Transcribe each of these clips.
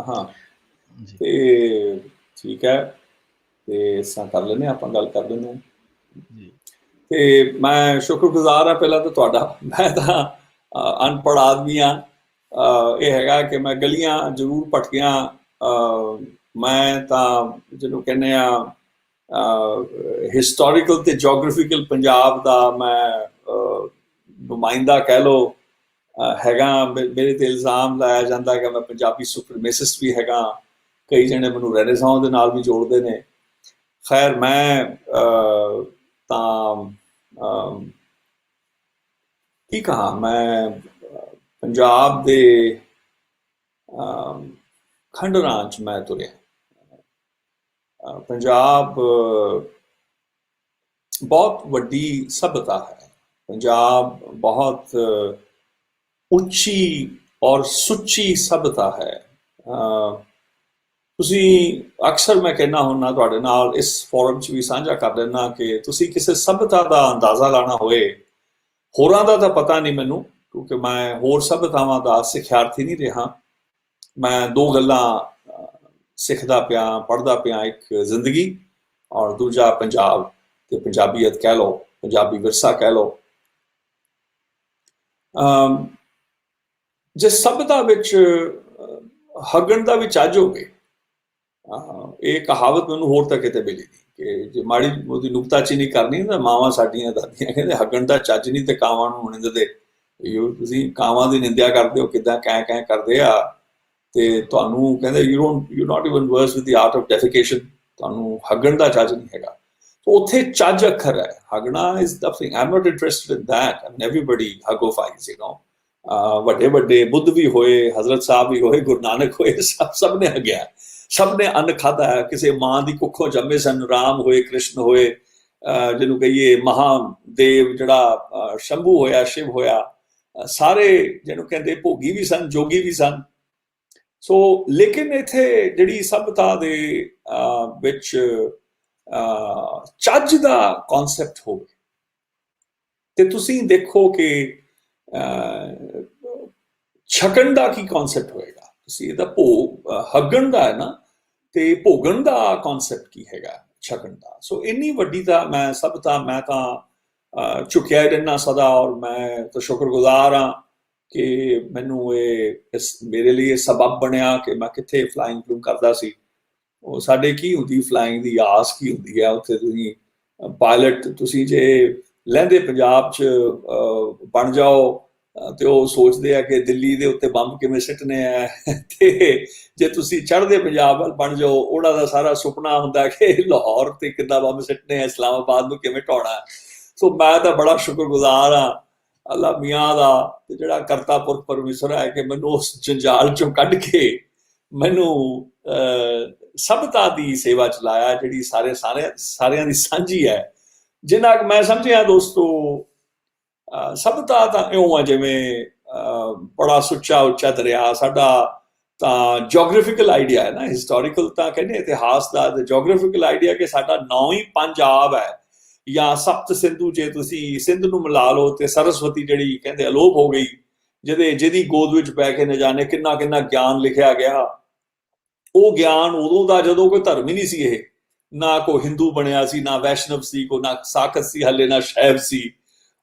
हाँ ਜੀ ਤੇ ਠੀਕ ਹੈ। ਤੇ ਇਸ ਤਰ੍ਹਾਂ ਕਰ ਲੈਂਦੇ ਹਾਂ, ਆਪਾਂ ਗੱਲ ਕਰ ਲੈਂਦੇ ਹਾਂ। ਜੀ ਤੇ ਮੈਂ ਸ਼ੁਕਰਗੁਜ਼ਾਰ ਹਾਂ ਪਹਿਲਾਂ ਤਾਂ ਤੁਹਾਡਾ। ਮੈਂ ਤਾਂ ਅਨਪੜ੍ਹ ਆਦਮੀ ਹਾਂ। ਇਹ ਹੈਗਾ ਕਿ ਮੈਂ ਗਲੀਆਂ ਜ਼ਰੂਰ ਭਟਕਿਆ। ਮੈਂ ਤਾਂ ਜਿਹਨੂੰ ਕਹਿੰਦੇ ਆ ਹਿਸਟੋਰੀਕਲ ਤੇ ਜੋਗ੍ਰਾਫੀਕਲ ਪੰਜਾਬ ਦਾ ਮੈਂ ਨੁਮਾਇੰਦਾ ਕਹਿ ਲਓ ਹੈਗਾ। ਮੇਰੇ ਤੇ ਇਲਜ਼ਾਮ ਲਾਇਆ ਜਾਂਦਾ ਕਿ ਮੈਂ ਪੰਜਾਬੀ ਸੁਪਰੀਮੇਸਿਸਟ ਵੀ ਹੈਗਾ। ਕਈ ਜਣੇ ਮੈਨੂੰ ਰੈਨੇਸਾਂ ਦੇ ਨਾਲ ਵੀ ਜੋੜਦੇ ਨੇ। ਖੈਰ ਮੈਂ ਤਾਂ ਕੀ ਕਹਾਂ, ਮੈਂ ਪੰਜਾਬ ਦੇ ਖੰਡਰਾਂ 'ਚ ਮੈਂ ਤੁਰਿਆ। ਪੰਜਾਬ ਬਹੁਤ ਵੱਡੀ ਸਭਿਅਤਾ ਹੈ। ਪੰਜਾਬ ਬਹੁਤ ਉੱਚੀ ਔਰ ਸੁੱਚੀ ਸਭਿਅਤਾ ਹੈ। ਤੁਸੀਂ ਅਕਸਰ ਮੈਂ ਕਹਿੰਦਾ ਹੁੰਦਾ ਤੁਹਾਡੇ ਨਾਲ ਇਸ ਫੋਰਮ 'ਚ ਵੀ ਸਾਂਝਾ ਕਰ ਲੈਂਦਾ ਕਿ ਤੁਸੀਂ ਕਿਸੇ ਸਭਿਅਤਾ ਦਾ ਅੰਦਾਜ਼ਾ ਲਾਣਾ ਹੋਏ, ਹੋਰਾਂ ਦਾ ਤਾਂ ਪਤਾ ਨਹੀਂ ਮੈਨੂੰ ਕਿਉਂਕਿ ਮੈਂ ਹੋਰ ਸਭਿਅਤਾਵਾਂ ਦਾ ਸਿਖਿਆਰਥੀ ਨਹੀਂ ਰਿਹਾ। ਮੈਂ ਦੋ ਗੱਲਾਂ ਸਿੱਖਦਾ ਪਿਆ, ਪੜ੍ਹਦਾ ਪਿਆ, ਇੱਕ ਜ਼ਿੰਦਗੀ ਔਰ ਦੂਜਾ ਪੰਜਾਬ ਤੇ ਪੰਜਾਬੀਅਤ ਕਹਿ ਲਓ, ਪੰਜਾਬੀ ਵਿਰਸਾ ਕਹਿ ਲਓ। ਜੇ ਸਭਿਅਤਾ ਵਿੱਚ ਹੱਗਣ ਦਾ ਵੀ ਚੱਜ ਹੋਵੇ, ਇਹ ਕਹਾਵਤ ਮੈਨੂੰ ਹੋਰ ਤਾਂ ਕਿਤੇ ਮਿਲੀ ਨਹੀਂ ਕਿ ਜੇ ਮਾੜੀ ਉਹਦੀ ਨੁਕਤਾਚੀਨੀ ਕਰਨੀ ਤਾਂ ਮਾਵਾਂ ਸਾਡੀਆਂ ਦਾਦੀਆਂ ਕਹਿੰਦੇ ਹੱਗਣ ਦਾ ਚੱਜ ਨਹੀਂ ਤੇ ਕਾਵਾਂ ਨੂੰ ਨਿੰਦਦੇ। ਤੁਸੀਂ ਕਾਵਾਂ ਦੀ ਨਿੰਦਿਆ ਕਰਦੇ ਹੋ, ਕਿੱਦਾਂ ਕਹਿ ਕਹਿ ਕਰਦੇ ਆ। ਤੇ ਤੁਹਾਨੂੰ ਕਹਿੰਦੇ you not even versed with the art of defecation, ਤੁਹਾਨੂੰ ਹੱਗਣ ਦਾ ਚੱਜ ਨਹੀਂ ਹੈਗਾ। ਉੱਥੇ ਚੱਜ ਅੱਖਰ ਹੈ। ਹੱਗਣਾ is the thing. I am not interested in that. And everybody ਹਗੋਫਾਈਜ਼, ਵੱਡੇ ਵੱਡੇ ਬੁੱਧ ਵੀ ਹੋਏ, ਹਜ਼ਰਤ ਸਾਹਿਬ ਵੀ ਹੋਏ, ਗੁਰੂ ਨਾਨਕ ਹੋਏ, ਸਭ ਨੇ ਹੱਗਿਆ, ਸਭ ਨੇ ਅੰਨ ਖਾਧਾ ਹੈ। ਕਿਸੇ ਮਾਂ ਦੀ ਕੁੱਖੋਂ ਜੰਮੇ ਸਨ, ਰਾਮ ਹੋਏ, ਕ੍ਰਿਸ਼ਨ ਹੋਏ, ਜਿਹਨੂੰ ਕਹੀਏ ਮਹਾਦੇਵ ਜਿਹੜਾ ਸ਼ੰਭੂ ਹੋਇਆ, ਸ਼ਿਵ ਹੋਇਆ, ਸਾਰੇ ਜਿਹਨੂੰ ਕਹਿੰਦੇ ਭੋਗੀ ਵੀ ਸਨ, ਜੋਗੀ ਵੀ ਸਨ। ਸੋ ਲੇਕਿਨ ਇੱਥੇ ਜਿਹੜੀ ਸਭਿਅਤਾ ਦੇ ਵਿੱਚ ਚੱਜ ਦਾ ਕਨਸੈਪਟ ਹੋਵੇ ਤੇ ਤੁਸੀਂ ਦੇਖੋ ਕਿ ਛਕਣ ਦਾ ਕੀ ਕਨਸੈਪਟ ਹੋਏਗਾ। ਤੁਸੀਂ ਇਹਦਾ ਭੋਗ ਹੱਗਣ ਦਾ ਹੈ ਨਾ, ਤੇ ਭੋਗਣ ਦਾ ਕਨਸੈਪਟ ਕੀ ਹੈਗਾ ਛਕਣ ਦਾ। ਸੋ ਇੰਨੀ ਵੱਡੀ ਤਾਂ ਮੈਂ ਸਭਿਅਤਾ ਮੈਂ ਤਾਂ ਝੁਕਿਆ ਹੀ ਰਹਿਣਾ ਸਦਾ। ਔਰ ਮੈਂ ਤਾਂ ਸ਼ੁਕਰਗੁਜ਼ਾਰ ਹਾਂ ਕਿ ਮੈਨੂੰ ਇਹ ਮੇਰੇ ਲਈ ਇਹ ਸਬਬ ਬਣਿਆ ਕਿ ਮੈਂ ਕਿੱਥੇ ਫਲਾਈਂਗ ਫਲੂ ਕਰਦਾ ਸੀ। ਉਹ ਸਾਡੇ ਕੀ ਹੁੰਦੀ ਫਲਾਈਂਗ ਦੀ ਆਸ ਕੀ ਹੁੰਦੀ ਹੈ ਉੱਥੇ। ਤੁਸੀਂ ਪਾਇਲਟ ਤੁਸੀਂ ਜੇ ਲਹਿੰਦੇ ਪੰਜਾਬ 'ਚ ਬਣ ਜਾਓ ਤੇ ਉਹ ਸੋਚਦੇ ਆ ਕਿ ਦਿੱਲੀ ਦੇ ਉੱਤੇ ਬੰਬ ਕਿਵੇਂ ਸਿੱਟਣੇ ਆ। ਤੇ ਜੇ ਤੁਸੀਂ ਚੜ੍ਹਦੇ ਪੰਜਾਬ ਵੱਲ ਬਣ ਜਾਓ, ਉਹਨਾਂ ਦਾ ਸਾਰਾ ਸੁਪਨਾ ਹੁੰਦਾ ਕਿ ਲਾਹੌਰ ਤੇ ਕਿੱਦਾਂ ਬੰਬ ਸਿੱਟਣੇ ਆ, ਇਸਲਾਮਾਬਾਦ ਨੂੰ ਕਿਵੇਂ ਢਾਉਣਾ। ਸੋ ਮੈਂ ਤਾਂ ਬੜਾ ਸ਼ੁਕਰਗੁਜ਼ਾਰ ਹਾਂ ਅੱਲਾ ਮੀਆਂ ਦਾ, ਤੇ ਜਿਹੜਾ ਕਰਤਾ ਪੁਰਖ ਪਰਮੇਸ਼ਰ ਹੈ ਕਿ ਮੈਨੂੰ ਉਸ ਜੰਜਾਲ ਚੋਂ ਕੱਢ ਕੇ ਮੈਨੂੰ ਸਭਿਅਤਾ ਦੀ ਸੇਵਾ ਚ ਲਾਇਆ, ਜਿਹੜੀ ਸਾਰਿਆਂ ਦੀ ਸਾਂਝੀ ਹੈ। ਜਿੰਨਾ ਕੁ ਮੈਂ ਸਮਝਿਆ ਦੋਸਤੋ, ਸਭਿਅਤਾ ਤਾਂ ਇਉਂ ਆ ਜਿਵੇਂ ਬੜਾ ਸੁੱਚਾ ਉੱਚਾ ਦਰਿਆ ਸਾਡਾ। ਤਾਂ ਜੋਗ੍ਰਾਫੀਕਲ ਆਈਡੀਆ ਹੈ ਨਾ, ਹਿਸਟੋਰੀਕਲ ਤਾਂ ਕਹਿੰਦੇ ਇਤਿਹਾਸ ਦਾ, ਤੇ ਜੋਗ੍ਰਾਫੀਕਲ ਆਈਡੀਆ ਕਿ ਸਾਡਾ ਨਾਂ ਹੀ ਪੰਜਾਬ ਹੈ। ਜਾਂ ਸਪਤ ਸਿੰਧੂ, ਜੇ ਤੁਸੀਂ ਸਿੰਧ ਨੂੰ ਮਿਲਾ ਲਓ ਤੇ ਸਰਸਵਤੀ ਜਿਹੜੀ ਕਹਿੰਦੇ ਅਲੋਪ ਹੋ ਗਈ, ਜਿਹਦੀ ਗੋਦ ਵਿੱਚ ਬਹਿ ਕੇ ਨਾ ਜਾਣੇ ਕਿੰਨਾ ਕਿੰਨਾ ਗਿਆਨ ਲਿਖਿਆ ਗਿਆ। ਉਹ ਗਿਆਨ ਉਦੋਂ ਦਾ ਜਦੋਂ ਕੋਈ ਧਰਮ ਹੀ ਨਹੀਂ ਸੀ। ਇਹ ਨਾ ਕੋਈ ਹਿੰਦੂ ਬਣਿਆ ਸੀ, ਨਾ ਵੈਸ਼ਨਵ ਸੀ, ਕੋਈ ਨਾ ਸਾਖਤ ਸੀ ਹਲੇ, ਨਾ ਸ਼ੈਵ ਸੀ।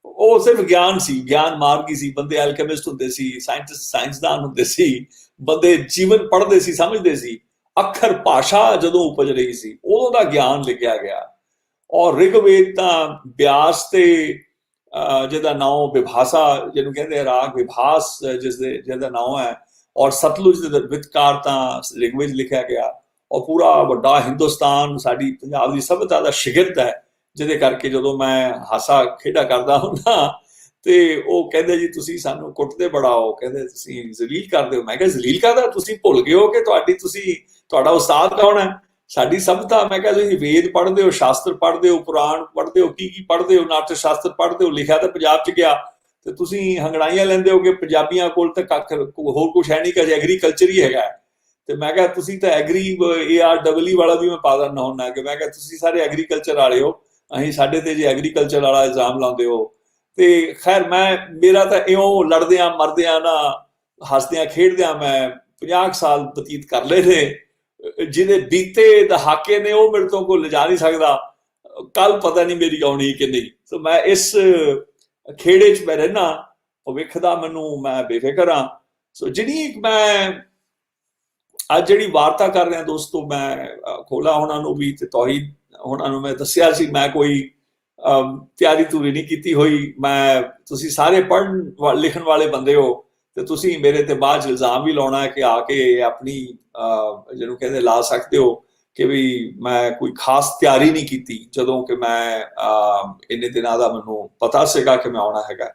ਉਹ ਸਿਰਫ ਗਿਆਨ ਸੀ, ਗਿਆਨ ਮਾਰਗੀ ਸੀ। ਬੰਦੇ ਐਲਕੈਮਿਸਟ ਹੁੰਦੇ ਸੀ, ਸਾਇੰਸਦਾਨ ਹੁੰਦੇ ਸੀ, ਬੰਦੇ ਜੀਵਨ ਪੜ੍ਹਦੇ ਸੀ, ਸਮਝਦੇ ਸੀ। ਅੱਖਰ ਭਾਸ਼ਾ ਜਦੋਂ ਉਪਜ ਰਹੀ ਸੀ ਉਦੋਂ ਦਾ ਗਿਆਨ ਲਿਖਿਆ ਗਿਆ। ਔਰ ਰਿਗਵੇਦ ਤਾਂ ਬਿਆਸ ਤੇ ਜਿਹਦਾ ਨਾਮ ਵਿਭਾਸ਼ਾ ਜਿਹਨੂੰ ਕਹਿੰਦੇ ਰਾਗ ਵਿਭਾਸ ਜਿਹਦਾ ਨਾਮ ਹੈ, ਔਰ ਸਤਲੁਜ ਦੇ ਵਿਚਕਾਰ ਤਾਂ ਰਿਗਵੇਦ ਲਿਖਿਆ ਗਿਆ। ਔਰ ਪੂਰਾ ਵੱਡਾ ਹਿੰਦੁਸਤਾਨ ਸਾਡੀ ਪੰਜਾਬ ਦੀ ਸਭਿਅਤਾ ਦਾ ਸ਼ਾਗਿਰਦ ਹੈ। ਜਿਹਦੇ ਕਰਕੇ ਜਦੋਂ ਮੈਂ ਹਾਸਾ ਖੇਡਾ ਕਰਦਾ ਹੁੰਦਾ ਤੇ ਉਹ ਕਹਿੰਦੇ ਜੀ ਤੁਸੀਂ ਸਾਨੂੰ ਕੁੱਟਦੇ ਬੜਾ ਹੋ, ਕਹਿੰਦੇ ਤੁਸੀਂ ਜ਼ਲੀਲ ਕਰਦੇ ਹੋ। ਮੈਂ ਕਿਹਾ ਜ਼ਲੀਲ ਕਰਦਾ, ਤੁਸੀਂ ਭੁੱਲ ਗਏ ਹੋ ਕਿ ਤੁਹਾਡਾ ਉਸਤਾਦ ਕੌਣ ਹੈ। ਸਾਡੀ ਸਭਿਅਤਾ, ਮੈਂ ਕਿਹਾ ਤੁਸੀਂ ਵੇਦ ਪੜ੍ਹਦੇ ਹੋ, ਸ਼ਾਸਤਰ ਪੜ੍ਹਦੇ ਹੋ, ਕੁਰਾਨ ਪੜ੍ਹਦੇ ਹੋ, ਕੀ ਪੜ੍ਹਦੇ ਹੋ, ਨਾਟਕ ਸ਼ਾਸਤਰ ਪੜ੍ਹਦੇ ਹੋ, ਲਿਖਿਆ ਤਾਂ ਪੰਜਾਬ 'ਚ ਗਿਆ। ਤੇ ਤੁਸੀਂ ਹੰਗੜਾਈਆਂ ਲੈਂਦੇ ਹੋ ਕਿ ਪੰਜਾਬੀਆਂ ਕੋਲ ਤਾਂ ਕੱਖ ਹੋਰ ਕੁਛ ਹੈ ਨਹੀਂ, ਕਿ ਐਗਰੀਕਲਚਰ ਹੀ ਹੈਗਾ। ਤੇ ਮੈਂ ਕਿਹਾ ਤੁਸੀਂ ਤਾਂ AREE ਵਾਲਾ ਵੀ ਮੈਂ ਪਾ ਦਿੰਦਾ ਹੁੰਦਾ ਕਿ ਮੈਂ ਕਿਹਾ ਤੁਸੀਂ ਸਾਰੇ ਐਗਰੀਕਲਚਰ ਵਾਲੇ ਹੋ, ਅਸੀਂ ਸਾਡੇ ਤੇ ਜੇ ਐਗਰੀਕਲਚਰ ਵਾਲਾ ਇਲਜ਼ਾਮ ਲਾਉਂਦੇ ਹੋ। ਤੇ ਖੈਰ ਮੇਰਾ ਤਾਂ ਇਉਂ ਲੜਦਿਆਂ ਮਰਦਿਆਂ ਨਾ, ਹੱਸਦਿਆਂ ਖੇਡਦਿਆਂ ਮੈਂ 50 ਸਾਲ ਬਤੀਤ ਕਰ ਲਏ ਨੇ, ਜਿਹਦੇ ਬੀਤੇ ਦਹਾਕੇ ਨੇ ਉਹ ਮੇਰੇ ਤੋਂ ਕੋਈ ਲਿਜਾ ਨਹੀਂ ਸਕਦਾ, ਕੱਲ ਪਤਾ ਨਹੀਂ ਮੇਰੀ ਆਉਣੀ ਕਿ ਨਹੀਂ। ਸੋ ਮੈਂ ਇਸ ਖੇੜੇ 'ਚ ਮੈਂ ਰਹਿਣਾ, ਭਵਿੱਖ ਦਾ ਮੈਨੂੰ ਮੈਂ ਬੇਫਿਕਰ ਹਾਂ। ਸੋ ਜਿਹੜੀ ਮੈਂ ਅੱਜ ਜਿਹੜੀ ਵਾਰਤਾ ਕਰ ਰਿਹਾ ਦੋਸਤੋ, ਮੈਂ ਖੋਲਾ ਉਹਨਾਂ ਨੂੰ ਵੀ ਤੇ ਤੌਹੀਦ ਉਹਨਾਂ ਨੂੰ ਮੈਂ ਦੱਸਿਆ ਸੀ, ਮੈਂ ਕੋਈ ਤਿਆਰੀ ਤੂਰੀ ਨਹੀਂ ਕੀਤੀ ਹੋਈ। ਮੈਂ ਤੁਸੀਂ ਸਾਰੇ ਪੜ੍ਹਨ ਲਿਖਣ ਵਾਲੇ ਬੰਦੇ ਹੋ ਤੇ ਤੁਸੀਂ ਮੇਰੇ ਤੇ ਬਾਅਦ 'ਚ ਇਲਜ਼ਾਮ ਵੀ ਲਾਉਣਾ ਹੈ ਕਿ ਆ ਕੇ ਆਪਣੀ ਜਿਹਨੂੰ ਕਹਿੰਦੇ ਲਾ ਸਕਦੇ ਹੋ ਕਿ ਵੀ ਮੈਂ ਕੋਈ ਖਾਸ ਤਿਆਰੀ ਨਹੀਂ ਕੀਤੀ, ਜਦੋਂ ਕਿ ਮੈਂ ਇੰਨੇ ਦਿਨਾਂ ਦਾ ਮੈਨੂੰ ਪਤਾ ਸੀਗਾ ਕਿ ਮੈਂ ਆਉਣਾ ਹੈਗਾ।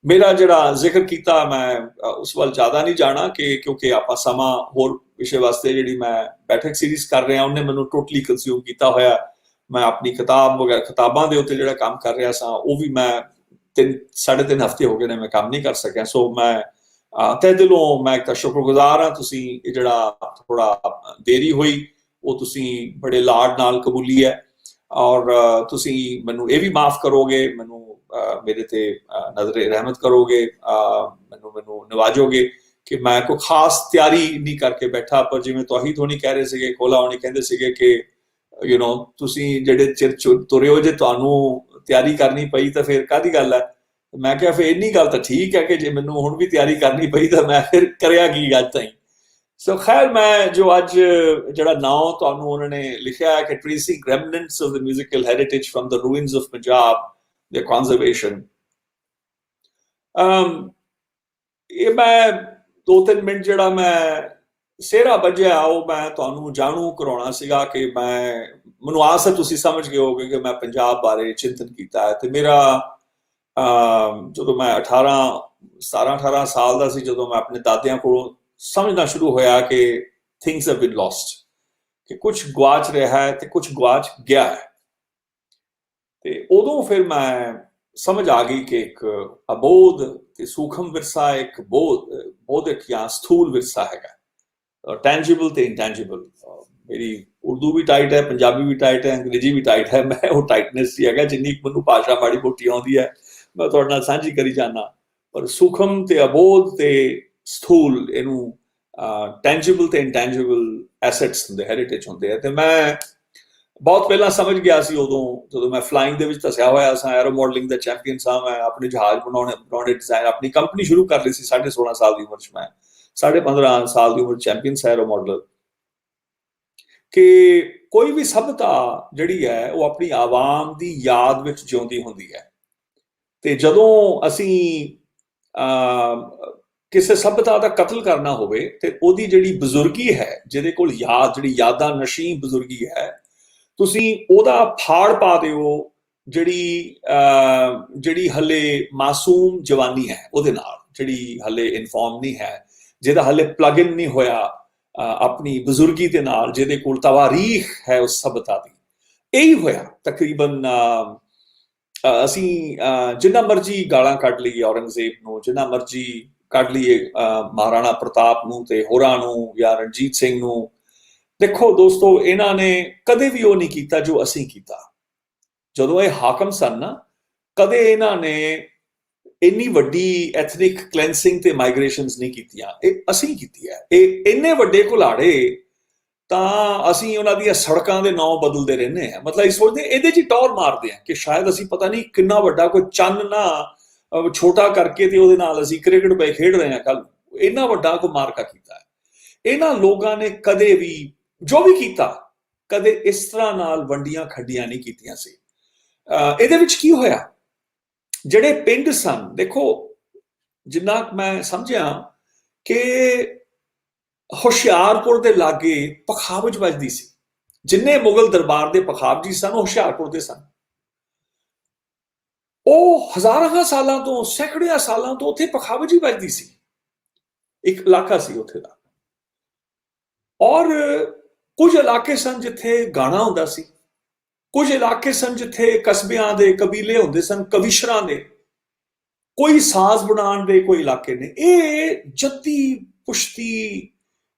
ਮੇਰਾ ਜਿਹੜਾ ਜ਼ਿਕਰ ਕੀਤਾ ਮੈਂ ਉਸ ਵੱਲ ਜ਼ਿਆਦਾ ਨਹੀਂ ਜਾਣਾ ਕਿ ਕਿਉਂਕਿ ਆਪਾਂ ਸਮਾਂ ਹੋਰ ਵਿਸ਼ੇ ਵਾਸਤੇ ਜਿਹੜੀ ਮੈਂ ਬੈਠਕ ਸੀਰੀਜ਼ ਕਰ ਰਿਹਾ ਉਹਨੇ ਮੈਨੂੰ ਟੋਟਲੀ ਕੰਜ਼ਿਊਮ ਕੀਤਾ ਹੋਇਆ। ਮੈਂ ਆਪਣੀ ਕਿਤਾਬ ਵਗੈਰਾ ਕਿਤਾਬਾਂ ਦੇ ਉੱਤੇ ਜਿਹੜਾ ਕੰਮ ਕਰ ਰਿਹਾ ਸਾਂ ਉਹ ਵੀ ਮੈਂ 3.5 ਹਫ਼ਤੇ ਹੋ ਗਏ ਨੇ ਮੈਂ ਕੰਮ ਨਹੀਂ ਕਰ ਸਕਿਆ। ਸੋ ਮੈਂ ਤਹਿ ਦਿਲੋਂ ਮੈਂ ਇੱਕ ਸ਼ੁਕਰਗੁਜ਼ਾਰ ਹਾਂ। ਤੁਸੀਂ ਇਹ ਜਿਹੜਾ ਥੋੜਾ ਦੇਰੀ ਹੋਈ ਉਹ ਤੁਸੀਂ ਬੜੇ ਲਾਡ ਨਾਲ ਕਬੂਲੀ ਹੈ, ਔਰ ਤੁਸੀਂ ਮੈਨੂੰ ਇਹ ਵੀ ਮਾਫ ਕਰੋਗੇ, ਮੈਨੂੰ ਮੇਰੇ ਤੇ ਨਜ਼ਰੇ ਰਹਿਮਤ ਕਰੋਗੇ, ਮੈਨੂੰ ਨਿਵਾਜੋਗੇ ਕਿ ਮੈਂ ਕੋਈ ਖਾਸ ਤਿਆਰੀ ਨਹੀਂ ਕਰਕੇ ਬੈਠਾ। ਪਰ ਜਿਵੇਂ ਤੌਹੀਦ ਹੋਣੀ ਕਹਿ ਰਹੇ ਸੀਗੇ, ਖੋਲਾ ਹੋਣੀ ਕਹਿੰਦੇ ਸੀਗੇ ਕਿ ਤੁਸੀਂ ਜਿਹੜੇ ਚਿਰ ਤੁਰੇ ਹੋ, ਜੇ ਤੁਹਾਨੂੰ ਤਿਆਰੀ ਕਰਨੀ ਪਈ ਤਾਂ ਫਿਰ ਕਾਹਦੀ ਗੱਲ ਹੈ। ਮੈਂ ਕਿਹਾ ਫਿਰ ਇੰਨੀ ਗੱਲ ਤਾਂ ਠੀਕ ਹੈ ਕਿ ਜੇ ਮੈਨੂੰ ਹੁਣ ਵੀ ਤਿਆਰੀ ਕਰਨੀ ਪਈ ਤਾਂ ਮੈਂ ਫਿਰ ਕਰਿਆ ਕੀ ਅੱਜ ਤਾਈਂ। ਸੋ ਖੈਰ, ਮੈਂ ਜੋ ਅੱਜ ਜਿਹੜਾ ਨਾਮ ਤੁਹਾਨੂੰ ਉਹਨਾਂ ਨੇ ਲਿਖਿਆ ਹੈ ਕਿ tracing remnants of the musical heritage from the ruins of Punjab, the conservation, ਇਹ ਮੈਂ 2-3 ਮਿੰਟ ਜਿਹੜਾ ਮੈਂ ਸਿਹਰਾ ਵੱਜਿਆ ਉਹ ਮੈਂ ਤੁਹਾਨੂੰ ਜਾਣੂ ਕਰਾਉਣਾ ਸੀਗਾ ਕਿ ਮੈਨੂੰ ਆਸ ਹੈ ਤੁਸੀਂ ਸਮਝ ਗਏ ਹੋਗੇ ਕਿ ਮੈਂ ਪੰਜਾਬ ਬਾਰੇ ਚਿੰਤਨ ਕੀਤਾ ਹੈ। ਤੇ ਮੇਰਾ ਜਦੋਂ ਮੈਂ 17-18 ਸਾਲ ਦਾ ਸੀ, ਜਦੋਂ ਮੈਂ ਆਪਣੇ ਦਾਦਿਆਂ ਕੋਲੋਂ ਸਮਝਣਾ ਸ਼ੁਰੂ ਹੋਇਆ ਕਿ ਥਿੰਗਸ ਹੈਵ ਬੀਨ ਲੋਸਟ, ਕਿ ਕੁਝ ਗਵਾਚ ਰਿਹਾ ਹੈ ਤੇ ਕੁਝ ਗਵਾਚ ਗਿਆ ਹੈ, ਤੇ ਉਦੋਂ ਫਿਰ ਮੈਂ ਸਮਝ ਆ ਗਈ ਕਿ ਇੱਕ ਅਬੋਧ ਤੇ ਸੂਖਮ ਵਿਰਸਾ, ਇੱਕ ਬੌਧਿਕ ਜਾਂ ਸਥੂਲ ਵਿਰਸਾ ਹੈਗਾ, ਟੈਂਜੀਬਲ ਤੇ ਇੰਟੈਂਜੀਬਲ। ਮੇਰੀ ਉਰਦੂ ਵੀ ਟਾਈਟ ਹੈ, ਪੰਜਾਬੀ ਵੀ ਟਾਈਟ ਹੈ, ਅੰਗਰੇਜ਼ੀ ਵੀ ਟਾਈਟ ਹੈ। ਮੈਂ ਉਹ ਟਾਈਟਨੈਸ ਹੀ ਹੈਗਾ, ਜਿੰਨੀ ਮੈਨੂੰ ਭਾਸ਼ਾ ਮਾੜੀ ਮੋਟੀ ਆਉਂਦੀ ਹੈ ਮੈਂ ਤੁਹਾਡੇ ਨਾਲ ਸਾਂਝੀ ਕਰੀ ਜਾਂਦਾ। ਪਰ ਸੂਖਮ ਤੇ ਅਬੋਧ ਤੇ ਸਥੂਲ, ਇਹਨੂੰ ਟੈਂਜੀਬਲ ਤੇ ਇੰਟੈਂਜੀਬਲ ਐਸੈਟਸ ਹੁੰਦੇ, ਹੈਰੀਟੇਜ ਹੁੰਦੇ ਆ। ਤੇ ਮੈਂ ਬਹੁਤ ਪਹਿਲਾਂ ਸਮਝ ਗਿਆ ਸੀ ਉਦੋਂ, ਜਦੋਂ ਮੈਂ ਫਲਾਈਂਗ ਦੇ ਵਿੱਚ ਧਸਿਆ ਹੋਇਆ ਸਾਂ, ਐਰੋ ਮਾਡਲਿੰਗ ਦਾ ਚੈਂਪੀਅਨ ਸਾਂ। ਮੈਂ ਆਪਣੇ ਜਹਾਜ਼ ਬਣਾਉਣੇ ਡਿਜ਼ਾਈਨ, ਆਪਣੀ ਕੰਪਨੀ ਸ਼ੁਰੂ ਕਰ ਲਈ ਸੀ 16.5 ਸਾਲ ਦੀ ਉਮਰ 'ਚ। ਮੈਂ 15.5 ਸਾਲ ਦੀ ਉਮਰ ਚੈਂਪੀਅਨ ਸਾਂ ਐਰੋ ਮਾਡਲਰ। ਕਿ ਕੋਈ ਵੀ ਸਭਿਅਤਾ ਜਿਹੜੀ ਹੈ ਉਹ ਆਪਣੀ ਆਵਾਮ ਦੀ ਯਾਦ ਵਿੱਚ ਜਿਉਂਦੀ ਹੁੰਦੀ ਹੈ, ਤੇ ਜਦੋਂ ਅਸੀਂ ਕਿਸੇ ਸਭਿਅਤਾ ਦਾ ਕਤਲ ਕਰਨਾ ਹੋਵੇ ਤੇ ਉਹਦੀ ਜਿਹੜੀ ਬਜ਼ੁਰਗੀ ਹੈ, ਜਿਹਦੇ ਕੋਲ ਜਿਹੜੀ ਯਾਦਾਂ ਨਸ਼ੀਨ ਬਜ਼ੁਰਗੀ ਹੈ, ਤੁਸੀਂ ਉਹਦਾ ਫਾੜ ਪਾ ਦਿਓ ਜਿਹੜੀ ਹਲੇ ਮਾਸੂਮ ਜਵਾਨੀ ਹੈ ਉਹਦੇ ਨਾਲ, ਜਿਹੜੀ ਹਲੇ ਇਨਫਾਰਮ ਨਹੀਂ ਹੈ, ਜਿਹਦਾ ਹਲੇ ਪਲੱਗ ਇਨ ਨਹੀਂ ਹੋਇਆ ਆਪਣੀ ਬਜ਼ੁਰਗੀ ਦੇ ਨਾਲ, ਜਿਹਦੇ ਕੋਲ ਤਵਾਰੀਖ ਹੈ ਉਸ ਸਭਿਅਤਾ ਦੀ। ਇਹੀ ਹੋਇਆ ਤਕਰੀਬਨ। ਅਸੀਂ ਜਿੰਨਾ ਮਰਜੀ ਗਾਲਾਂ ਕੱਢ ਲਈਏ ਔਰੰਗਜ਼ੇਬ ਨੂੰ, ਜਿੰਨਾ ਮਰਜੀ ਕੱਢ ਲਈਏ ਮਹਾਰਾਣਾ ਪ੍ਰਤਾਪ ਨੂੰ ਤੇ ਹੋਰਾਂ ਨੂੰ, ਜਾਂ ਰਣਜੀਤ ਸਿੰਘ ਨੂੰ, ਦੇਖੋ ਦੋਸਤੋ, ਇਹਨਾਂ ਨੇ ਕਦੇ ਵੀ ਉਹ ਨਹੀਂ ਕੀਤਾ ਜੋ ਅਸੀਂ ਕੀਤਾ। ਜਦੋਂ ਇਹ ਹਾਕਮ ਸਨ ਨਾ, ਕਦੇ ਇਹਨਾਂ ਨੇ ਇੰਨੀ ਵੱਡੀ ਐਥਨਿਕ ਕਲੈਂਸਿੰਗ ਤੇ ਮਾਈਗ੍ਰੇਸ਼ਨਸ ਨਹੀਂ ਕੀਤੀਆਂ, ਇਹ ਅਸੀਂ ਕੀਤੀ ਹੈ। ਇਹ ਇੰਨੇ ਵੱਡੇ ਘੁਲਾੜੇ ਤਾਂ ਅਸੀਂ ਉਹਨਾਂ ਦੀਆਂ ਸੜਕਾਂ ਦੇ ਨਾਂ ਬਦਲਦੇ ਰਹਿੰਦੇ ਹਾਂ। ਮਤਲਬ ਇਹ ਸੋਚਦੇ ਇਹਦੇ 'ਚ ਟੌਰ ਮਾਰਦੇ ਹਾਂ ਕਿ ਸ਼ਾਇਦ ਅਸੀਂ ਪਤਾ ਨਹੀਂ ਕਿੰਨਾ ਵੱਡਾ ਕੋਈ ਚੰਨ ਨਾ ਛੋਟਾ ਕਰਕੇ ਤੇ ਉਹਦੇ ਨਾਲ ਅਸੀਂ ਕ੍ਰਿਕਟ ਪੈ ਖੇਡ ਰਹੇ ਹਾਂ ਕੱਲ। ਇੰਨਾ ਵੱਡਾ ਕੋਈ ਮਾਰਕਾ ਕੀਤਾ ਹੈ। ਇਹਨਾਂ ਲੋਕਾਂ ਨੇ ਕਦੇ ਵੀ ਜੋ ਵੀ ਕੀਤਾ, ਕਦੇ ਇਸ ਤਰ੍ਹਾਂ ਨਾਲ ਵੰਡੀਆਂ ਖੱਡੀਆਂ ਨਹੀਂ ਕੀਤੀਆਂ ਸੀ। ਇਹਦੇ ਵਿੱਚ ਕੀ ਹੋਇਆ, ਜਿਹੜੇ ਪਿੰਡ ਸਨ, ਦੇਖੋ ਜਿੰਨਾ ਮੈਂ ਸਮਝਿਆ ਕਿ ਹੁਸ਼ਿਆਰਪੁਰ ਦੇ ਲਾਗੇ ਪਖਾਵਜ ਵੱਜਦੀ ਸੀ। ਜਿੰਨੇ ਮੁਗਲ ਦਰਬਾਰ ਦੇ ਪਖਾਵਜੀ ਸਨ ਉਹ ਹੁਸ਼ਿਆਰਪੁਰ ਦੇ ਸਨ। ਉਹ ਹਜ਼ਾਰਾਂ ਸਾਲਾਂ ਤੋਂ, ਸੈਂਕੜਿਆਂ ਸਾਲਾਂ ਤੋਂ ਉੱਥੇ ਪਖਾਵਜ ਹੀ ਵੱਜਦੀ ਸੀ। ਇੱਕ ਇਲਾਕਾ ਸੀ ਉੱਥੇ ਦਾ। ਔਰ ਕੁਝ ਇਲਾਕੇ ਸਨ ਜਿੱਥੇ ਗਾਣਾ ਹੁੰਦਾ ਸੀ, ਕੁਝ ਇਲਾਕੇ ਸਨ ਜਿੱਥੇ ਕਸਬਿਆਂ ਦੇ ਕਬੀਲੇ ਹੁੰਦੇ ਸਨ, ਕਵਿਸ਼ਰਾਂ ਦੇ, ਕੋਈ ਸਾਜ਼ ਬਣਾਉਣ ਦੇ ਕੋਈ ਇਲਾਕੇ ਨੇ। ਇਹ ਜੱਦੀ ਪੁਸ਼ਤੀ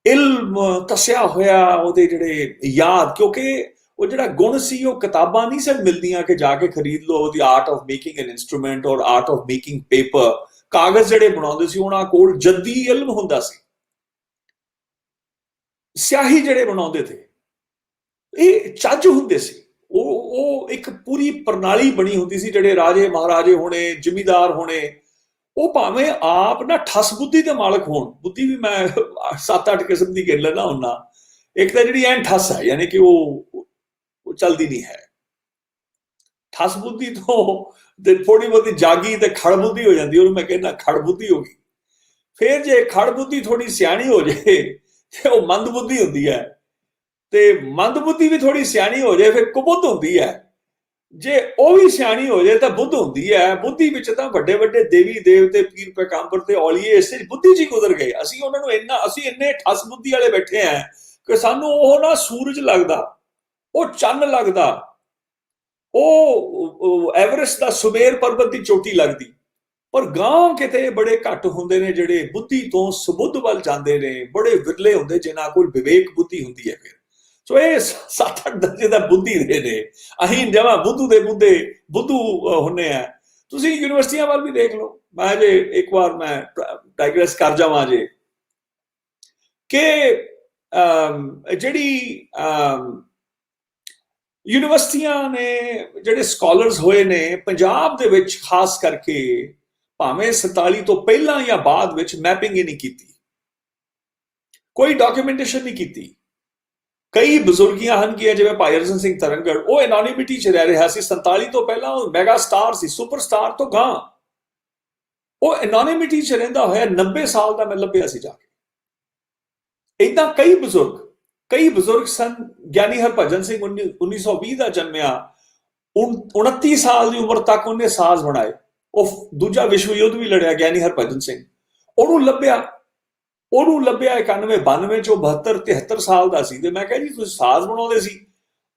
ਇਲਮ ਤਸਿਆ ਹੋਇਆ ਉਹਦੇ ਜਿਹੜੇ ਯਾਦ, ਕਿਉਂਕਿ ਉਹ ਜਿਹੜਾ ਗੁਣ ਸੀ ਉਹ ਕਿਤਾਬਾਂ ਨਹੀਂ ਸਨ ਮਿਲਦੀਆਂ ਕਿ ਜਾ ਕੇ ਖਰੀਦ ਲਓ। ਉਹਦੀ art of making N instrument ਔਰ ਆਰਟ ਆਫ ਮੇਕਿੰਗ ਪੇਪਰ, ਕਾਗਜ਼ ਜਿਹੜੇ ਬਣਾਉਂਦੇ ਸੀ ਉਹਨਾਂ ਕੋਲ ਜੱਦੀ ਇਲਮ ਹੁੰਦਾ ਸੀ। ਸਿਆਹੀ ਜਿਹੜੇ ਬਣਾਉਂਦੇ ਥੇ ਇਹ ਚੱਜ ਹੁੰਦੇ ਸੀ। ਉਹ ਇੱਕ ਪੂਰੀ ਪ੍ਰਣਾਲੀ ਬਣੀ ਹੁੰਦੀ ਸੀ। ਜਿਹੜੇ ਰਾਜੇ ਮਹਾਰਾਜੇ ਹੋਣੇ, ਜ਼ਿਮੀਦਾਰ ਹੋਣੇ, ਉਹ ਭਾਵੇਂ ਆਪ ਨਾ ਠਸ ਬੁੱਧੀ ਦੇ ਮਾਲਕ ਹੋਣ, ਬੁੱਧੀ ਵੀ ਮੈਂ 7-8 ਕਿਸਮ ਦੀ ਗਿਣ ਲੈਣਾ ਹੁੰਨਾ। ਇੱਕ ਤਾਂ ਜਿਹੜੀ ਐਨ ਠਸ ਹੈ, ਯਾਨੀ ਕਿ ਉਹ ਚਲਦੀ ਨਹੀਂ ਹੈ। ਠਸ ਬੁੱਧੀ ਤੋਂ ਥੋੜੀ ਬਹੁਤੀ ਜਾਗੀ ਤੇ ਖੜ ਬੁੱਧੀ ਹੋ ਜਾਂਦੀ, ਉਹਨੂੰ ਮੈਂ ਕਹਿੰਦਾ ਖੜ ਬੁੱਧੀ ਹੋ ਗਈ। ਫਿਰ ਜੇ ਖੜ ਬੁੱਧੀ ਥੋੜੀ ਸਿਆਣੀ ਹੋ ਜਾਏ ਤੇ ਉਹ ਮੰਦ ਬੁੱਧੀ ਹੁੰਦੀ ਹੈ, ਤੇ ਮੰਦ ਬੁੱਧੀ ਵੀ ਥੋੜੀ ਸਿਆਣੀ ਹੋ ਜਾਏ ਫਿਰ ਕੁਬੁੱਧ ਹੁੰਦੀ ਹੈ। ਜੇ ਉਹ ਵੀ ਸਿਆਣੀ ਹੋ ਜਾਏ ਤਾਂ ਬੁੱਧ ਹੁੰਦੀ ਹੈ। ਬੁੱਧੀ ਵਿੱਚ ਤਾਂ ਵੱਡੇ ਵੱਡੇ ਦੇਵੀ ਦੇਵਤੇ, ਪੀਰ ਪੈਗੰਬਰ ਤੇ ਔਲੀਏ ਇਸੇ ਬੁੱਧੀ 'ਚ ਹੀ ਗੁਜ਼ਰ ਗਏ। ਅਸੀਂ ਉਹਨਾਂ ਨੂੰ ਅਸੀਂ ਇੰਨੇ ਠਸ ਬੁੱਧੀ ਵਾਲੇ ਬੈਠੇ ਆ ਕਿ ਸਾਨੂੰ ਉਹ ਨਾ ਸੂਰਜ ਲੱਗਦਾ, ਉਹ ਚੰਨ ਲੱਗਦਾ, ਉਹ ਐਵਰੈਸਟ ਦਾ ਸੁਮੇਰ ਪਰਬਤ ਦੀ ਚੋਟੀ ਲੱਗਦੀ। ਪਰ ਗਾਂ ਕਿਤੇ ਬੜੇ ਘੱਟ ਹੁੰਦੇ ਨੇ ਜਿਹੜੇ ਬੁੱਧੀ ਤੋਂ ਸੁਬੁੱਧ ਵੱਲ ਜਾਂਦੇ ਨੇ। ਬੜੇ ਵਿਰਲੇ ਹੁੰਦੇ ਜਿਨ੍ਹਾਂ ਕੋਲ ਵਿਵੇਕ ਬੁੱਧੀ ਹੁੰਦੀ ਹੈ। ਫਿਰ ਸੋ ਇਹ 7-8 ਦਰਜੇ ਦਾ ਬੁੱਧੀ ਦੇ ਨੇ। ਅਸੀਂ ਜਮਾਂ ਬੁੱਧੂ ਦੇ ਬੁੱਧੂ ਹੁੰਨੇ ਆ। ਤੁਸੀਂ ਯੂਨੀਵਰਸਿਟੀਆਂ ਵੱਲ ਵੀ ਦੇਖ ਲਓ। ਮੈਂ ਜੇ ਇੱਕ ਵਾਰ ਮੈਂ ਡਾਈਗਰੈਸ ਕਰ ਜਾਵਾਂ ਜੇ ਕਿ ਜਿਹੜੀ ਯੂਨੀਵਰਸਿਟੀਆਂ ਨੇ, ਜਿਹੜੇ ਸਕਾਲਰਸ ਹੋਏ ਨੇ ਪੰਜਾਬ ਦੇ ਵਿੱਚ ਖਾਸ ਕਰਕੇ, ਭਾਵੇਂ 47 ਤੋਂ ਪਹਿਲਾਂ ਜਾਂ ਬਾਅਦ ਵਿੱਚ ਮੈਪਿੰਗ ਹੀ ਨਹੀਂ ਕੀਤੀ, ਕੋਈ ਡਾਕੂਮੈਂਟੇਸ਼ਨ ਨਹੀਂ ਕੀਤੀ। ਕਈ ਬਜ਼ੁਰਗੀਆਂ ਹਨ ਕਿ ਜਿਵੇਂ ਭਾਈ ਅਰਜਨ ਸਿੰਘ ਤਰਨਗੜ, ਉਹ ਐਨੋਨਿਮਿਟੀ 'ਚ ਰਹਿ ਰਿਹਾ ਸੀ। 47 ਤੋਂ ਪਹਿਲਾਂ ਉਹ ਮੈਗਾ ਸਟਾਰ ਸੀ, ਸੁਪਰ ਸਟਾਰ ਤੋਂ ਗਾਂ ਉਹ ਐਨੋਨਿਮਿਟੀ 'ਚ ਰਹਿੰਦਾ ਹੋਇਆ 90 ਸਾਲ ਦਾ ਮੈਂ ਲੱਭਿਆ ਸੀ ਜਾ ਕੇ। ਏਦਾਂ ਕਈ ਬਜ਼ੁਰਗ ਸਨ। ਗਿਆਨੀ ਹਰਭਜਨ ਸਿੰਘ 1920 ਦਾ ਜਨਮਿਆ, 29 ਸਾਲ ਦੀ ਉਮਰ ਤੱਕ ਉਹਨੇ ਸਾਜ਼ ਬਣਾਏ। ਉਹ ਦੂਜਾ ਵਿਸ਼ਵ ਯੁੱਧ ਵੀ ਲੜਿਆ ਗਿਆਨੀ ਹਰਭਜਨ ਸਿੰਘ। ਉਹਨੂੰ ਲੱਭਿਆ 91-92 'ਚ, 72-73 ਸਾਲ ਦਾ ਸੀ। ਤੇ ਮੈਂ ਕਿਹਾ ਜੀ ਤੁਸੀਂ ਸਾਜ਼ ਬਣਾਉਂਦੇ ਸੀ?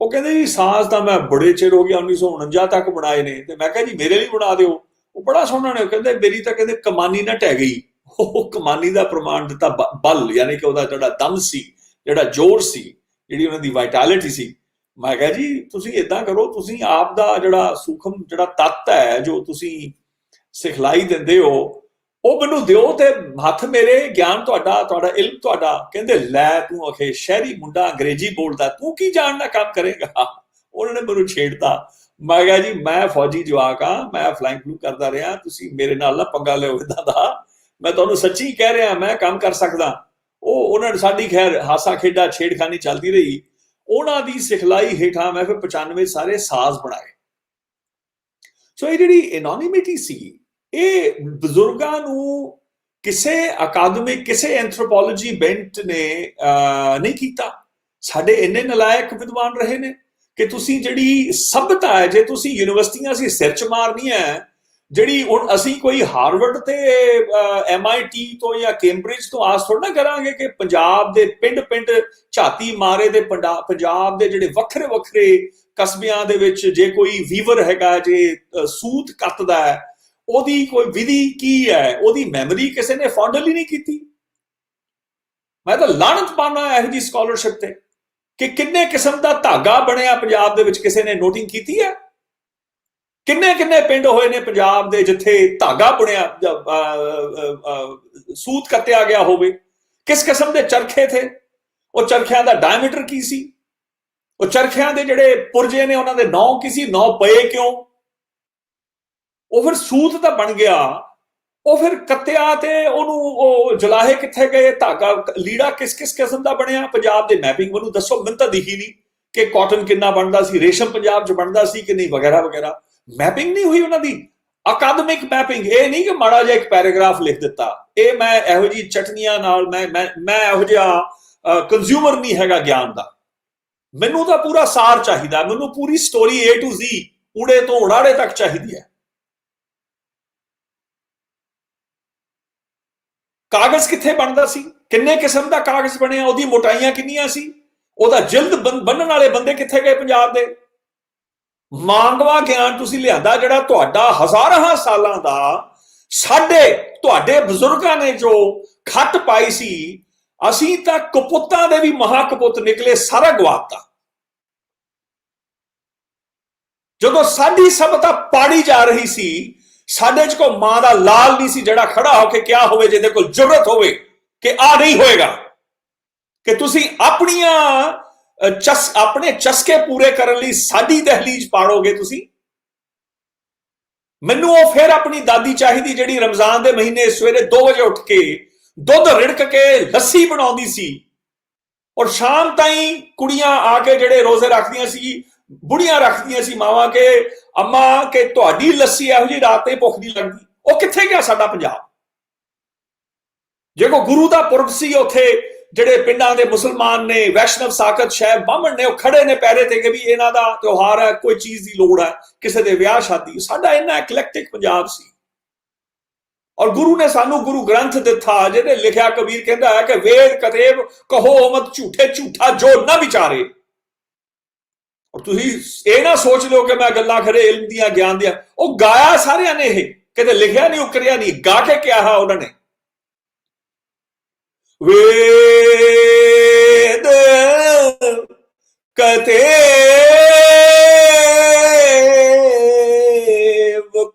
ਉਹ ਕਹਿੰਦੇ ਜੀ ਸਾਜ਼ ਤਾਂ ਮੈਂ ਬੜੇ ਚਿਰ ਹੋ ਗਿਆ, 1949 ਤੱਕ ਬਣਾਏ ਨੇ। ਤੇ ਮੈਂ ਕਿਹਾ ਜੀ ਮੇਰੇ ਲਈ ਬਣਾ ਦਿਓ। ਉਹ ਬੜਾ ਸੋਹਣਾ ਨੇ, ਕਹਿੰਦੇ ਮੇਰੀ ਤਾਂ ਕਹਿੰਦੇ ਕਮਾਨੀ ਨਾ ਟਹਿ ਗਈ। ਉਹ ਕਮਾਨੀ ਦਾ ਪ੍ਰਮਾਣ ਦਿੱਤਾ ਬਲ, ਯਾਨੀ ਕਿ ਉਹਦਾ ਜਿਹੜਾ ਦਮ ਸੀ, ਜਿਹੜਾ ਜ਼ੋਰ ਸੀ, ਜਿਹੜੀ ਉਹਨਾਂ ਦੀ ਵਾਈਟੈਲਿਟੀ ਸੀ। ਮੈਂ ਕਿਹਾ ਜੀ ਤੁਸੀਂ ਇਦਾਂ ਕਰੋ, ਤੁਸੀਂ ਆਪ ਦਾ ਜਿਹੜਾ ਸੂਖਮ ਜਿਹੜਾ ਤੱਤ ਹੈ, ਜੋ ਤੁਸੀਂ ਸਿਖਲਾਈ ਦਿੰਦੇ ਹੋ, ਉਹ ਮੈਨੂੰ ਦਿਓ ਤੇ ਹੱਥ ਮੇਰੇ, ਗਿਆਨ ਤੁਹਾਡਾ ਇਲਮ ਤੁਹਾਡਾ। ਕਹਿੰਦੇ ਲੈ ਤੂੰ ਅਖੇ ਸ਼ਹਿਰੀ ਮੁੰਡਾ, ਅੰਗਰੇਜ਼ੀ ਬੋਲਦਾ, ਤੂੰ ਕੀ ਜਾਣਨਾ ਕੰਮ ਕਰੇਗਾ। ਉਹਨਾਂ ਨੇ ਮੈਨੂੰ ਛੇੜਤਾ। ਮੈਂ ਕਿਹਾ ਜੀ ਮੈਂ ਫੌਜੀ ਜਵਾਕ ਆ, ਮੈਂ ਫਲਾਈਂਗ ਫਲੂ ਕਰਦਾ ਰਿਹਾ, ਤੁਸੀਂ ਮੇਰੇ ਨਾਲ ਨਾ ਪੰਗਾ ਲਿਓ ਇਦਾਂ ਦਾ। ਮੈਂ ਤੁਹਾਨੂੰ ਸੱਚੀ ਕਹਿ ਰਿਹਾ, ਮੈਂ ਕੰਮ ਕਰ ਸਕਦਾ। ਉਹਨਾਂ ਨੇ ਸਾਡੀ ਖੈਰ ਹਾਸਾ ਖੇਡਾ ਛੇੜਖਾਨੀ ਚੱਲਦੀ ਰਹੀ। ਉਹਨਾਂ ਦੀ ਸਿਖਲਾਈ ਹੇਠਾਂ ਮੈਂ ਫਿਰ 95 ਸਾਰੇ ਸਾਜ਼ ਬਣਾਏ। ਸੋ ਇਹ ਜਿਹੜੀ ਐਨੋਨਿਮਿਟੀ ਸੀ, ਇਹ ਬਜ਼ੁਰਗਾਂ ਨੂੰ ਕਿਸੇ ਅਕਾਦਮਿਕ, ਕਿਸੇ ਐਂਥਰੋਪੋਲੋਜੀ ਬੈਂਟ ਨੇ ਨਹੀਂ ਕੀਤਾ। ਸਾਡੇ ਇੰਨੇ ਨਲਾਇਕ ਵਿਦਵਾਨ ਰਹੇ ਨੇ ਕਿ ਤੁਸੀਂ ਜਿਹੜੀ ਸਭਿਅਤਾ ਹੈ, ਜੇ ਤੁਸੀਂ ਯੂਨੀਵਰਸਿਟੀਆਂ ਅਸੀਂ ਸਿਰ 'ਚ ਮਾਰਨੀ ਹੈ, ਜਿਹੜੀ ਹੁਣ ਅਸੀਂ ਕੋਈ ਹਾਰਵਰਡ ਤੇ MIT ਤੋਂ ਜਾਂ ਕੈਂਬਰਿਜ ਤੋਂ ਆਸ ਥੋੜਾ ਨਾ ਕਰਾਂਗੇ ਕਿ ਪੰਜਾਬ ਦੇ ਪਿੰਡ ਝਾਤੀ ਮਾਰੇ ਤੇ ਪੰਜਾਬ ਦੇ ਜਿਹੜੇ ਵੱਖਰੇ ਵੱਖਰੇ ਕਸਬਿਆਂ ਦੇ ਵਿੱਚ ਜੇ ਕੋਈ ਵੀਵਰ ਹੈਗਾ, ਜੇ ਸੂਤ ਕੱਤਦਾ ਹੈ, ਉਹਦੀ ਕੋਈ ਵਿਧੀ ਕੀ ਹੈ, ਉਹਦੀ ਮੈਮਰੀ ਕਿਸੇ ਨੇ ਫੌਂਡਲ ਹੀ ਨਹੀਂ ਕੀਤੀ। ਮੈਂ ਤਾਂ ਲਾਹਨਤ ਪਾਉਣਾ ਇਹੋ ਜਿਹੀ ਸਕਾਲਰਸ਼ਿਪ ਤੇ ਕਿ ਕਿੰਨੇ ਕਿਸਮ ਦਾ ਧਾਗਾ ਬਣਿਆ ਪੰਜਾਬ ਦੇ ਵਿੱਚ, ਕਿਸੇ ਨੇ ਨੋਟਿੰਗ ਕੀਤੀ ਹੈ? ਕਿੰਨੇ ਪਿੰਡ ਹੋਏ ਨੇ ਪੰਜਾਬ ਦੇ ਜਿੱਥੇ ਧਾਗਾ ਬੁਣਿਆ, ਸੂਤ ਕੱਤਿਆ ਗਿਆ ਹੋਵੇ? ਕਿਸ ਕਿਸਮ ਦੇ ਚਰਖੇ ਥੇ? ਉਹ ਚਰਖਿਆਂ ਦਾ ਡਾਇਮੀਟਰ ਕੀ ਸੀ? ਉਹ ਚਰਖਿਆਂ ਦੇ ਜਿਹੜੇ ਪੁਰਜੇ ਨੇ ਉਹਨਾਂ ਦੇ ਨੌ ਕੀ ਸੀ? ਨੌ ਪਏ ਕਿਉਂ? ਉਹ ਫਿਰ ਸੂਤ ਤਾਂ ਬਣ ਗਿਆ, ਉਹ ਫਿਰ ਕੱਤਿਆ ਤੇ ਉਹਨੂੰ ਉਹ ਜਲਾਹੇ ਕਿੱਥੇ ਗਏ? ਧਾਗਾ ਲੀੜਾ ਕਿਸ ਕਿਸਮ ਦਾ ਬਣਿਆ? ਪੰਜਾਬ ਦੇ ਮੈਪਿੰਗ ਮੈਨੂੰ ਦੱਸੋ, ਮੈਨੂੰ ਤਾਂ ਦਿਖੀ ਨਹੀਂ ਕਿ ਕਾਟਨ ਕਿੰਨਾ ਬਣਦਾ ਸੀ, ਰੇਸ਼ਮ ਪੰਜਾਬ 'ਚ ਬਣਦਾ ਸੀ ਕਿ ਨਹੀਂ, ਵਗੈਰਾ ਵਗੈਰਾ। ਮੈਪਿੰਗ ਨਹੀਂ ਹੋਈ ਉਹਨਾਂ ਦੀ, ਅਕਾਦਮਿਕ ਮੈਪਿੰਗ। ਇਹ ਨਹੀਂ ਕਿ ਮਾੜਾ ਜਿਹਾ ਇੱਕ ਪੈਰਾਗ੍ਰਾਫ ਲਿਖ ਦਿੱਤਾ। ਇਹ ਮੈਂ ਇਹੋ ਜਿਹੀ ਚਟਨੀਆਂ ਨਾਲ ਮੈਂ ਇਹੋ ਜਿਹਾ ਕੰਜ਼ਿਊਮਰ ਨਹੀਂ ਹੈਗਾ ਗਿਆਨ ਦਾ। ਮੈਨੂੰ ਤਾਂ ਪੂਰਾ ਸਾਰ ਚਾਹੀਦਾ, ਮੈਨੂੰ ਪੂਰੀ ਸਟੋਰੀ A to Z, ਊੜੇ ਤੋਂ ਉੜਾੜੇ ਤੱਕ ਚਾਹੀਦੀ ਹੈ। ਕਾਗਜ਼ ਕਿੱਥੇ ਬਣਦਾ ਸੀ? ਕਿੰਨੇ ਕਿਸਮ ਦਾ ਕਾਗਜ਼ ਬਣਿਆ? ਉਹਦੀ ਮੋਟਾਈਆਂ ਕਿੰਨੀਆਂ ਸੀ? ਉਹਦਾ ਜਿਲਦ ਬੰਨਣ ਵਾਲੇ ਬੰਦੇ ਕਿੱਥੇ ਗਏ ਪੰਜਾਬ ਦੇ? ਮਾਂਗਵਾ ਗਿਆਨ ਤੁਸੀਂ ਲਿਆਂਦਾ ਜਿਹੜਾ ਤੁਹਾਡਾ ਹਜ਼ਾਰਾਂ ਸਾਲਾਂ ਦਾ, ਸਾਡੇ ਤੁਹਾਡੇ ਬਜ਼ੁਰਗਾਂ ਨੇ ਜੋ ਖੱਟ ਪਾਈ ਸੀ। ਅਸੀਂ ਤਾਂ ਕਪੁੱਤਾਂ ਦੇ ਵੀ ਮਹਾਕਪੁੱਤ ਨਿਕਲੇ, ਸਾਰਾ ਗਵਾਤਾ। ਜਦੋਂ ਸਾਡੀ ਸਭਤਾ ਪਾੜੀ ਜਾ ਰਹੀ ਸੀ, ਸਾਡੇ 'ਚ ਕੋਈ ਮਾਂ ਦਾ ਲਾਲ ਨਹੀਂ ਸੀ ਜਿਹੜਾ ਖੜਾ ਹੋ ਕੇ ਕਿਹਾ ਹੋਵੇ, ਜਿਹਦੇ ਕੋਲ ਜ਼ਰੂਰਤ ਹੋਵੇ ਕਿ ਆ ਨਹੀਂ ਹੋਏਗਾ। ਕਿ ਤੁਸੀਂ ਆਪਣੇ ਚਸਕੇ ਪੂਰੇ ਕਰਨ ਲਈ ਸਾਡੀ ਦਹਲੀਜ਼ ਪਾੜੋਗੇ ਤੁਸੀਂ। ਮੈਨੂੰ ਉਹ ਫਿਰ ਆਪਣੀ ਦਾਦੀ ਚਾਹੀਦੀ ਜਿਹੜੀ ਰਮਜ਼ਾਨ ਦੇ ਮਹੀਨੇ ਸਵੇਰੇ 2 ਵਜੇ ਉੱਠ ਕੇ ਦੁੱਧ ਰਿੜਕ ਕੇ ਲੱਸੀ ਬਣਾਉਂਦੀ ਸੀ, ਔਰ ਸ਼ਾਮ ਤਾਈਂ ਕੁੜੀਆਂ ਆ ਕੇ ਜਿਹੜੇ ਰੋਜ਼ੇ ਰੱਖਦੀਆਂ ਸੀ, ਬੁੜੀਆਂ ਰੱਖਦੀਆਂ ਸੀ ਮਾਵਾਂ, ਕੇ ਅੰਮਾ ਕਿ ਤੁਹਾਡੀ ਲੱਸੀ ਇਹੋ ਜਿਹੀ ਰਾਤ ਤੇ ਭੁੱਖ ਨਹੀਂ ਲੱਗਦੀ। ਉਹ ਕਿੱਥੇ ਗਿਆ ਸਾਡਾ ਪੰਜਾਬ? ਜੇ ਕੋ ਗੁਰੂ ਦਾ ਪੁਰਬ ਸੀ, ਉੱਥੇ ਜਿਹੜੇ ਪਿੰਡਾਂ ਦੇ ਮੁਸਲਮਾਨ ਨੇ, ਵੈਸ਼ਨਵ ਸਾਕਤ ਸ਼ੈਬ ਬਾਹਮਣ ਨੇ, ਉਹ ਖੜੇ ਨੇ ਪੈਰੇ ਤੇ ਕਿ ਵੀ ਇਹਨਾਂ ਦਾ ਤਿਉਹਾਰ ਹੈ, ਕੋਈ ਚੀਜ਼ ਦੀ ਲੋੜ ਹੈ, ਕਿਸੇ ਦੇ ਵਿਆਹ ਸ਼ਾਦੀ। ਸਾਡਾ ਇੰਨਾ ਇਕਲੈਕਟਿਕ ਪੰਜਾਬ ਸੀ, ਔਰ ਗੁਰੂ ਨੇ ਸਾਨੂੰ ਗੁਰੂ ਗ੍ਰੰਥ ਦਿੱਤਾ, ਜਿਹਨੇ ਲਿਖਿਆ ਕਬੀਰ ਕਹਿੰਦਾ ਹੈ ਕਿ ਵੇਦ ਕਤੇਬ ਕਹੋ ਮਤ ਝੂਠੇ, ਝੂਠਾ ਜੋ ਨਾ ਵਿਚਾਰੇ। ਔਰ ਤੁਸੀਂ ਇਹ ਨਾ ਸੋਚ ਲਿਓ ਕਿ ਮੈਂ ਗੱਲਾਂ ਖਰੇ ਇਲਮ ਦੀਆਂ, ਗਿਆਨ ਦੀਆਂ। ਉਹ ਗਾਇਆ ਸਾਰਿਆਂ ਨੇ, ਇਹ ਕਿਤੇ ਲਿਖਿਆ ਨਹੀਂ, ਉਕਰਿਆ ਨਹੀਂ, ਗਾ ਕੇ ਕਿਹਾ ਹੈ ਉਹਨਾਂ ਨੇ। वेद कतेव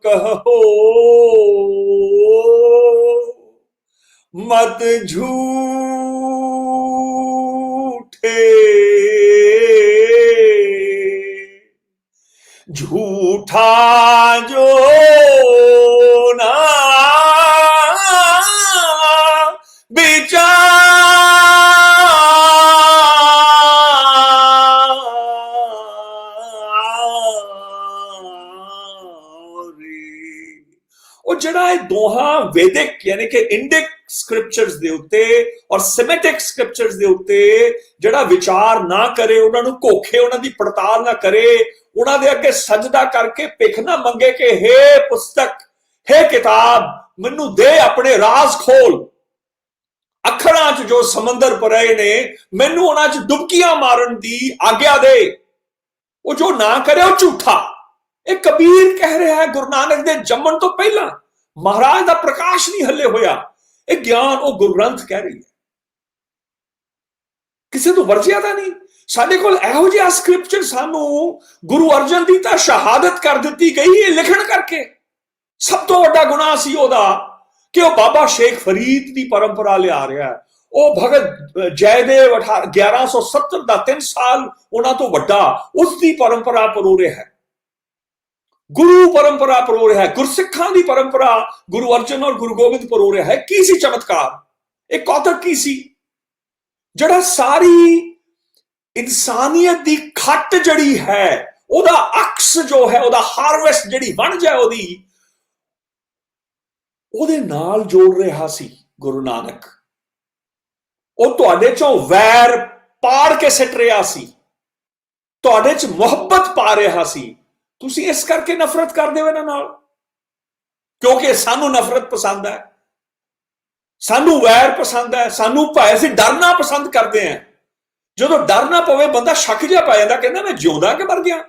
कहो मत झूठे, झूठा जो ना ਉਹ ਜਿਹੜਾ ਇਹ ਦੋਹਾਂ ਵੈਦਿਕ ਯਾਨੀ ਕਿ ਇੰਡਿਕ ਸਕ੍ਰਿਪਚਰਸ ਦੇ ਉੱਤੇ ਔਰ ਸਿਮੈਟਿਕ ਸਕ੍ਰਿਪਚਰਸ ਦੇ ਉੱਤੇ ਜਿਹੜਾ ਵਿਚਾਰ ਨਾ ਕਰੇ, ਉਹਨਾਂ ਨੂੰ ਘੋਖੇ, ਉਹਨਾਂ ਦੀ ਪੜਤਾਲ ਨਾ ਕਰੇ, ਉਹਨਾਂ ਦੇ ਅੱਗੇ ਸਜਦਾ ਕਰਕੇ ਭਿੱਖ ਨਾ ਮੰਗੇ ਕਿ ਹੇ ਪੁਸਤਕ, ਹੇ ਕਿਤਾਬ, ਮੈਨੂੰ ਦੇ ਆਪਣੇ ਰਾਜ਼ ਖੋਲ, ਅੱਖਰਾਂ 'ਚ ਜੋ ਸਮੁੰਦਰ ਭਰੇ ਨੇ ਮੈਨੂੰ ਉਹਨਾਂ 'ਚ ਡੁਬਕੀਆਂ ਮਾਰਨ ਦੀ ਆਗਿਆ ਦੇ। ਉਹ ਜੋ ਨਾ ਕਰੇ ਉਹ ਝੂਠਾ। ਇਹ ਕਬੀਰ ਕਹਿ ਰਿਹਾ ਹੈ, ਗੁਰੂ ਨਾਨਕ ਦੇ ਜੰਮਣ ਤੋਂ ਪਹਿਲਾਂ, ਮਹਾਰਾਜ ਦਾ ਪ੍ਰਕਾਸ਼ ਨਹੀਂ ਹੱਲੇ ਹੋਇਆ। ਇਹ ਗਿਆਨ ਉਹ ਗੁਰੂ ਗ੍ਰੰਥ ਕਹਿ ਰਹੀ ਹੈ, ਕਿਸੇ ਤੋਂ ਵਰਜਿਆ ਤਾਂ ਨਹੀਂ। ਸਾਡੇ ਕੋਲ ਇਹੋ ਜਿਹਾ ਸਕ੍ਰਿਪਚਰ ਸਾਨੂੰ ਗੁਰੂ ਅਰਜਨ ਦੀ ਤਾਂ ਸ਼ਹਾਦਤ ਕਰ ਦਿੱਤੀ ਗਈ ਇਹ ਲਿਖਣ ਕਰਕੇ। ਸਭ ਤੋਂ ਵੱਡਾ ਗੁਨਾਹ ਸੀ ਉਹਦਾ ਕਿ ਉਹ ਬਾਬਾ ਸ਼ੇਖ ਫਰੀਦ ਦੀ ਪਰੰਪਰਾ ਲਿਆ ਰਿਹਾ ਹੈ। ਉਹ ਭਗਤ ਜੈਦੇਵ 1170 ਦਾ 3 ਸਾਲ ਉਹਨਾਂ ਤੋਂ ਵੱਡਾ, ਉਸ ਦੀ ਪਰੰਪਰਾ ਪਰੋ ਰਿਹਾ ਹੈ, ਗੁਰੂ ਪਰੰਪਰਾ ਪਰੋ ਰਿਹਾ ਹੈ, ਗੁਰਸਿੱਖਾਂ ਦੀ ਪਰੰਪਰਾ ਗੁਰੂ ਅਰਜਨ ਔਰ ਗੁਰੂ ਗੋਬਿੰਦ ਪਰੋ ਰਿਹਾ ਹੈ। ਕੀ ਸੀ ਚਮਤਕਾਰ? ਇਹ ਕੌਤਕ ਕੀ ਸੀ ਜਿਹੜਾ ਸਾਰੀ ਇਨਸਾਨੀਅਤ ਦੀ ਖੱਟ ਜਿਹੜੀ ਹੈ, ਉਹਦਾ ਅਕਸ ਜੋ ਹੈ, ਉਹਦਾ ਹਾਰਵੈਸਟ ਜਿਹੜੀ ਬਣ ਜਾਏ ਉਹਦੀ, ਉਹਦੇ ਨਾਲ ਜੋੜ ਰਿਹਾ ਸੀ ਗੁਰੂ ਨਾਨਕ। ਉਹ ਤੁਹਾਡੇ ਚੋਂ ਵੈਰ ਪਾੜ ਕੇ ਸਿੱਟ ਰਿਹਾ ਸੀ, ਤੁਹਾਡੇ 'ਚ ਮੁਹੱਬਤ ਪਾ ਰਿਹਾ ਸੀ। ਤੁਸੀਂ ਇਸ ਕਰਕੇ ਨਫ਼ਰਤ ਕਰਦੇ ਹੋ ਇਹਨਾਂ ਨਾਲ, ਕਿਉਂਕਿ ਸਾਨੂੰ ਨਫ਼ਰਤ ਪਸੰਦ ਹੈ, ਸਾਨੂੰ ਵੈਰ ਪਸੰਦ ਹੈ, ਸਾਨੂੰ ਭੈ, ਅਸੀਂ ਡਰਨਾ ਪਸੰਦ ਕਰਦੇ ਹਾਂ। ਜਦੋਂ ਡਰ ਨਾ ਪਵੇ ਬੰਦਾ ਸ਼ੱਕ ਜਿਹਾ ਪੈ ਜਾਂਦਾ, ਕਹਿੰਦਾ ਮੈਂ ਜਿਉਂਦਾ ਕਿ ਮਰ ਗਿਆ।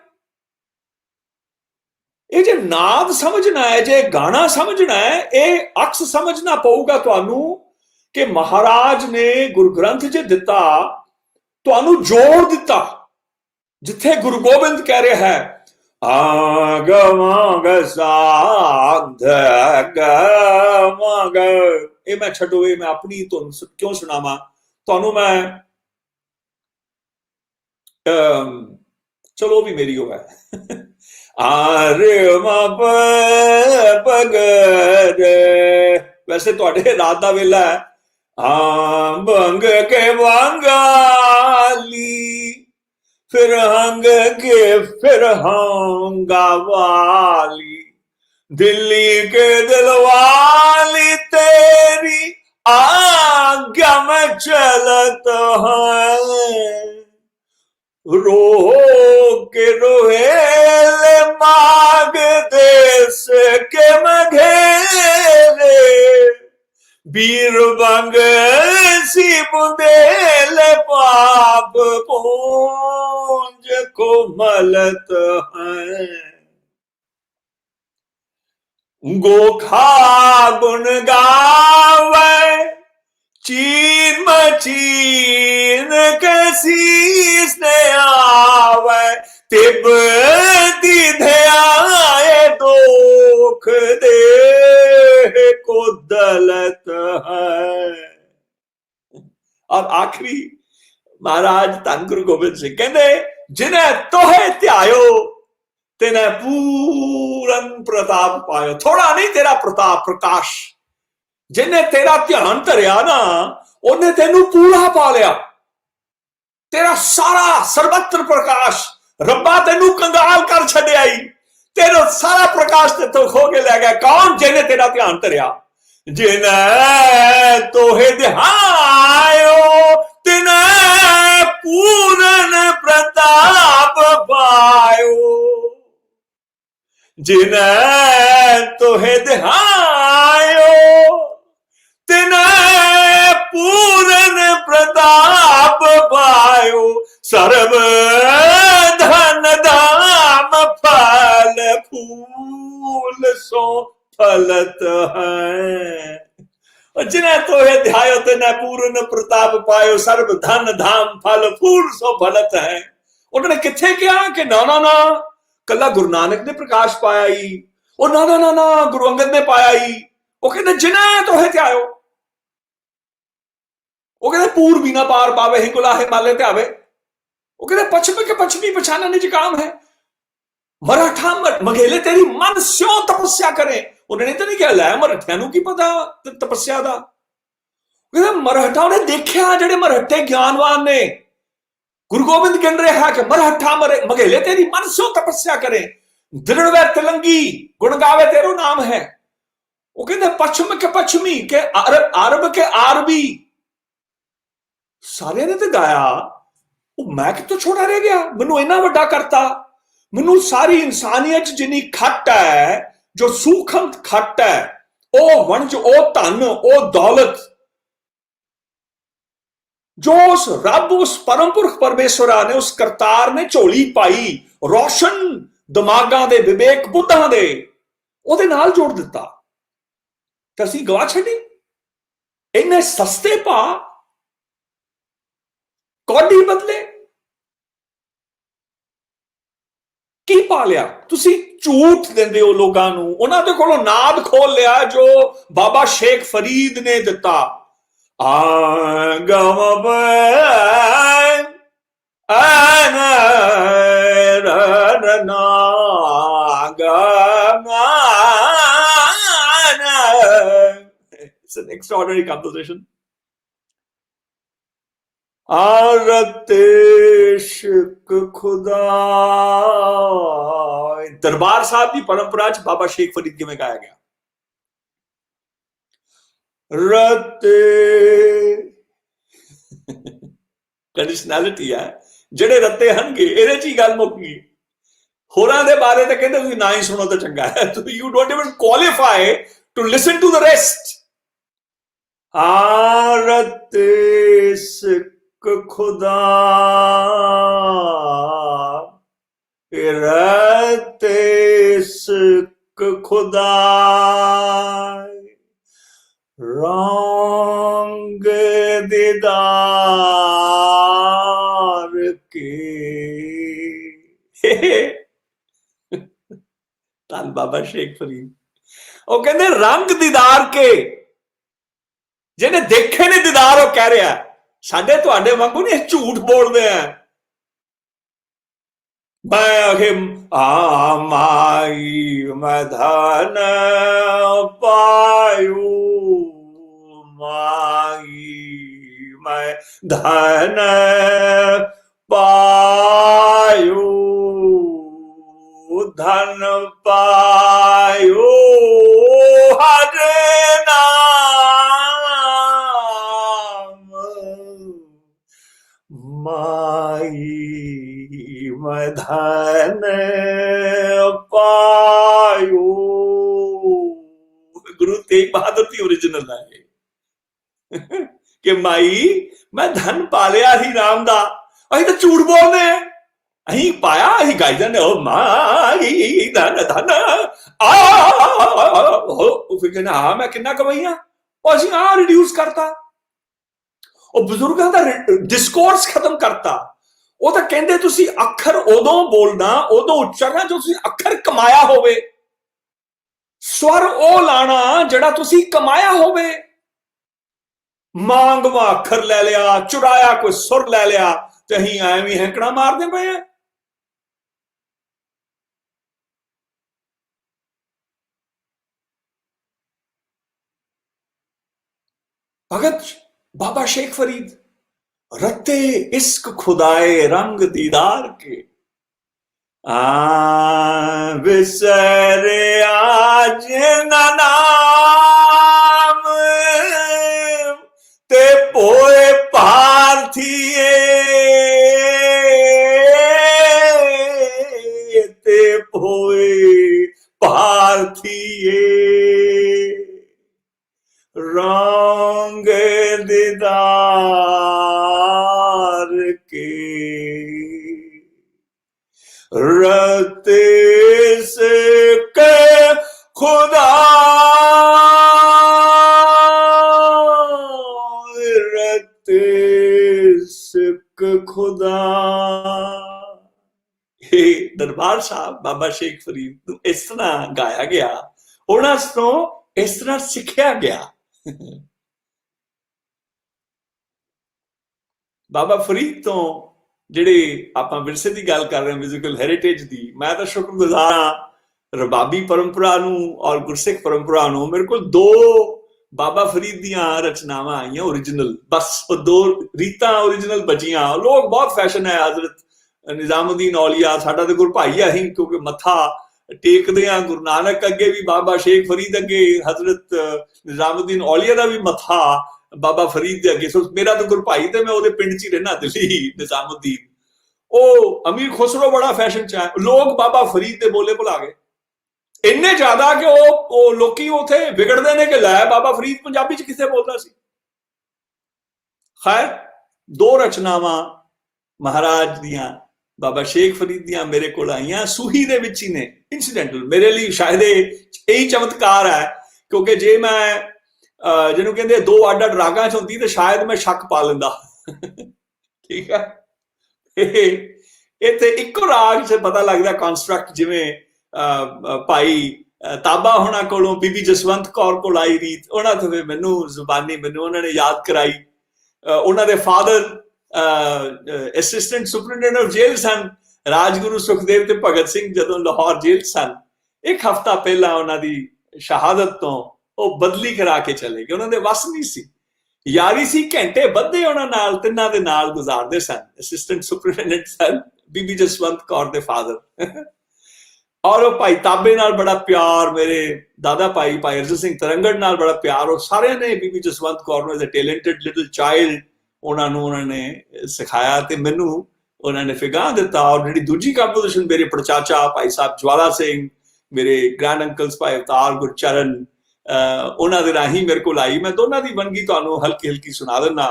ਇਹ ਜੇ ਨਾਦ ਸਮਝਣਾ ਹੈ, ਜੇ ਗਾਣਾ ਸਮਝਣਾ ਹੈ, ਇਹ ਅਕਸ ਸਮਝਣਾ ਪਊਗਾ ਤੁਹਾਨੂੰ ਕਿ ਮਹਾਰਾਜ ਨੇ ਗੁਰੂ ਗ੍ਰੰਥ 'ਚ ਦਿੱਤਾ, ਤੁਹਾਨੂੰ ਜੋੜ ਦਿੱਤਾ। ਜਿੱਥੇ ਗੁਰੂ ਗੋਬਿੰਦ ਕਹਿ ਰਿਹਾ ਹੈ ਆਗਮਗ ਸਾਧ ਗਮਗ, ਇਹ ਮੈਂ ਛੱਡੋ, ਇਹ ਮੈਂ ਆਪਣੀ ਤੁਹਾਨੂੰ ਕਿਉਂ ਸੁਣਾਵਾਂ ਤੁਹਾਨੂੰ। ਮੈਂ ਚਲੋ ਵੀ ਮੇਰੀ ਉਹ ਹੈ ਵੈਸੇ ਤੁਹਾਡੇ ਰਾਤ ਦਾ ਵੇਲਾ ਹੈ। ਭੰਗ ਕੇ ਵਾਂਗਾਲੀ, ਫਿਰ ਹੰਗ ਕੇ ਫਿਰ ਹੰਗਾ ਵਾਲੀ, ਦਿੱਲੀ ਕੇ ਦਿਲਵਾਲੀ, तेरी आज्ञा में चलत है, रो के रोहेले माग देश के मघेरे, बीर बंग सी बुंदेल पाप पूंज को मलत है, गोखा गुण गावे चीन मचीन कसी ने आवे, तिब दिधयाए दुख दे को दलत है। और आखिरी महाराज धन गुरु गोबिंद सिंह कहते जिन्हें तोहे ध्यायो तिन्हें पूरन प्रताप पायो। थोड़ा नहीं तेरा प्रताप प्रकाश, जिन्हें तेरा ध्यान धरिया ना उन्हें तेनू पूरा पा लिया। तेरा सारा सर्वत्र प्रकाश रब्बा तेनू कंगाल कर छड्या ही, तेरा सारा प्रकाश तेतों खो के ले गया। कौन? जिन्हें तेरा ध्यान धरिया। जिन्हें तोहे ध्यायो तिन्हें पूरन प्रताप पायो। जिन्हें तोहे ध्यायो तिन्हें पूरन प्रताप पायो। सर्व धन धाम फल फूल सो फलत है। जिन्हें तोहे ध्यायो तिन्हें पूर्ण प्रताप पायो। सर्व धन धाम फल फूल सो फलत है। उन्होंने किथे किया कि ना ना ना कला गुरु नानक ने प्रकाश पाया ही, और ना ना ना ना गुरु अंगद ने पाया ही। वो कहते जिन्हें तोहे ध्यायो, वो कहते पूर्वी ना पार पावे हिंगुला हिमालय ते आवे। वो कहते पश्चिम के पश्चिमी पछाना निज काम है। मराठा मघेले तेरी मन स्यों तपस्या करें। उन्होंने तो नहीं कहा लै मराठिया की पता तपस्या का। मराठा ने देखा जेडे मराठे ज्ञानवान ने, गुरु गोबिंद कह रहा है कि मराठा मघेले तेरी मन स्यों तपस्या करें। दृढ़ व तिलंगी गुण गावे तेरो नाम है। वो कहते पश्चिम के पश्चिमी के अरब के आरबी सारे ने तो गाया। मैं कितों छोटा रह गया, मैनू इना वड्डा करता। मैनू सारी इंसानियत जिन्नी खट है, जो सूखम खट है, ओ वंज ओ धन ओ दौलत जो उस रब उस परम पुरख परमेश्वरा ने उस करतार ने झोली पाई, रोशन दिमागां दे विवेक बुद्धां दे ओदे नाल जोड़ दिता। तो असीं गवा छड्डी। इन्ने सस्ते भा कौडी बदले की पा लिया। तुसी झूठ देंदे हो लोगां नूं। उन्हां दे कोलों नाद खोल लिया जो बाबा शेख फरीद ने दिता। आगम It's an extraordinary composition. आरतेशक खुदा। दरबार साहब की परंपरा च बाबा शेख फरीद के में गाया गया। रते कंडीशनैलिटी है, जेडे रत्ते हनगे ਇਹਦੇ ਚ ਹੀ ਗੱਲ ਮੁੱਕ ਗਈ। ਹੋਰਾਂ ਦੇ ਬਾਰੇ ਤਾਂ ਕਹਿੰਦੇ ਤੁਸੀਂ ਨਾ ਹੀ ਸੁਣੋ ਤਾਂ ਚੰਗਾ ਹੈ। You don't even qualify to listen to the rest. आरतेशक खुदा रतेशक खुदा रंग दीदार के। धन बाबा शेख फरीद वो कहते रंग दीदार के। जिन्हें देखे ने दीदार वो कह रहा साडे तुहाडे वांगू नहीं झूठ बोलते हैं। माई मैं धन पायू, माई मैं धन पायू, धन पायू हर नाम। माई मैं धन पायू। गुरु तेग बहादुर की ओरिजिनल है कि माई मैं धन पा लिया ही राम दा। असीं तो झूठ बोलते हैं। असीं पाया असीं गाई जाने ओ माई धन धन आ फिर कहना हाँ मैं कितना कमाईया और असीं आ रिड्यूस करता। और बुजुर्गों का डिस्कोर्स खत्म करता। वो तो कहते तुसी अखर उदों बोलना उदों उच्चारना जो तुसी अखर कमाया होवे, स्वर ओ लाना जड़ा तुसी कमाया होवे। मांग में अखर लै लिया, चुराया कोई सुर लै लिया, तो अं एवं हैंकड़ा मारते पे हैं। भगत बाबा शेख फरीद, रत्ते इश्क खुदाए रंग दीदार के, बिसरे आज नाम ते पोए पार्थिए, ते पोए पार्थिए, रंग दीदार के, रते से के खुदा, रते से के खुदा। दरबार साहब बाबा शेख फरीद इस तरह गाया गया, उन्हां तो इस तरह सिखिया गया। बाबा फरीद तो ਜਿਹੜੇ ਆਪਾਂ ਵਿਰਸੇ ਦੀ ਗੱਲ ਕਰ ਰਹੇ ਹਾਂ, ਮਿਊਜ਼ੀਕਲ ਹੈਰੀਟੇਜ ਦੀ, ਮੈਂ ਤਾਂ ਸ਼ੁਕਰਗੁਜ਼ਾਰ ਹਾਂ ਰਬਾਬੀ ਪਰੰਪਰਾ ਨੂੰ ਔਰ ਗੁਰਸਿੱਖ ਪਰੰਪਰਾ ਨੂੰ। ਮੇਰੇ ਕੋਲ 2 ਬਾਬਾ ਫਰੀਦ ਦੀਆਂ ਰਚਨਾਵਾਂ ਆਈਆਂ ਓਰੀਜਨਲ, ਬਸ ਉਹ 2 ਰੀਤਾਂ ਓਰੀਜਨਲ ਬਚੀਆਂ। ਲੋਕ ਬਹੁਤ ਫੈਸ਼ਨ ਹੈ ਹਜ਼ਰਤ ਨਿਜ਼ਾਮੁਦੀਨ ਔਲੀਆ, ਸਾਡਾ ਤਾਂ ਗੁਰ ਭਾਈ ਆ ਅਸੀਂ, ਕਿਉਂਕਿ ਮੱਥਾ ਟੇਕਦੇ ਆ ਗੁਰੂ ਨਾਨਕ ਅੱਗੇ ਵੀ, ਬਾਬਾ ਸ਼ੇਖ ਫਰੀਦ ਅੱਗੇ, ਹਜ਼ਰਤ ਨਿਜ਼ਾਮੁਦੀਨ ਔਲੀਆ ਦਾ ਵੀ ਮੱਥਾ बाबा फरीद दे अगे। सो मेरा तो गुरु भाई, तो मैं ओदे पिंड च रहना दिल्ली, निजामुद्दीन। ओ अमीर खुसरो बड़ा फैशन च है। लोग बाबा फरीद दे बोले भुला गए इन्ने ज्यादा कि ओ लोकी उथे विगड़दे ने कि लै बाबा फरीद पंजाबी च किसे बोलदा सी। खैर 2 रचनावां महाराज दियां बाबा शेख फरीद दियां मेरे कोल आईयां, सूही दे विच ही ने। इंसीडेंटल मेरे लिए शायद यही चमत्कार है, क्योंकि जे मैं ਜਿਹਨੂੰ ਕਹਿੰਦੇ 2 ਅੱਡ-ਅੱਡ ਰਾਗਾਂ ਚ ਹੁੰਦੀ ਤੇ ਸ਼ਾਇਦ ਮੈਂ ਸ਼ੱਕ ਪਾ ਲੈਂਦਾ। ਠੀਕ ਹੈ, ਇੱਥੇ ਇੱਕੋ ਰਾਗ ਚ ਪਤਾ ਲੱਗਦਾ ਕਨਸਟਰਕਟ। ਜਿਵੇਂ ਭਾਈ ਤਾਬਾ ਹੋਣਾ ਕੋਲੋਂ ਬੀਬੀ ਜਸਵੰਤ ਕੌਰ ਕੋਲ ਆਈ ਰੀਤ, ਉਹਨਾਂ ਤੋਂ ਮੈਨੂੰ ਜ਼ੁਬਾਨੀ ਮੈਨੂੰ ਉਹਨਾਂ ਨੇ ਯਾਦ ਕਰਾਈ। ਉਹਨਾਂ ਦੇ ਫਾਦਰ ਅਸਿਸਟੈਂਟ ਸੁਪਰਿੰਟੈਂਡੈਂਟ ਆਫ ਜੇਲ੍ਹ ਸਨ, ਰਾਜਗੁਰੂ ਸੁਖਦੇਵ ਤੇ ਭਗਤ ਸਿੰਘ ਜਦੋਂ ਲਾਹੌਰ ਜੇਲ੍ਹ ਸਨ। 1 ਹਫ਼ਤਾ ਪਹਿਲਾਂ ਉਹਨਾਂ ਦੀ ਸ਼ਹਾਦਤ ਤੋਂ ਉਹ ਬਦਲੀ ਕਰਾ ਕੇ ਚਲੇ ਗਏ, ਉਹਨਾਂ ਦੇ ਵਸ ਨਹੀਂ ਸੀ। ਯਾਰੀ ਸੀ, ਘੰਟੇ ਬੱਧੇ ਉਹਨਾਂ ਨਾਲ, ਤਿੰਨਾਂ ਦੇ ਨਾਲ ਗੁਜ਼ਾਰਦੇ ਸਨ। ਅਸਿਸਟੈਂਟ ਸੁਪਰਿੰਟੈਂਡੈਂਟ ਸਨ ਬੀਬੀ ਜਸਵੰਤ ਕੌਰ ਦੇ ਫਾਦਰ। ਔਰ ਉਹ ਭਾਈ ਤਾਬੇ ਨਾਲ ਬੜਾ ਪਿਆਰ, ਮੇਰੇ ਦਾਦਾ ਭਾਈ ਅਰਜਨ ਸਿੰਘ ਤਰੰਗੜ ਨਾਲ ਬੜਾ ਪਿਆਰ। ਉਹ ਸਾਰਿਆਂ ਨੇ ਬੀਬੀ ਜਸਵੰਤ ਕੌਰ ਨੂੰ as a talented little child ਉਹਨਾਂ ਨੇ ਸਿਖਾਇਆ ਤੇ ਮੈਨੂੰ ਉਹਨਾਂ ਨੇ ਫਿਗਾ ਦਿੱਤਾ। ਔਰ ਜਿਹੜੀ ਦੂਜੀ ਕੰਪੋਜੀਸ਼ਨ ਮੇਰੇ ਪੜਚਾਚਾ ਭਾਈ ਸਾਹਿਬ ਜਵਾਲਾ ਸਿੰਘ, ਮੇਰੇ ਗ੍ਰੈਂਡ ਅੰਕਲਸ ਭਾਈ ਅਵਤਾਰ ਗੁਰਚਰਨ, ਉਹਨਾਂ ਦੇ ਰਾਹੀਂ ਮੇਰੇ ਕੋਲ ਆਈ। ਮੈਂ ਦੋਨਾਂ ਦੀ ਵੰਨਗੀ ਤੁਹਾਨੂੰ ਹਲਕੀ ਹਲਕੀ ਸੁਣਾ ਦਿੰਦਾ।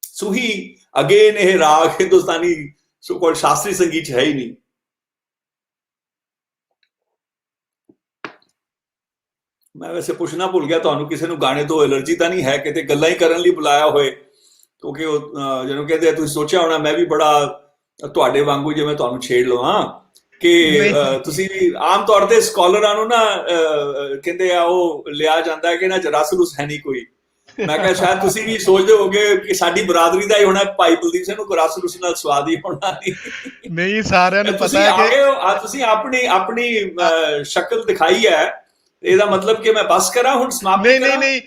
ਸੂਹੀ ਅਗੇਨ ਇਹ ਰਾਗ ਹਿੰਦੁਸਤਾਨੀ ਸੋ ਕਾਲਡ ਸ਼ਾਸਤਰੀ ਸੰਗੀਤ ਹੈ ਹੀ ਨਹੀਂ। ਮੈਂ ਵੈਸੇ ਪੁੱਛਣਾ ਭੁੱਲ ਗਿਆ ਤੁਹਾਨੂੰ, ਕਿਸੇ ਨੂੰ ਗਾਣੇ ਤੋਂ ਐਲਰਜੀ ਤਾਂ ਨਹੀਂ ਹੈ, ਕਿਤੇ ਗੱਲਾਂ ਹੀ ਕਰਨ ਲਈ ਬੁਲਾਇਆ ਹੋਏ? ਕਿਉਂਕਿ ਉਹ ਜਿਹਨੂੰ ਕਹਿੰਦੇ ਤੁਸੀਂ ਸੋਚਿਆ ਹੋਣਾ ਮੈਂ ਵੀ ਬੜਾ ਤੁਹਾਡੇ ਵਾਂਗੂ ਜਿਵੇਂ ਤੁਹਾਨੂੰ ਛੇੜ ਲਵਾਂ ਕਿ ਤੁਸੀਂ ਵੀ ਆਮ ਤੌਰ ਤੇ ਸਕਾਲਰਾਂ ਨੂੰ ਨਾ ਕਹਿੰਦੇ ਆ ਉਹ ਲਿਆ ਜਾਂਦਾ ਹੈ ਕਿ ਇਹਨਾਂ ਚ ਰਸ ਰੁਸ ਹੈ ਨਹੀਂ ਕੋਈ। ਮੈਂ ਕਿਹਾ ਸ਼ਾਇਦ ਤੁਸੀਂ ਵੀ ਸੋਚਦੇ ਹੋਗੇ ਕਿ ਸਾਡੀ ਬਰਾਦਰੀ ਦਾ ਹੀ ਹੋਣਾ, ਭਾਈ ਬਲਦੀਪ ਸਿੰਘ ਨੂੰ ਰਸ ਰੁਸ ਨਾਲ ਸਵਾਦ ਹੀ ਹੋਣਾ ਨਹੀਂ। ਸਾਰਿਆਂ ਨੂੰ ਪਤਾ ਹੈ ਕਿ ਤੁਸੀਂ ਆਪਣੀ ਸ਼ਕਲ ਦਿਖਾਈ ਹੈ, ਇਹਦਾ ਮਤਲਬ ਕਿ ਮੈਂ ਬਸ ਕਰਾਂ ਹੁਣ, ਸਮਾਪਤ ਕਰਾਂ? ਨਹੀਂ,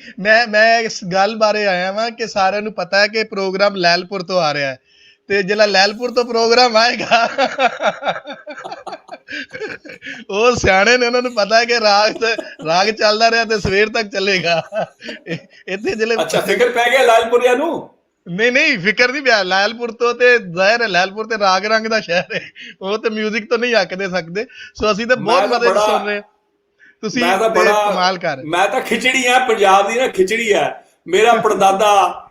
ਮੈਂ ਇਸ ਗੱਲ ਬਾਰੇ ਆਇਆ ਵਾਂ ਕਿ ਸਾਰਿਆਂ ਨੂੰ ਪਤਾ ਹੈ ਕਿ ਪ੍ਰੋਗਰਾਮ ਲੈਲਪੁਰ ਤੋਂ ਆ ਰਿਹਾ ਹੈ, ਤੇ ਜਿਹੜਾ ਲੈਲਪੁਰ ਤੋਂ ਪ੍ਰੋਗਰਾਮ ਆਏਗਾ ਉਹ ਸਿਆਣੇ ਨੇ, ਉਹਨਾਂ ਨੂੰ ਪਤਾ ਹੈ ਕਿ ਰਾਗ ਚੱਲਦਾ ਰਿਹਾ ਤੇ ਸਵੇਰ ਤੱਕ ਚੱਲੇਗਾ। ਇੱਥੇ ਜਿਹੜੇ ਅੱਛਾ ਫਿਕਰ ਪੈ ਗਿਆ ਲਾਲਪੁਰੀਆ ਨੂੰ? ਨਹੀਂ ਫਿਕਰ ਨਹੀਂ ਪਿਆ। ਲਾਲਪੁਰ ਤੋਂ ਤੇ ਜ਼ਾਹਿਰ ਹੈ ਲਾਲਪੁਰ ਤੇ ਰਾਗ ਰੰਗ ਦਾ ਸ਼ਹਿਰ ਹੈ, ਉਹ ਤੇ ਮਿਊਜ਼ਿਕ ਤੋਂ ਨਹੀਂ ਅੱਕ ਦੇ ਸਕਦੇ। ਸੋ ਅਸੀਂ ਤਾਂ ਬਹੁਤ ਮਜ਼ੇ ਨਾਲ ਸੁਣ ਰਹੇ। ਤੁਸੀਂ ਕਮਾਲ ਕਰ। ਮੈਂ ਤਾਂ ਖਿਚੜੀ ਆ, ਪੰਜਾਬ ਦੀ ਨਾ ਖਿਚੜੀ ਆ। ਮੇਰਾ ਪੜਦਾਦਾ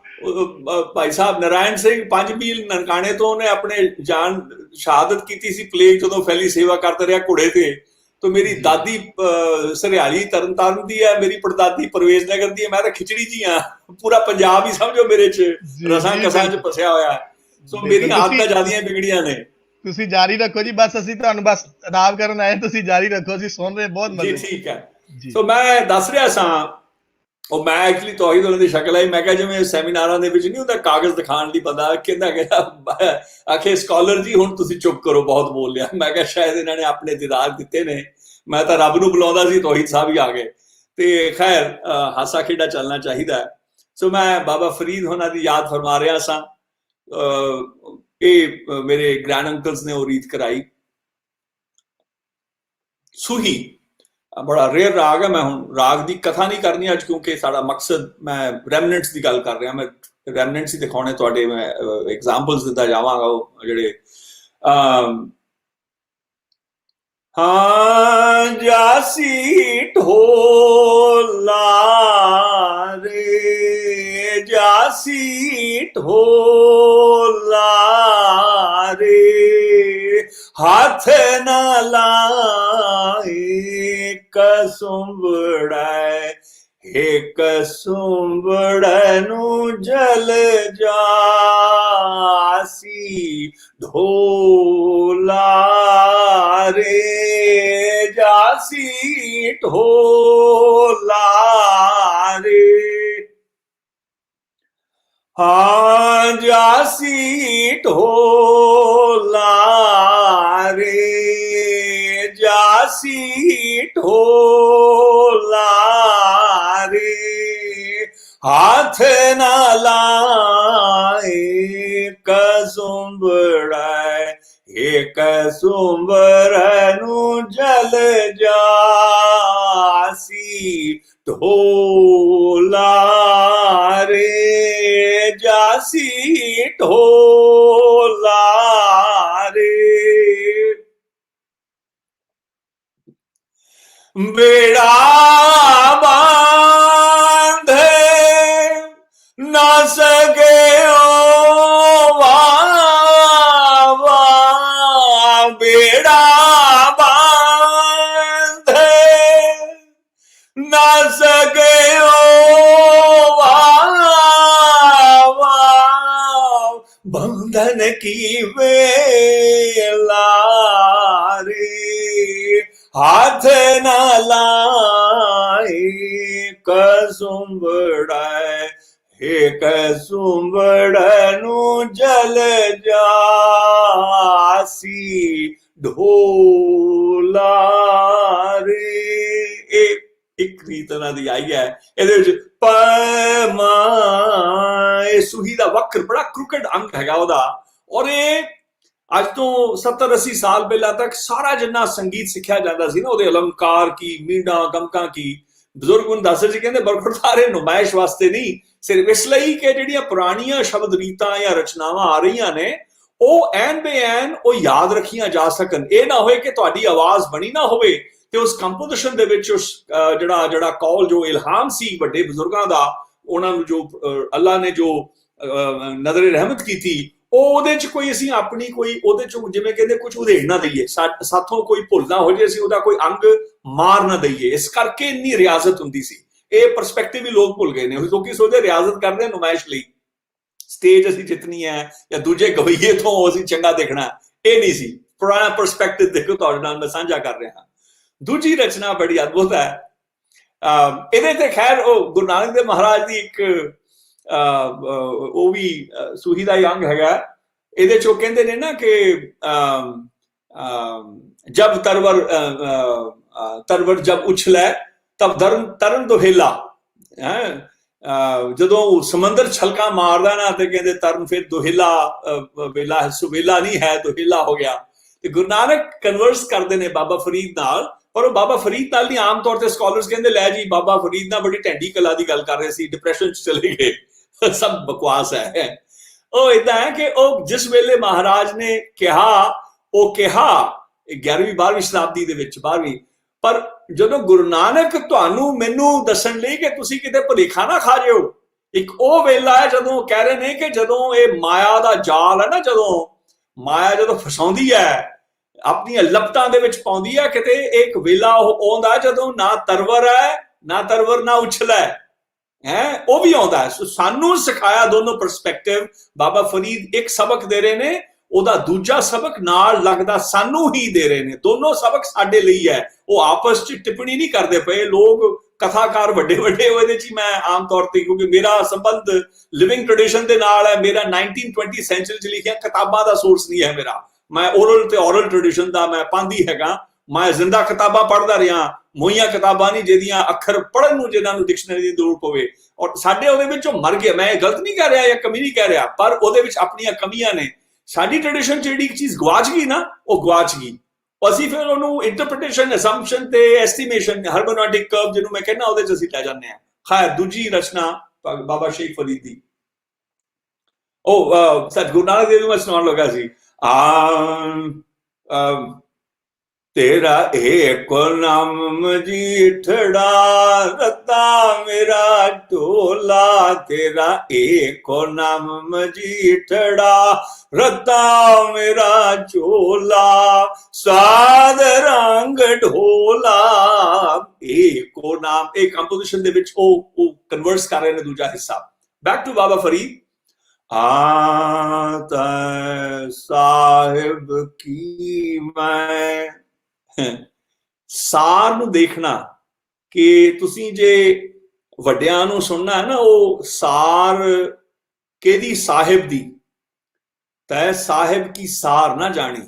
ਭਾਈ ਸਾਹਿਬ ਨਾਰਾਇਣ ਸਿੰਘ 5 ਮੀਲ ਨਨਕਾਣੇ ਤੋਂ, ਉਹਨੇ ਆਪਣੇ ਜਾਨ ਸ਼ਹਾਦਤ ਕੀਤੀ ਸੀ ਪਲੇਗ ਜਦੋਂ ਫੈਲੀ ਸੇਵਾ ਕਰਦਾ ਰਿਹਾ ਘੋੜੇ ਤੇ। तो मेरी दादी सरियाली तरनताਰਨ ਦੀ ਹੈ, ਮੇਰੀ ਪੜਦਾਦੀ ਪਰਵੇਜ਼ ਨਗਰ ਦੀ ਹੈ। ਮੈਂ ਤਾਂ ਖਿਚੜੀ ਜੀ ਆ, ਪੂਰਾ ਪੰਜਾਬ ਹੀ ਸਮਝੋ ਮੇਰੇ ਚ ਰਸਾਂ ਕਸਾਂ ਚ ਫਸਿਆ ਹੋਇਆ ਹੈ। ਸੋ ਮੇਰੀ ਆਦਤਾਂ ਜ਼ਿਆਦੀਆਂ ਵਿਗੜੀਆਂ ਨੇ। ਤੁਸੀਂ ਜਾਰੀ ਰੱਖੋ ਜੀ, ਬਸ ਅਸੀਂ ਤੁਹਾਨੂੰ ਬਸ ਆਰਾਮ ਕਰਨ ਆਏ, ਤੁਸੀਂ ਜਾਰੀ ਰੱਖੋ, ਅਸੀਂ ਸੁਣ ਰਹੇ ਬਹੁਤ ਮਜ਼ੇ। ਜੀ ਠੀਕ ਹੈ। ਸੋ ਮੈਂ ਦੱਸ ਰਿਹਾ ਸਾਂ ਉਹ ਮੈਂ ਐਕਚੁਅਲੀ ਤੋਹੀਦ ਉਹਨਾਂ ਦੀ ਸ਼ਕਲ ਆਈ, ਮੈਂ ਕਿਹਾ ਜਿਵੇਂ ਸੈਮੀਨਾਰਾਂ ਦੇ ਵਿੱਚ ਨਹੀਂ ਹੁੰਦਾ ਕਾਗਜ਼ ਦਿਖਾਉਣ ਲਈ ਬੰਦਾ ਕਹਿੰਦਾ ਆਖੇ ਸਕਾਲਰ ਜੀ ਹੁਣ ਤੁਸੀਂ ਚੁੱਪ ਕਰੋ ਬਹੁਤ ਬੋਲ ਲਿਆ। ਮੈਂ ਕਿਹਾ ਸ਼ਾਇਦ ਇਹਨਾਂ ਨੇ ਆਪਣੇ ਦੀਦਾਰ ਦਿੱਤੇ ਨੇ, ਮੈਂ ਤਾਂ ਰੱਬ ਨੂੰ ਬੁਲਾਉਂਦਾ ਸੀ, ਤੋਹੀਦ ਸਾਹਿਬ ਹੀ ਆ ਗਏ। ਤੇ ਖੈਰ ਹਾਸਾ ਖੇਡਾ ਚੱਲਣਾ ਚਾਹੀਦਾ। ਸੋ ਮੈਂ ਬਾਬਾ ਫਰੀਦ ਹੋਣਾ ਦੀ ਯਾਦ ਫਰਮਾ ਰਿਹਾ ਸਾਂ। ਇਹ ਮੇਰੇ ਗ੍ਰੈਂਡ ਅੰਕਲਸ ਨੇ ਉਹ ਰੀਤ ਕਰਾਈ। ਸੂਹੀ ਬੜਾ ਰੇਅਰ ਰਾਗ ਹੈ। ਮੈਂ ਹੁਣ ਰਾਗ ਦੀ ਕਥਾ ਨਹੀਂ ਕਰਨੀ ਅੱਜ, ਕਿਉਂਕਿ ਸਾਡਾ ਮਕਸਦ, ਮੈਂ ਰੈਮਨੈਂਟਸ ਦੀ ਗੱਲ ਕਰ ਰਿਹਾ, ਮੈਂ ਰੈਮਨੈਂਟਸ ਹੀ ਦਿਖਾਉਣੇ ਤੁਹਾਡੇ, ਮੈਂ ਐਗਜ਼ਾਮਪਲਸ ਦਿੰਦਾ ਜਾਵਾਂਗਾ। ਉਹ ਜਿਹੜੇ ਹਾਂ ਜਾਸੀ ਢੋਲਾ ਰੇ, ਜਾਸੀ ਢੋਲਾ ਰੇ, ਹੱਥ ਨਾ ਲਾਏ ਕਸੁੰਬੜੈ, ਇੱਕ ਸੁੰਬੜ ਨੂੰ ਜਲ ਜਾਸੀ ਢੋਲਾ ਰੇ, ਜਾਸੀ ਢੋਲਾ ਰੇ, ਹਾਂ ਜਾਸੀ ਢੋਲਾ ਰੇ, ਜਾਸੀ ਢੋਲਾ ਰੇ, ਹੱਥ ਨਾ ਲਾਏ ਕਸੁੰਬੜੈ, ਇੱਕ ਸੁੰਬੜ ਨੂੰ ਜਲ ਜਾਸੀ ਢੋਲਾ ਰੇ, ਜਾਸੀ ਢੋਲਾ ਰੇ, ਬੇੜਾ ਬਾਂਧੇ ਨਾ ਸਕਿਓ ਵਾਵਾ, ਬੇੜਾ ਬਾਂਧੇ ਨਾ ਸਕਿਓ ਵਾਵਾ, ਬੰਧਨ ਕੀ ਵੇਲਾ ਰੇ, ਹੱਥ ਨਾ ਲਾਏ ਕਸੁੰਬੜੈ, ਇੱਕ ਸੁੰਬੜ ਨੂੰ ਜਲ ਜਾਸੀ ਢੋਲਾ ਰੇ। ਇਹ ਇੱਕ ਰੀਤ ਉਹਨਾਂ ਦੀ ਆਈ ਹੈ। ਇਹਦੇ ਵਿੱਚ ਪਮਾ, ਇਹ ਸੂਹੀ ਦਾ ਵੱਖਰ ਬੜਾ ਕ੍ਰਿਕਟ ਅੰਗ ਹੈਗਾ ਉਹਦਾ, ਔਰ ਇਹ ਅੱਜ ਤੋਂ 70-80 ਸਾਲ ਪਹਿਲਾਂ ਤੱਕ ਸਾਰਾ ਜਿੰਨਾ ਸੰਗੀਤ ਸਿੱਖਿਆ ਜਾਂਦਾ ਸੀ ਨਾ, ਉਹਦੇ ਅਲੰਕਾਰ ਕੀ, ਮੀਣਾ ਗਮਕਾਂ ਕੀ, ਬਜ਼ੁਰਗ ਨੂੰ ਦੱਸਦੇ ਸੀ, ਕਹਿੰਦੇ ਬਰਖੁਰਦਾਰੇ ਨੁਮਾਇਸ਼ ਵਾਸਤੇ ਨਹੀਂ, ਸਿਰਫ ਇਸ ਲਈ ਕਿ ਜਿਹੜੀਆਂ ਪੁਰਾਣੀਆਂ ਸ਼ਬਦ ਰੀਤਾਂ ਜਾਂ ਰਚਨਾਵਾਂ ਆ ਰਹੀਆਂ ਨੇ ਉਹ ਐਨ ਬੇਐਨ ਉਹ ਯਾਦ ਰੱਖੀਆਂ ਜਾ ਸਕਣ। ਇਹ ਨਾ ਹੋਏ ਕਿ ਤੁਹਾਡੀ ਆਵਾਜ਼ ਬਣੀ ਨਾ ਹੋਵੇ ਤੇ ਉਸ ਕੰਪੋਜੀਸ਼ਨ ਦੇ ਵਿੱਚ ਉਸ ਜਿਹੜਾ ਕੌਲ, ਜੋ ਇਲਹਾਮ ਸੀ ਵੱਡੇ ਬਜ਼ੁਰਗਾਂ ਦਾ, ਉਹਨਾਂ ਨੂੰ ਜੋ ਅੱਲਾ ਨੇ ਜੋ ਨਜ਼ਰ ਰਹਿਮਤ ਕੀਤੀ, ਉਹ ਉਹਦੇ ਚ ਕੋਈ ਅਸੀਂ ਆਪਣੀ ਕੋਈ ਉਹਦੇ ਚੋਂ ਜਿਵੇਂ ਕਹਿੰਦੇ ਕੁਝ ਉਧੇੜ ਨਾ ਦਈਏ, ਸਾਥੋਂ ਕੋਈ ਭੁੱਲ ਨਾ ਹੋ ਜੇ, ਅਸੀਂ ਉਹਦਾ ਕੋਈ ਅੰਗ ਮਾਰ ਨਾ ਦਈਏ। ਇਸ ਕਰਕੇ ਇੰਨੀ ਰਿਆਜ਼ਤ ਹੁੰਦੀ ਸੀ। ਇਹ ਪਰਸਪੈਕਟਿਵ ਵੀ ਲੋਕ ਭੁੱਲ ਗਏ ਨੇ। ਲੋਕੀ ਸੋਚਦੇ ਰਿਆਜ਼ਤ ਕਰਦੇ ਆ ਨੁਮਾਇਸ਼ ਲਈ, ਸਟੇਜ ਅਸੀਂ ਜਿੱਤਣੀ ਹੈ ਜਾਂ ਦੂਜੇ ਗਵਈਏ ਤੋਂ ਅਸੀਂ ਚੰਗਾ ਦੇਖਣਾ, ਇਹ ਨਹੀਂ ਸੀ। ਪੁਰਾਣਾ ਪਰਸਪੈਕਟਿਵ ਦੇਖੋ, ਤੁਹਾਡੇ ਨਾਲ ਮੈਂ ਸਾਂਝਾ ਕਰ ਰਿਹਾ ਹਾਂ। ਦੂਜੀ ਰਚਨਾ ਬੜੀ ਅਦਭੁਤ ਹੈ। ਇਹਦੇ ਤੇ ਖੈਰ ਉਹ ਗੁਰੂ ਨਾਨਕ ਦੇਵ ਮਹਾਰਾਜ ਦੀ ਇੱਕ ਉਹ ਵੀ ਸੂਹੀ ਦਾ ਅੰਗ ਹੈਗਾ। ਇਹਦੇ ਚੋਂ ਕਹਿੰਦੇ ਨੇ ਨਾ ਕਿ ਜਬ ਤਰਵਰ ਜਬ ਉਛਲੇ ਤਬ ਤਰਨ ਦੁਹੇਲਾ, ਜਦੋਂ ਸਮੁੰਦਰ ਛਲਕਾ ਮਾਰਦਾ ਨਾ ਤੇ ਕਹਿੰਦੇ ਤਰਨ ਫਿਰ ਦੁਹੇਲਾ, ਵੇਲਾ ਸੁਵੇਲਾ ਨਹੀਂ ਹੈ, ਦੁਹੇਲਾ ਹੋ ਗਿਆ। ਤੇ ਗੁਰੂ ਨਾਨਕ ਕਨਵਰਸ ਕਰਦੇ ਨੇ ਬਾਬਾ ਫਰੀਦ ਨਾਲ, ਪਰ ਉਹ ਬਾਬਾ ਫਰੀਦ ਨਾਲ ਨਹੀਂ। ਆਮ ਤੌਰ ਤੇ ਸਕਾਲਰਸ ਕਹਿੰਦੇ ਲੈ ਜੀ ਬਾਬਾ ਫਰੀਦ ਨਾਲ ਬੜੀ ਢੈਂਡੀ ਕਲਾ ਦੀ ਗੱਲ ਕਰ ਰਹੇ ਸੀ, ਡਿਪਰੈਸ਼ਨ ਚ ਚਲੇ ਗਏ, ਸਭ ਬਕਵਾਸ ਹੈ। ਉਹ ਏਦਾਂ ਹੈ ਕਿ ਉਹ ਜਿਸ ਵੇਲੇ ਮਹਾਰਾਜ ਨੇ ਕਿਹਾ, ਉਹ ਕਿਹਾ 11ਵੀਂ 12ਵੀਂ ਸ਼ਤਾਬਦੀ ਦੇ ਵਿੱਚ, 12ਵੀਂ, ਪਰ ਜਦੋਂ ਗੁਰੂ ਨਾਨਕ ਤੁਹਾਨੂੰ ਮੈਨੂੰ ਦੱਸਣ ਲਈ ਕਿ ਤੁਸੀਂ ਕਿਤੇ ਭੁਲੇਖਾ ਨਾ ਖਾ ਜਿਓ, ਇੱਕ ਉਹ ਵੇਲਾ ਹੈ ਜਦੋਂ ਕਹਿ ਰਹੇ ਨੇ ਕਿ ਜਦੋਂ ਇਹ ਮਾਇਆ ਦਾ ਜਾਲ ਹੈ ਨਾ, ਜਦੋਂ ਮਾਇਆ ਜਦੋਂ ਫਸਾਉਂਦੀ ਹੈ, ਆਪਣੀਆਂ ਲਪਟਾਂ ਦੇ ਵਿੱਚ ਪਾਉਂਦੀ ਹੈ, ਕਿਤੇ ਇੱਕ ਵੇਲਾ ਉਹ ਆਉਂਦਾ ਜਦੋਂ ਨਾ ਤਰਵਰ ਹੈ, ਨਾ ਤਰਵਰ ਨਾ ਉਛਲਾ ਹੈ, ਉਹ ਵੀ ਆਉਂਦਾ ਹੈ। ਸਾਨੂੰ ਸਿਖਾਇਆ ਦੋਨੋਂ ਪਰਸਪੈਕਟਿਵ। ਬਾਬਾ ਫਰੀਦ ਇੱਕ ਸਬਕ ਦੇ ਰਹੇ ਨੇ, ਉਹਦਾ ਦੂਜਾ ਸਬਕ ਨਾਲ ਲੱਗਦਾ ਸਾਨੂੰ ਹੀ ਦੇ ਰਹੇ ਨੇ। ਦੋਨੋਂ ਸਬਕ ਸਾਡੇ ਲਈ ਹੈ। ਉਹ ਆਪਸ ਚ ਟਿੱਪਣੀ ਨਹੀਂ ਕਰਦੇ ਪਏ। ਲੋਕ कथाकार ਵੱਡੇ ਵੱਡੇ ਉਹਦੇ ਚ ਮੈਂ ਆਮ ਤੌਰ ਤੇ, ਕਿਉਂਕਿ ਮੇਰਾ ਸੰਬੰਧ ਲਿਵਿੰਗ ਟ੍ਰੈਡੀਸ਼ਨ ਦੇ ਨਾਲ ਹੈ, ਮੇਰਾ 1920 ਸੈਂਚੁਰੀ ਚ ਲਿਖਿਆ ਕਿਤਾਬਾਂ ਦਾ ਸੋਰਸ ਨਹੀਂ ਹੈ ਮੇਰਾ, ਮੈਂ ਓਰਲ ਤੇ ਔਰਲ ਟ੍ਰੈਡੀਸ਼ਨ ਦਾ ਮੈਂ ਪਾਂਦੀ ਹੈਗਾ, ਮੈਂ ਜ਼ਿੰਦਾ ਕਿਤਾਬਾਂ ਪੜ੍ਹਦਾ ਰਿਹਾ, ਮੋਈਆਂ ਕਿਤਾਬਾਂ ਨਹੀਂ ਜਿਹਦੀਆਂ ਅੱਖਰ ਪੜ੍ਹਨ ਨੂੰ ਜਿਹਨਾਂ ਨੂੰ ਡਿਕਸ਼ਨਰੀ ਦੀ ਲੋੜ ਪਵੇ, ਔਰ ਸਾਡੇ ਉਹਦੇ ਵਿੱਚ ਉਹ ਮਰ ਗਿਆ। ਮੈਂ ਇਹ ਗਲਤ ਨਹੀਂ ਕਹਿ ਰਿਹਾ ਜਾਂ ਕਮੀ ਨਹੀਂ ਕਹਿ ਰਿਹਾ, ਪਰ ਉਹਦੇ ਵਿੱਚ ਆਪਣੀਆਂ ਕਮੀਆਂ ਨੇ। ਸਾਡੀ ਟ੍ਰੈਡੀਸ਼ਨ ਚ ਜਿਹੜੀ ਇੱਕ ਚੀਜ਼ ਗਵਾਚ ਗਈ ਨਾ, ਉਹ ਗਵਾਚ ਗਈ। ਅਸੀਂ ਫਿਰ ਉਹਨੂੰ ਇੰਟਰਪ੍ਰੀਟੇਸ਼ਨ, ਅਸੰਪਸ਼ਨ ਤੇ ਐਸਟੀਮੇਸ਼ਨ, ਹਾਰਮੋਨੋਟਿਕ ਕਰਵ ਜਿਹਨੂੰ ਮੈਂ ਕਹਿੰਦਾ, ਉਹਦੇ ਚ ਅਸੀਂ ਲੈ ਜਾਂਦੇ ਹਾਂ। ਖੈਰ, ਦੂਜੀ ਰਚਨਾ ਬਾਬਾ ਸ਼ੇਖ ਫਰੀਦ ਦੀ, ਉਹ ਸੱਚ ਗੁਰੂ ਨਾਨਕ ਦੇਵ ਨੂੰ ਮੈਂ ਸੁਣਾਉਣ ਲੱਗਾ ਸੀ। तेरा एक नाम मजीठड़ा रता मेरा ढोला, तेरा एक नाम मजीठड़ा रता मेरा झोला, साध रंग ढोला। एको नाम, एक कंपोजिशन दे विच ओ कन्वर्स कर रहे ने दूजा हिस्सा। बैक टू बाबा फरीद। आता साहिब की मैं ਸਾਰ ਨੂੰ ਦੇਖਣਾ, ਕਿ ਤੁਸੀਂ ਜੇ ਵੱਡਿਆਂ ਨੂੰ ਸੁਣਨਾ ਹੈ ਨਾ, ਉਹ ਸਾਰ ਕਿਹਦੀ ਸਾਹਿਬ ਦੀ, ਤੈ ਸਾਹਿਬ ਕੀ ਸਾਰ ਨਾ ਜਾਣੀ,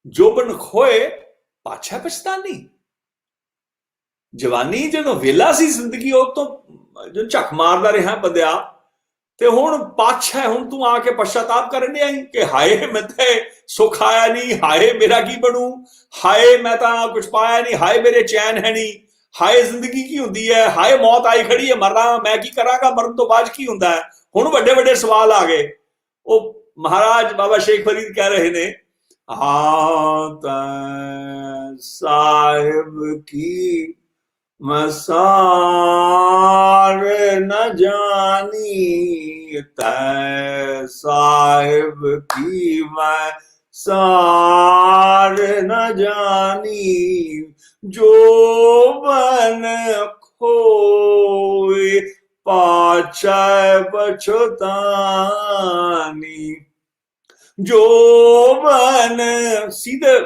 ਜੋਬਨ ਖੋਏ ਪਾਛਾ ਪਛਤਾਨੀ। ਜਵਾਨੀ ਜਦੋਂ ਵੇਲਾ ਸੀ ਜ਼ਿੰਦਗੀ, ਉਹ ਤੋਂ ਜੋ ਝੱਕ ਮਾਰਦਾ ਰਿਹਾ ਬੰਦਿਆ, ਤੇ ਹੁਣ ਪਾਛਾ, ਹੁਣ ਤੂੰ ਆ ਕੇ ਪਛਤਾਪ ਕਰਨ ਡਿਆ ਕਿ ਹਾਏ ਮੈਂ ਤੇ ਸੁੱਖ ਆਇਆ ਨਹੀਂ, ਹਾਏ ਮੇਰਾ ਕੀ ਬਣੂ, ਹਾਏ ਮੈਂ ਤਾਂ ਕੁਝ ਪਾਇਆ ਨਹੀਂ, ਹਾਏ ਮੇਰੇ ਚੈਨ ਹੈ ਨਹੀਂ, ਹਾਏ ਜ਼ਿੰਦਗੀ ਕੀ ਹੁੰਦੀ ਹੈ, ਹਾਏ ਮੌਤ ਆਈ ਖੜੀ ਹੈ, ਮਰਨਾ ਮੈਂ ਕੀ ਕਰਾਂਗਾ, ਮਰਨ ਤੋਂ ਬਾਅਦ ਕੀ ਹੁੰਦਾ ਹੈ। ਹੁਣ ਵੱਡੇ ਵੱਡੇ ਸਵਾਲ ਆ ਗਏ। ਉਹ ਮਹਾਰਾਜ ਬਾਬਾ ਸ਼ੇਖ ਫਰੀਦ ਕਹਿ ਰਹੇ ਨੇ, ਸਾਹਿਬ ਕੀ मसार न जानी, तै साहिब की मैं सार न जानी, जो बन खोए पाछा पछतानी। जो बन सीधे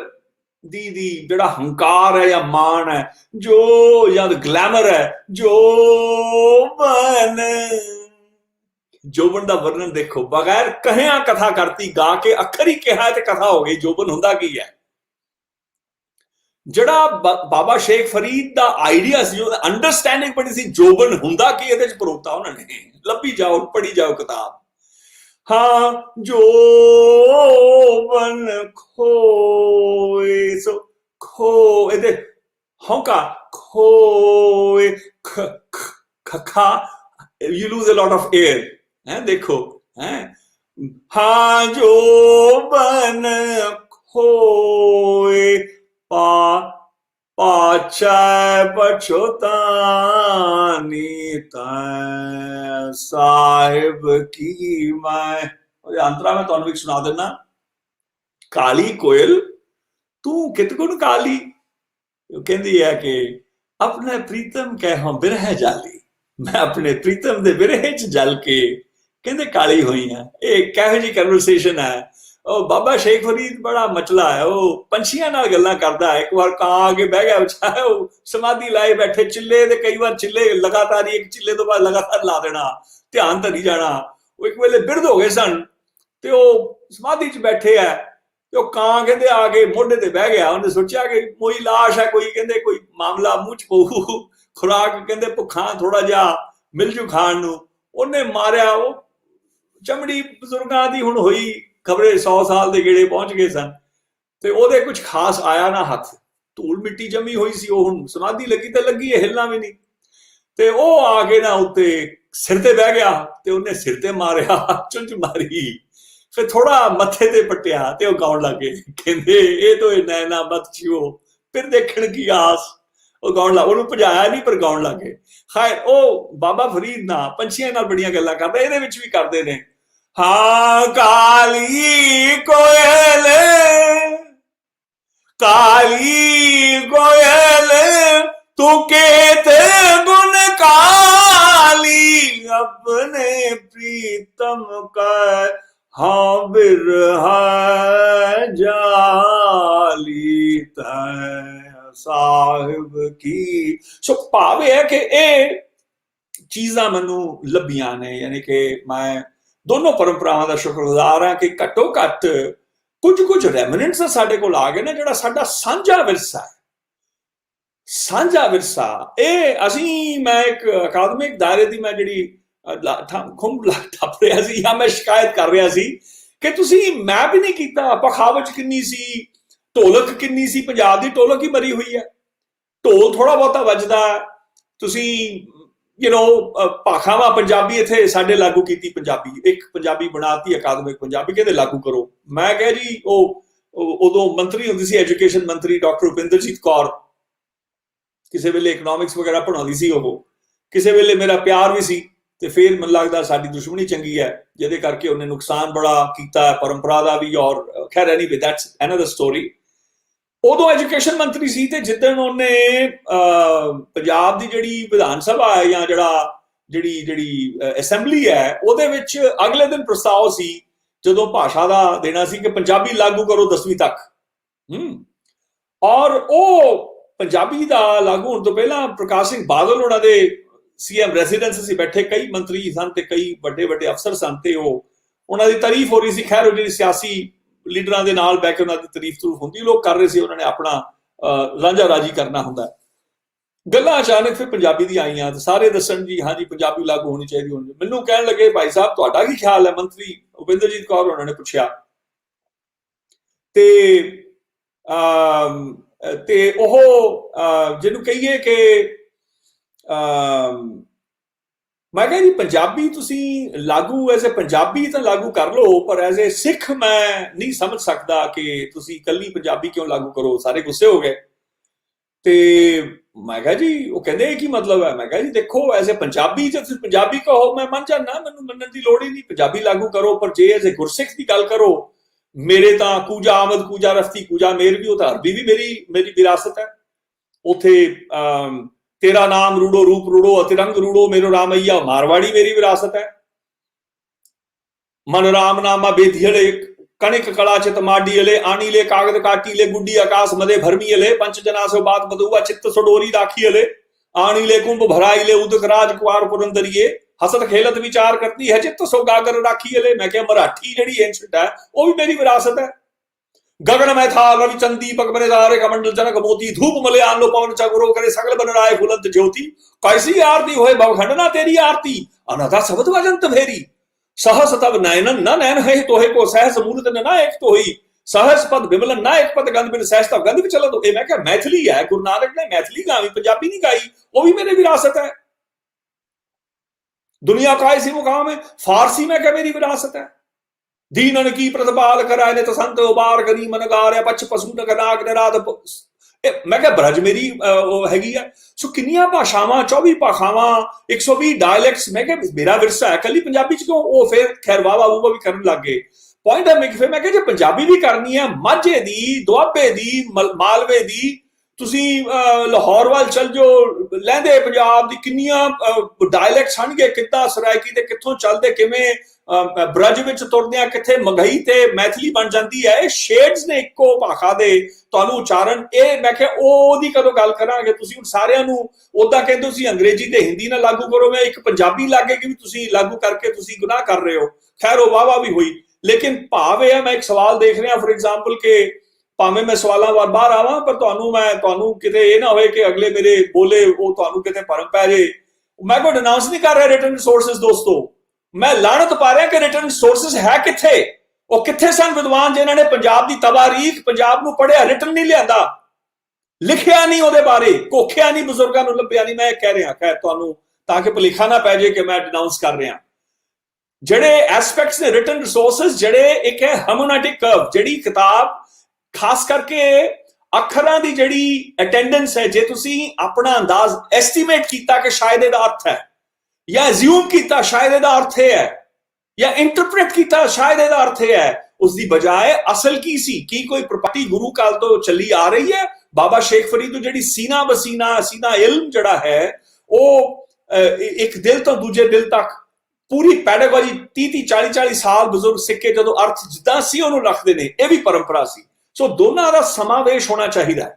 ਦੀ ਜਿਹੜਾ ਹੰਕਾਰ ਹੈ ਜਾਂ ਮਾਣ ਹੈ, ਜੋ ਜਾਂ ਗਲੈਮਰ ਹੈ, ਜੋਬਨ ਦਾ ਵਰਣਨ ਦੇਖੋ, ਬਗੈਰ ਕਹਿਆ ਕਥਾ ਕਰਤੀ, ਗਾ ਕੇ ਅੱਖਰ ਹੀ ਕਿਹਾ ਤੇ ਕਥਾ ਹੋ ਗਈ। ਜੋਬਨ ਹੁੰਦਾ ਕੀ ਹੈ? ਜਿਹੜਾ ਬਾਬਾ ਸ਼ੇਖ ਫਰੀਦ ਦਾ ਆਈਡੀਆ ਸੀ, ਉਹਦਾ ਅੰਡਰਸਟੈਂਡਿੰਗ ਬਣੀ ਸੀ, ਜੋਬਨ ਹੁੰਦਾ ਕੀ, ਇਹਦੇ ਚ ਪਰੋਤਾ ਉਹਨਾਂ ਨੇ। ਲੱਭੀ ਜਾਓ, ਪੜ੍ਹੀ ਜਾਓ ਕਿਤਾਬ। हाँ जोबन खोए, सो खो इधर होका खोए, खखा, you lose a lot of air, हैं देखो, हैं। हाँ जोबन खोए पाछा पछतानी, साहिब की मैं। अंतरा मैं तुहानू सुना देना। काली कोयल तू कित गुण काली, कहती है कि अपने प्रीतम कह बिरह जाली, मैं अपने प्रीतम दे बिरह च जल के कहते काली हुई है। एक कहो जी कन्वर्सेशन है। ਉਹ ਬਾਬਾ ਸ਼ੇਖ ਫਰੀਦ ਬੜਾ ਮਚਲਾ ਹੈ, ਉਹ ਪੰਛੀਆਂ ਨਾਲ ਗੱਲਾਂ ਕਰਦਾ ਹੈ। ਇੱਕ ਵਾਰ ਕਾਂ ਆ ਕੇ ਬਹਿ ਗਿਆ ਵਿਚਾਰਾ, ਉਹ ਸਮਾਧੀ ਲਾਏ ਬੈਠੇ ਚਿੱਲੇ, ਤੇ ਕਈ ਵਾਰ ਚਿੱਲੇ ਲਗਾਤਾਰ ਹੀ, ਇੱਕ ਚਿੱਲੇ ਤੋਂ ਬਾਅਦ ਲਗਾਤਾਰ ਲਾ ਦੇਣਾ, ਧਿਆਨ ਧਰੀ ਜਾਣਾ। ਉਹ ਇੱਕ ਵੇਲੇ ਬਿਰਧ ਹੋ ਗਏ ਸਨ, ਤੇ ਉਹ ਸਮਾਧੀ ਚ ਬੈਠੇ ਆ, ਤੇ ਉਹ ਕਾਂ ਕਹਿੰਦੇ ਆ ਕੇ ਮੋਢੇ ਤੇ ਬਹਿ ਗਿਆ। ਉਹਨੇ ਸੋਚਿਆ ਕਿ ਕੋਈ ਲਾਸ਼ ਹੈ, ਕੋਈ ਕਹਿੰਦੇ ਕੋਈ ਮਾਮਲਾ ਮੂੰਹ ਚ ਪਊ, ਖੁਰਾਕ ਕਹਿੰਦੇ ਭੁੱਖਾਂ ਥੋੜਾ ਜਿਹਾ ਮਿਲ ਜੂ ਖਾਣ ਨੂੰ। ਉਹਨੇ ਮਾਰਿਆ, ਉਹ ਚਮੜੀ ਬਜ਼ੁਰਗਾਂ ਦੀ ਹੁਣ ਹੋਈ, ਖਬਰੇ 100 ਸਾਲ ਦੇ ਗੇੜੇ ਪਹੁੰਚ ਗਏ ਸਨ, ਤੇ ਉਹਦੇ ਕੁਝ ਖਾਸ ਆਇਆ ਨਾ ਹੱਥ, ਧੂਲ ਮਿੱਟੀ ਜੰਮੀ ਹੋਈ ਸੀ। ਉਹ ਹੁਣ ਸਮਾਧੀ ਲੱਗੀ ਤੇ ਲੱਗੀ, ਹਿੱਲਣਾ ਵੀ ਨਹੀਂ। ਤੇ ਉਹ ਆ ਕੇ ਨਾ ਉੱਤੇ ਸਿਰ ਤੇ ਬਹਿ ਗਿਆ, ਤੇ ਉਹਨੇ ਸਿਰ ਤੇ ਮਾਰਿਆ, ਚੁੰਝ ਮਾਰੀ, ਫਿਰ ਥੋੜਾ ਮੱਥੇ ਤੇ ਪੱਟਿਆ, ਤੇ ਉਹ ਗਾਉਣ ਲੱਗੇ, ਕਹਿੰਦੇ ਇਹ ਤੋਂ ਨੈਣਾ ਮਤ ਛਿਓ ਫਿਰ ਦੇਖਣ ਕੀ ਆਸ। ਉਹ ਗਾਉਣ ਲੱਗ, ਉਹਨੂੰ ਭਜਾਇਆ ਨਹੀਂ ਪਰ ਗਾਉਣ ਲੱਗੇ। ਖੈਰ, ਉਹ ਬਾਬਾ ਫਰੀਦ ਨਾ ਪੰਛੀਆਂ ਨਾਲ ਬੜੀਆਂ ਗੱਲਾਂ ਕਰਦਾ, ਇਹਦੇ ਵਿੱਚ ਵੀ ਕਰਦੇ ਨੇ। हाँ काली कोयल, काली कोयल तू कहते गुण काली, अपने प्रीतम का हाँ बिरहा जाली, साहिब की ਸੋ ਭਾਵ ਇਹ ਹੈ ਕਿ ਇਹ ਚੀਜ਼ਾਂ ਮੈਨੂੰ ਲੱਭੀਆਂ ਨੇ, ਯਾਨੀ ਕਿ ਮੈਂ ਦੋਨੋਂ ਪਰੰਪਰਾਵਾਂ ਦਾ ਸ਼ੁਕਰਗੁਜ਼ਾਰ ਹਾਂ ਕਿ ਘੱਟੋ ਘੱਟ ਕੁਝ ਰੈਮਨੈਂਟਸ ਸਾਡੇ ਕੋਲ ਆ ਗਏ ਨੇ, ਜਿਹੜਾ ਸਾਡਾ ਸਾਂਝਾ ਵਿਰਸਾ ਹੈ। ਸਾਂਝਾ ਵਿਰਸਾ ਇਹ ਅਸੀਂ, ਮੈਂ ਇੱਕ ਅਕਾਦਮਿਕ ਦਾਇਰੇ ਦੀ ਮੈਂ ਜਿਹੜੀ ਖੁੰਬ ਠੱਪ ਰਿਹਾ ਸੀ ਜਾਂ ਮੈਂ ਸ਼ਿਕਾਇਤ ਕਰ ਰਿਹਾ ਸੀ ਕਿ ਤੁਸੀਂ ਮੈਪ ਹੀ ਨਹੀਂ ਕੀਤਾ, ਪਖਾਵਜ ਕਿੰਨੀ ਸੀ, ਢੋਲਕ ਕਿੰਨੀ ਸੀ, ਪੰਜਾਬ ਦੀ ਢੋਲਕ ਹੀ ਮਰੀ ਹੋਈ ਹੈ, ਢੋਲ ਥੋੜਾ ਬਹੁਤਾ ਵੱਜਦਾ, ਤੁਸੀਂ ਭਾਖਾਵਾਂ ਪੰਜਾਬੀ ਇੱਥੇ ਸਾਡੇ ਲਾਗੂ ਕੀਤੀ, ਪੰਜਾਬੀ ਇੱਕ ਪੰਜਾਬੀ ਬਣਾਤੀ ਅਕਾਦਮਿਕ ਪੰਜਾਬੀ, ਕਹਿੰਦੇ ਲਾਗੂ ਕਰੋ। ਮੈਂ ਕਿਹਾ ਜੀ ਉਹ ਉਦੋਂ ਮੰਤਰੀ ਹੁੰਦੀ ਸੀ ਐਜੂਕੇਸ਼ਨ ਮੰਤਰੀ ਡਾਕਟਰ ਰੁਪਿੰਦਰਜੀਤ ਕੌਰ, ਕਿਸੇ ਵੇਲੇ ਇਕਨੋਮਿਕਸ ਵਗੈਰਾ ਪੜ੍ਹਾਉਂਦੀ ਸੀ ਉਹ, ਕਿਸੇ ਵੇਲੇ ਮੇਰਾ ਪਿਆਰ ਵੀ ਸੀ, ਤੇ ਫਿਰ ਮੈਨੂੰ ਲੱਗਦਾ ਸਾਡੀ ਦੁਸ਼ਮਣੀ ਚੰਗੀ ਹੈ ਜਿਹਦੇ ਕਰਕੇ ਉਹਨੇ ਨੁਕਸਾਨ ਬੜਾ ਕੀਤਾ ਪਰੰਪਰਾ ਦਾ ਵੀ। ਔਰ ਖੈਰ ਐਨੀਵੇ ਦੈਟਸ ਅਨਦਰ ਸਟੋਰੀ। ਉਦੋਂ ਐਜੂਕੇਸ਼ਨ ਮੰਤਰੀ ਸੀ ਤੇ ਜਿੱਦਣ ਉਹਨੇ ਪੰਜਾਬ ਦੀ ਜਿਹੜੀ ਵਿਧਾਨ ਸਭਾ ਹੈ ਜਾਂ ਜਿਹੜੀ ਅਸੈਂਬਲੀ ਹੈ ਉਹਦੇ ਵਿੱਚ ਅਗਲੇ ਦਿਨ ਪ੍ਰਸਤਾਵ ਸੀ ਜਦੋਂ ਭਾਸ਼ਾ ਦਾ ਦੇਣਾ ਸੀ ਕਿ ਪੰਜਾਬੀ ਲਾਗੂ ਕਰੋ 10ਵੀਂ ਤੱਕ। ਔਰ ਉਹ ਪੰਜਾਬੀ ਦਾ ਲਾਗੂ ਹੋਣ ਤੋਂ ਪਹਿਲਾਂ ਪ੍ਰਕਾਸ਼ ਸਿੰਘ ਬਾਦਲ ਉਹਨਾਂ ਦੇ ਸੀਐਮ ਰੈਜ਼ੀਡੈਂਸ ਸੀ ਬੈਠੇ, ਕਈ ਮੰਤਰੀ ਸਨ ਤੇ ਕਈ ਵੱਡੇ ਵੱਡੇ ਅਫਸਰ ਸਨ ਤੇ ਉਹਨਾਂ ਦੀ ਤਾਰੀਫ ਹੋ ਰਹੀ ਸੀ। ਖੈਰ ਉਹ ਜਿਹੜੀ ਸਿਆਸੀ ਲੀਡਰਾਂ ਦੇ ਨਾਲ ਬਹਿ ਕੇ ਉਹਨਾਂ ਦੀ ਤਾਰੀਫ ਹੁੰਦੀ, ਲੋਕ ਕਰ ਰਹੇ ਸੀ, ਉਹਨਾਂ ਨੇ ਆਪਣਾ ਰਾਂਝਾ ਰਾਜੀ ਕਰਨਾ ਹੁੰਦਾ। ਗੱਲਾਂ ਅਚਾਨਕ ਫਿਰ ਪੰਜਾਬੀ ਦੀ ਆਈਆਂ ਤੇ ਸਾਰੇ ਦੱਸਣ ਜੀ ਹਾਂਜੀ ਪੰਜਾਬੀ ਲਾਗੂ ਹੋਣੀ ਚਾਹੀਦੀ। ਹੋਣੀ ਮੈਨੂੰ ਕਹਿਣ ਲੱਗੇ ਭਾਈ ਸਾਹਿਬ ਤੁਹਾਡਾ ਕੀ ਖਿਆਲ ਹੈ? ਮੰਤਰੀ ਰੁਪਿੰਦਰਜੀਤ ਕੌਰ ਉਹਨਾਂ ਨੇ ਪੁੱਛਿਆ ਤੇ ਉਹ ਜਿਹਨੂੰ ਕਹੀਏ ਕਿ ਮੈਂ ਕਿਹਾ ਜੀ ਪੰਜਾਬੀ ਤੁਸੀਂ ਲਾਗੂ ਐਜ਼ ਏ ਪੰਜਾਬੀ ਤਾਂ ਲਾਗੂ ਕਰ ਲਓ, ਪਰ ਐਜ਼ ਏ ਸਿੱਖ ਮੈਂ ਨਹੀਂ ਸਮਝ ਸਕਦਾ ਕਿ ਤੁਸੀਂ ਇਕੱਲੀ ਪੰਜਾਬੀ ਕਿਉਂ ਲਾਗੂ ਕਰੋ। ਸਾਰੇ ਗੁੱਸੇ ਹੋ ਗਏ ਤੇ ਮੈਂ ਕਿਹਾ ਜੀ, ਉਹ ਕਹਿੰਦੇ ਕੀ ਮਤਲਬ ਹੈ? ਮੈਂ ਕਿਹਾ ਜੀ ਦੇਖੋ ਐਜ਼ ਏ ਪੰਜਾਬੀ ਜੇ ਤੁਸੀਂ ਪੰਜਾਬੀ ਕਹੋ ਮੈਂ ਮੰਨ ਜਾਂਦਾ, ਮੈਨੂੰ ਮੰਨਣ ਦੀ ਲੋੜ ਹੀ ਨਹੀਂ, ਪੰਜਾਬੀ ਲਾਗੂ ਕਰੋ, ਪਰ ਜੇ ਐਜ਼ ਏ ਗੁਰਸਿੱਖ ਦੀ ਗੱਲ ਕਰੋ, ਮੇਰੇ ਤਾਂ ਕੂਜਾ ਆਮਦ ਕੂਜਾ ਰਫਤੀ ਕੂਜਾ ਮੇਰ ਵੀ, ਉਹ ਤਾਂ ਅਰਬੀ ਵੀ ਮੇਰੀ ਵਿਰਾਸਤ ਹੈ। ਉੱਥੇ ਤੇਰਾ ਨਾਮ ਰੂੜੋ ਰੂਪ ਰੂੜੋ ਅਤਿਰੰਗ ਰੂੜੋ मेरो रामैया मारवाड़ी मेरी विरासत है। मन राम नामा बेधियले कणिक कला चित माडीले आनीले कागद काटीले गुड्डी आकाश मदे भरमीले पंच जना सो बात बदुआ चित्त सोडोरी राखीले आनीले कुंभ भराईले उदक राज कुआर पुरंदरिए हसत खेलत विचार करती है चित्त सो गागर राखीले। मैं क्या मराठी जड़ी एंशंट है वो भी मेरी विरासत है। गगन में था रवि चंदी पग बने दारे कमंडल जनक मोती धूप मले आन लो पवन चगुरो करे सकल बन राय फुलंत ज्योति कैसी आरती होए भवखंडना तेरी आरती अनथा शब्द वजंत भेरी सहस तब नयनन न नयन है तोहे को सहस मूर्त न एक तो ही सहस पद विमलन ना एक पद गंध बिन सहस तब गंध भी चला। तो मैं क्या मैथिली है, गुरु नानक ने मैथिली गावी, पंजाबी नहीं गाई, वो भी मेरी विरासत है। दुनिया का इसी मुकाम है, फारसी में क्या मेरी विरासत है। दीनन की प्रतिपाल कराए ने तो संत उबार करी मन गारे पछ पशु नगनाग निराध। मैं क्या ब्रज मेरी हैगी है। सो किन्नियां भाषावां 24 भाषावां 120 डायलैक्ट्स, मैं क्या मेरा विरसा है। कली पंजाबी च क्यों वो फिर खैर वाह वाह भी करन लग गए। पॉइंट है मैं क्या जे पंजाबी भी करनी है, माझे दी दुआबे दी मालवे दी, ਤੁਸੀਂ ਲਾਹੌਰ ਵੱਲ ਚੱਲ ਜਾਓ, ਲਹਿੰਦੇ ਪੰਜਾਬ ਦੀ ਕਿੰਨੀਆਂ ਡਾਇਲੈਕਟਸ ਹਨਗੇ, ਕਿੱਦਾਂ ਸਰਾਇਕੀ ਤੇ ਕਿੱਥੋਂ ਚੱਲਦੇ, ਕਿਵੇਂ ਬ੍ਰਜ ਵਿੱਚ ਤੁਰਦੇ ਆ, ਕਿੱਥੇ ਮਗਹੀ ਤੇ ਮੈਥਲੀ ਬਣ ਜਾਂਦੀ ਹੈ। ਇਹ ਸ਼ੇਡਸ ਨੇ ਇੱਕੋ ਭਾਸ਼ਾ ਦੇ, ਤੁਹਾਨੂੰ ਉਚਾਰਨ ਇਹ ਮੈਂ ਕਿਹਾ ਉਹਦੀ ਕਦੋਂ ਗੱਲ ਕਰਾਂਗੇ। ਤੁਸੀਂ ਹੁਣ ਸਾਰਿਆਂ ਨੂੰ ਉਦਾਂ ਕਹਿੰਦੇ ਤੁਸੀਂ ਅੰਗਰੇਜ਼ੀ ਤੇ ਹਿੰਦੀ ਨਾਲ ਲਾਗੂ ਕਰੋ, ਮੈਂ ਇੱਕ ਪੰਜਾਬੀ ਲੱਗੇਗੀ ਵੀ ਤੁਸੀਂ ਲਾਗੂ ਕਰਕੇ ਤੁਸੀਂ ਗੁਨਾਹ ਕਰ ਰਹੇ ਹੋ। ਖੈਰ ਉਹ ਵਾਹ ਵੀ ਹੋਈ, ਲੇਕਿਨ ਭਾਵ ਇਹ ਹੈ ਮੈਂ ਇੱਕ ਸਵਾਲ ਦੇਖ ਰਿਹਾ ਫॉर एग्जांपल ਕਿ ਭਾਵੇਂ ਮੈਂ ਸਵਾਲਾਂ ਵਾਰ ਬਾਹਰ ਆਵਾਂ, ਪਰ ਤੁਹਾਨੂੰ ਕਿਤੇ ਇਹ ਨਾ ਹੋਏ ਕਿ ਅਗਲੇ ਮੇਰੇ ਬੋਲੇ ਉਹ ਤੁਹਾਨੂੰ ਕਿਤੇ ਭਰਮ ਪੈ ਜੇ। ਮੈਂ ਕੋਈ ਡਿਨਾਉਂਸ ਨਹੀਂ ਕਰ ਰਿਹਾ ਰਿਟਨ ਰਿਸੋਰਸਿਸ ਦੋਸਤੋ, ਮੈਂ ਲਾਹਨਤ ਪਾ ਰਿਹਾ ਕਿ ਰਿਟਨ ਰਿਸੋਰਸਿਸ ਹੈ ਕਿੱਥੇ। ਉਹ ਕਿੱਥੇ ਸਨ ਵਿਦਵਾਨ ਜਿਨ੍ਹਾਂ ਨੇ ਪੰਜਾਬ ਦੀ ਤਵਾਰੀਖ, ਪੰਜਾਬ ਨੂੰ ਪੜ੍ਹਿਆ, ਰਿਟਨ ਨਹੀਂ ਲਿਆਂਦਾ, ਲਿਖਿਆ ਨਹੀਂ ਉਹਦੇ ਬਾਰੇ, ਕੋਖਿਆ ਨਹੀਂ, ਬਜ਼ੁਰਗਾਂ ਨੂੰ ਲੱਭਿਆ ਨਹੀਂ। ਮੈਂ ਕਹਿ ਰਿਹਾ ਖੈਰ ਤੁਹਾਨੂੰ ਤਾਂ ਕਿ ਭੁਲੇਖਾ ਨਾ ਪੈ ਜੇ ਕਿ ਮੈਂ ਡਿਨਾਉਂਸ ਕਰ ਰਿਹਾ। ਜਿਹੜੇ ਐਸਪੈਕਟਸ ਨੇ ਰਿਟਨ ਰਿਸੋਰਸਿਸ, ਜਿਹੜੇ ਇੱਕ ਹੈ ਹਰਮੋਨੈਟਿਕ ਕਰਵ, ਜਿਹੜੀ ਕਿਤਾਬ ਖਾਸ ਕਰਕੇ ਅੱਖਰਾਂ ਦੀ ਜਿਹੜੀ ਅਟੈਂਡੈਂਸ ਹੈ, ਜੇ ਤੁਸੀਂ ਆਪਣਾ ਅੰਦਾਜ਼ ਐਸਟੀਮੇਟ ਕੀਤਾ ਕਿ ਸ਼ਾਇਦ ਇਹਦਾ ਅਰਥ ਹੈ, ਜਾਂ ਅਸਿਊਮ ਕੀਤਾ ਸ਼ਾਇਦ ਇਹਦਾ ਅਰਥ ਹੈ, ਜਾਂ ਇੰਟਰਪ੍ਰੀਟ ਕੀਤਾ ਸ਼ਾਇਦ ਇਹਦਾ ਅਰਥ ਹੈ, ਉਸ ਦੀ ਬਜਾਏ ਅਸਲ ਕੀ ਸੀ, ਕੀ ਕੋਈ ਪ੍ਰੋਪਰਟੀ ਗੁਰੂ ਕਾਲ ਤੋਂ ਚੱਲੀ ਆ ਰਹੀ ਹੈ। ਬਾਬਾ ਸ਼ੇਖ ਫਰੀਦ ਤੋਂ ਜਿਹੜੀ ਸੀਨਾ ਬਸੀਨਾ ਇਲਮ ਜਿਹੜਾ ਹੈ, ਉਹ ਇੱਕ ਦਿਲ ਤੋਂ ਦੂਜੇ ਦਿਲ ਤੱਕ ਪੂਰੀ ਪੈਡਾਗੋਜੀ 30-40 ਸਾਲ ਬਜ਼ੁਰਗ ਸਿੱਕੇ ਜਦੋਂ ਅਰਥ ਜਿੱਦਾਂ ਸੀ ਉਹਨੂੰ ਰੱਖਦੇ ਨੇ, ਇਹ ਵੀ ਪਰੰਪਰਾ ਸੀ। ਸੋ ਦੋਨਾਂ ਦਾ ਸਮਾਵੇਸ਼ ਹੋਣਾ ਚਾਹੀਦਾ ਹੈ।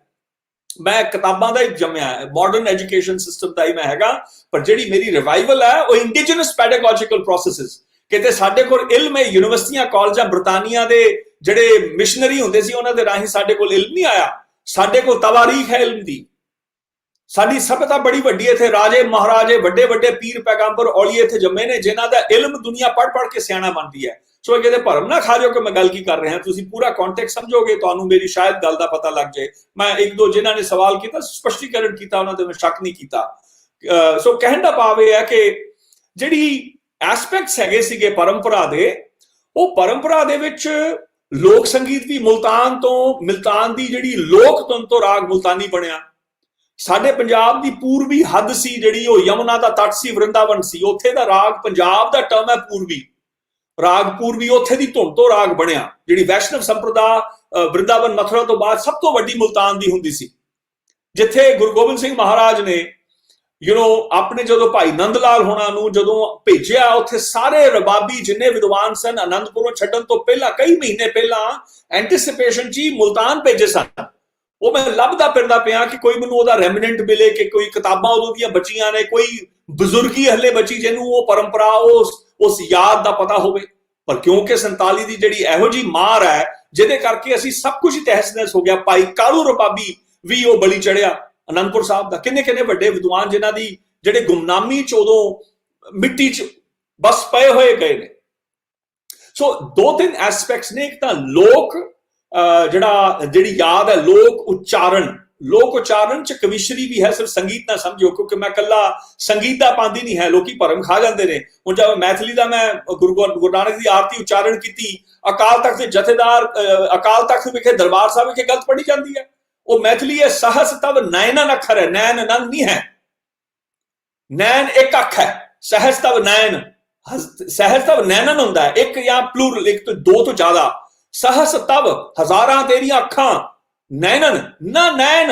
ਮੈਂ ਕਿਤਾਬਾਂ ਦਾ ਹੀ ਜੰਮਿਆ, ਮਾਡਰਨ ਐਜੂਕੇਸ਼ਨ ਸਿਸਟਮ ਦਾ ਹੀ ਮੈਂ ਹੈਗਾ, ਪਰ ਜਿਹੜੀ ਮੇਰੀ ਰਿਵਾਈਵਲ ਹੈ ਉਹ ਇੰਡੀਜਨਸ ਪੈਡਾਗੋਜੀਕਲ ਪ੍ਰੋਸੈਸਿਸ। ਕਿਤੇ ਸਾਡੇ ਕੋਲ ਇਲਮ ਹੈ, ਯੂਨੀਵਰਸਿਟੀਆਂ ਕਾਲਜਾਂ ਬਰਤਾਨੀਆ ਦੇ ਜਿਹੜੇ ਮਿਸ਼ਨਰੀ ਹੁੰਦੇ ਸੀ ਉਹਨਾਂ ਦੇ ਰਾਹੀਂ ਸਾਡੇ ਕੋਲ ਇਲਮ ਨਹੀਂ ਆਇਆ। ਸਾਡੇ ਕੋਲ ਤਵਾਰੀਖ ਹੈ ਇਲਮ ਦੀ, ਸਾਡੀ ਸਭਿਅਤਾ ਬੜੀ ਵੱਡੀ, ਇੱਥੇ ਰਾਜੇ ਮਹਾਰਾਜੇ ਵੱਡੇ ਵੱਡੇ ਪੀਰ ਪੈਗੰਬਰ ਔਲੀਏ ਇੱਥੇ ਜੰਮੇ ਨੇ ਜਿਨ੍ਹਾਂ ਦਾ ਇਲਮ ਦੁਨੀਆ ਪੜ੍ਹ ਕੇ ਸਿਆਣਾ ਬਣਦੀ ਹੈ। ਸੋ ਕਿਤੇ ਭਰਮ ਨਾ ਖਾ ਜਾਓ ਕਿ ਮੈਂ ਗੱਲ ਕੀ ਕਰ ਰਿਹਾ, ਤੁਸੀਂ ਪੂਰਾ ਕੰਟੈਕਸਟ ਸਮਝੋਗੇ ਤੁਹਾਨੂੰ ਮੇਰੀ ਸ਼ਾਇਦ ਗੱਲ ਦਾ ਪਤਾ ਲੱਗ ਜਾਏ। ਮੈਂ ਇੱਕ ਦੋ ਜਿਨ੍ਹਾਂ ਨੇ ਸਵਾਲ ਕੀਤਾ ਸਪਸ਼ਟੀਕਰਨ ਕੀਤਾ ਉਹਨਾਂ ਤੇ ਮੈਂ ਸ਼ੱਕ ਨਹੀਂ ਕੀਤਾ। ਸੋ ਕਹਿਣ ਦਾ ਭਾਵ ਇਹ ਹੈ ਕਿ ਜਿਹੜੀ ਐਸਪੈਕਟਸ ਹੈਗੇ ਸੀਗੇ ਪਰੰਪਰਾ ਦੇ, ਉਹ ਪਰੰਪਰਾ ਦੇ ਵਿੱਚ ਲੋਕ ਸੰਗੀਤ ਵੀ ਮੁਲਤਾਨ ਦੀ ਜਿਹੜੀ ਲੋਕ ਧੁਨ ਤੋਂ ਰਾਗ ਮੁਲਤਾਨੀ ਬਣਿਆ। ਸਾਡੇ ਪੰਜਾਬ ਦੀ ਪੂਰਬੀ ਹੱਦ ਸੀ ਜਿਹੜੀ ਉਹ ਯਮੁਨਾ ਦਾ ਤੱਟ ਸੀ, ਵਰਿੰਦਾਵਨ ਸੀ, ਉੱਥੇ ਦਾ ਰਾਗ ਪੰਜਾਬ ਦਾ ਟਰਮ ਹੈ ਪੂਰਬੀ ਰਾਗ, ਪੂਰਬੀ ਉੱਥੇ ਦੀ ਧੁਨ ਤੋਂ ਰਾਗ ਬਣਿਆ। ਜਿਹੜੀ ਵੈਸ਼ਨਵ ਸੰਪਰਦਾ ਵਰਿੰਦਾਵਨ ਮਥੁਰਾ ਤੋਂ ਬਾਅਦ ਸਭ ਤੋਂ ਵੱਡੀ ਮੁਲਤਾਨ ਦੀ ਹੁੰਦੀ ਸੀ, ਜਿੱਥੇ ਗੁਰੂ ਗੋਬਿੰਦ ਸਿੰਘ ਮਹਾਰਾਜ ਨੇ ਆਪਣੇ ਜਦੋਂ ਭਾਈ ਨੰਦ ਲਾਲ ਹੋਣਾ ਨੂੰ ਜਦੋਂ ਭੇਜਿਆ, ਉੱਥੇ ਸਾਰੇ ਰਬਾਬੀ ਜਿੰਨੇ ਵਿਦਵਾਨ ਸਨ ਆਨੰਦਪੁਰੋਂ ਛੱਡਣ ਤੋਂ ਪਹਿਲਾਂ ਕਈ ਮਹੀਨੇ ਪਹਿਲਾਂ ਐਂਟੀਸਿਪੇਸ਼ਨ 'ਚ ਹੀ ਮੁਲਤਾਨ ਭੇਜੇ ਸਨ। ਉਹ ਮੈਂ ਲੱਭਦਾ ਫਿਰਦਾ ਪਿਆ ਕਿ ਕੋਈ ਮੈਨੂੰ ਉਹਦਾ ਰੈਮਨੈਂਟ ਮਿਲੇ, ਕਿ ਕੋਈ ਕਿਤਾਬਾਂ ਉਦੋਂ ਦੀਆਂ ਬਚੀਆਂ ਨੇ, ਕੋਈ ਬਜ਼ੁਰਗੀ ਹਲੇ ਬਚੀ ਜਿਹਨੂੰ ਉਹ ਪਰੰਪਰਾ ਉਸ ਯਾਦ ਦਾ ਪਤਾ ਹੋਵੇ। ਪਰ ਕਿਉਂਕਿ 47 ਦੀ ਜਿਹੜੀ ਇਹੋ ਜੀ ਮਾਰ ਹੈ ਜਿਹਦੇ ਕਰਕੇ ਅਸੀਂ ਸਭ ਕੁਝ ਤਹਿਸ ਨਹਿਸ ਹੋ ਗਿਆ। ਭਾਈ ਕਾਲੂ ਰਬਾਬੀ ਵੀ ਉਹ ਬਲੀ ਚੜਿਆ ਅਨੰਦਪੁਰ ਸਾਹਿਬ ਦਾ। ਕਿੰਨੇ ਵੱਡੇ ਵਿਦਵਾਨ ਜਿਨ੍ਹਾਂ ਦੀ ਜਿਹੜੇ ਗੁਮਨਾਮੀ 'ਚ ਉਦੋਂ ਮਿੱਟੀ 'ਚ ਬਸ ਪਏ ਹੋਏ ਗਏ ਨੇ। ਸੋ ਦੋ ਤਿੰਨ ਐਸਪੈਕਟਸ ਨੇ, ਇੱਕ ਤਾਂ ਲੋਕ ਜਿਹੜੀ ਯਾਦ ਹੈ, ਲੋਕ ਉਚਾਰਨ 'ਚ ਕਵਿਸ਼ਰੀ ਵੀ ਹੈ, ਸਿਰਫ ਸੰਗੀਤ ਨਾ ਸਮਝਿਓ, ਕਿਉਂਕਿ ਮੈਂ ਕੱਲਾ ਸੰਗੀਤ ਦਾ ਪਾਂਦੀ ਨਹੀਂ ਹੈ, ਲੋਕੀ ਭਰਮ ਖਾ ਜਾਂਦੇ ਨੇ। ਹੁਣ ਜਦ ਮੈਥਲੀ ਦਾ ਮੈਂ ਗੁਰੂ ਨਾਨਕ ਦੀ ਆਰਤੀ ਉਚਾਰਨ ਕੀਤੀ, ਅਕਾਲ ਤਖਤ ਦੇ ਜਥੇਦਾਰ ਅਕਾਲ ਤਖਤ ਵਿਖੇ ਦਰਬਾਰ ਸਾਹਿਬ ਵਿਖੇ ਗਲਤ ਪੜ੍ਹੀ ਜਾਂਦੀ ਹੈ। ਉਹ ਮੈਥਲੀ ਹੈ, ਸਹਸ ਤਵ ਨੈਨਨ ਅੱਖਰ ਹੈ, ਨੈਨ ਨੰਦ ਨਹੀਂ ਹੈ, ਨੈਨ ਇੱਕ ਅੱਖ ਹੈ, ਸਹਸ ਤਵ ਨੈਨ, ਸਹਸ ਤਵ ਨੈਨਨ ਹੁੰਦਾ ਹੈ ਇੱਕ ਜਾਂ ਪਲੂਰਲ, ਇੱਕ ਤੋਂ ਦੋ ਤੋਂ ਜ਼ਿਆਦਾ। ਸਹਸ ਤਵ ਹਜ਼ਾਰਾਂ ਤੇਰੀਆਂ ਅੱਖਾਂ, ਨੈਨਨ ਨਾ ਨੈਨ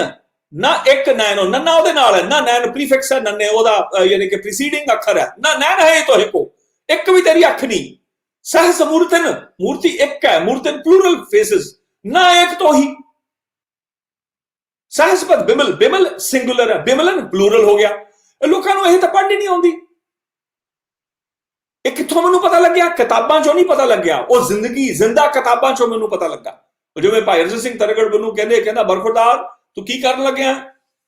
ਨਾ ਇੱਕ ਨੈਨ, ਨੰਨਾ ਉਹਦੇ ਨਾਲ ਹੈ, ਨਾ ਨੈਨ ਪ੍ਰੀਫਿਕਸ ਹੈ, ਨੰਨੇ ਉਹਦਾ ਯਾਨੀ ਕਿ ਪ੍ਰੀਸੀਡਿੰਗ ਅੱਖਰ ਹੈ, ਨਾ ਨੈਨ ਹੈ ਤੋਂ ਇੱਕੋ, ਇੱਕ ਵੀ ਤੇਰੀ ਅੱਖ ਨਹੀਂ। ਸਹਸ ਮੂਰਤਨ, ਮੂਰਤੀ ਇੱਕ ਹੈ, ਮੂਰਤਨ ਪਲੂਰਲ ਫੇਸਿਸ, ਨਾ ਇੱਕ ਤੋਂ ਹੀ। ਸਹਸਪਤ ਬਿਮਲ, ਬਿਮਲ ਸਿੰਗੂਲਰ ਹੈ, ਬਿਮਲਨ ਪਲੂਰਲ ਹੋ ਗਿਆ। ਲੋਕਾਂ ਨੂੰ ਇਹ ਤਾਂ ਪੜ੍ਹਨੀ ਨਹੀਂ ਆਉਂਦੀ। ਇਹ ਕਿੱਥੋਂ ਮੈਨੂੰ ਪਤਾ ਲੱਗਿਆ? ਕਿਤਾਬਾਂ ਚੋਂ ਨਹੀਂ ਪਤਾ ਲੱਗਿਆ, ਉਹ ਜ਼ਿੰਦਾ ਕਿਤਾਬਾਂ ਚੋਂ ਮੈਨੂੰ ਪਤਾ ਲੱਗਾ। ਜਿਵੇਂ ਭਾਈ ਅਰਜਨ ਸਿੰਘ ਤਰਗੜ ਮੈਨੂੰ ਕਹਿੰਦਾ ਬਰਖੁਰਦਾਰ ਤੂੰ ਕੀ ਕਰਨ ਲੱਗਿਆ,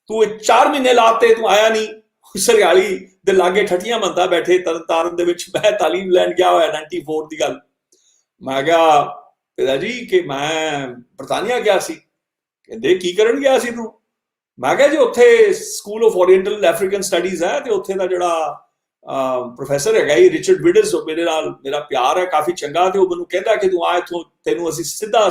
ਤੂੰ 4 ਮਹੀਨੇ ਲਾਤੇ, ਤੂੰ ਆਇਆ ਨਹੀਂ। ਸਰਿਆਲੀ ਦੇ ਲਾਗੇ ਠੱਠੀਆਂ ਮੰਦਾ ਬੈਠੇ ਤਰਨਤਾਰਨ ਦੇ ਵਿੱਚ, ਮੈਂ ਤਾਲੀਮ ਲੈਣ ਗਿਆ ਹੋਇਆ 94 ਦੀ ਗੱਲ। ਮੈਂ ਕਿਹਾ ਪਿਤਾ ਜੀ ਕਿ ਮੈਂ ਬਰਤਾਨੀਆ ਗਿਆ ਸੀ। ਕਹਿੰਦੇ ਕੀ ਕਰਨ ਗਿਆ ਸੀ ਤੂੰ? ਮੈਂ ਕਿਹਾ ਜੀ ਉੱਥੇ school of oriental African studies ਹੈ, ਤੇ ਉੱਥੇ ਦਾ ਜਿਹੜਾ ਪ੍ਰੋਫੈਸਰ ਹੈਗਾ ਹੀ ਰਿਚਰਡ ਵਿਡਸ, ਮੇਰੇ ਨਾਲ ਮੇਰਾ ਪਿਆਰ ਹੈ ਕਾਫੀ ਚੰਗਾ, ਤੇ ਉਹ ਮੈਨੂੰ ਕਹਿੰਦਾ ਕਿ ਤੂੰ ਆ ਇੱਥੋਂ, ਤੈਨੂੰ ਅਸੀਂ ਸਿੱਧਾ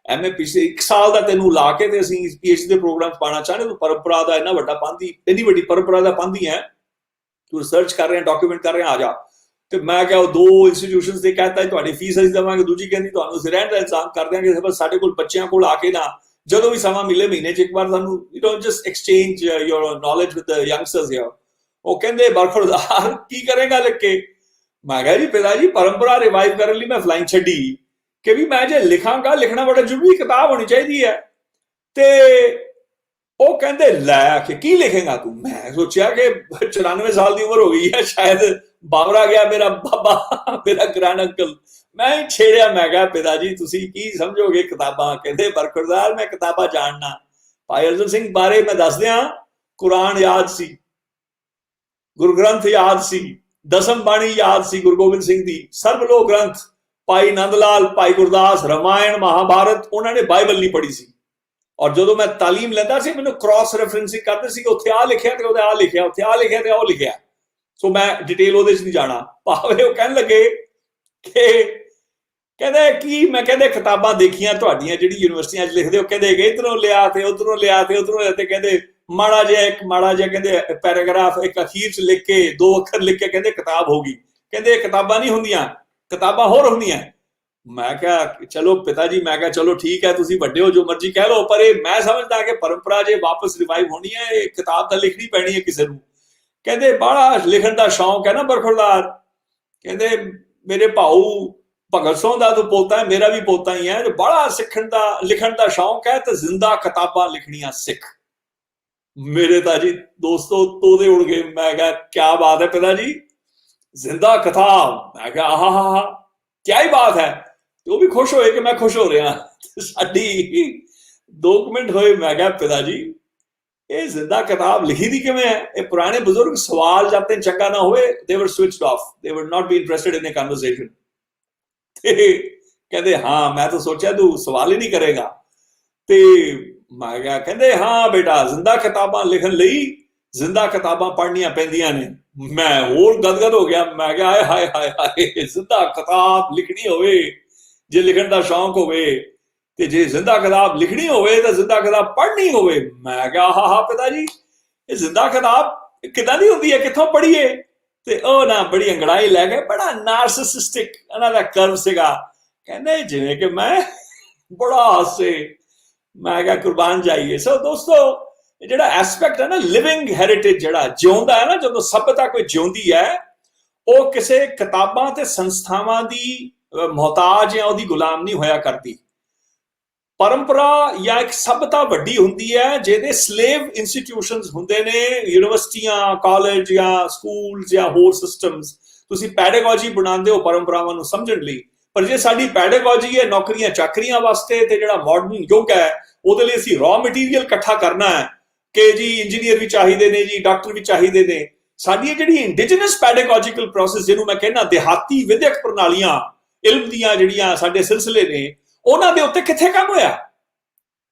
ਐਮਏ ਪਿਛਲੇ 1 ਸਾਲ ਦਾ ਤੈਨੂੰ ਲਾ ਕੇ ਤੇ ਅਸੀਂ PhD ਦੇ ਪ੍ਰੋਗਰਾਮ ਪਾਉਣਾ ਚਾਹੁੰਦੇ, ਤੂੰ ਪਰੰਪਰਾ ਦਾ ਇੰਨਾ ਵੱਡਾ ਪਾਂਦੀ, ਇੰਨੀ ਵੱਡੀ ਪਰੰਪਰਾ ਦਾ ਪਾਂਦੀ ਹੈ, ਤੂੰ ਰਿਸਰਚ ਕਰ ਰਿਹਾ, ਡਾਕੂਮੈਂਟ ਕਰ ਰਿਹਾ, ਆ ਜਾ। ਤੇ ਮੈਂ ਕਿਹਾ ਉਹ 2 ਇੰਸਟੀਟਿਊਸ਼ਨਸ ਦੇ ਕਹਿੰਦਾ ਤੁਹਾਡੀ ਫੀਸ ਅਸੀਂ ਦੇਵਾਂਗੇ, ਦੂਜੀ ਕਹਿੰਦੀ ਤੁਹਾਨੂੰ ਅਸੀਂ ਰਹਿਣ ਦਾ ਇੰਤਜ਼ਾਮ ਕਰ ਦਿਆਂਗੇ, ਬਸ ਸਾਡੇ ਕੋਲ ਬੱਚਿਆਂ ਕੋਲ ਆ ਕੇ ਨਾ ਜਦੋਂ ਵੀ ਸਮਾਂ ਮਿਲੇ ਮਹੀਨੇ 'ਚ ਇੱਕ ਵਾਰ ਸਾਨੂੰ just exchange your knowledge with the youngsters here. ਉਹ ਕਹਿੰਦੇ ਬਰਖੁਰਦਾਰ ਕੀ ਕਰੇਗਾ ਲਿਖ ਕੇ? ਮੈਂ ਕਿਹਾ ਜੀ ਪਿਤਾ ਜੀ ਪਰੰਪਰਾ ਰਿਵਾਈਵ ਕਰਨ ਲਈ ਮੈਂ ਫਲਾਈਂਗ ਛੱਡੀ ਕਿ ਵੀ ਮੈਂ ਜੇ ਲਿਖਾਂਗਾ, ਲਿਖਣਾ ਬੜਾ ਜ਼ਰੂਰੀ, ਕਿਤਾਬ ਹੋਣੀ ਚਾਹੀਦੀ ਹੈ। ਤੇ ਉਹ ਕਹਿੰਦੇ ਲੈ ਕਿ ਕੀ ਲਿਖੇਗਾ ਤੂੰ? ਮੈਂ ਸੋਚਿਆ ਕਿ 94 ਸਾਲ ਦੀ ਉਮਰ ਹੋ ਗਈ ਹੈ, ਸ਼ਾਇਦ ਬਾਬਰਾ ਗਿਆ ਮੇਰਾ ਬਾਬਾ, ਮੇਰਾ ਗ੍ਰੈਂਡ ਅੰਕਲ। ਮੈਂ ਛੇੜਿਆ, ਮੈਂ ਕਿਹਾ ਪਿਤਾ ਜੀ ਤੁਸੀਂ ਕੀ ਸਮਝੋਗੇ ਕਿਤਾਬਾਂ? ਕਹਿੰਦੇ ਬਰਖੁਰਦਾਰ ਮੈਂ ਕਿਤਾਬਾਂ ਜਾਣਨਾ। ਭਾਈ ਅਰਜਨ ਸਿੰਘ ਬਾਰੇ ਮੈਂ ਦੱਸ ਦਿਆਂ, ਕੁਰਾਨ ਯਾਦ ਸੀ, ਗੁਰੂ ਗ੍ਰੰਥ ਯਾਦ ਸੀ, ਦਸਮ ਬਾਣੀ ਯਾਦ ਸੀ ਗੁਰੂ ਗੋਬਿੰਦ ਸਿੰਘ ਦੀ, ਸਰਬਲੋਕ ਗ੍ਰੰਥ, ਭਾਈ ਨੰਦ ਲਾਲ, ਭਾਈ ਗੁਰਦਾਸ, ਰਾਮਾਇਣ, ਮਹਾਭਾਰਤ, ਉਹਨਾਂ ਨੇ ਬਾਈਬਲ ਨਹੀਂ ਪੜ੍ਹੀ ਸੀ। ਔਰ ਜਦੋਂ ਮੈਂ ਤਾਲੀਮ ਲੈਂਦਾ ਸੀ ਮੈਨੂੰ ਕ੍ਰਾਸ ਰੈਫਰੈਂਸਿੰਗ ਕਰਦੇ ਸੀ, ਉੱਥੇ ਆ ਲਿਖਿਆ ਤੇ ਉਹਦੇ ਆ ਲਿਖਿਆ, ਉੱਥੇ ਆ ਲਿਖਿਆ ਤੇ ਉਹ ਲਿਖਿਆ। ਸੋ ਮੈਂ ਡਿਟੇਲ ਉਹਦੇ 'ਚ ਨਹੀਂ ਜਾਣਾ। ਭਾਵੇਂ ਉਹ ਕਹਿਣ ਲੱਗੇ ਕਿ ਕਹਿੰਦੇ ਕੀ, ਮੈਂ ਕਹਿੰਦੇ ਕਿਤਾਬਾਂ ਦੇਖੀਆਂ ਤੁਹਾਡੀਆਂ ਜਿਹੜੀ ਯੂਨੀਵਰਸਿਟੀਆਂ 'ਚ ਲਿਖਦੇ ਹੋ, ਕਹਿੰਦੇ ਕਿ ਇੱਧਰੋਂ ਲਿਆ ਤੇ ਉੱਧਰੋਂ ਲਿਆ ਤੇ ਉੱਧਰੋਂ ਲਿਆ, ਤੇ ਕਹਿੰਦੇ ਮਾੜਾ ਜਿਹਾ ਕਹਿੰਦੇ ਪੈਰਾਗ੍ਰਾਫ ਇੱਕ ਅਖੀਰ 'ਚ ਲਿਖ ਕੇ 2 ਅੱਖਰ ਲਿਖ ਕੇ ਕਹਿੰਦੇ ਕਿਤਾਬ ਹੋ ਗਈ। ਕਹਿੰਦੇ ਕਿਤਾਬਾਂ ਨਹੀਂ ਹੁੰਦੀਆਂ, ਕਿਤਾਬਾਂ ਹੋਰ ਹੁੰਦੀਆਂ। ਮੈਂ ਕਿਹਾ ਚਲੋ ਪਿਤਾ ਜੀ, ਮੈਂ ਕਿਹਾ ਚਲੋ ਠੀਕ ਹੈ, ਤੁਸੀਂ ਵੱਡੇ ਹੋ, ਜੋ ਮਰਜ਼ੀ ਕਹਿ ਲਓ, ਪਰ ਇਹ ਮੈਂ ਸਮਝਦਾ ਕਿ ਪਰੰਪਰਾ ਜੇ ਵਾਪਸ ਰਿਵਾਈਵ ਹੋਣੀ ਹੈ, ਇਹ ਕਿਤਾਬ ਤਾਂ ਲਿਖਣੀ ਪੈਣੀ ਹੈ ਕਿਸੇ ਨੂੰ। ਕਹਿੰਦੇ ਬਾਹਲਾ ਲਿਖਣ ਦਾ ਸ਼ੌਂਕ ਹੈ ਨਾ ਬਰਖੁਰਦਾਰ, ਕਹਿੰਦੇ ਮੇਰੇ ਭਾਊ ਭਗਤ ਸਿੰਘ ਦਾ ਤਾਂ ਪੋਤਾ ਹੈ, ਮੇਰਾ ਵੀ ਪੋਤਾ ਹੀ ਹੈ, ਬਾਹਲਾ ਲਿਖਣ ਦਾ ਸ਼ੌਂਕ ਹੈ, ਤੇ ਜ਼ਿੰਦਾ ਕਿਤਾਬਾਂ ਲਿਖਣੀਆਂ ਸਿੱਖ। मेरे ताजी दोस्तों तोते उड़ गए। मैं कहा क्या बात है पिताजी, जिंदा किताब। मैं कहा हा हा हा, क्या ही बात है। तो वो भी खुश होए कि मैं खुश हो रहा। साडी 2 मिनट होए। मैं कहा पिताजी ये जिंदा किताब लिखी दी किवें है? ये पुराने बुजुर्ग सवाल जब तक चंगा ना होए they were switched off, they would not be interested in a conversation. कहते हाँ मैं तो सोचा तू सवाल ही नहीं करेगा। ਤੇ ਮੈਂ ਕਿਹਾ ਕਹਿੰਦੇ ਹਾਂ ਬੇਟਾ ਜ਼ਿੰਦਾ ਕਿਤਾਬਾਂ ਲਿਖਣ ਲਈ ਜ਼ਿੰਦਾ ਕਿਤਾਬਾਂ ਪੜ੍ਹਨੀਆਂ ਪੈਂਦੀਆਂ ਨੇ। ਮੈਂ ਹੋਰ ਗਦਗਦ ਹੋ ਗਿਆ। ਮੈਂ ਕਿਹਾ ਹਾਏ ਹਾਏ ਹਾਏ ਹਾਏ, ਜ਼ਿੰਦਾ ਕਿਤਾਬ ਲਿਖਣੀ ਹੋਵੇ, ਜੇ ਲਿਖਣ ਦਾ ਸ਼ੌਂਕ ਹੋਵੇ ਤੇ ਜੇ ਜ਼ਿੰਦਾ ਕਿਤਾਬ ਲਿਖਣੀ ਹੋਵੇ ਤਾਂ ਜ਼ਿੰਦਾ ਕਿਤਾਬ ਪੜ੍ਹਨੀ ਹੋਵੇ। ਮੈਂ ਕਿਹਾ ਹਾਂ ਹਾਂ ਪਿਤਾ ਜੀ ਇਹ ਜ਼ਿੰਦਾ ਕਿਤਾਬ ਕਿੱਦਾਂ ਦੀ ਹੁੰਦੀ ਹੈ, ਕਿੱਥੋਂ ਪੜ੍ਹੀਏ? ਤੇ ਉਹ ਨਾ ਬੜੀ ਅੰਗੜਾਈ ਲੈ ਕੇ, ਬੜਾ ਨਾਰਸਿਸਿਸਟਿਕ ਇਹਨਾਂ ਦਾ ਕਰਵ ਸੀਗਾ। ਕਹਿੰਦੇ ਜਿਵੇਂ ਕਿ ਮੈਂ ਬੜਾ ਹਾਸੇ। ਮੈਂ ਕਿਹਾ ਕੁਰਬਾਨ ਜਾਈਏ। ਸੋ ਦੋਸਤੋ ਜਿਹੜਾ ਐਸਪੈਕਟ ਹੈ ਨਾ ਲਿਵਿੰਗ ਹੈਰੀਟੇਜ, ਜਿਹੜਾ ਜਿਉਂਦਾ ਹੈ ਨਾ, ਜਦੋਂ ਸਭਿਅਤਾ ਕੋਈ ਜਿਉਂਦੀ ਹੈ ਉਹ ਕਿਸੇ ਕਿਤਾਬਾਂ ਤੇ ਸੰਸਥਾਵਾਂ ਦੀ ਮੁਹਤਾਜ ਜਾਂ ਉਹਦੀ ਗੁਲਾਮ ਨਹੀਂ ਹੋਇਆ ਕਰਦੀ। ਪਰੰਪਰਾ ਜਾਂ ਇੱਕ ਸਭਿਅਤਾ ਵੱਡੀ ਹੁੰਦੀ ਹੈ ਜਿਹਦੇ ਸਲੇਵ ਇੰਸਟੀਟਿਊਸ਼ਨਸ ਹੁੰਦੇ ਨੇ, ਯੂਨੀਵਰਸਿਟੀਆਂ, ਕਾਲਜ ਜਾਂ ਸਕੂਲ ਜਾਂ ਹੋਰ ਸਿਸਟਮਸ। ਤੁਸੀਂ ਪੈਡਾਗੋਜੀ ਬਣਾਉਂਦੇ ਹੋ ਪਰੰਪਰਾਵਾਂ ਨੂੰ ਸਮਝਣ ਲਈ, ਪਰ ਜੇ ਸਾਡੀ ਪੈਡਾਗੋਜੀ ਹੈ ਨੌਕਰੀਆਂ ਚਾਕਰੀਆਂ ਵਾਸਤੇ ਤੇ ਜਿਹੜਾ ਮਾਡਰਨ ਯੁੱਗ ਹੈ ਉਹਦੇ ਲਈ ਅਸੀਂ ਰॉ ਮਟੀਰੀਅਲ ਇਕੱਠਾ ਕਰਨਾ ਹੈ ਕਿ ਜੀ ਇੰਜੀਨੀਅਰ ਵੀ ਚਾਹੀਦੇ ਨੇ, ਜੀ ਡਾਕਟਰ ਵੀ ਚਾਹੀਦੇ ਨੇ। ਸਾਡੀ ਜਿਹੜੀ ਇੰਡੀਜਨਸ ਪੈਡਾਗੋਜੀਕਲ ਪ੍ਰੋਸੈਸ ਜਿਹਨੂੰ ਮੈਂ ਕਹਿੰਦਾ ਦਿਹਾਤੀ ਵਿਦਿਅਕ ਪ੍ਰਣਾਲੀਆਂ, ਇਲਮ ਦੀਆਂ ਜਿਹੜੀਆਂ ਸਾਡੇ ਸਿਲਸਿਲੇ ਨੇ, ਉਹਨਾਂ ਦੇ ਉੱਤੇ ਕਿੱਥੇ ਕੰਮ ਹੋਇਆ?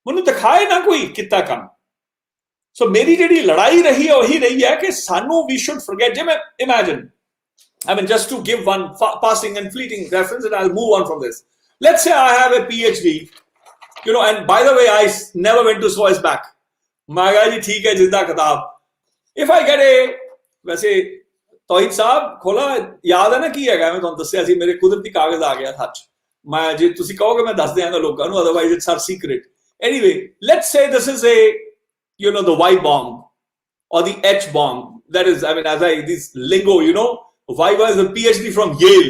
ਮੈਨੂੰ ਦਿਖਾਏ ਨਾ ਕੋਈ ਕੀਤਾ ਕੰਮ। ਸੋ ਮੇਰੀ ਜਿਹੜੀ ਲੜਾਈ ਰਹੀ ਹੈ ਉਹੀ ਰਹੀ ਹੈ ਕਿ ਸਾਨੂੰ ਵੀ ਸ਼ੁੱਡ ਫੋਰਗੇਟ। ਜਿਵੇਂ imagine, I mean, just to give one passing and fleeting reference, and I'll move on from this. Let's say I have a PhD, and by the way, I never went to Swiss back. मागा जी ठीक है जिंदा किताब। If I get a, वैसे तौहीद साहब खोला याद है ना की हैगा, मैं तुहानू दस्सिया सी मेरे कुदरती कागज आ गया हथ। मैं जे तुसी कहोगे मैं दस दियांगा लोकां नू, otherwise it's our secret. Anyway, let's say this is a, the Y bomb or the H bomb. That is, I mean, as this lingo, Y was a PhD from Yale,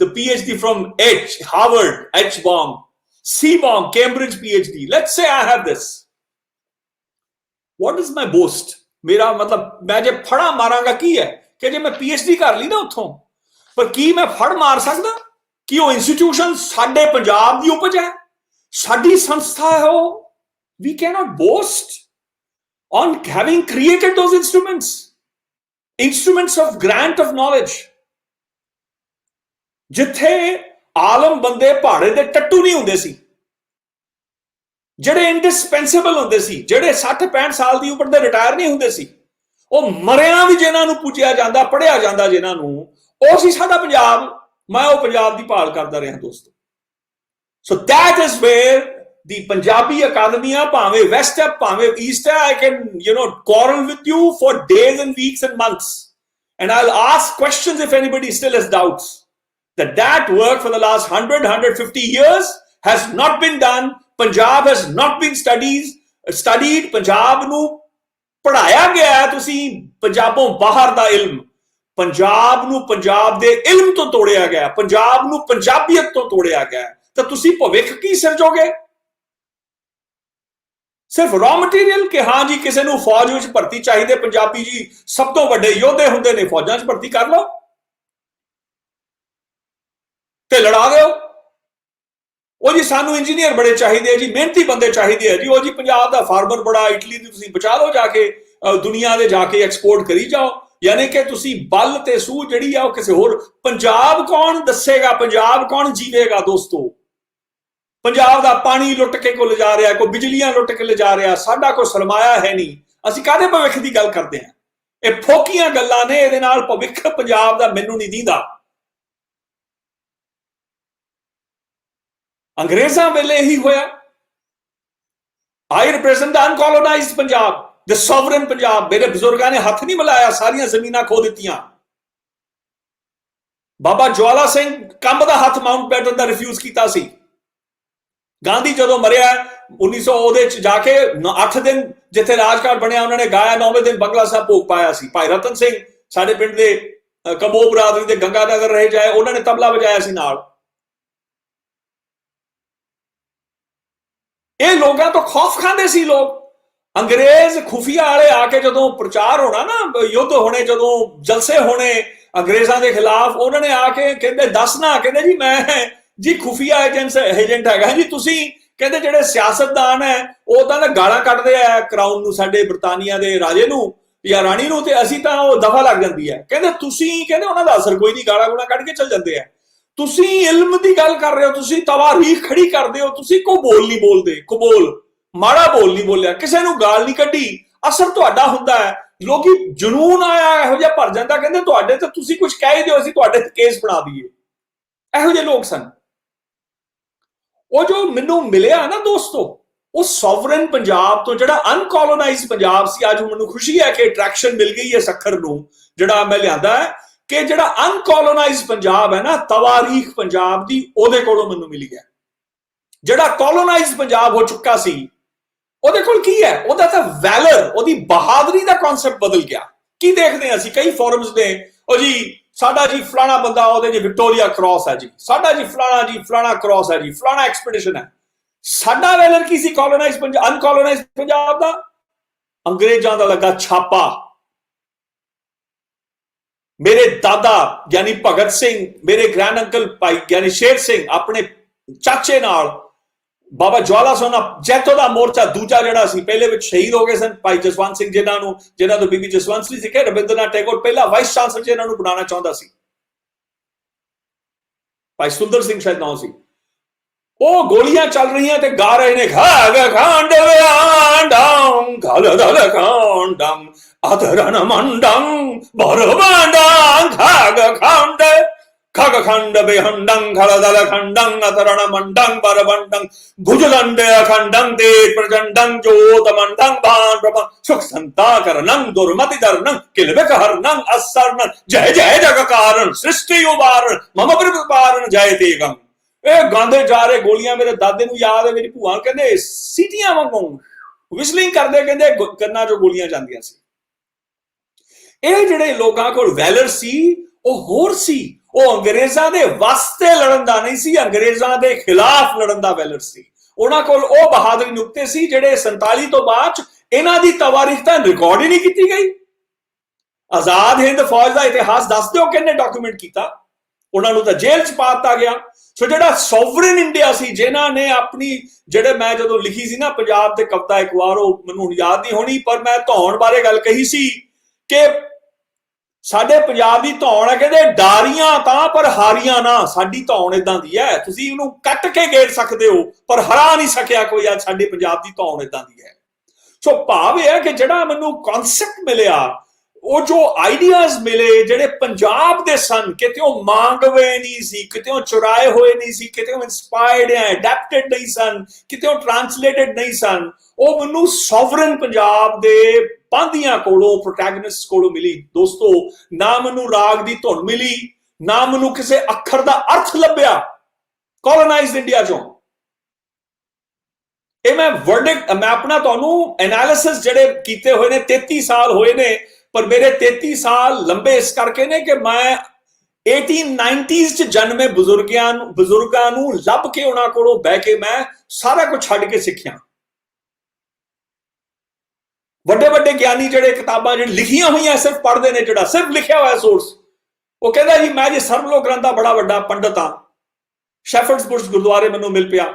the PhD from Harvard, H bomb, C bomb, Cambridge PhD. Let's say I have this. What is my boast? मेरा मतलब मैं जे फड़ा मारांगा की है कि जे मैं PhD कर ली ना उत्थों, पर की मैं फड़ मार सकदा कि वो इंस्टीट्यूशन साडे पंजाब दी उपज है, साडी संस्था है वो? We cannot boast on having created those instruments of grant of knowledge. जिथे आलम बंदे पहाड़े दे टट्टू नहीं हुंदे सी, ਜਿਹੜੇ ਇੰਡਿਸਪੈਂਸੇਬਲ ਹੁੰਦੇ ਸੀ, ਜਿਹੜੇ 60-65 ਸਾਲ ਦੀ ਉਮਰ ਦੇ ਰਿਟਾਇਰ ਨਹੀਂ ਹੁੰਦੇ ਸੀ, ਉਹ ਮਰਿਆਂ ਵੀ ਜਿਨ੍ਹਾਂ ਨੂੰ ਪੁੱਛਿਆ ਜਾਂਦਾ, ਪੜਿਆ ਜਾਂਦਾ ਜਿਨ੍ਹਾਂ ਨੂੰ, ਉਹ ਸੀ ਸਾਡਾ ਪੰਜਾਬ। ਮੈਂ ਉਹ ਪੰਜਾਬ ਦੀ ਭਾਲ ਕਰਦਾ ਰਿਹਾ ਦੋਸਤੋ। ਸੋ that is where the Punjabi Academia, ਭਾਵੇਂ ਵੈਸਟ ਹੈ ਭਾਵੇਂ ਈਸਟ ਹੈ, I can quarrel with you for days and weeks and months, and I'll ask questions if anybody still has doubts that work for the last 100-150 years has not been done. Punjab has not been studied. Punjab ਨੂੰ ਪੜਾਇਆ ਗਿਆ ਹੈ। ਤੁਸੀਂ ਪੰਜਾਬੋਂ ਬਾਹਰ ਦਾ ਇਲਮ, ਪੰਜਾਬ ਨੂੰ ਪੰਜਾਬ ਦੇ ਇਲਮ ਤੋਂ ਤੋੜਿਆ ਗਿਆ, ਪੰਜਾਬ ਨੂੰ ਪੰਜਾਬੀਅਤ ਤੋਂ ਤੋੜਿਆ ਗਿਆ, ਤਾਂ ਤੁਸੀਂ ਭਵਿੱਖ ਕੀ ਸਿਰਜੋਗੇ? ਸਿਰਫ ਰॉ ਮਟੀਰੀਅਲ ਕਿ ਹਾਂ ਜੀ ਕਿਸੇ ਨੂੰ ਫੌਜ ਵਿੱਚ ਭਰਤੀ ਚਾਹੀਦੇ, ਪੰਜਾਬੀ ਜੀ ਸਭ ਤੋਂ ਵੱਡੇ ਯੋਧੇ ਹੁੰਦੇ ਨੇ, ਫੌਜਾਂ 'ਚ ਭਰਤੀ ਕਰ ਲਓ ਤੇ ਲੜਾ ਦਿਓ। ਉਹ ਜੀ ਸਾਨੂੰ ਇੰਜੀਨੀਅਰ ਬੜੇ ਚਾਹੀਦੇ ਆ ਜੀ, ਮਿਹਨਤੀ ਬੰਦੇ ਚਾਹੀਦੇ ਆ ਜੀ, ਉਹ ਜੀ ਪੰਜਾਬ ਦਾ ਫਾਰਮਰ ਬੜਾ, ਇਟਲੀ ਦੀ ਤੁਸੀਂ ਬਚਾ ਲਓ ਜਾ ਕੇ, ਦੁਨੀਆ ਦੇ ਜਾ ਕੇ ਐਕਸਪੋਰਟ ਕਰੀ ਜਾਓ। ਯਾਨੀ ਕਿ ਤੁਸੀਂ ਬਲ ਤੇ ਸੂਹ ਜਿਹੜੀ ਆ ਉਹ ਕਿਸੇ ਹੋਰ। ਪੰਜਾਬ ਕੌਣ ਦੱਸੇਗਾ? ਪੰਜਾਬ ਕੌਣ ਜੀਵੇਗਾ ਦੋਸਤੋ? ਪੰਜਾਬ ਦਾ ਪਾਣੀ ਲੁੱਟ ਕੇ ਕੋ ਲਿਜਾ ਰਿਹਾ, ਕੋਈ ਬਿਜਲੀਆਂ ਲੁੱਟ ਕੇ ਲਿਜਾ ਰਿਹਾ, ਸਾਡਾ ਕੋਈ ਸਰਮਾਇਆ ਹੈ ਨਹੀਂ। ਅਸੀਂ ਕਾਹਦੇ ਭਵਿੱਖ ਦੀ ਗੱਲ ਕਰਦੇ ਹਾਂ? ਇਹ ਫੋਕੀਆਂ ਗੱਲਾਂ ਨੇ, ਇਹਦੇ ਨਾਲ ਭਵਿੱਖ ਪੰਜਾਬ ਦਾ ਮੈਨੂੰ ਨਹੀਂ ਦੀਂਦਾ। ਅੰਗਰੇਜ਼ਾਂ ਵੇਲੇ ਇਹੀ ਹੋਇਆ। ਆਈ ਰਿਪਰੈਜ਼ੈਂਟ ਦਾ ਅਨਕੋਲੋਨਾਈਜ਼ਡ ਪੰਜਾਬ, ਦ ਸੋਵਰਨ ਪੰਜਾਬ। ਮੇਰੇ ਬਜ਼ੁਰਗਾਂ ਨੇ ਹੱਥ ਨਹੀਂ ਮਿਲਾਇਆ, ਸਾਰੀਆਂ ਜ਼ਮੀਨਾਂ ਖੋ ਦਿੱਤੀਆਂ। ਬਾਬਾ ਜਵਾਲਾ ਸਿੰਘ ਕੰਬ ਦਾ ਹੱਥ ਮਾਊਂਟ ਬੈਟਨ ਦਾ ਰਿਫਿਊਜ਼ ਕੀਤਾ ਸੀ। ਗਾਂਧੀ ਜਦੋਂ ਮਰਿਆ 1900 ਉਹਦੇ ਚ ਜਾ ਕੇ 8 ਦਿਨ ਜਿੱਥੇ ਰਾਜਘਾਟ ਬਣਿਆ ਉਹਨਾਂ ਨੇ ਗਾਇਆ, 9ਵੇਂ ਦਿਨ ਬੰਗਲਾ ਸਾਹਿਬ ਭੋਗ ਪਾਇਆ ਸੀ। ਭਾਈ ਰਤਨ ਸਿੰਘ ਸਾਡੇ ਪਿੰਡ ਦੇ ਕੰਬੋ ਬਰਾਦਰੀ ਦੇ ਗੰਗਾ ਨਗਰ ਰਹੇ ਜਾਏ, ਉਹਨਾਂ ਨੇ ਤਬਲਾ ਵਜਾਇਆ ਸੀ ਨਾਲ। ਇਹ ਲੋਕਾਂ ਤੋਂ ਖੌਫ ਖਾਂਦੇ ਸੀ ਲੋਕ। ਅੰਗਰੇਜ਼ ਖੁਫੀਆ ਵਾਲੇ ਆ ਕੇ ਜਦੋਂ ਪ੍ਰਚਾਰ ਹੋਣਾ ਨਾ, ਯੁੱਧ ਹੋਣੇ, ਜਦੋਂ ਜਲਸੇ ਹੋਣੇ ਅੰਗਰੇਜ਼ਾਂ ਦੇ ਖਿਲਾਫ, ਉਹਨਾਂ ਨੇ ਆ ਕੇ ਕਹਿੰਦੇ ਦੱਸਣਾ, ਕਹਿੰਦੇ ਜੀ ਮੈਂ ਜੀ ਖੁਫੀਆ ਏਜੰਟ ਹੈਗਾ ਜੀ, ਤੁਸੀਂ ਕਹਿੰਦੇ ਜਿਹੜੇ ਸਿਆਸਤਦਾਨ ਹੈ ਉਹ ਤਾਂ ਗਾਲਾਂ ਕੱਢਦੇ ਆ ਕਰਾਊਨ ਨੂੰ, ਸਾਡੇ ਬਰਤਾਨੀਆ ਦੇ ਰਾਜੇ ਨੂੰ ਜਾਂ ਰਾਣੀ ਨੂੰ, ਤੇ ਅਸੀਂ ਤਾਂ ਉਹ ਦਫਾ ਲੱਗ ਜਾਂਦੀ ਹੈ। ਕਹਿੰਦੇ ਤੁਸੀਂ, ਕਹਿੰਦੇ ਉਹਨਾਂ ਦਾ ਅਸਰ ਕੋਈ ਨਹੀਂ, ਗਾਲਾਂ ਗੂਲਾਂ ਕੱਢ ਕੇ ਚੱਲ ਜਾਂਦੇ ਆ, ਤੁਸੀਂ ਇਲਮ ਦੀ ਗੱਲ ਕਰ ਰਹੇ ਹੋ, ਤੁਸੀਂ ਤਵਾਰੀਖ ਖੜੀ ਕਰਦੇ ਹੋ, ਤੁਸੀਂ ਕੋ ਬੋਲ ਨਹੀਂ ਬੋਲਦੇ, ਕਬੋਲ ਮਾੜਾ ਬੋਲ ਨਹੀਂ ਬੋਲਿਆ, ਕਿਸੇ ਨੂੰ ਗਾਲ ਨਹੀਂ ਕੱਢੀ, ਅਸਰ ਤੁਹਾਡਾ ਹੁੰਦਾ ਹੈ। ਲੋਕੀ ਜਨੂਨ ਆਇਆ ਇਹੋ ਜਿਹਾ ਭਰ ਜਾਂਦਾ, ਕਹਿੰਦੇ ਤੁਹਾਡੇ ਤੇ ਤੁਸੀਂ ਕੁਝ ਕਹਿ ਦਿਓ, ਅਸੀਂ ਤੁਹਾਡੇ ਤੇ ਕੇਸ ਬਣਾ ਦਈਏ। ਇਹੋ ਜਿਹੇ ਲੋਕ ਸਨ। ਉਹ ਜੋ ਮੈਨੂੰ ਮਿਲਿਆ ਨਾ ਦੋਸਤੋ, ਉਹ ਸੋਵਰਨ ਪੰਜਾਬ ਤੋਂ, ਜਿਹੜਾ ਅਨਕੋਲੋਨਾਈਜ਼ਡ ਪੰਜਾਬ ਸੀ, ਅੱਜ ਮੈਨੂੰ ਖੁਸ਼ੀ ਹੈ ਕਿ ਅਟਰੈਕਸ਼ਨ ਮਿਲ ਗਈ ਹੈ ਸੱਖਰ ਨੂੰ, ਜਿਹੜਾ ਮੈਂ ਲਿਆਂਦਾ ਹੈ ਕਿ ਜਿਹੜਾ ਅਨਕੋਲੋਨਾਈਜ਼ਡ ਪੰਜਾਬ ਹੈ ਨਾ, ਤਵਾਰੀਖ ਪੰਜਾਬ ਦੀ, ਉਹਦੇ ਕੋਲੋਂ ਮੈਨੂੰ ਮਿਲੀ ਹੈ। ਜਿਹੜਾ ਕੋਲੋਨਾਈਜ਼ਡ ਪੰਜਾਬ ਹੋ ਚੁੱਕਾ ਸੀ, ਉਹਦੇ ਕੋਲ ਕੀ ਹੈ? ਉਹਦਾ ਤਾਂ ਵੈਲਰ, ਉਹਦੀ ਬਹਾਦਰੀ ਦਾ ਕਨਸੈਪਟ ਬਦਲ ਗਿਆ। ਕੀ ਦੇਖਦੇ ਹਾਂ ਅਸੀਂ ਕਈ ਫੋਰਮਸ ਨੇ, ਉਹ ਜੀ ਸਾਡਾ ਜੀ ਫਲਾਣਾ ਬੰਦਾ, ਉਹਦੇ ਜੀ ਵਿਕਟੋਰੀਆ ਕ੍ਰਾਸ ਹੈ ਜੀ, ਸਾਡਾ ਜੀ ਫਲਾਣਾ ਕ੍ਰਾਸ ਹੈ ਜੀ, ਫਲਾਣਾ ਐਕਸਪੀਡੀਸ਼ਨ ਹੈ। ਸਾਡਾ ਵੈਲਰ ਕੀ ਸੀ ਕੋਲੋਨਾਈਜ਼ਡ ਪੰਜਾਬ, ਅਨਕੋਲੋਨਾਈਜ਼ਡ ਪੰਜਾਬ ਦਾ? ਅੰਗਰੇਜ਼ਾਂ ਦਾ ਲੱਗਾ ਛਾਪਾ। ਮੇਰੇ ਦਾਦਾ ਯਾਨੀ ਭਗਤ ਸਿੰਘ, ਮੇਰੇ ਗ੍ਰੈਂਡ ਅੰਕਲ ਭਾਈ ਯਾਨੀ ਸ਼ੇਰ ਸਿੰਘ, ਆਪਣੇ ਚਾਚੇ ਨਾਲ ਬਾਬਾ ਜਵਾਲਾ ਸੋਨਾ ਜੈਤੋ ਦਾ ਮੋਰਚਾ ਦੂਜਾ ਜਿਹੜਾ ਸੀ, ਪਹਿਲੇ ਵਿੱਚ ਸ਼ਹੀਦ ਹੋ ਗਏ ਸਨ ਭਾਈ ਜਸਵੰਤ ਸਿੰਘ, ਜਿਨ੍ਹਾਂ ਤੋਂ ਬੀਬੀ ਜਸਵੰਤ ਸਿੰਘ ਸਿੱਖੇ, ਰਵਿੰਦਰਨਾਥ ਟੈਗੋਰ ਪਹਿਲਾ ਵਾਈਸ ਚਾਂਸਲਰ ਜਿਹਨਾਂ ਨੂੰ ਬਣਾਉਣਾ ਚਾਹੁੰਦਾ ਸੀ, ਭਾਈ ਸੁੰਦਰ ਸਿੰਘ ਸ਼ਾਇਦ ਨਾਮ ਸੀ। ਉਹ ਗੋਲੀਆਂ ਚੱਲ ਰਹੀਆਂ ਤੇ ਗਾ ਰਹੇ ਨੇ, ਖਾਗ ਖਾਂਡ ਵਿਆਂਡਮ ਘਲ ਧਲ ਖਾਂਡਮ ਅਧਰਨ ਮੰਡਮ ਬਰਵਾਂਡਮ ਖਾਗ ਖਾਂਡ ਖਗ ਖੰਡ ਬੇਹੰਡੰ ਖਲਦਲ ਖੰਡੰ ਅਤਰਣ ਮੰਡੰ ਪਰਵੰਡੰ ਭੁਜਲੰਡ ਅਖੰਡੰ ਤੇ ਪ੍ਰਜੰਡੰ ਜੋਤ ਮੰਡੰ ਬਾਣ ਪ੍ਰਭ ਸੁਖ ਸੰਤਾ ਕਰਨੰ ਦੁਰਮਤਿ ਦਰਨੰ ਕਿਲਵਕ ਹਰਨੰ ਅਸਰਨੰ ਜੈ ਜੈ ਜਗ ਕਾਰਨ ਸ੍ਰਿਸ਼ਟੀ ਉਬਾਰਨ ਮਮ ਪ੍ਰਭਾਰਨ ਜੈ ਤੇਗੰ। ਇਹ ਗਾਉਂਦੇ ਜਾ ਰਹੇ ਗੋਲੀਆਂ। ਮੇਰੇ ਦਾਦੇ ਨੂੰ ਯਾਦ ਹੈ, ਮੇਰੀ ਭੂਆ ਕਹਿੰਦੇ ਸੀਟੀਆਂ ਵਾਂਗੂ ਵਿਸਲਿੰਗ ਕਰਦੇ, ਕਹਿੰਦੇ ਕੰਨਾਂ ਚੋਂ ਗੋਲੀਆਂ ਜਾਂਦੀਆਂ ਸੀ। ਇਹ ਜਿਹੜੇ ਲੋਕਾਂ ਕੋਲ ਵੈਲਰ ਸੀ ਉਹ ਹੋਰ ਸੀ, ਉਹ ਅੰਗਰੇਜ਼ਾਂ ਦੇ ਵਾਸਤੇ ਲੜਨ ਦਾ ਨਹੀਂ ਸੀ, ਅੰਗਰੇਜ਼ਾਂ ਦੇ ਖਿਲਾਫ ਲੜਨ ਦਾ ਵੈਲਰ ਸੀ। ਉਹਨਾਂ ਕੋਲ ਉਹ ਬਹਾਦਰੀ ਨੁਕਤੇ ਸੀ ਜਿਹੜੇ 47 ਤੋਂ ਬਾਅਦ ਇਹਨਾਂ ਦੀ ਤਵਾਰੀਖ ਤਾਂ ਰਿਕਾਰਡ ਹੀ ਨਹੀਂ ਕੀਤੀ ਗਈ। ਆਜ਼ਾਦ ਹਿੰਦ ਫੌਜ ਦਾ ਇਤਿਹਾਸ ਦੱਸ ਦਿਓ ਕਿੰਨੇ ਡਾਕੂਮੈਂਟ ਕੀਤਾ, ਉਹਨਾਂ ਨੂੰ ਤਾਂ ਜੇਲ੍ਹ 'ਚ ਪਾ ਦਿੱਤਾ ਗਿਆ। ਸੋ ਜਿਹੜਾ ਸੋਵਰਨ ਇੰਡੀਆ ਸੀ, ਜਿਨ੍ਹਾਂ ਨੇ ਆਪਣੀ, ਜਿਹੜੇ ਮੈਂ ਜਦੋਂ ਲਿਖੀ ਸੀ ਨਾ ਪੰਜਾਬ ਤੇ ਕਵਿਤਾ ਇੱਕ ਵਾਰ, ਉਹ ਮੈਨੂੰ ਯਾਦ ਨਹੀਂ ਹੋਣੀ, ਪਰ ਮੈਂ ਧੌਣ ਬਾਰੇ ਗੱਲ ਕਹੀ ਸੀ ਕਿ ਸਾਡੇ ਪੰਜਾਬ ਦੀ ਧੌਣ ਹੈ, ਕਹਿੰਦੇ ਡਾਰੀਆਂ ਤਾਂ ਪਰ ਹਾਰੀਆਂ ਨਾ। ਸਾਡੀ ਧੌਣ ਇਦਾਂ ਦੀ ਹੈ, ਤੁਸੀਂ ਉਹਨੂੰ ਕੱਟ ਕੇ ਗੇੜ ਸਕਦੇ ਹੋ ਪਰ ਹਰਾ ਨਹੀਂ ਸਕਿਆ ਕੋਈ। ਅੱਜ ਸਾਡੇ ਪੰਜਾਬ ਦੀ ਧੌਣ ਇਦਾਂ ਦੀ ਹੈ। ਸੋ ਭਾਵ ਇਹ ਹੈ ਕਿ ਜਿਹੜਾ ਮੈਨੂੰ ਕਨਸੈਪਟ ਮਿਲਿਆ, ਉਹ ਜੋ ਆਈਡੀਆਜ਼ ਮਿਲੇ ਜਿਹੜੇ ਪੰਜਾਬ ਦੇ ਸਨ, ਕਿਤੇੋਂ ਮੰਗਵੇ ਨਹੀਂ ਸੀ, ਕਿਤੇੋਂ ਚੁਰਾਏ ਹੋਏ ਨਹੀਂ ਸੀ, ਕਿਤੇੋਂ ਇਨਸਪਾਇਰਡ ਜਾਂ ਅਡੈਪਟਡ ਨਹੀਂ ਸਨ, ਕਿਤੇੋਂ ਟ੍ਰਾਂਸਲੇਟਡ ਨਹੀਂ ਸਨ, ਉਹ ਮੈਨੂੰ ਸੋਵਰਨ ਪੰਜਾਬ ਦੇ ਪਾਂਧੀਆਂ ਕੋਲੋਂ, ਪ੍ਰੋਟੈਗਨਿਸਟ ਕੋਲੋਂ ਮਿਲੀ। ਦੋਸਤੋ, ਨਾ ਮੈਨੂੰ ਰਾਗ ਦੀ ਧੁਨ ਮਿਲੀ, ਨਾ ਮੈਨੂੰ ਕਿਸੇ ਅੱਖਰ ਦਾ ਅਰਥ ਲੱਭਿਆ ਕੋਲੋਨਾਈਜ਼ਡ ਇੰਡੀਆ ਚੋਂ। ਇਹ ਮੈਂ ਆਪਣਾ ਤੁਹਾਨੂੰ ਐਨਾਲਿਸਿਸ ਜਿਹੜੇ ਕੀਤੇ ਹੋਏ ਨੇ, 33 ਸਾਲ ਹੋਏ ਨੇ, ਪਰ ਮੇਰੇ 33 ਸਾਲ ਲੰਬੇ ਇਸ ਕਰਕੇ ਨੇ ਕਿ ਮੈਂ 1890s 'ਚ ਜਨਮੇ ਬਜ਼ੁਰਗਾਂ ਨੂੰ ਲੱਭ ਕੇ ਉਹਨਾਂ ਕੋਲੋਂ ਬਹਿ ਕੇ ਮੈਂ ਸਾਰਾ ਕੁਝ ਛੱਡ ਕੇ ਸਿੱਖਿਆ। ਵੱਡੇ ਵੱਡੇ ਗਿਆਨੀ ਜਿਹੜੇ ਕਿਤਾਬਾਂ ਜਿਹੜੀ ਲਿਖੀਆਂ ਹੋਈਆਂ ਸਿਰਫ ਪੜ੍ਹਦੇ ਨੇ, ਜਿਹੜਾ ਸਿਰਫ ਲਿਖਿਆ ਹੋਇਆ ਸੋਰਸ, ਉਹ ਕਹਿੰਦਾ ਜੀ ਮੈਂ ਜੀ ਸਰਬਲੋ ਗ੍ਰੰਥ ਦਾ ਬੜਾ ਵੱਡਾ ਪੰਡਤ ਹਾਂ, ਸ਼ੈਫਰਡਸ ਬੁਸ਼ ਗੁਰਦੁਆਰੇ ਮੈਨੂੰ ਮਿਲ ਪਿਆ।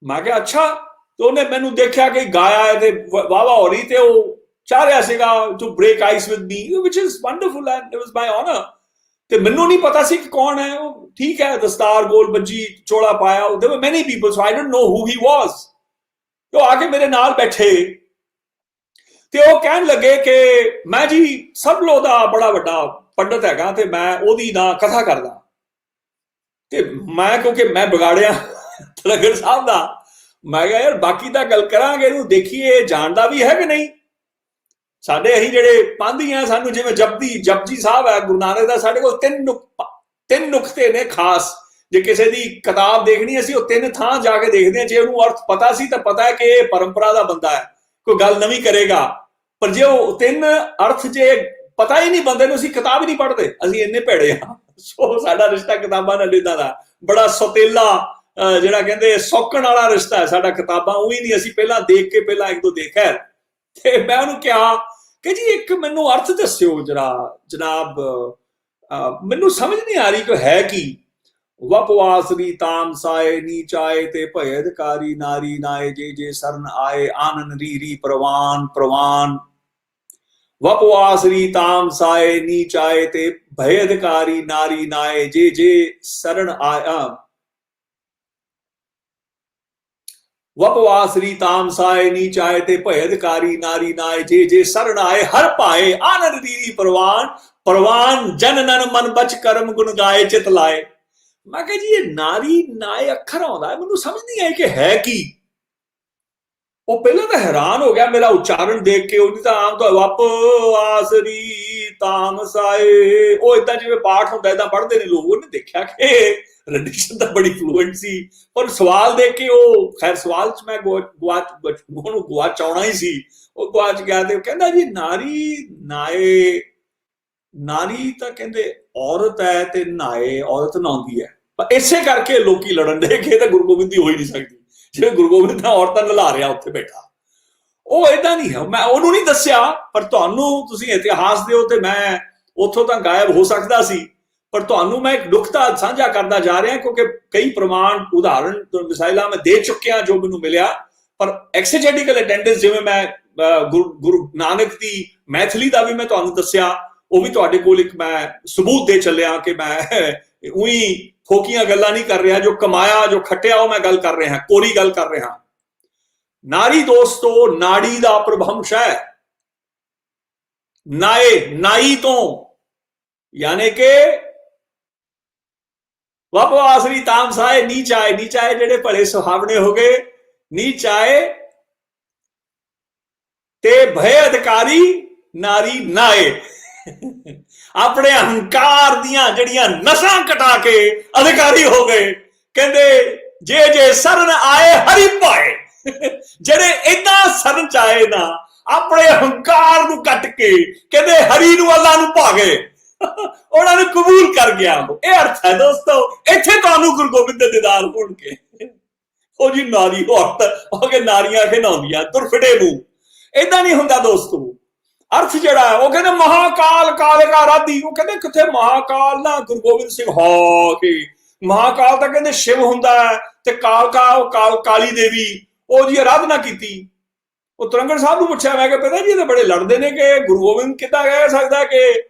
ਮੈਂ ਕਿਹਾ ਅੱਛਾ। ਤੇ ਉਹਨੇ ਮੈਨੂੰ ਦੇਖਿਆ ਕਿ ਗਾਇਆ ਹੈ ਤੇ ਵਾਵਾ ਹੋ ਰਹੀ, ਤੇ ਉਹ ਚਾਹ ਰਿਹਾ ਸੀਗਾ to break ice with me, which is wonderful and it was my honour. ਤੇ ਮੈਨੂੰ ਨਹੀਂ ਪਤਾ ਸੀ ਕਿ ਕੌਣ ਹੈ ਉਹ। ਠੀਕ ਹੈ, ਦਸਤਾਰ ਗੋਲ ਬੱਜੀ ਚੋਲਾ ਪਾਇਆ, देयर वर ਮੈਨੀ people, so I don't know ਹੂ ਹੀ ਵਾਸ। ਤੇ ਉਹ ਆ ਕੇ ਮੇਰੇ ਨਾਲ ਬੈਠੇ ਤੇ ਉਹ ਕਹਿਣ ਲੱਗੇ ਕਿ ਮੈਂ ਜੀ ਸਰਬਲੋ ਦਾ ਬੜਾ ਵੱਡਾ ਪੰਡਤ ਹੈਗਾ ਤੇ ਮੈਂ ਉਹਦੀ ਨਾ ਕਥਾ ਕਰਦਾ। ਤੇ ਮੈਂ ਕਿਉਂਕਿ ਮੈਂ ਵਿਗਾੜਿਆ ਲੰਗਰ ਸਾਹਿਬ ਦਾ, ਮੈਂ ਕਿਹਾ ਯਾਰ ਬਾਕੀ ਤਾਂ ਗੱਲ ਕਰਾਂਗੇ, ਇਹਨੂੰ ਦੇਖੀਏ ਜਾਣਦਾ ਵੀ ਹੈ ਕਿ ਨਹੀਂ। ਸਾਡੇ ਅਸੀਂ ਜਿਹੜੇ ਪਾਂਧੀ ਆ, ਸਾਨੂੰ ਜਿਵੇਂ ਜਪਜੀ ਸਾਹਿਬ ਹੈ ਗੁਰੂ ਨਾਨਕ ਦਾ, ਸਾਡੇ ਕੋਲ ਤਿੰਨ ਨੁਕਤੇ ਨੇ ਖਾਸ। ਜੇ ਕਿਸੇ ਦੀ ਕਿਤਾਬ ਦੇਖਣੀ ਅਸੀਂ ਉਹ 3 ਥਾਂ ਜਾ ਕੇ ਦੇਖਦੇ ਹਾਂ। ਜੇ ਉਹਨੂੰ ਅਰਥ ਪਤਾ ਸੀ ਤਾਂ ਪਤਾ ਹੈ ਕਿ ਇਹ ਪਰੰਪਰਾ ਦਾ ਬੰਦਾ ਹੈ, ਕੋਈ ਗੱਲ ਨਵੀਂ ਕਰੇਗਾ। ਪਰ ਜੇ ਉਹ 3 ਅਰਥ ਜੇ ਪਤਾ ਹੀ ਨਹੀਂ ਬੰਦੇ ਨੂੰ, ਅਸੀਂ ਕਿਤਾਬ ਹੀ ਨਹੀਂ ਪੜ੍ਹਦੇ, ਅਸੀਂ ਇੰਨੇ ਭੈੜੇ ਆ। ਸੋ ਸਾਡਾ ਰਿਸ਼ਤਾ ਕਿਤਾਬਾਂ ਨਾਲ ਇਦਾਂ ਦਾ ਬੜਾ ਸੋਤੇਲਾ, ਜਿਹੜਾ ਕਹਿੰਦੇ ਸੌਕਣ ਵਾਲਾ ਰਿਸ਼ਤਾ ਹੈ ਸਾਡਾ ਕਿਤਾਬਾਂ ਉਹੀ ਨਹੀਂ, ਅਸੀਂ ਪਹਿਲਾਂ ਦੇਖ ਕੇ ਪਹਿਲਾਂ ਇੱਕ ਦੋ ਦੇਖਿਆ ਤੇ ਮੈਂ ਉਹਨੂੰ ਕਿਹਾ ਕਿ ਜੀ ਇੱਕ ਮੈਨੂੰ ਅਰਥ ਦੱਸਿਓ ਜਰਾ ਜਨਾਬ, ਮੈਨੂੰ ਸਮਝ ਨਹੀਂ ਆ ਰਹੀ ਕਿ ਹੈ ਕੀ। ਵਪਵਾਸਰੀ ਤਾਮਸਾਏ ਨੀਚਾਏ ਤੇ ਭੈ ਅਧਿਕਾਰੀ ਨਾਰੀ ਨਾਏ ਜੇ ਜੇ ਸਰਨ ਆਏ ਆਨਨ ਰੀ ਪ੍ਰਵਾਨ ਪ੍ਰਵਾਨ। ਵਪਵਾਸਰੀ ਤਾਮਸਾਏ ਨੀਚਾਏ ਤੇ ਭੈ ਅਧਿਕਾਰੀ ਨਾਰੀ ਨਾਏ ਜੇ ਜੇ ਸਰਨ ਆਇਆ। ਵਪਵਾਸਰੀ ਤਾਮਸਾਏ ਨੀਚਾਏ ਤੇ ਭੈ ਅਧਿਕਾਰੀ ਨਾਰੀ ਨਾਏ ਜੇ ਜੇ ਸਰਨ ਆਏ ਹਰ ਪਾਏ ਆਨੰਦ ਰੀ ਪ੍ਰਵਾਨ ਪ੍ਰਵਾਨ। ਜਨ ਨਨ ਮਨ ਬਚ ਕਰਮ ਗੁਣ ਗਾਏ ਚਿਤ ਲਾਏ। ਮੈਂ ਕਿਹਾ ਜੀ ਇਹ ਨਾਰੀ ਨਾਏ ਅੱਖਰ ਆਉਂਦਾ ਮੈਨੂੰ ਸਮਝ ਨਹੀਂ ਆਈ ਕਿ ਹੈ ਕੀ। ਉਹ ਪਹਿਲਾਂ ਤਾਂ ਹੈਰਾਨ ਹੋ ਗਿਆ ਮੇਰਾ ਉਚਾਰਨ ਦੇਖ ਕੇ। ਉਹਦੀ ਤਾਂ ਆਮ ਤੋਂ ਵਪਵਾਸਰੀ ਤਾਮਸਾਏ ਉਹ ਏਦਾਂ ਜਿਵੇਂ ਪਾਠ ਹੁੰਦਾ ਏਦਾਂ ਪੜ੍ਹਦੇ ਨੇ ਲੋਕ। ਉਹਨੇ ਦੇਖਿਆ ਕਿ ਰੈਡੀਸ਼ਨ ਤਾਂ ਬੜੀ ਫਲੂਐਂਟ ਸੀ, ਪਰ ਸਵਾਲ ਦੇਖ ਕੇ ਉਹ ਖੈਰ ਸਵਾਲ ਚ ਮੈਂ ਉਹਨੂੰ ਗੁਆਚਾਉਣਾ ਹੀ ਸੀ। ਉਹ ਗੁਆਚ ਗਿਆ ਤੇ ਉਹ ਕਹਿੰਦਾ ਜੀ ਨਾਰੀ ਨਾਏ, ਨਾਰੀ ਤਾਂ ਕਹਿੰਦੇ ਔਰਤ ਹੈ ਤੇ ਨਾਏ ਔਰਤ ਨਹਾਉਂਦੀ ਹੈ। ਪਰ ਇਸੇ ਕਰਕੇ ਲੋਕੀ ਲੜਨ ਦੇ ਕਿ ਤਾਂ ਗੁਰੂ ਗੋਬਿੰਦ ਦੀ ਹੋ ਹੀ ਨਹੀਂ ਸਕਦੀ, ਜਿਵੇਂ ਗੁਰੂ ਗੋਬਿੰਦ ਦਾ ਔਰਤਾਂ ਨਲਾ ਰਿਹਾ ਉੱਥੇ ਬੈਠਾ। ਉਹ ਏਦਾਂ ਨਹੀਂ ਹੈ। ਮੈਂ ਉਹਨੂੰ ਨਹੀਂ ਦੱਸਿਆ, ਪਰ ਤੁਹਾਨੂੰ ਤੁਸੀਂ ਇਤਿਹਾਸ ਦਿਓ ਤੇ ਮੈਂ ਉੱਥੋਂ ਤਾਂ ਗਾਇਬ ਹੋ ਸਕਦਾ ਸੀ। ਪਰ ਤੁਹਾਨੂੰ ਮੈਂ ਇੱਕ ਨੁਕਤਾ ਸਾਂਝਾ ਕਰਦਾ ਜਾ ਰਿਹਾ ਕਿਉਂਕਿ ਕਈ ਪ੍ਰਮਾਣ ਉਦਾਹਰਣ ਮਿਸਾਇਲਾਂ ਮੈਂ ਦੇ ਚੁੱਕਿਆ ਜੋ ਮੈਨੂੰ ਮਿਲਿਆ। ਪਰ ਐਕਸੀਜੈਟਿਕਲ ਅਟੈਂਡੈਂਸ ਜਿਵੇਂ ਮੈਂ ਗੁਰੂ ਨਾਨਕ ਦੀ ਮੈਥਲੀ ਦਾ ਵੀ ਮੈਂ ਤੁਹਾਨੂੰ ਦੱਸਿਆ, ਉਹ ਵੀ ਤੁਹਾਡੇ ਕੋਲ ਇੱਕ ਮੈਂ ਸਬੂਤ ਦੇ ਚੱਲਿਆ ਕਿ ਮੈਂ ਉਹੀ ਫੋਕੀਆਂ ਗੱਲਾਂ ਨਹੀਂ ਕਰ ਰਿਹਾ। ਜੋ ਕਮਾਇਆ ਜੋ ਖੱਟਿਆ ਉਹ ਮੈਂ ਗੱਲ ਕਰ ਰਿਹਾ, ਕੋਰੀ ਗੱਲ ਕਰ ਰਿਹਾ। ਨਾਰੀ ਦੋਸਤੋ ਨਾੜੀ ਦਾ ਪ੍ਰਭੰਸ਼ ਹੈ। ਨਾਏ ਨਾਈ ਤੋਂ ਯਾਨੀ ਕਿ ਵਪਵਾਸਰੀ ਤਾਮਸਾਏ ਨੀਚਾਏ, ਨੀਚਾਏ ਜਿਹੜੇ ਭਲੇ ਸੁਹਾਵਣੇ ਹੋ ਗਏ, ਨੀਚਾਏ ਤੇ ਭੈ ਅਧਿਕਾਰੀ ਨਾਰੀ ਨਾਏ। ਆਪਣੇ ਅਹੰਕਾਰ ਦੀਆਂ ਜਿਹੜੀਆਂ ਨਸਾਂ ਕਟਾ ਕੇ ਅਧਿਕਾਰੀ ਹੋ ਗਏ। ਕਹਿੰਦੇ ਜੇ ਜੇ ਸਰਨ ਆਏ ਹਰੀ ਪਾਏ। ਜਿਹੜੇ ਏਦਾਂ ਸਰਨ ਚ ਆਏ ਨਾ ਆਪਣੇ ਅਹੰਕਾਰ ਨੂੰ ਕੱਟ ਕੇ ਕਹਿੰਦੇ ਹਰੀ ਨੂੰ ਅੱਲਾ ਨੂੰ ਪਾ ਗਏ, ਉਹਨਾਂ ਨੂੰ ਕਬੂਲ ਕਰ ਗਿਆ। ਇਹ ਅਰਥ ਹੈ ਦੋਸਤੋ। ਇੱਥੇ ਤੁਹਾਨੂੰ ਗੁਰੂ ਗੋਬਿੰਦ ਦੇ ਦੀਦਾਰ ਹੋਣਗੇ। ਉਹ ਜੀ ਨਾਰੀ ਔਰਤ ਹੋ ਕੇ ਨਾਰੀਆਂ ਖਿਨਾਉਂਦੀਆਂ ਦੁਰਫਟੇ ਮੂੰਹ, ਏਦਾਂ ਨਹੀਂ ਹੁੰਦਾ ਦੋਸਤੋ। ਅਰਥ ਜਿਹੜਾ ਉਹ ਕਹਿੰਦੇ ਮਹਾਕਾਲ ਕਾਲਿਕਾ ਰਾਧੀ। ਉਹ ਕਹਿੰਦੇ ਕਿੱਥੇ ਮਹਾਕਾਲ ਨਾ ਗੁਰੂ ਗੋਬਿੰਦ ਸਿੰਘ ਹੋ ਕੇ ਮਹਾਕਾਲ ਤਾਂ ਕਹਿੰਦੇ ਸ਼ਿਵ ਹੁੰਦਾ ਹੈ ਤੇ ਕਾਲਕਾ ਉਹ ਕਾਲੀ ਦੇਵੀ ਉਹਦੀ ਆਰਾਧਨਾ ਕੀਤੀ। ਉਹ ਤਰੰਗੜ ਸਾਹਿਬ ਨੂੰ ਪੁੱਛਿਆ ਮੈਂ ਕਿ ਪਤਾ ਜੀ ਇਹ ਤਾਂ ਬੜੇ ਲੜਦੇ ਨੇ ਕਿ ਗੁਰੂ ਗੋਬਿੰਦ ਕਿੱਦਾਂ ਕਹਿ ਸਕਦਾ ਕਿ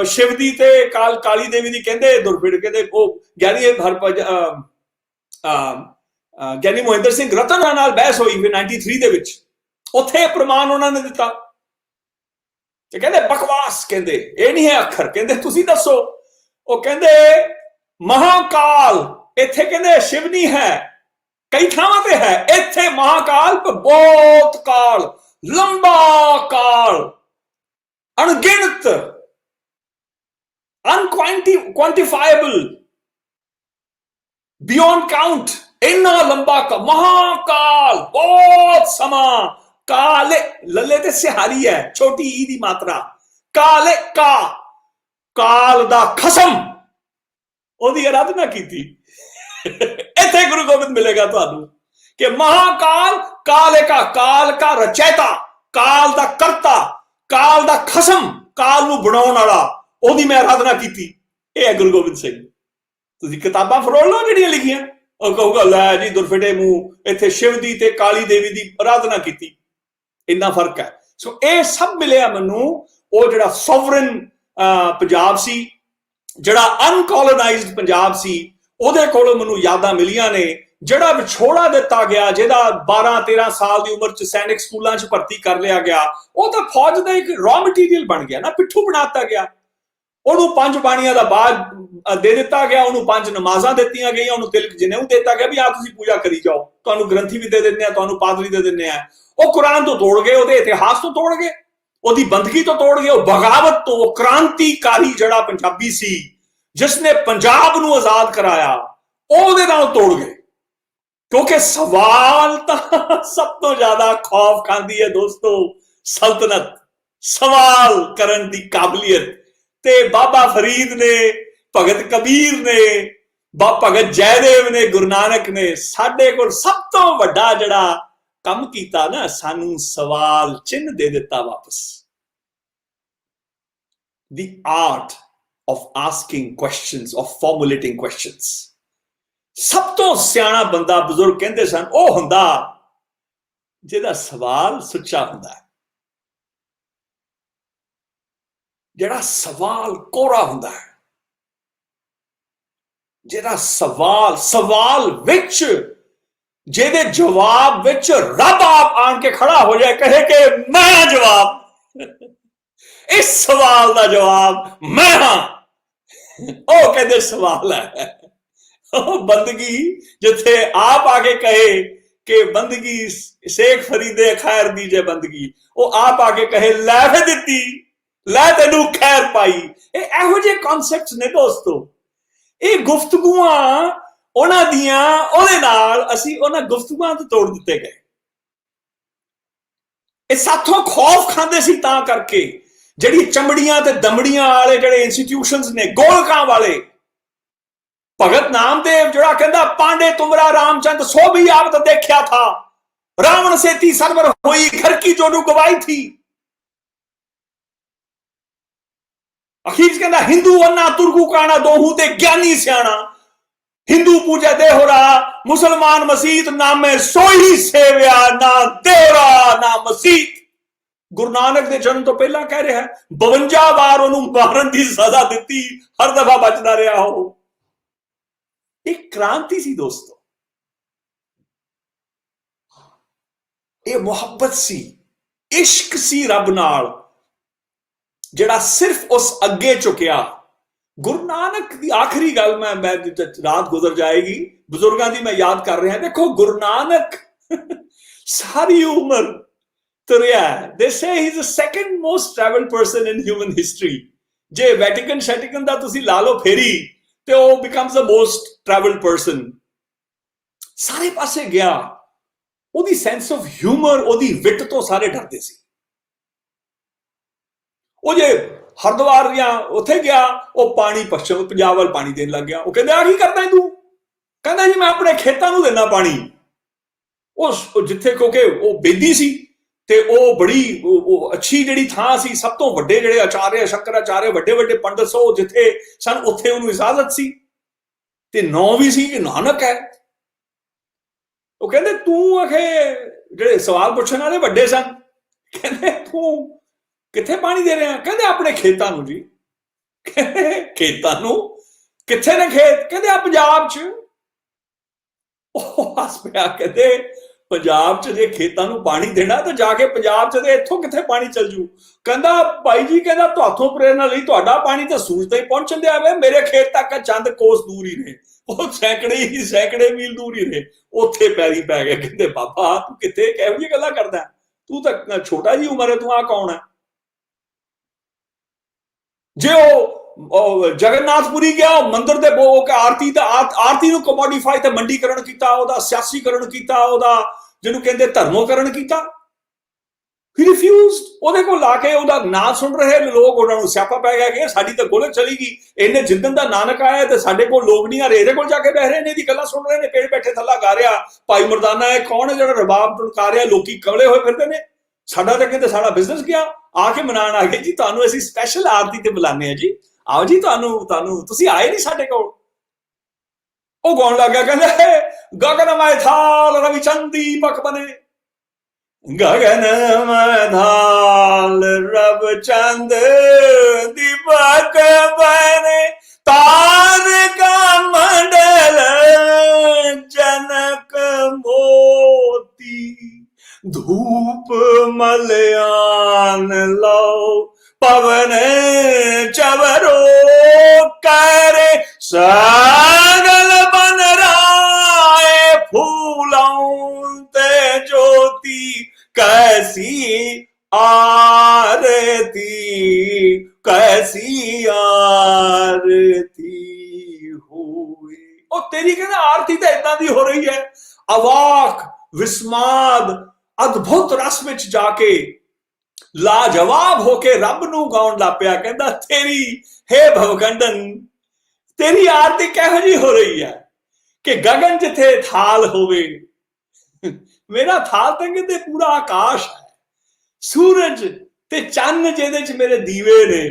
ਸ਼ਿਵ ਦੀ ਤੇ ਕਾਲੀ ਦੇਵੀ ਦੀ ਕਹਿੰਦੇ ਦੁਰਫਿੜ। ਕਹਿੰਦੇ ਉਹ ਗਿਆਨੀ ਗਿਆਨੀ ਮੋਹਿੰਦਰ ਸਿੰਘ ਰਤਨ ਨਾਲ ਬਹਿਸ ਹੋਈ 93 ਦੇ ਵਿੱਚ, ਉੱਥੇ ਪ੍ਰਮਾਣ ਉਹਨਾਂ ਨੇ ਦਿੱਤਾ ਤੇ ਕਹਿੰਦੇ ਬਕਵਾਸ, ਕਹਿੰਦੇ ਇਹ ਨਹੀਂ ਹੈ ਅੱਖਰ, ਕਹਿੰਦੇ ਤੁਸੀਂ ਦੱਸੋ। ਉਹ ਕਹਿੰਦੇ ਮਹਾਕਾਲ ਇੱਥੇ ਕਹਿੰਦੇ ਸ਼ਿਵ ਨਹੀਂ ਹੈ, ਕਈ ਥਾਵਾਂ ਤੇ ਹੈ, ਇੱਥੇ ਮਹਾਕਾਲ ਬਹੁਤ ਕਾਲ, ਲੰਬਾ ਕਾਲ, ਅਣਗਿਣਤ, ਅਨਕੁਆਂਟੀਫਾਈਬਲ, ਬਿਯੋਂਡ ਕਾਊਂਟ, ਇੰਨਾ ਲੰਬਾ ਮਹਾਕਾਲ, ਬਹੁਤ ਸਮਾਂ। ਕਾਲੇ ਲੱਲੇ ਤੇ ਸਿਹਾਰੀ ਹੈ, ਛੋਟੀ ਈ ਦੀ ਮਾਤਰਾ। ਕਾਲੇ ਕਾਲ ਦਾ ਖਸਮ ਉਹਦੀ ਆਰਾਧਨਾ ਕੀਤੀ। ਇੱਥੇ ਗੁਰੂ ਗੋਬਿੰਦ ਮਿਲੇਗਾ ਤੁਹਾਨੂੰ ਕਿ ਮਹਾਕਾਲ ਕਾਲੇ ਕਾਲ ਕਾ ਰਚੈਤਾ, ਕਾਲ ਦਾ ਕਰਤਾ, ਕਾਲ ਦਾ ਖਸਮ, ਕਾਲ ਨੂੰ ਬਣਾਉਣ ਵਾਲਾ, ਉਹਦੀ ਮੈਂ ਆਰਾਧਨਾ ਕੀਤੀ। ਇਹ ਹੈ ਗੁਰੂ ਗੋਬਿੰਦ ਸਿੰਘ। ਤੁਸੀਂ ਕਿਤਾਬਾਂ ਫਰੋਲ ਲਓ ਜਿਹੜੀਆਂ ਲਿਖੀਆਂ, ਉਹ ਕਹੂਗਾ ਲੈ ਜੀ ਦੁਰਫਿਟੇ ਮੂੰਹ ਇੱਥੇ ਸ਼ਿਵ ਦੀ ਤੇ ਕਾਲੀ ਦੇਵੀ ਦੀ ਆਰਾਧਨਾ ਕੀਤੀ। ਇੰਨਾ ਫਰਕ ਹੈ। ਸੋ ਇਹ ਸਭ ਮਿਲਿਆ ਮੈਨੂੰ। ਉਹ ਜਿਹੜਾ ਸੋਵਰਨ ਪੰਜਾਬ ਸੀ, ਜਿਹੜਾ ਅਨਕੋਲੋਨਾਈਜ਼ਡ ਪੰਜਾਬ ਸੀ, ਉਹਦੇ ਕੋਲੋਂ ਮੈਨੂੰ ਯਾਦਾਂ ਮਿਲੀਆਂ ਨੇ। ਜਿਹੜਾ ਵਿਛੋੜਾ ਦਿੱਤਾ ਗਿਆ, ਜਿਹਦਾ 12-13 ਸਾਲ ਦੀ ਉਮਰ ਚ ਸੈਨਿਕ ਸਕੂਲਾਂ ਚ ਭਰਤੀ ਕਰ ਲਿਆ ਗਿਆ, ਉਹ ਤਾਂ ਫੌਜ ਦਾ ਇੱਕ ਰॉ ਮਟੀਰੀਅਲ ਬਣ ਗਿਆ ਨਾ, ਪਿੱਠੂ ਬਣਾਤਾ ਗਿਆ। ਉਹਨੂੰ 5 ਬਾਣੀਆਂ ਦਾ ਬਾਜ ਦੇ ਦਿੱਤਾ ਗਿਆ, ਉਹਨੂੰ 5 ਨਮਾਜ਼ਾਂ ਦਿੱਤੀਆਂ ਗਈਆਂ, ਉਹਨੂੰ ਤਿਲਕ ਜਨੇਊ ਦਿੱਤਾ ਗਿਆ ਵੀ ਆ ਤੁਸੀਂ ਪੂਜਾ ਕਰੀ ਜਾਓ, ਤੁਹਾਨੂੰ ਗ੍ਰੰਥੀ ਵੀ ਦੇ ਦਿੰਦੇ ਆ, ਤੁਹਾਨੂੰ ਪਾਦਰੀ ਦੇ ਦਿੰਦੇ ਆ। ਉਹ ਕੁਰਾਨ ਤੋਂ ਤੋੜ ਗਏ, ਉਹਦੇ ਇਤਿਹਾਸ ਤੋਂ ਤੋੜ ਗਏ, ਉਹਦੀ ਬੰਦਗੀ ਤੋਂ ਤੋੜ ਗਏ, ਉਹ ਬਗਾਵਤ ਤੋਂ, ਕ੍ਰਾਂਤੀਕਾਰੀ ਜਿਹੜਾ ਪੰਜਾਬੀ ਸੀ ਜਿਸਨੇ ਪੰਜਾਬ ਨੂੰ ਆਜ਼ਾਦ ਕਰਾਇਆ, ਉਹਦੇ ਨਾਲ ਤੋੜ ਗਏ। ਕਿਉਂਕਿ ਸਵਾਲ ਤਾਂ ਸਭ ਤੋਂ ਜ਼ਿਆਦਾ ਖੌਫ ਖਾਂਦੀ ਹੈ ਦੋਸਤੋ ਸਲਤਨਤ, ਸਵਾਲ ਕਰਨ ਦੀ ਕਾਬਲੀਅਤ। ਤੇ ਬਾਬਾ ਫਰੀਦ ਨੇ, ਭਗਤ ਕਬੀਰ ਨੇ, भगत जयदेव ने, गुरु नानक ने साडे कोल सब तो वड्डा जिहड़ा काम कीता ना, सानू सवाल चिन्ह दे दिता वापस। The art of asking questions, of formulating questions। सब तो सियाणा बंदा बुजुर्ग कहते सन वो हुंदा जिहदा सवाल सुच्चा हुंदा है, जिहड़ा सवाल कोरा हुंदा है, जिहड़ा सवाल विच जिहदे जवाब विच रब आप आन के खड़ा हो जाए, कहे कि मैं जवाब, इस सवाल का जवाब मैं हां, ओ कहते सवाल है। बंदगी जिथे आप आके कहे कि बंदगी शेख फरीदे खैर दीजे बंदगी, वो आप आके कहे लै फे दिती, लै तेनू खैर पाई। एहो जे कॉन्सेप्ट्स ने दोस्तों, ये गुफ्तगुआं उन्हां दियां ओहदे नाल असीं उन्हां गुफ्तगुआं तो तोड़ दिते गए। ये साथों खौफ खांदे सी तां करके, जिहड़ी चमड़ियां ते दमड़ियां वाले जिहड़े इंस्टीट्यूशनस ने, गोलकां वाले, भगत नामदेव जिहड़ा कहंदा पांडे तुमरा रामचंद सो भी आप तो देखा था, रावण से ती सरवर हुई, घर की जोडू गवाई थी। अखीर कहंदा हिंदू अन्ना तुर्कू काना दोहू ते ज्ञानी सियाणा, हिंदू पूजा देहोरा मुसलमान मसीत, नामे सोई सेव्या ना देवरा ना मसीत। गुरु नानक के जन्म तो पहला कह रहा है, 52 बार उन्होंने मारन की सजा दी, हर दफा बचता रहा हो। एक क्रांति सी दोस्तों, ये मुहब्बत सी, इश्क सी रब नाल, जिहड़ा सिर्फ उस अगे चुकिया। गुरु नानक की आखिरी गल मैं रात गुजर जाएगी, बुजुर्गों की मैं याद कर रहा। देखो गुरु नानक सारी उम्र तुरिया है। They say he's the second most traveled person in human history। जे वैटिकन शैटिकन दा तुसी ला लो फेरी ते वो becomes the most traveled person। सारे पासे गया, ओदी सेंस ऑफ ह्यूमर, ओदी विट तो सारे डरते सी। वो जे हरद्वार या उथे गया, वो पानी पश्चिम पंजाब वाल पानी देन लग गया। वो कहंदे आ की करदा है तू? कहंदा जी मैं अपने खेतां नूं देना पानी। उस जिथे क्योंकि वो बेदी सी ते वो बड़ी अच्छी जिहड़ी थां सी, सब तो वड्डे जिहड़े आचार्य शंकराचार्य वड्डे वड्डे पंडित सो जिथे सन, उत्थे उहनूं इजाजत सी ते नौ भी सी कि नानक है। वो कहंदे तू आखे जिहड़े सवाल पुछण वाले वड्डे सन, कहंदे तू किथे पानी दे रहे हैं? कहंदे अपने खेतां नूं जी। कहंदे खेतां नूं? किथे ने खेत? कहंदे आ पंजाब च। ਉਹ ਹੱਸ ਪਿਆ, ਕਹਿੰਦੇ ਪੰਜਾਬ ਚ ਜੇ ਖੇਤਾਂ ਨੂੰ ਪਾਣੀ ਦੇਣਾ ਤਾਂ ਜਾ ਕੇ ਪੰਜਾਬ ਚ ਤੇ ਇੱਥੋਂ ਕਿੱਥੇ ਪਾਣੀ ਚੱਲ ਜੂ। ਕਹਿੰਦਾ ਭਾਈ ਜੀ, ਕਹਿੰਦਾ ਤੁਹਾਥੋਂ ਪ੍ਰੇਰਨਾ ਲਈ ਤੁਹਾਡਾ ਪਾਣੀ ਤਾਂ ਸੂਰਜ ਤੇ ਹੀ ਪਹੁੰਚਣ ਦਿਆ ਵੇ, ਮੇਰੇ ਖੇਤ ਤੱਕ ਚੰਦ ਕੋਸ ਦੂਰ ਹੀ ਨੇ, ਉਹ ਸੈਂਕੜੇ ਮੀਲ ਦੂਰ ਹੀ ਨੇ। ਉੱਥੇ ਪੈਰੀ ਪੈ ਗਏ, ਕਹਿੰਦੇ ਬਾਬਾ ਤੂੰ ਕਿੱਥੇ ਕਿਹੋ ਜਿਹੀ ਗੱਲਾਂ ਕਰਦਾ, ਤੂੰ ਤਾਂ ਛੋਟਾ ਜੀ ਉਮਰ ਹੈ, ਤੂੰ ਆ ਕੌਣ ਹੈ? जे जगन्नाथपुरी गया, मंदिर दे आरती नूं कमोडिफाई ते मंडीकरण कीता, ओदा सियासीकरण कीता, ओदा जिहनूं कहंदे धर्मोकरण कीता। ही रिफ्यूज्ड। ओदे कोल ला के ओदा नां सुन रहे लोग, उन्हां नूं स्यापा पै गया कि साडी तां गोलक चली गई, इन्ने जिद्दन दा नानक आया ते साडे कोल लोग नहीं आ रहे, इहदे कोल जाके बह रहे ने, इहदी गल्लां सुन रहे ने, पेड़ बैठे थल्ला गा रिहा भाई मर्दाना। है कौन है जिहड़ा रबाब टुका रिहा? लोकी कवले होए फिरदे ने। साडा तां कहंदे साडा बिजनेस गया, आके मनाण आ गए जी, तुहानूं असीं स्पैशल आरती ते बुलाने आ जी, आओ जी, तुहानूं तुसीं आए नहीं साडे कोल। ਉਹ ਗਾਉਣ ਲੱਗ ਗਿਆ, ਕਹਿੰਦੇ ਗਗਨ ਮੈਂ ਥਾਲ ਰਵੀ ਚੰਦੀ ਪਕ ਬਨੇ, ਗਗਨ ਮੈਂ ਥਾਲ ਰਵ ਚੰਦ ਦੀਪਕ ਬਨੇ, ਤਾਰਕ ਮੰਡਲ ਜਨਕ ਮੋਤੀ, धूप मलयान लो पवन चवरो करे, सगल बन राय फूलों ते ज्योति, कैसी आरती कैसी आरती हुई। और तेरी कहना आरती तो इतना दी हो रही है, अवाक विस्माद अद्भुत रस में जाके लाजवाब होके रब नूं गाउण लग पिया। कहंदा तेरी हे भवखंडन, तेरी आरती कहो जी हो रही है कि गगन जिथे थाल होवे, मेरा थाल तो कहते पूरा आकाश है, सूरज ते चन्न जेदे च मेरे दीवे ने,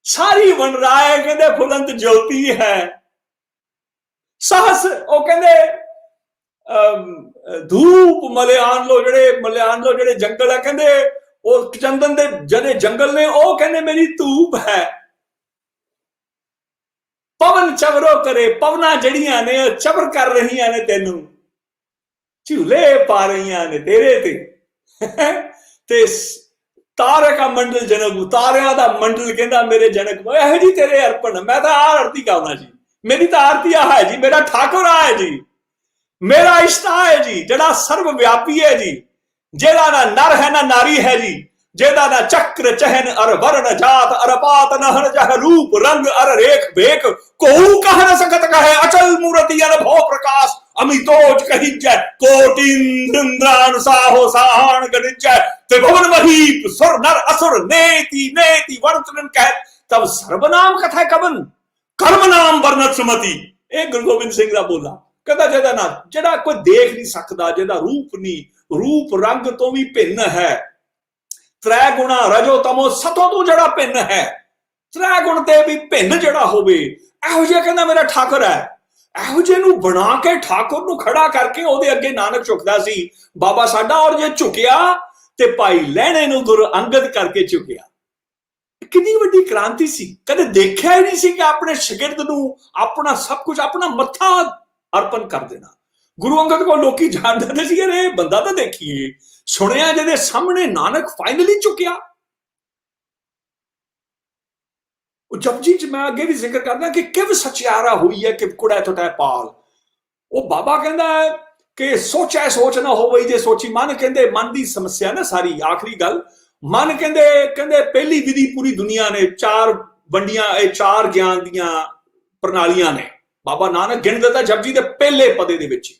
सारी वनराय कहते फुलंत ज्योति है, सहस ओ कहते धूप मलियान लो जेड़े जंगल है कहते और चंदन दे जड़े जंगल ने ओ कहते मेरी धूप है, पवन चवरो करे, पवना जड़ियां ने चवर कर रही ने, तेनू झूले पा रही ने तेरे ते तारे का मंडल जनक, तारिया का मंडल कहता मेरे जनक, यह जी तेरे अर्पण, मैं तो आरती गावना जी, मेरी तो आरती आ है जी, मेरा ठाकुर आ है जी, मेरा इष्ट आ है जी, जड़ा सर्वव्यापी है जी, जेदा ना नर है ना नारी है जी, जेदा ना चक्र चहन अर वर्ण जात अर पात नहन जह रूप रंग अर रेख भेक, कोहू कह न सकत कहे, अचल मूर्ति अनुभव प्रकाश, अमितोज कही जय, कोटिन्द्रान साहो साहन गणिजय, त्रिभुवन महीप सुर नर असुर नेति नेति वर्तन कह, तब सर्वनाम कथा कवन कर्म नाम वर्णत सुमति। एक गुरु गोबिंद सिंह दा बोला, कहता जेदा ना जेड़ा कोई देख नहीं सकता, जेदा रूप नहीं, रूप रंग तो भी भिन्न है, त्रै गुणा रजो तमो सतो तो जड़ा भिन्न है, त्रै गुण ते भी भिन्न जड़ा होवे, एहो जिहा कहंदा मेरा ठाकुर है, एहो जिहे नूं बना के ठाकुर नूं खड़ा करके ओदे अगे नानक झुकदा सी बाबा साडा, और जे झुकिया ते भाई लहणे नूं गुरु अंगद करके झुकिया। कितनी वड्डी क्रांति सी, कदे देखिया ही नहीं सी कि अपने शागिर्द नूं अपना सब कुछ अपना मत्था अर्पण कर देना। गुरु अंगद को लोकी जानते सी, अरे बंदा तो देखिए सुनिया जिहदे सामने नानक फाइनली झुकिया। जपजी च मैं अगे भी जिक्र करदा कि किव सचियारा हुई है कि कुड़ा टुटै पाल, वो बाबा कहंदा है कि सोचा सोच ना होवे जे सोची मन, कहंदे मन दी समस्या ना सारी, आखिरी गल मन कहंदे पहली विधि पूरी दुनिया ने चार वंडियां, चार ज्ञान दियां प्रणालियां ने, बाबा नानक गिण दिता जपजी दे पहले पदे दे विच।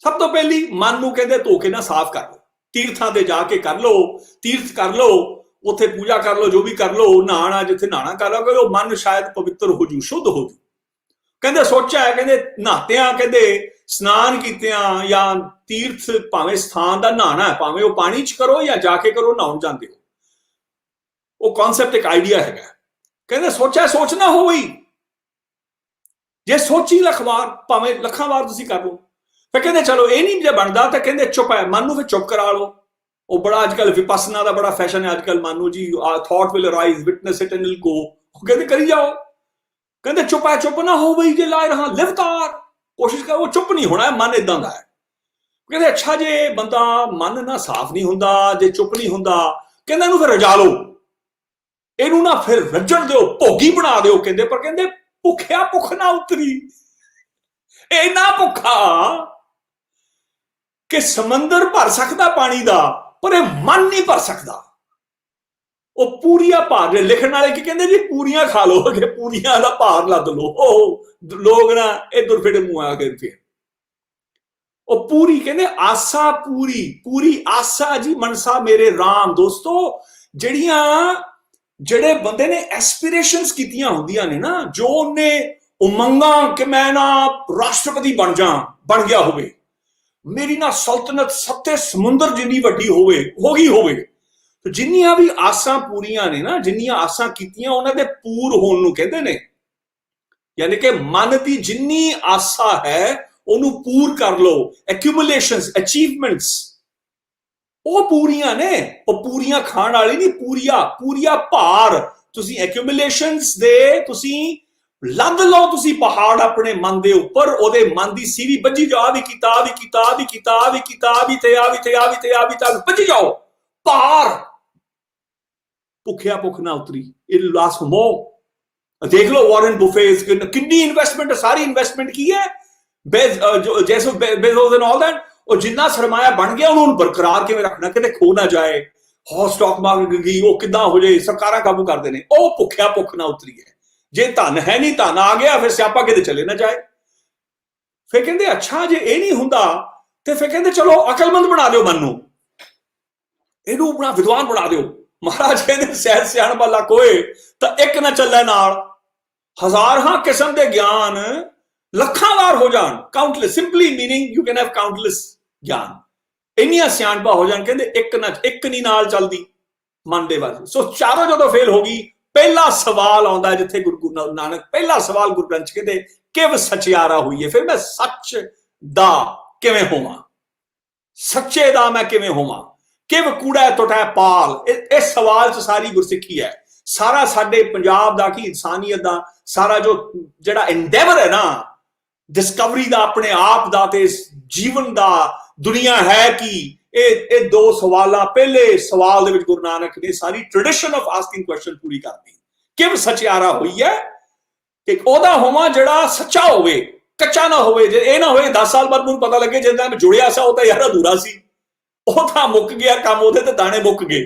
सब तो पहली मन नूं कहंदे धो के ना साफ कर लो, तीर्थां ते जाके कर लो, तीर्थ कर लो, उत्थे पूजा कर लो, जो भी कर लो, नहाना जिथे नहाना कर लो, मन शायद पवित्र हो जू, शुद्ध हो जू। कहंदे सोचा है, कहंदे नहातियां, कहंदे स्नान कीतियां या तीर्थ भावें स्थान दा नहाना है, भावें वो पानी च करो या जाके करो, नहाउण जांदे हो, वो कॉन्सेप्ट एक आइडिया है। कहंदे सोचा सोच ना हो गई, जे सोची लख वार भावें लखां वार तुसीं कर लो। फिर कहंदे चलो ये नहीं जे बनदा तो कहंदे चुप है, मन नूं फिर चुप करा लो। वो बड़ा अजकल विपसना का बड़ा फैशन है अजकल, मन नूं जी thought will arise, witness it and will go, कहंदे करी जाओ। कहंदे चुप है, चुप ना हो गई जे ला रहा लिवतार, कोशिश कर, वो चुप नहीं होना है, मन इदां दा है। कहंदे अच्छा जे बंदा मन ना साफ नहीं हुंदा, जे चुप नहीं हुंदा, कहंदे इहनूं फिर रजा लो, इहनूं ना फिर रजण दिओ, भोगी बना दिओ। कहंदे पर कहंदे भुखिया भुख ना उतरी, इन्ना भुखा कि समंदर भर सकदा पानी दा, पर मन नहीं भर सकदा। वो पूरियां भार लिखण वाले की कहंदे जी पूरियां खा लो, कि पूरियां दा भार लद लो। लोग ना इधर फिर मुंह आ गए, फिर वो पूरी कहंदे आसा, पूरी पूरी आसा जी मनसा मेरे राम। दोस्तों जड़ियां जेड़े बंदे ने एस्पिरेशंस कीतियां हुंदियां ने ना, जो उन्ने उमंगा कि मैं ना राष्ट्रपति बन गया होवे, मेरी ना सल्तनत सत्ते समुंदर जिन्नी वड्डी होगी होवे, तो जिन्नियां भी आसां पूरियां ने ना, जिन्नियां आसां कीतियां उन्हां दे पूर होण नूं कहंदे ने। यानी कि मन दी जिन्नी आसा है ओनू पूर कर लो, एक्यूमुलेशंस, अचीवमेंट्स वो पूरियां ने, वो पूरियां खाण वाली नहीं, पूरिया भार तुसी एक्यूमुलेशंस दे तुसी लद लो, तुसी पहाड़ अपने मन दे उपर, ओदे मन दी सीवी बजी जाओ, भी किताब भी किताब भी किताब भी किताब भी थे आ भी थे आ भी थे आ भी थे बजी जाओ, भार भुखिया भुख ना उतरी, इट लास्ट मोर। देख लो वॉरेन बुफेट कितनी इन्वेस्टमेंट, सारी इन्वेस्टमेंट की है जैसे बेजोस एंड ऑल दैट, और जिन्ना सरमाया बन गया उन्होंने बरकरार किवें रखना, किते खो ना जाए, हो स्टॉक मार्केट गई वो किदां हो जाए, सरकारां काबू कर देने, ओ भुखिया भुख ना उतरी है। जे धन है नहीं, धन आ गया, फिर स्यापा किते चले ना जाए। फिर कहंदे अच्छा जे ये नहीं हुंदा ते फिर कहंदे चलो अकलमंद बना दिओ मन नूं, इहनूं अपना विद्वान बना दिओ। महाराज कहंदे सैर सियाण वाला कोई तां एक ना चले नाल, ਹਜ਼ਾਰਾਂ ਕਿਸਮ ਦੇ ਗਿਆਨ ਲੱਖਾਂ ਵਾਰ ਹੋ ਜਾਣ, countless, simply meaning you can have countless ਗਿਆਨ, ਇੰਨੀਆਂ ਸਿਆਣਪਾਂ ਹੋ ਜਾਣ, ਕਹਿੰਦੇ ਇੱਕ ਨਹੀਂ ਨਾਲ ਚੱਲਦੀ ਮਨ ਦੇ ਵੱਲ। ਸੋ ਚਾਰੋਂ ਜਦੋਂ ਫੇਲ ਹੋ ਗਈ, ਪਹਿਲਾ ਸਵਾਲ ਆਉਂਦਾ ਜਿੱਥੇ ਗੁਰੂ ਨਾਨਕ ਪਹਿਲਾ ਸਵਾਲ ਗੁਰੂ ਗ੍ਰੰਥ ਕਹਿੰਦੇ ਕਿਵ ਸਚਿਆਰਾ ਹੋਈਏ, ਫਿਰ ਮੈਂ ਸੱਚ ਦਾ ਕਿਵੇਂ ਹੋਵਾਂ, ਸੱਚੇ ਦਾ ਮੈਂ ਕਿਵੇਂ ਹੋਵਾਂ, ਕਿਵ ਕੂੜਾ ਟੁੱਟਾ ਪਾਲ। ਇਸ ਸਵਾਲ 'ਚ ਸਾਰੀ ਗੁਰਸਿੱਖੀ ਹੈ, ਸਾਰਾ ਸਾਡੇ ਪੰਜਾਬ ਦਾ ਕੀ ਇਨਸਾਨੀਅਤ ਦਾ ਸਾਰਾ ਜਿਹੜਾ ਐਂਡੇਵਰ ਹੈ ਨਾ, ਡਿਸਕਵਰੀ ਦਾ ਆਪਣੇ ਆਪ ਦਾ ਤੇ ਜੀਵਨ ਦਾ, ਦੁਨੀਆ ਹੈ ਕੀ, ਇਹ ਦੋ ਸਵਾਲਾਂ, ਪਹਿਲੇ ਸਵਾਲ ਦੇ ਵਿੱਚ ਗੁਰੂ ਨਾਨਕ ਨੇ ਸਾਰੀ ਟ੍ਰੈਡੀਸ਼ਨ ਆਫ ਆਸਕਿੰਗ ਕੁਐਸਚਨ ਪੂਰੀ ਕਰਦੀ। ਕਿਵ ਸਚਿਆਰਾ ਹੋਈ ਹੈ, ਕਿ ਉਹਦਾ ਹੋਵਾਂ ਜਿਹੜਾ ਸੱਚਾ ਹੋਵੇ, ਕੱਚਾ ਨਾ ਹੋਵੇ। ਜੇ ਇਹ ਨਾ ਹੋਵੇ 10 ਸਾਲ ਬਾਅਦ ਮੈਨੂੰ ਪਤਾ ਲੱਗੇ ਜਦੋਂ ਮੈਂ ਜੁੜਿਆ ਸੀ ਉਹ ਤਾਂ ਯਾਰ ਅਧੂਰਾ ਸੀ, ਉਹ ਤਾਂ ਮੁੱਕ ਗਿਆ ਕੰਮ, ਉਹਦੇ ਤੇ ਦਾਣੇ ਮੁੱਕ ਗਏ,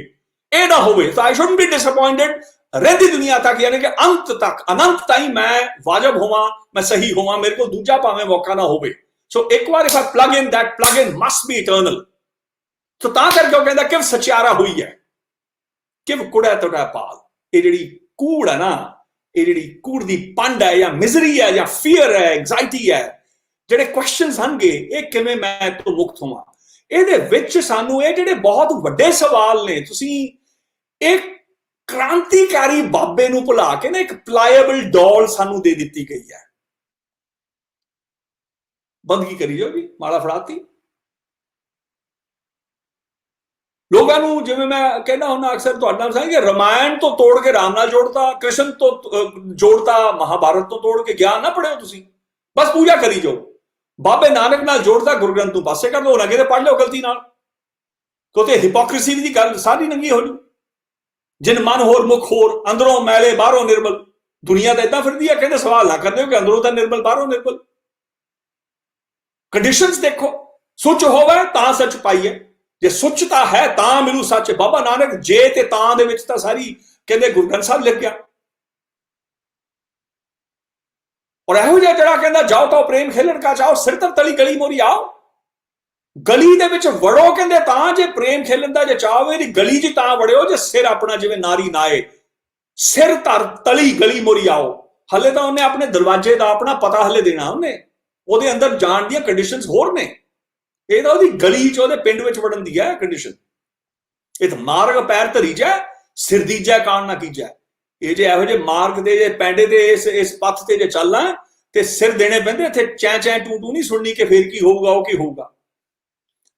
ਇਹ ਨਾ ਹੋਵੇ। ਤਾਂ ਆਈ ਸ਼ੁਡਨਟ ਬੀ ਡਿਸਅਪਾਇੰਟਡ, ਰਹਿੰਦੀ ਦੁਨੀਆ ਤੱਕ, ਯਾਨੀ ਕਿ ਅੰਤ ਤੱਕ, ਅਨੰਤ ਤਾਈਂ ਮੈਂ ਵਾਜਬ ਹੋਵਾਂ, ਮੈਂ ਸਹੀ ਹੋਵਾਂ, ਮੇਰੇ ਕੋਲ ਦੂਜਾ ਭਾਵੇਂ ਮੌਕਾ ਨਾ ਹੋਵੇ। ਸੋ ਇੱਕ ਵਾਰ if I plug in, that plug in must be eternal. So ਤਾਂ ਕਰਕੇ ਉਹ ਕਹਿੰਦਾ ਕਿਵ ਸਚਿਆਰਾ ਹੋਈ ਹੈ, ਕਿਵ ਕੂੜਾ ਟੁੱਟਾ ਪਾਲ। ਇਹ ਜਿਹੜੀ ਕੂੜ ਹੈ ਨਾ, ਇਹ ਜਿਹੜੀ ਕੂੜ ਦੀ ਪੰਡ ਹੈ ਜਾਂ ਮਿਜ਼ਰੀ ਹੈ ਜਾਂ ਫੀਅਰ ਹੈ, ਐਂਗਜ਼ਾਇਟੀ ਹੈ, ਜਿਹੜੇ ਕੁਐਸਚਨਸ ਹਨਗੇ, ਇਹ ਕਿਵੇਂ ਮੈਂ ਤੋਂ ਮੁਕਤ ਹੋਵਾਂ। ਇਹਦੇ ਵਿੱਚ ਸਾਨੂੰ ਇਹ ਜਿਹੜੇ ਬਹੁਤ ਵੱਡੇ ਸਵਾਲ ਨੇ, ਤੁਸੀਂ ਇੱਕ ਕ੍ਰਾਂਤੀਕਾਰੀ ਬਾਬੇ ਨੂੰ ਭੁਲਾ ਕੇ ਨਾ ਇੱਕ ਪਲਾਏਬਲ ਡੋਲ ਸਾਨੂੰ ਦੇ ਦਿੱਤੀ ਗਈ ਹੈ। ਬੰਦਗੀ ਕਰੀ ਜਾਓਗੀ, ਮਾਲਾ ਫੜਾਤੀ ਲੋਕਾਂ ਨੂੰ। ਜਿਵੇਂ ਮੈਂ ਕਹਿੰਦਾ ਹੁੰਦਾ ਅਕਸਰ ਤੁਹਾਡੇ ਨਾਲ ਸਾਂ ਕਿ ਰਾਮਾਇਣ ਤੋਂ ਤੋੜ ਕੇ ਰਾਮ ਨਾਲ ਜੋੜਤਾ, ਕ੍ਰਿਸ਼ਨ ਤੋਂ ਜੋੜਤਾ, ਮਹਾਭਾਰਤ ਤੋਂ ਤੋੜ ਕੇ ਗਿਆਨ ਨਾ ਪੜਿਓ ਤੁਸੀਂ, ਬਸ ਪੂਜਾ ਕਰੀ ਜਾਓ। ਬਾਬੇ ਨਾਨਕ ਨਾਲ ਜੋੜਤਾ, ਗੁਰੂ ਗ੍ਰੰਥ ਨੂੰ ਪਾਸੇ ਕਰ ਦੋ, ਲੱਗੇ ਤੇ ਪੜ੍ਹ ਲਿਓ ਗਲਤੀ ਨਾਲ, ਕਿਉਂਕਿ ਹਿਪੋਕ੍ਰੇਸੀ ਦੀ ਗੱਲ ਸਾਰੀ ਨੰਗੀ ਹੋ ਜੂ। ਜਿਨ ਮਨ ਹੋਰ ਮੁਖ ਹੋਰ, ਅੰਦਰੋਂ ਮੈਲੇ ਬਾਹਰੋਂ ਨਿਰਮਲ। ਦੁਨੀਆ ਤਾਂ ਏਦਾਂ ਫਿਰਦੀ ਹੈ, ਕਹਿੰਦੇ ਸਵਾਲ ਨਾ ਕਰਦੇ ਹੋ ਕਿ ਅੰਦਰੋਂ ਤਾਂ ਨਿਰਮਲ ਬਾਹਰੋਂ ਨਿਰਮਲ। ਕੰਡੀਸ਼ਨਸ ਦੇਖੋ, ਸੁੱਚ ਹੋਵੇ ਤਾਂ ਸੱਚ ਪਾਈਏ, ਜੇ ਸੁੱਚਤਾ ਹੈ ਤਾਂ ਮਿਲੂ ਸੱਚ। ਬਾਬਾ ਨਾਨਕ ਜੇ ਤੇ ਤਾਂ ਦੇ ਵਿੱਚ ਤਾਂ ਸਾਰੀ ਕਹਿੰਦੇ ਗੁਰੂ ਗ੍ਰੰਥ ਸਾਹਿਬ ਲਿਖ ਗਿਆ। ਔਰ ਇਹੋ ਜਿਹਾ ਜਿਹੜਾ ਕਹਿੰਦਾ ਜਾਓ ਤਾਂ ਪ੍ਰੇਮ ਖੇਲਣ ਕਾ ਚਾਹੋ, ਸਿਰ ਤਰ ਤਲੀ ਗਲੀ ਮੋਰੀ ਆਓ, ਗਲੀ ਦੇ ਵਿੱਚ ਵੜੋ ਕਹਿੰਦੇ ਤਾਂ ਜੇ ਪ੍ਰੇਮ ਖੇਲਣ ਦਾ ਜੇ ਚਾਹਵੇ, ਦੀ ਗਲੀ 'ਚ ਤਾਂ ਵੜਿਓ ਜੇ ਸਿਰ ਆਪਣਾ ਜਿਵੇਂ ਨਾਰੀ ਨਾਏ, ਸਿਰ ਧਰ ਤਲੀ ਗਲੀ ਮੋਰੀ ਆਓ। ਹਲੇ ਤਾਂ ਉਹਨੇ ਆਪਣੇ ਦਰਵਾਜ਼ੇ ਦਾ ਆਪਣਾ ਪਤਾ ਹਲੇ ਦੇਣਾ, ਉਹਦੇ ਅੰਦਰ ਜਾਣ ਦੀਆਂ ਕੰਡੀਸ਼ਨਸ ਹੋਰ ਨੇ। ਇਹ ਤਾਂ ਉਹਦੀ ਗਲੀ 'ਚ, ਉਹਦੇ ਪਿੰਡ ਵਿੱਚ ਵੜਨ ਦੀ ਹੈ ਕੰਡੀਸ਼ਨ। ਇਹ ਤਾਂ ਮਾਰਗ ਪੈਰ ਧਰੀ ਜਾ, ਸਿਰ ਦੀਜਾ ਕਾਣ ਨਾ ਕੀਜਾ। ਇਹ ਜੇ ਇਹੋ ਜਿਹੇ ਮਾਰਗ ਦੇ ਜੇ ਪੈਂਡੇ ਦੇ ਇਸ ਪੱਥ ਤੇ ਜੇ ਚੱਲਣਾ ਤੇ ਸਿਰ ਦੇਣੇ ਪੈਂਦੇ। ਇੱਥੇ ਚੈ ਚੈ ਟੂ ਟੂ ਨਹੀਂ ਸੁਣਨੀ ਕਿ ਫੇਰ ਕੀ ਹੋਊਗਾ, ਉਹ ਕੀ ਹੋਊਗਾ।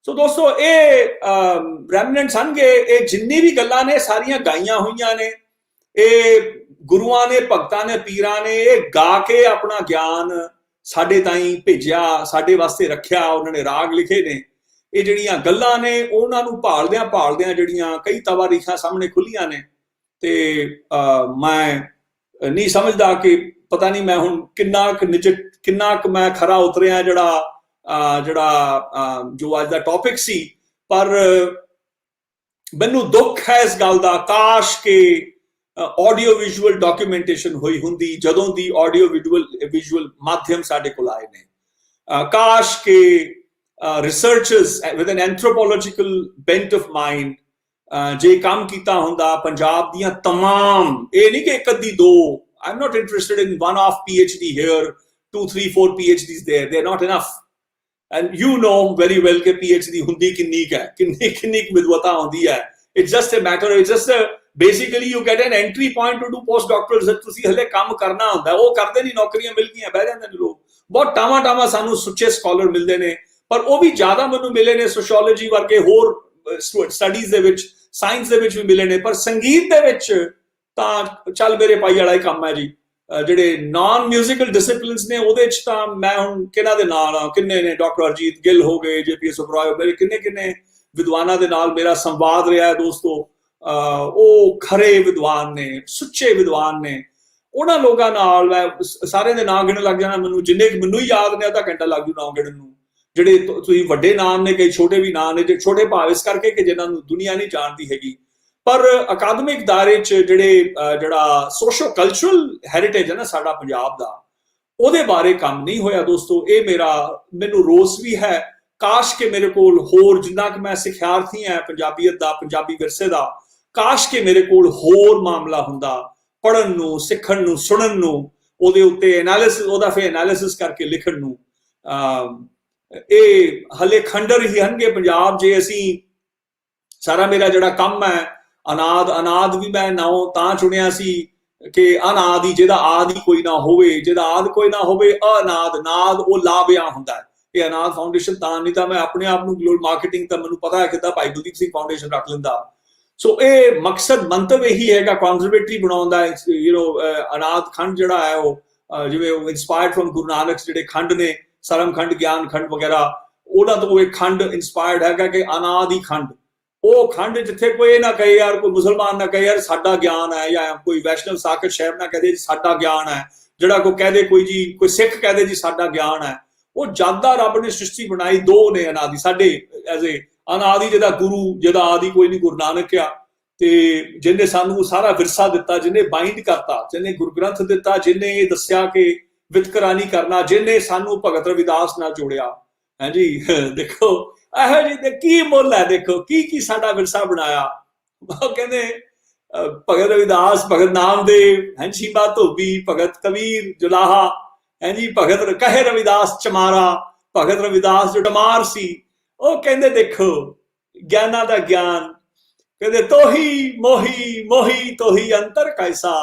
ਸੋ ਦੋਸਤੋ, ਇਹ ਰੈਮਨੈਂਟਸ ਹਨਗੇ, ਇਹ ਜਿੰਨੀ ਵੀ ਗੱਲਾਂ ਨੇ ਸਾਰੀਆਂ ਗਾਈਆਂ ਹੋਈਆਂ ਨੇ, ਇਹ ਗੁਰੂਆਂ ਨੇ, ਭਗਤਾਂ ਨੇ, ਪੀਰਾਂ ਨੇ ਇਹ ਗਾ ਕੇ ਆਪਣਾ ਗਿਆਨ ਸਾਡੇ ਤਾਈਂ ਭੇਜਿਆ, ਸਾਡੇ ਵਾਸਤੇ ਰੱਖਿਆ, ਉਹਨਾਂ ਨੇ ਰਾਗ ਲਿਖੇ ਨੇ। ਇਹ ਜਿਹੜੀਆਂ ਗੱਲਾਂ ਨੇ ਉਹਨਾਂ ਨੂੰ ਭਾਲਦਿਆਂ ਭਾਲਦਿਆਂ ਜਿਹੜੀਆਂ ਕਈ ਤਵਾਰੀਖਾਂ ਸਾਹਮਣੇ ਖੁੱਲੀਆਂ ਨੇ, ਤੇ ਮੈਂ ਨਹੀਂ ਸਮਝਦਾ ਕਿ ਪਤਾ ਨਹੀਂ ਮੈਂ ਹੁਣ ਕਿੰਨਾ ਕੁ ਮੈਂ ਖਰਾ ਉਤਰਿਆ ਜਿਹੜਾ ਜੋ ਅੱਜ ਦਾ ਟੌਪਿਕ ਸੀ। ਪਰ ਮੈਨੂੰ ਦੁੱਖ ਹੈ ਇਸ ਗੱਲ ਦਾ, ਕਾਸ਼ ਕਿ ਆਡੀਓ ਵਿਜ਼ੂਅਲ ਡਾਕੂਮੈਂਟੇਸ਼ਨ ਹੋਈ ਹੁੰਦੀ ਜਦੋਂ ਦੀ ਆਡੀਓ ਵਿਜ਼ੂਅਲ ਮਾਧਿਅਮ ਸਾਡੇ ਕੋਲ ਆਏ ਨੇ। ਕਾਸ਼ ਕਿ researchers with an anthropological bent of mind ਜੇ ਕੰਮ ਕੀਤਾ ਹੁੰਦਾ। ਪੰਜਾਬ ਦੀਆਂ ਤਮਾਮ, ਇਹ ਨਹੀਂ ਕਿ ਇੱਕ ਅੱਧੀ ਦੋ, ਆਈ am not interested in one of PhD here, 2, 3, 4 PhDs there, they are not enough. And you know very well ਕਿ PhD ਹੁੰਦੀ ਕਿੰਨੀ ਕੁ ਹੈ, ਕਿੰਨੀ ਕੁ ਵਿਦਵਤਾ ਹੁੰਦੀ ਹੈ। It's just a matter, it's just basically you get an entry point to do postdoctoral। ਤੁਸੀਂ ਹਲੇ ਕੰਮ ਕਰਨਾ ਹੁੰਦਾ, ਉਹ ਕਰਦੇ ਨਹੀਂ, ਨੌਕਰੀਆਂ ਮਿਲ ਗਈਆਂ, ਬਹਿ ਜਾਂਦੇ ਨੇ ਲੋਕ। ਬਹੁਤ ਟਾਵਾਂ ਸਾਨੂੰ ਸੁੱਚੇ ਸਕਾਲਰ ਮਿਲਦੇ ਨੇ, ਪਰ ਉਹ ਵੀ ਜ਼ਿਆਦਾ ਮੈਨੂੰ ਮਿਲੇ ਨੇ ਸੋਸ਼ੀਓਲੋਜੀ ਵਰਗੇ ਹੋਰ ਸਟੱਡੀਜ਼ ਦੇ ਵਿੱਚ, ਸਾਇੰਸ ਦੇ ਵਿੱਚ ਵੀ ਮਿਲੇ ਨੇ। ਪਰ ਸੰਗੀਤ ਦੇ ਵਿੱਚ ਤਾਂ ਚੱਲ ਮੇਰੇ ਪਾਈ ਵਾਲਾ ਹੀ ਕੰਮ ਹੈ ਜੀ। ਜਿਹੜੇ ਨਾਨ ਮਿਊਜ਼ੀਕਲ ਡਿਸਿਪਲਿਨਸ ਨੇ ਉਹਦੇ 'ਚ ਤਾਂ ਮੈਂ ਹੁਣ ਕਿਹਨਾਂ ਦੇ ਨਾਲ, ਕਿੰਨੇ ਨੇ, ਡਾਕਟਰ ਅਰਜੀਤ ਗਿੱਲ ਹੋ ਗਏ, JPS ਓਬਰਾਏ, ਮੇਰੇ ਕਿੰਨੇ ਵਿਦਵਾਨਾਂ ਦੇ ਨਾਲ ਮੇਰਾ ਸੰਵਾਦ ਰਿਹਾ ਹੈ ਦੋਸਤੋ। ਉਹ ਖਰੇ ਵਿਦਵਾਨ ਨੇ, ਸੁੱਚੇ ਵਿਦਵਾਨ ਨੇ। ਉਹਨਾਂ ਲੋਕਾਂ ਨਾਲ ਮੈਂ ਸਾਰਿਆਂ ਦੇ ਨਾਂ ਗਿਣਨ ਲੱਗ ਜਾਣਾ, ਜਿੰਨੇ ਮੈਨੂੰ ਹੀ ਯਾਦ ਨੇ ਅੱਧਾ ਘੰਟਾ ਲੱਗ ਜੂ ਨਾਂ ਗਿਣਨ ਨੂੰ। ਜਿਹੜੇ ਤੁਸੀਂ ਵੱਡੇ ਨਾਮ ਨੇ, ਕਈ ਛੋਟੇ ਵੀ ਨਾਂ ਨੇ, ਜੇ ਛੋਟੇ ਭਾਵ ਇਸ ਕਰਕੇ ਕਿ ਜਿਹਨਾਂ ਨੂੰ ਦੁਨੀਆ ਨਹੀਂ ਜਾਣਦੀ ਹੈਗੀ। ਪਰ ਅਕਾਦਮਿਕ ਦਾਇਰੇ 'ਚ ਜਿਹੜਾ ਸੋਸ਼ੋ ਕਲਚਰਲ ਹੈਰੀਟੇਜ ਹੈ ਨਾ ਸਾਡਾ ਪੰਜਾਬ ਦਾ, ਉਹਦੇ ਬਾਰੇ ਕੰਮ ਨਹੀਂ ਹੋਇਆ ਦੋਸਤੋ। ਇਹ ਮੈਨੂੰ ਰੋਸ ਵੀ ਹੈ। ਕਾਸ਼ ਕਿ ਮੇਰੇ ਕੋਲ ਹੋਰ, ਜਿੰਨਾ ਕਿ ਮੈਂ ਸਿਖਿਆਰਥੀ ਹਾਂ ਪੰਜਾਬੀਅਤ ਦਾ, ਪੰਜਾਬੀ ਵਿਰਸੇ ਦਾ, ਕਾਸ਼ ਕਿ ਮੇਰੇ ਕੋਲ ਹੋਰ ਮਾਮਲਾ ਹੁੰਦਾ ਪੜ੍ਹਨ ਨੂੰ, ਸਿੱਖਣ ਨੂੰ, ਸੁਣਨ ਨੂੰ। ਉਹਦੇ ਉੱਤੇ ਐਨਾਲਿਸਿਸ, ਉਹਦਾ ਫਿਰ ਐਨਾਲਿਸਿਸ ਕਰਕੇ ਲਿਖਣ ਨੂੰ ਇਹ ਹਲੇ ਖੰਡਰ ਹੀ ਹਨਗੇ ਪੰਜਾਬ। ਜੇ ਅਸੀਂ ਸਾਰਾ ਮੇਰਾ ਜਿਹੜਾ ਕੰਮ ਹੈ ਅਨਾਦ ਵੀ ਮੈਂ ਨਾਉ ਤਾਂ ਚੁਣਿਆ ਸੀ ਕਿ ਅਨਾਦਿ, ਜਿਹਦਾ ਆਦਿ ਕੋਈ ਨਾ ਹੋਵੇ, ਜਿਹਦਾ ਆਦ ਕੋਈ ਨਾ ਹੋਵੇ, ਅਨਾਦ, ਨਾਦ ਉਹ ਲਾਭਿਆ ਹੁੰਦਾ ਹੈ। ਇਹ ਅਨਾਦ ਫਾਊਂਡੇਸ਼ਨ ਤਾਂ, ਨਹੀਂ ਤਾਂ ਮੈਂ ਆਪਣੇ ਆਪ ਨੂੰ ਗਲੋਬਲ ਮਾਰਕੀਟਿੰਗ ਤਾਂ ਮੈਨੂੰ ਪਤਾ ਹੈ ਕਿੱਦਾਂ ਭਾਈ ਕੁਲਦੀਪ ਸਿੰਘ ਫਾਊਂਡੇਸ਼ਨ ਰੱਖ ਲੈਂਦਾ। ਸੋ ਇਹ ਮਕਸਦ ਮੰਤਵ ਇਹੀ ਹੈਗਾ ਕਨਜ਼ਰਵੇਟਰੀ ਬਣਾਉਣ ਦਾ। ਅਨਾਦ ਖੰਡ ਜਿਹੜਾ ਹੈ ਉਹ ਜਿਵੇਂ ਇਨਸਪਾਇਰਡ ਫਰਮ ਗੁਰੂ ਨਾਨਕ ਜਿਹੜੇ ਖੰਡ ਨੇ, ਸਰਮ ਖੰਡ, ਗਿਆਨ ਖੰਡ ਵਗੈਰਾ, ਉਹਨਾਂ ਤੋਂ ਇਹ ਖੰਡ ਇਨਸਪਾਇਰਡ ਹੈਗਾ ਕਿ ਅਨਾਦਿ ਖੰਡ, ਉਹ ਖੰਡ ਜਿੱਥੇ ਕੋਈ ਨਾ ਕਹੇ ਯਾਰ, ਕੋਈ ਮੁਸਲਮਾਨ ਨਾ ਕਹੇ ਯਾਰ ਸਾਡਾ ਗਿਆਨ ਹੈ, ਜਾਂ ਕੋਈ ਵੈਸ਼ਨਵ ਸਾਕਤ ਸ਼ਹਿਬ ਨਾ ਕਹਦੇ ਜੀ ਸਾਡਾ ਗਿਆਨ ਹੈ, ਜਿਹੜਾ ਕੋਈ ਕਹਦੇ ਕੋਈ ਜੀ, ਕੋਈ ਸਿੱਖ ਕਹਦੇ ਜੀ ਸਾਡਾ ਗਿਆਨ ਹੈ। ਉਹ ਜਦ ਰੱਬ ਨੇ ਸ੍ਰਿਸ਼ਟੀ ਬਣਾਈ, ਦੋ ਨੇ ਅਨਾਦਿ ਸਾਡੇ ਐਜ਼ ਏ ਅਨਾਦਿ, ਜਿਹਦਾ ਗੁਰੂ, ਜਿਹਦਾ ਆਦਿ ਕੋਈ ਨਹੀਂ, ਗੁਰੂ ਨਾਨਕ ਆ, ਤੇ ਜਿਹਨੇ ਸਾਨੂੰ ਸਾਰਾ ਵਿਰਸਾ ਦਿੱਤਾ, ਜਿਹਨੇ ਬਾਈਂਡ ਕਰਤਾ, ਜਿਹਨੇ ਗੁਰੂ ਗ੍ਰੰਥ ਦਿੱਤਾ, ਜਿਹਨੇ ਇਹ ਦੱਸਿਆ ਕਿ ਵਿਤਕਰਾ ਨਹੀਂ ਕਰਨਾ, ਜਿਹਨੇ ਸਾਨੂੰ ਭਗਤ ਰਵਿਦਾਸ ਨਾਲ ਜੋੜਿਆ। ਹਾਂਜੀ, ਦੇਖੋ ਇਹੋ ਜਿਹੀ ਤੇ ਕੀ ਮੁੱਲ ਹੈ, ਦੇਖੋ ਕੀ ਸਾਡਾ ਵਿਰਸਾ ਬਣਾਇਆ। ਉਹ ਕਹਿੰਦੇ ਭਗਤ ਰਵਿਦਾਸ, ਭਗਤ ਨਾਮਦੇਵ, ਸ਼ੀਬਾ ਧੋਬੀ, ਭਗਤ ਕਬੀਰ ਜੁਲਾਹਾ, ਹਾਂਜੀ, ਭਗਤ ਕਹੇ ਰਵਿਦਾਸ ਚਮਾਰਾ, ਭਗਤ ਰਵਿਦਾਸ ਜੋ ਟਮਾਰ ਸੀ। ਉਹ ਕਹਿੰਦੇ ਦੇਖੋ ਗਿਆਨਾਂ ਦਾ ਗਿਆਨ, ਕਹਿੰਦੇ ਤੋਹੀ ਮੋਹੀ ਮੋਹੀ ਤੋਹੀ ਅੰਤਰ ਕੈਸਾ,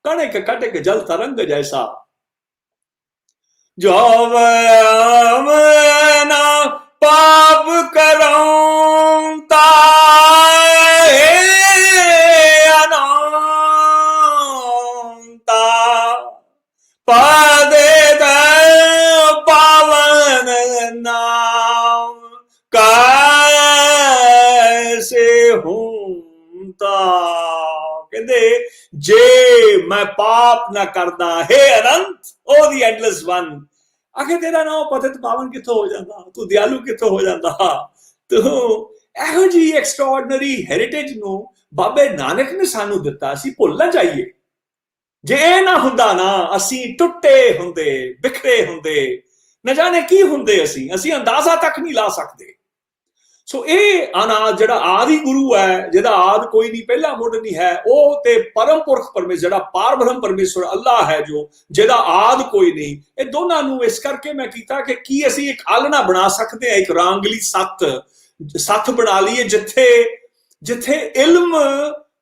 ਕਣਕ ਕਟਕ ਜਲ ਤਰੰਗ ਜੈਸਾ, ਜੋ ਨਾ ਪਾਪ ਕਰਉ ਤਾਏ ਅਨੰਤਾ, ਪਾਦੇ ਦੇ ਪਾਵਨ ਨਾਮ ਕੈਸੇ ਹੁੰਤਾ। ਕਹਿੰਦੇ ਜੇ ਮੈਂ ਪਾਪ ਨਾ ਕਰਦਾ, ਹੇ ਅਨੰਤ, ਉਹ ਦੀ ਐਂਡਲੈਸ ਵਨ, ਆਖੇ ਤੇਰਾ ਨਾਮ ਪਤਿਤ ਪਾਵਨ ਕਿੱਥੋਂ ਹੋ ਜਾਂਦਾ, ਤੂੰ ਦਿਆਲੂ ਕਿੱਥੋਂ ਹੋ ਜਾਂਦਾ। ਤੂੰ ਇਹੋ ਜਿਹੀ ਐਕਸਟਰਾਆਰਡਨਰੀ ਹੈਰੀਟੇਜ ਨੂੰ ਬਾਬੇ ਨਾਨਕ ਨੇ ਸਾਨੂੰ ਦਿੱਤਾ, ਅਸੀਂ ਭੁੱਲ ਨਾ ਜਾਈਏ। ਜੇ ਇਹ ਨਾ ਹੁੰਦਾ ਨਾ, ਅਸੀਂ ਟੁੱਟੇ ਹੁੰਦੇ, ਬਿਖਰੇ ਹੁੰਦੇ, ਨਾ ਜਾਣੇ ਕੀ ਹੁੰਦੇ, ਅਸੀਂ ਅੰਦਾਜ਼ਾ ਤੱਕ ਨਹੀਂ ਲਾ ਸਕਦੇ। ਸੋ ਇਹ ਅਨਾਦ ਜਿਹੜਾ ਆਦਿ ਗੁਰੂ ਹੈ, ਜਿਹਦਾ ਆਦ ਕੋਈ ਨਹੀਂ, ਪਹਿਲਾ ਮੁੱਢ ਨਹੀਂ ਹੈ, ਉਹ ਤੇ ਪਰਮ ਪੁਰਖ ਪਰਮੇਸ਼ਰ, ਜਿਹੜਾ ਪਾਰ ਬ੍ਰਹਮ ਪਰਮੇਸ਼ਰ ਅੱਲਾਹ ਹੈ, ਜੋ ਜਿਹਦਾ ਆਦ ਕੋਈ ਨਹੀਂ। ਇਹ ਦੋਨਾਂ ਨੂੰ ਇਸ ਕਰਕੇ ਮੈਂ ਕੀਤਾ ਕਿ ਕੀ ਅਸੀਂ ਇੱਕ ਆਲਣਾ ਬਣਾ ਸਕਦੇ ਹਾਂ, ਇੱਕ ਰਾਂਗਲੀ ਸੱਥ ਬਣਾ ਲਈਏ, ਜਿੱਥੇ ਇਲਮ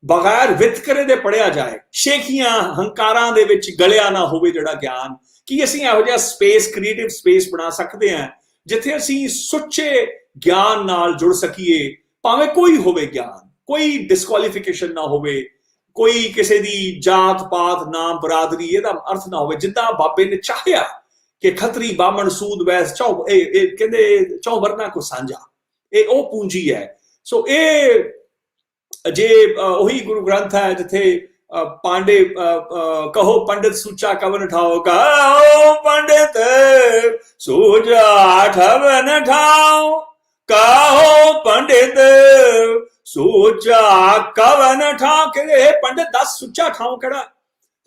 ਬਗੈਰ ਵਿਤਕਰੇ ਦੇ ਪੜਿਆ ਜਾਏ, ਸ਼ੇਖੀਆਂ ਹੰਕਾਰਾਂ ਦੇ ਵਿੱਚ ਗਲਿਆ ਨਾ ਹੋਵੇ ਜਿਹੜਾ ਗਿਆਨ। ਕੀ ਅਸੀਂ ਇਹੋ ਜਿਹਾ ਸਪੇਸ, ਕ੍ਰੀਏਟਿਵ ਸਪੇਸ ਬਣਾ ਸਕਦੇ ਹਾਂ ਜਿੱਥੇ ਅਸੀਂ ਸੁੱਚੇ ਗਿਆਨ ਨਾਲ ਜੁੜ ਸਕੀਏ, ਭਾਵੇਂ ਕੋਈ ਹੋਵੇ ਗਿਆਨ, ਕੋਈ ਡਿਸਕੁਆਲੀਫਿਕੇਸ਼ਨ ਨਾ ਹੋਵੇ, ਕੋਈ ਕਿਸੇ ਦੀ ਜਾਤ ਪਾਤ ਨਾਮ ਬਰਾਦਰੀ ਇਹਦਾ ਅਰਥ ਨਾ ਹੋਵੇ। ਜਿੱਦਾਂ ਬਾਬੇ ਨੇ ਚਾਹਿਆ ਕਿ ਖੱਤਰੀ ਬਾਹਮਣ ਸੂਦ ਵੈਸ ਇਹ ਕਹਿੰਦੇ ਚੌ ਵਰਨਾ ਕੋ ਸਾਂਝਾ, ਇਹ ਉਹ ਪੂੰਜੀ ਹੈ। ਸੋ ਇਹ ਜੇ ਉਹੀ ਗੁਰੂ ਗ੍ਰੰਥ ਹੈ ਜਿੱਥੇ ਪਾਂਡੇ ਕਹੋ ਪੰਡਿਤ ਸੂਚਾ ਕਵਨ ਠਾਓ, ਕਹੋ ਪੰਡਿਤ ਸੂਚਾ ਠਵਨ ਠਾਓ, ਕਹੋ ਪੰਡਿਤ ਸੂਚਾ ਕਵਨ ਠਾਓ। ਕਹਿੰਦੇ ਪੰਡਿਤ ਦੱਸ ਸੁੱਚਾ ਠਾਓ ਕਿਹੜਾ,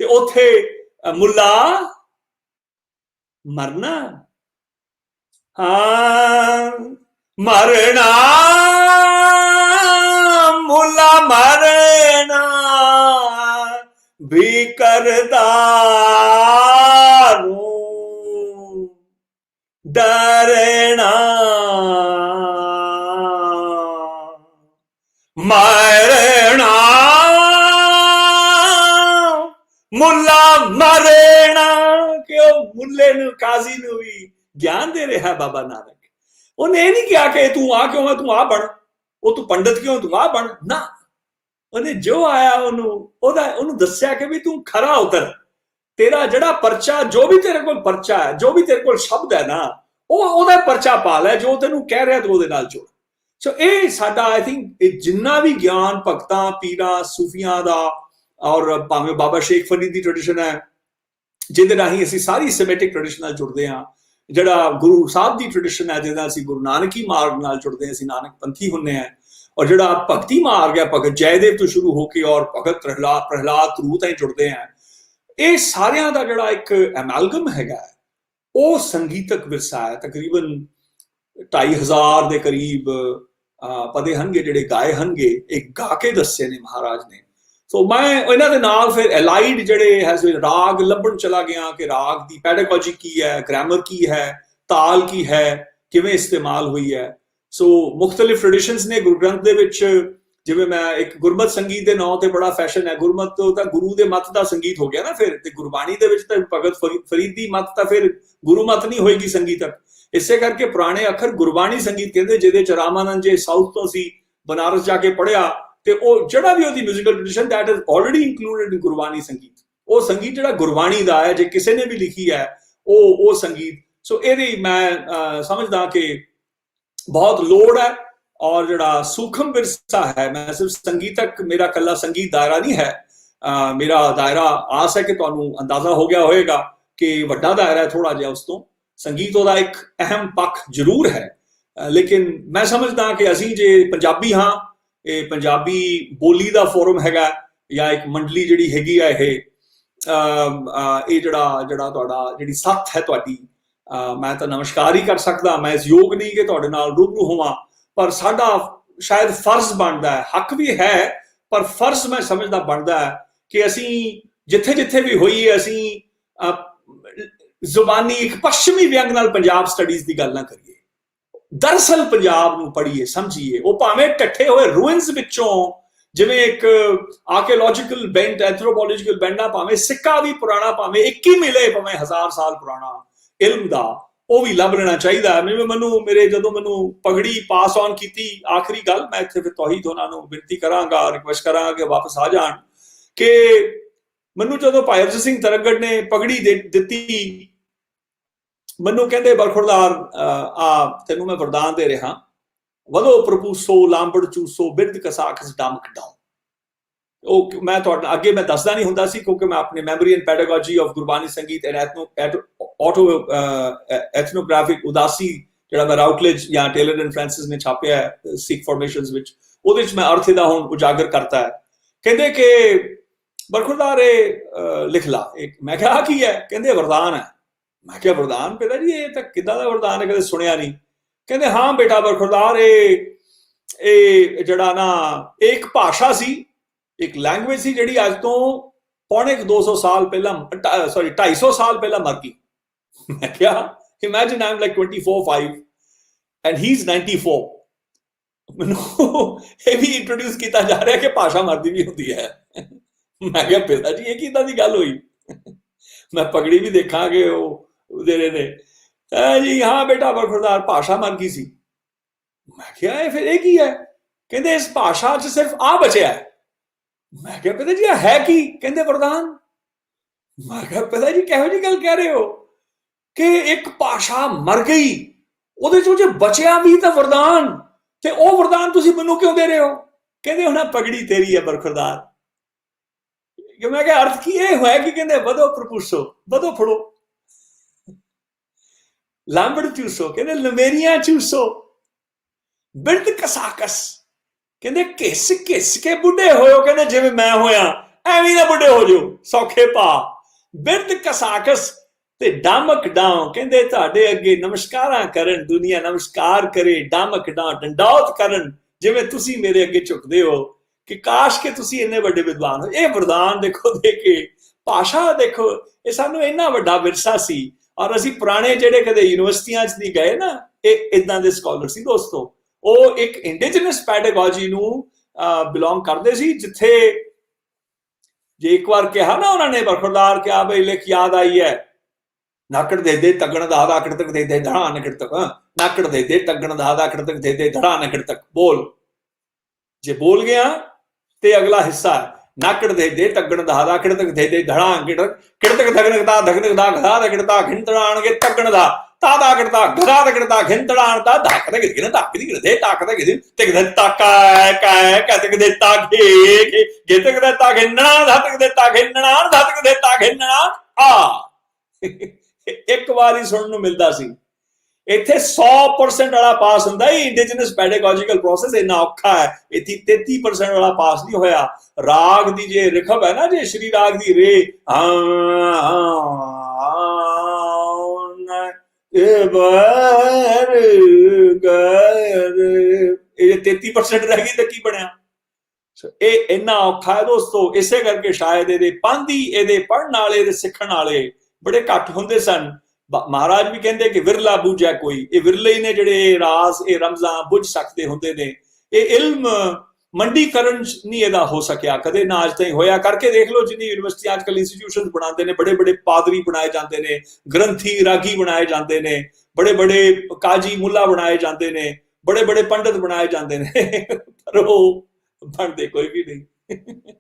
ਤੇ ਉੱਥੇ ਮੁੱਲਾ ਮਰਨਾ, ਹਾਂ ਮਰਨਾ, ਮੁੱਲਾ ਮਰਨਾ ਵੀ ਕਰਦਾ ਰੂ ਡਰਨਾ, ਮਰਨਾ ਮੁੱਲਾ ਮਰਨਾ। ਕਿ ਉਹ ਮੁੱਲੇ ਨੂੰ, ਕਾਜ਼ੀ ਨੂੰ ਵੀ ਗਿਆਨ ਦੇ ਰਿਹਾ ਬਾਬਾ ਨਾਨਕ। ਉਹਨੇ ਇਹ ਨਹੀਂ ਕਿਹਾ ਕਿ ਤੂੰ ਆ ਕਿਉਂ ਹੈ, ਤੂੰ ਆ ਬਣ, ਉਹ ਤੂੰ ਪੰਡਤ ਕਿਉਂ, ਤੂੰ ਆ ਬਣ ਨਾ। ਉਹਨੇ ਜੋ ਆਇਆ ਉਹਨੂੰ ਦੱਸਿਆ ਕਿ ਵੀ ਤੂੰ ਖਰਾ ਉਤਰ, ਤੇਰਾ ਜਿਹੜਾ ਪਰਚਾ, ਜੋ ਵੀ ਤੇਰੇ ਕੋਲ ਪਰਚਾ ਹੈ, ਜੋ ਵੀ ਤੇਰੇ ਕੋਲ ਸ਼ਬਦ ਹੈ ਨਾ, ਉਹਦਾ ਪਰਚਾ ਪਾ ਲੈ, ਜੋ ਤੈਨੂੰ ਕਹਿ ਰਿਹਾ ਤੂੰ ਉਹਦੇ ਨਾਲ ਜੁੜ। ਸੋ ਇਹ ਸਾਡਾ ਆਈ ਥਿੰਕ ਜਿੰਨਾ ਵੀ ਗਿਆਨ ਭਗਤਾਂ, ਪੀਰਾਂ, ਸੂਫੀਆਂ ਦਾ, ਔਰ ਭਾਵੇਂ ਬਾਬਾ ਸ਼ੇਖ ਫਰੀਦ ਦੀ ਟ੍ਰੈਡੀਸ਼ਨ ਹੈ, ਜਿਹਦੇ ਰਾਹੀਂ ਅਸੀਂ ਸਾਰੀ ਸਮੈਟਿਕ ਟ੍ਰੈਡੀਸ਼ਨ ਨਾਲ ਜੁੜਦੇ ਹਾਂ, ਜਿਹੜਾ ਗੁਰੂ ਸਾਹਿਬ ਦੀ ਟ੍ਰੈਡੀਸ਼ਨ ਹੈ, ਜਿਹਦਾ ਅਸੀਂ ਗੁਰੂ ਨਾਨਕੀ ਮਾਰਗ ਨਾਲ ਜੁੜਦੇ ਹਾਂ, ਅਸੀਂ ਨਾਨਕ ਪੰਥੀ ਹੁੰਦੇ ਹਾਂ, ਔਰ ਜਿਹੜਾ ਭਗਤੀ ਮਾਰਗ ਹੈ, ਭਗਤ ਜੈਦੇਵ ਤੋਂ ਸ਼ੁਰੂ ਹੋ ਕੇ ਔਰ ਭਗਤ ਪ੍ਰਹਿਲਾਦ ਧਰੂ ਤਾਈਂ ਜੁੜਦੇ ਹਾਂ। ਇਹ ਸਾਰਿਆਂ ਦਾ ਜਿਹੜਾ ਇੱਕ ਐਮੈਲਗਮ ਹੈਗਾ, ਉਹ ਸੰਗੀਤਕ ਵਿਰਸਾ ਹੈ। ਤਕਰੀਬਨ 2500 ਦੇ ਕਰੀਬ ਪਦੇ ਹਨਗੇ ਜਿਹੜੇ ਗਾਏ ਹਨਗੇ, ਇਹ ਗਾ ਕੇ ਦੱਸੇ ਨੇ ਮਹਾਰਾਜ ਨੇ। ਸੋ ਮੈਂ ਇਹਨਾਂ ਦੇ ਨਾਲ ਫਿਰ ਐਲਾਈਡ ਜਿਹੜੇ ਹੈ ਰਾਗ ਲੱਭਣ ਚਲਾ ਗਿਆ ਕਿ ਰਾਗ ਦੀ ਪੈਡਾਗੋਜੀ ਕੀ ਹੈ, ਗ੍ਰਾਮਰ ਕੀ ਹੈ, ਤਾਲ ਕੀ ਹੈ, ਕਿਵੇਂ ਇਸਤੇਮਾਲ ਹੋਈ ਹੈ। ਸੋ ਮੁxtਲਿਫ ਟ੍ਰੈਡੀਸ਼ਨਸ ਨੇ ਗੁਰੂ ਗ੍ਰੰਥ ਦੇ ਵਿੱਚ, ਜਿਵੇਂ ਮੈਂ ਇੱਕ ਗੁਰਮਤ ਸੰਗੀਤ ਦੇ ਨਾਂ ਤੇ ਬੜਾ ਫੈਸ਼ਨ ਹੈ, ਗੁਰਮਤ ਤੋਂ ਤਾਂ ਗੁਰੂ ਦੇ ਮਤ ਦਾ ਸੰਗੀਤ ਹੋ ਗਿਆ ਨਾ ਫਿਰ, ਤੇ ਗੁਰਬਾਣੀ ਦੇ ਵਿੱਚ ਤਾਂ ਭਗਤ ਫਰੀਦ ਦੀ ਮਤ ਤਾਂ ਫਿਰ ਗੁਰੂ ਮਤ ਨਹੀਂ ਹੋਏਗੀ ਸੰਗੀਤਕ। ਇਸੇ ਕਰਕੇ ਪੁਰਾਣੇ ਅੱਖਰ ਗੁਰਬਾਣੀ ਸੰਗੀਤ ਕਹਿੰਦੇ, ਜਿਹਦੇ ਚ ਰਾਮਾਨੰਦ ਜੇ ਸਾਊਥ ਤੋਂ ਸੀ ਬਨਾਰਸ ਜਾ ਕੇ ਪੜ੍ਹਿਆ, ਤੇ ਉਹ ਜਿਹੜਾ ਵੀ ਉਹਦੀ musical tradition that is already included in Gurbani ਸੰਗੀਤ, ਉਹ ਸੰਗੀਤ ਜਿਹੜਾ ਗੁਰਬਾਣੀ ਦਾ ਹੈ, ਜੇ ਕਿਸੇ ਨੇ ਵੀ ਲਿਖੀ ਹੈ ਉਹ ਸੰਗੀਤ। ਸੋ ਇਹਦੀ ਮੈਂ ਸਮਝਦਾ ਕਿ ਬਹੁਤ ਲੋੜ ਹੈ। ਔਰ ਜਿਹੜਾ ਸੂਖਮ ਵਿਰਸਾ ਹੈ, ਮੈਂ ਸਿਰਫ ਸੰਗੀਤਕ, ਮੇਰਾ ਕੱਲਾ ਸੰਗੀਤ ਦਾਇਰਾ ਨਹੀਂ ਹੈ, ਮੇਰਾ ਦਾਇਰਾ ਆਸ ਹੈ ਕਿ ਤੁਹਾਨੂੰ ਅੰਦਾਜ਼ਾ ਹੋ ਗਿਆ ਹੋਏਗਾ ਕਿ ਵੱਡਾ ਦਾਇਰਾ ਹੈ ਥੋੜਾ ਜਿਹਾ ਉਸ ਤੋਂ। ਸੰਗੀਤ ਉਹਦਾ ਇੱਕ ਅਹਿਮ ਪੱਖ ਜ਼ਰੂਰ ਹੈ, ਲੇਕਿਨ ਮੈਂ ਸਮਝਦਾ ਕਿ ਅਸੀਂ ਜੇ ਪੰਜਾਬੀ ਹਾਂ, ਇਹ ਪੰਜਾਬੀ ਬੋਲੀ ਦਾ ਫੋਰਮ ਹੈਗਾ, ਜਾਂ ਇੱਕ ਮੰਡਲੀ ਜਿਹੜੀ ਹੈਗੀ ਆ ਇਹ ਜਿਹੜਾ ਤੁਹਾਡਾ ਜਿਹੜੀ ਸੱਥ ਹੈ ਤੁਹਾਡੀ, ਮੈਂ ਤਾਂ ਨਮਸਕਾਰ ਹੀ ਕਰ ਸਕਦਾ, ਮੈਂ ਇਸ ਯੋਗ ਨਹੀਂ ਕਿ ਤੁਹਾਡੇ ਨਾਲ ਰੂਬਰੂ ਹੋਵਾਂ, ਪਰ ਸਾਡਾ ਸ਼ਾਇਦ ਫਰਜ਼ ਬਣਦਾ ਹੈ, ਹੱਕ ਵੀ ਹੈ, ਪਰ ਫਰਜ਼ ਮੈਂ ਸਮਝਦਾ ਬਣਦਾ ਹੈ ਕਿ ਅਸੀਂ ਜਿੱਥੇ ਜਿੱਥੇ ਵੀ ਹੋਈਏ, ਅਸੀਂ ਜ਼ੁਬਾਨੀ ਇੱਕ ਪੱਛਮੀ ਵਿਅੰਗ ਨਾਲ ਪੰਜਾਬ ਸਟੱਡੀਜ਼ ਦੀ ਗੱਲ ਨਾ ਕਰੀਏ, ਦਰਅਸਲ ਪੰਜਾਬ ਨੂੰ ਪੜ੍ਹੀਏ, ਸਮਝੀਏ। ਉਹ ਭਾਵੇਂ ਟੱਠੇ ਹੋਏ ਰੂਇਨਸ ਵਿੱਚੋਂ, ਜਿਵੇਂ ਇੱਕ ਆਰਕੀਓਲੋਜੀਕਲ ਬੈਂਡ, ਐਂਥਰੋਪੋਲੋਜੀਕਲ ਬੈਂਡ ਆ, ਭਾਵੇਂ ਸਿੱਕਾ ਵੀ ਪੁਰਾਣਾ, ਭਾਵੇਂ ਇੱਕ ਹੀ ਮਿਲੇ, ਭਾਵੇਂ 1000 ਸਾਲ ਪੁਰਾਣਾ ਇਲਮ ਦਾ, ਉਹ ਵੀ ਲੱਭ ਲੈਣਾ ਚਾਹੀਦਾ। ਜਦੋਂ ਮੈਨੂੰ ਪਗੜੀ ਪਾਸ ਔਨ ਕੀਤੀ, ਆਖਰੀ ਗੱਲ ਮੈਂ ਇੱਥੇ ਫਿਰ ਤੌਹੀਦ ਉਹਨਾਂ ਨੂੰ ਬੇਨਤੀ ਕਰਾਂਗਾ, ਰਿਕੁਐਸਟ ਕਰਾਂਗਾ ਕਿ ਵਾਪਸ ਆ ਜਾਣ, ਕਿ ਮੈਨੂੰ ਜਦੋਂ ਭਾਈ ਅਰਜਨ ਸਿੰਘ ਤਰੱਗੜ ਨੇ ਪਗੜੀ ਦਿੱਤੀ, ਮੈਨੂੰ ਕਹਿੰਦੇ ਬਰਖੁਰਦਾਰ ਤੈਨੂੰ ਮੈਂ ਵਰਦਾਨ ਦੇ ਰਿਹਾ, ਵਧੋ ਪ੍ਰਪੂਸੋ ਲਾਂਬੜ ਚੂਸੋ ਬਿਰਧ ਕਸਾਖਸ ਡਮਕ ਡਾਉ। ਉਹ ਮੈਂ ਤੁਹਾਡਾ ਅੱਗੇ ਮੈਂ ਦੱਸਦਾ ਨਹੀਂ ਹੁੰਦਾ ਸੀ, ਕਿਉਂਕਿ ਮੈਂ ਆਪਣੇ memory and pedagogy of Gurbani ਸੰਗੀਤ ਐਂਡ ਐਥਨੋਗ੍ਰਾਫਿਕ ਉਦਾਸੀ, ਜਿਹੜਾ ਮੈਂ ਰਾਊਟਲੇਜ ਜਾਂ ਟੇਲਰ ਐਂਡ ਫ੍ਰਾਂਸਿਸ ਨੇ ਛਾਪਿਆ ਹੈ ਸਿੱਖ ਫਾਰਮੇਸ਼ਨਸ ਵਿੱਚ, ਉਹਦੇ ਵਿੱਚ ਮੈਂ ਅਰਥ ਦਾ ਹੁਣ ਉਜਾਗਰ ਕਰਤਾ ਹੈ। ਕਹਿੰਦੇ ਕਿ ਬਰਖੁਰਦਾਰ ਇਹ ਲਿਖ ਲਾ। ਮੈਂ ਕਿਹਾ ਕੀ ਹੈ? ਕਹਿੰਦੇ ਵਰਦਾਨ ਹੈ। ਮੈਂ ਕਿਹਾ ਵਰਦਾਨ ਪਿਤਾ ਜੀ, ਇਹ ਤਾਂ ਕਿੱਦਾਂ ਦਾ ਵਰਦਾਨ ਹੈ, ਕਦੇ ਸੁਣਿਆ ਨਹੀਂ। ਕਹਿੰਦੇ ਹਾਂ ਬੇਟਾ ਬਰਖੁਰਦਾਰ, ਇਹ ਜਿਹੜਾ ਨਾ ਇੱਕ ਭਾਸ਼ਾ ਸੀ, ਇੱਕ ਲੈਂਗੁਏਜ ਸੀ, ਜਿਹੜੀ ਅੱਜ ਤੋਂ ਪੌਣੇ 200 ਸਾਲ ਪਹਿਲਾਂ, 250 ਸਾਲ ਪਹਿਲਾਂ ਮਰ ਗਈ। ਮੈਂ ਕਿਹਾ imagine I'm like 24-25 and he's 94। ਮੈਨੂੰ ਇਹ ਵੀ ਇੰਟਰੋਡਿਊਸ ਕੀਤਾ ਜਾ ਰਿਹਾ ਕਿ ਭਾਸ਼ਾ ਮਰਦੀ ਵੀ ਹੁੰਦੀ ਹੈ। ਮੈਂ ਕਿਹਾ ਪਿਤਾ ਜੀ ਇਹ ਕਿੱਦਾਂ ਦੀ ਗੱਲ ਹੋਈ? ਮੈਂ ਪਗੜੀ ਵੀ ਦੇਖਾਂਗੇ ਉਹ ਦੇ ਰਹੇ ਨੇ ਜੀ। ਹਾਂ ਬੇਟਾ ਬਰਖੁਰਦਾਰ, ਭਾਸ਼ਾ ਮਰ ਗਈ ਸੀ। ਮੈਂ ਕਿਹਾ ਇਹ ਫਿਰ ਇਹ ਕੀ ਹੈ? ਕਹਿੰਦੇ ਇਸ ਭਾਸ਼ਾ 'ਚ ਸਿਰਫ ਆ ਬਚਿਆ ਹੈ। ਮੈਂ ਕਿਹਾ ਪਿਤਾ ਜੀ ਹੈ ਕੀ? ਕਹਿੰਦੇ ਵਰਦਾਨ। ਮੈਂ ਕਿਹਾ ਪਿਤਾ ਜੀ ਕਿਹੋ ਜਿਹੀ ਗੱਲ ਕਹਿ ਰਹੇ ਹੋ ਕਿ ਇੱਕ ਭਾਸ਼ਾ ਮਰ ਗਈ, ਉਹਦੇ ਚੋਂ ਜੇ ਬਚਿਆ ਵੀ ਤਾਂ ਵਰਦਾਨ, ਤੇ ਉਹ ਵਰਦਾਨ ਤੁਸੀਂ ਮੈਨੂੰ ਕਿਉਂ ਦੇ ਰਹੇ ਹੋ? ਕਹਿੰਦੇ ਹੁਣ ਪਗੜੀ ਤੇਰੀ ਹੈ ਬਰਖੁਰਦਾਰ। ਮੈਂ ਕਿਹਾ ਅਰਥ ਕੀ ਇਹ ਹੋਇਆ? ਕਿ ਕਹਿੰਦੇ ਵਧੋ ਪ੍ਰਪੂਸੋ, ਵਧੋ ਫੜੋ, ਲਾਂਬੜ ਚੂਸੋ, ਕਹਿੰਦੇ ਲਮੇਰੀਆਂ ਚੂਸੋ, ਬਿਰਧ ਕਸਾਕਸ, ਕਹਿੰਦੇ ਘਿਸ ਘਿਸ ਕੇ ਬੁੱਢੇ ਹੋਇਓ, ਕਹਿੰਦੇ ਜਿਵੇਂ ਮੈਂ ਹੋਇਆ ਐਵੇਂ ਨਾ ਬੁੱਢੇ ਹੋ ਜਾਓ, ਸੌਖੇ ਪਾ। ਬਿਰਧ ਕਸਾਕਸ ਤੇ ਡਾਮਕ ਡਾਉ, ਕਹਿੰਦੇ ਤੁਹਾਡੇ ਅੱਗੇ ਨਮਸਕਾਰਾਂ ਕਰਨ, ਦੁਨੀਆ ਨਮਸਕਾਰ ਕਰੇ, ਡਾਮਕ ਡਾਉ, ਡੰਡੌਤ ਕਰਨ, ਜਿਵੇਂ ਤੁਸੀਂ ਮੇਰੇ ਅੱਗੇ ਝੁਕਦੇ ਹੋ, ਕਿ ਕਾਸ਼ ਕਿ ਤੁਸੀਂ ਇੰਨੇ ਵੱਡੇ ਵਿਦਵਾਨ ਹੋ। ਇਹ ਵਰਦਾਨ ਦੇਖੋ ਦੇ ਕੇ, ਭਾਸ਼ਾ ਦੇਖੋ, ਇਹ ਸਾਨੂੰ ਇੰਨਾ ਵੱਡਾ ਵਿਰਸਾ ਸੀ। ਔਰ ਅਸੀਂ ਪੁਰਾਣੇ ਜਿਹੜੇ ਕਦੇ ਯੂਨੀਵਰਸਿਟੀਆਂ 'ਚ ਨਹੀਂ ਗਏ ਨਾ, ਇਹ ਇਦਾਂ ਦੇ ਸਕਾਲਰ ਸੀ ਦੋਸਤੋ। ਉਹ ਇੱਕ ਇੰਡੀਜਨਸ ਪੈਡਾਗੋਜੀ ਨੂੰ ਬਿਲੋਂਗ ਕਰਦੇ ਸੀ, ਜਿੱਥੇ ਜੇ ਇੱਕ ਵਾਰ ਕਿਹਾ ਨਾ ਉਹਨਾਂ ਨੇ, ਬਰਖੁਰਦਾਰ ਕਿਹਾ ਬਈ ਲਿਖ ਯਾਦ ਆਈ ਹੈ, ਨਾਕੜ ਦੇ ਦੇ ਤੱਗਣ ਦਾ ਆਕੜ ਤੱਕ ਦੇ ਦੇ ਧੜਾ ਨਕੜ ਤੱਕ, ਨਾਕੜ ਦੇ ਦੇ ਤੱਗਣ ਦਾ ਆਕੜ ਤੱਕ ਦੇ ਦੇ ਧੜਾ ਨਕੜ ਤੱਕ। ਬੋਲ, ਜੇ ਬੋਲ ਗਿਆ ਤੇ ਅਗਲਾ ਹਿੱਸਾ ਨਾਕੜ ਦੇ ਦੇ ਤੱਗਣ ਦਾ ਆਕੜ ਤੱਕ ਦੇ ਦੇ ਧੜਾ ਕਿੜਤਕ ਧਗਣ ਦਾ ਧਗਣ ਦਾ ਗਧਾ ਰਗੜਦਾ ਘਿੰਤੜਾਣਗੇ ਤੱਗਣ ਦਾ ਤਾਦਾ ਕਰਦਾ ਗਧਾ ਰਗੜਦਾ ਘਿੰਤੜਾਣ ਦਾ ਧੱਕ ਦੇ ਗਿਣ ਧੱਕ ਦੀ ਗਿਣਦੇ ਧੱਕ ਦੇ ਗਿਣ ਤੇ ਗਿਣ ਤਾਕਾ ਕਾ ਕਤਕ ਦੇ ਤਾਗੇ ਗਿਤਕ ਦੇ ਤਾ ਘਿੰਨਣਾ ਧੱਕ ਦੇ ਤਾ ਘਿੰਨਣਾ ਧੱਕ ਦੇ ਤਾ ਘਿੰਨਣਾ। ਆ ਇੱਕ ਵਾਰੀ ਸੁਣਨ ਨੂੰ ਮਿਲਦਾ ਸੀ। ਇੱਥੇ 100% ਵਾਲਾ ਪਾਸ ਹੁੰਦਾ ਹੀ। ਇੰਡੀਜਨਸ ਪੈਡਾਗੋਜੀਕਲ ਪ੍ਰੋਸੈਸ ਇੰਨਾ ਔਖਾ ਹੈ, ਇੱਥੇ 33% ਵਾਲਾ ਪਾਸ ਨਹੀਂ ਹੋਇਆ। ਰਾਗ ਦੀ ਜੇ ਰਿਖਬ ਹੈ ਨਾ, ਜੇ ਸ਼੍ਰੀ ਰਾਗ ਦੀ ਰੇ ਇਹ 33% ਰਹਿ ਗਈ ਤਾਂ ਕੀ ਬਣਿਆ? ਇਹ ਇੰਨਾ ਔਖਾ ਹੈ ਦੋਸਤੋ। ਇਸੇ ਕਰਕੇ ਸ਼ਾਇਦ ਇਹਦੇ ਪਾਂਧੀ, ਇਹਦੇ ਪੜ੍ਹਨ ਵਾਲੇ, ਇਹਦੇ ਸਿੱਖਣ ਵਾਲੇ ਬੜੇ ਘੱਟ ਹੁੰਦੇ ਸਨ। ਮਹਾਰਾਜ ਵੀ ਕਹਿੰਦੇ ਕਿ ਵਿਰਲਾ ਬੂਝਾ ਕੋਈ, ਇਹ ਵਿਰਲੇ ਹੀ ਨੇ ਜਿਹੜੇ ਰਾਜ਼, ਇਹ ਰਮਜ਼ਾਂ ਬੁੱਝ ਸਕਦੇ ਹੁੰਦੇ ਨੇ। ਇਹ ਇਲਮ ਮੰਡੀਕਰਨ ਨਹੀਂ ਇਹਦਾ ਹੋ ਸਕਿਆ ਕਦੇ, ਨਾ ਅੱਜ ਤਾਈਂ ਹੋਇਆ। ਕਰਕੇ ਦੇਖ ਲਓ, ਜਿੰਨੀ ਯੂਨੀਵਰਸਿਟੀ ਅੱਜ ਕੱਲ੍ਹ ਇੰਸਟੀਟਿਊਸ਼ਨ ਬਣਾਉਂਦੇ ਨੇ, ਬੜੇ ਬੜੇ ਪਾਦਰੀ ਬਣਾਏ ਜਾਂਦੇ ਨੇ, ਗ੍ਰੰਥੀ ਰਾਗੀ ਬਣਾਏ ਜਾਂਦੇ ਨੇ, ਬੜੇ ਬੜੇ ਕਾਜੀ ਮੁੱਲਾ ਬਣਾਏ ਜਾਂਦੇ ਨੇ, ਬੜੇ ਬੜੇ ਪੰਡਤ ਬਣਾਏ ਜਾਂਦੇ ਨੇ, ਪਰ ਉਹ ਬਣਦੇ ਕੋਈ ਵੀ ਨਹੀਂ।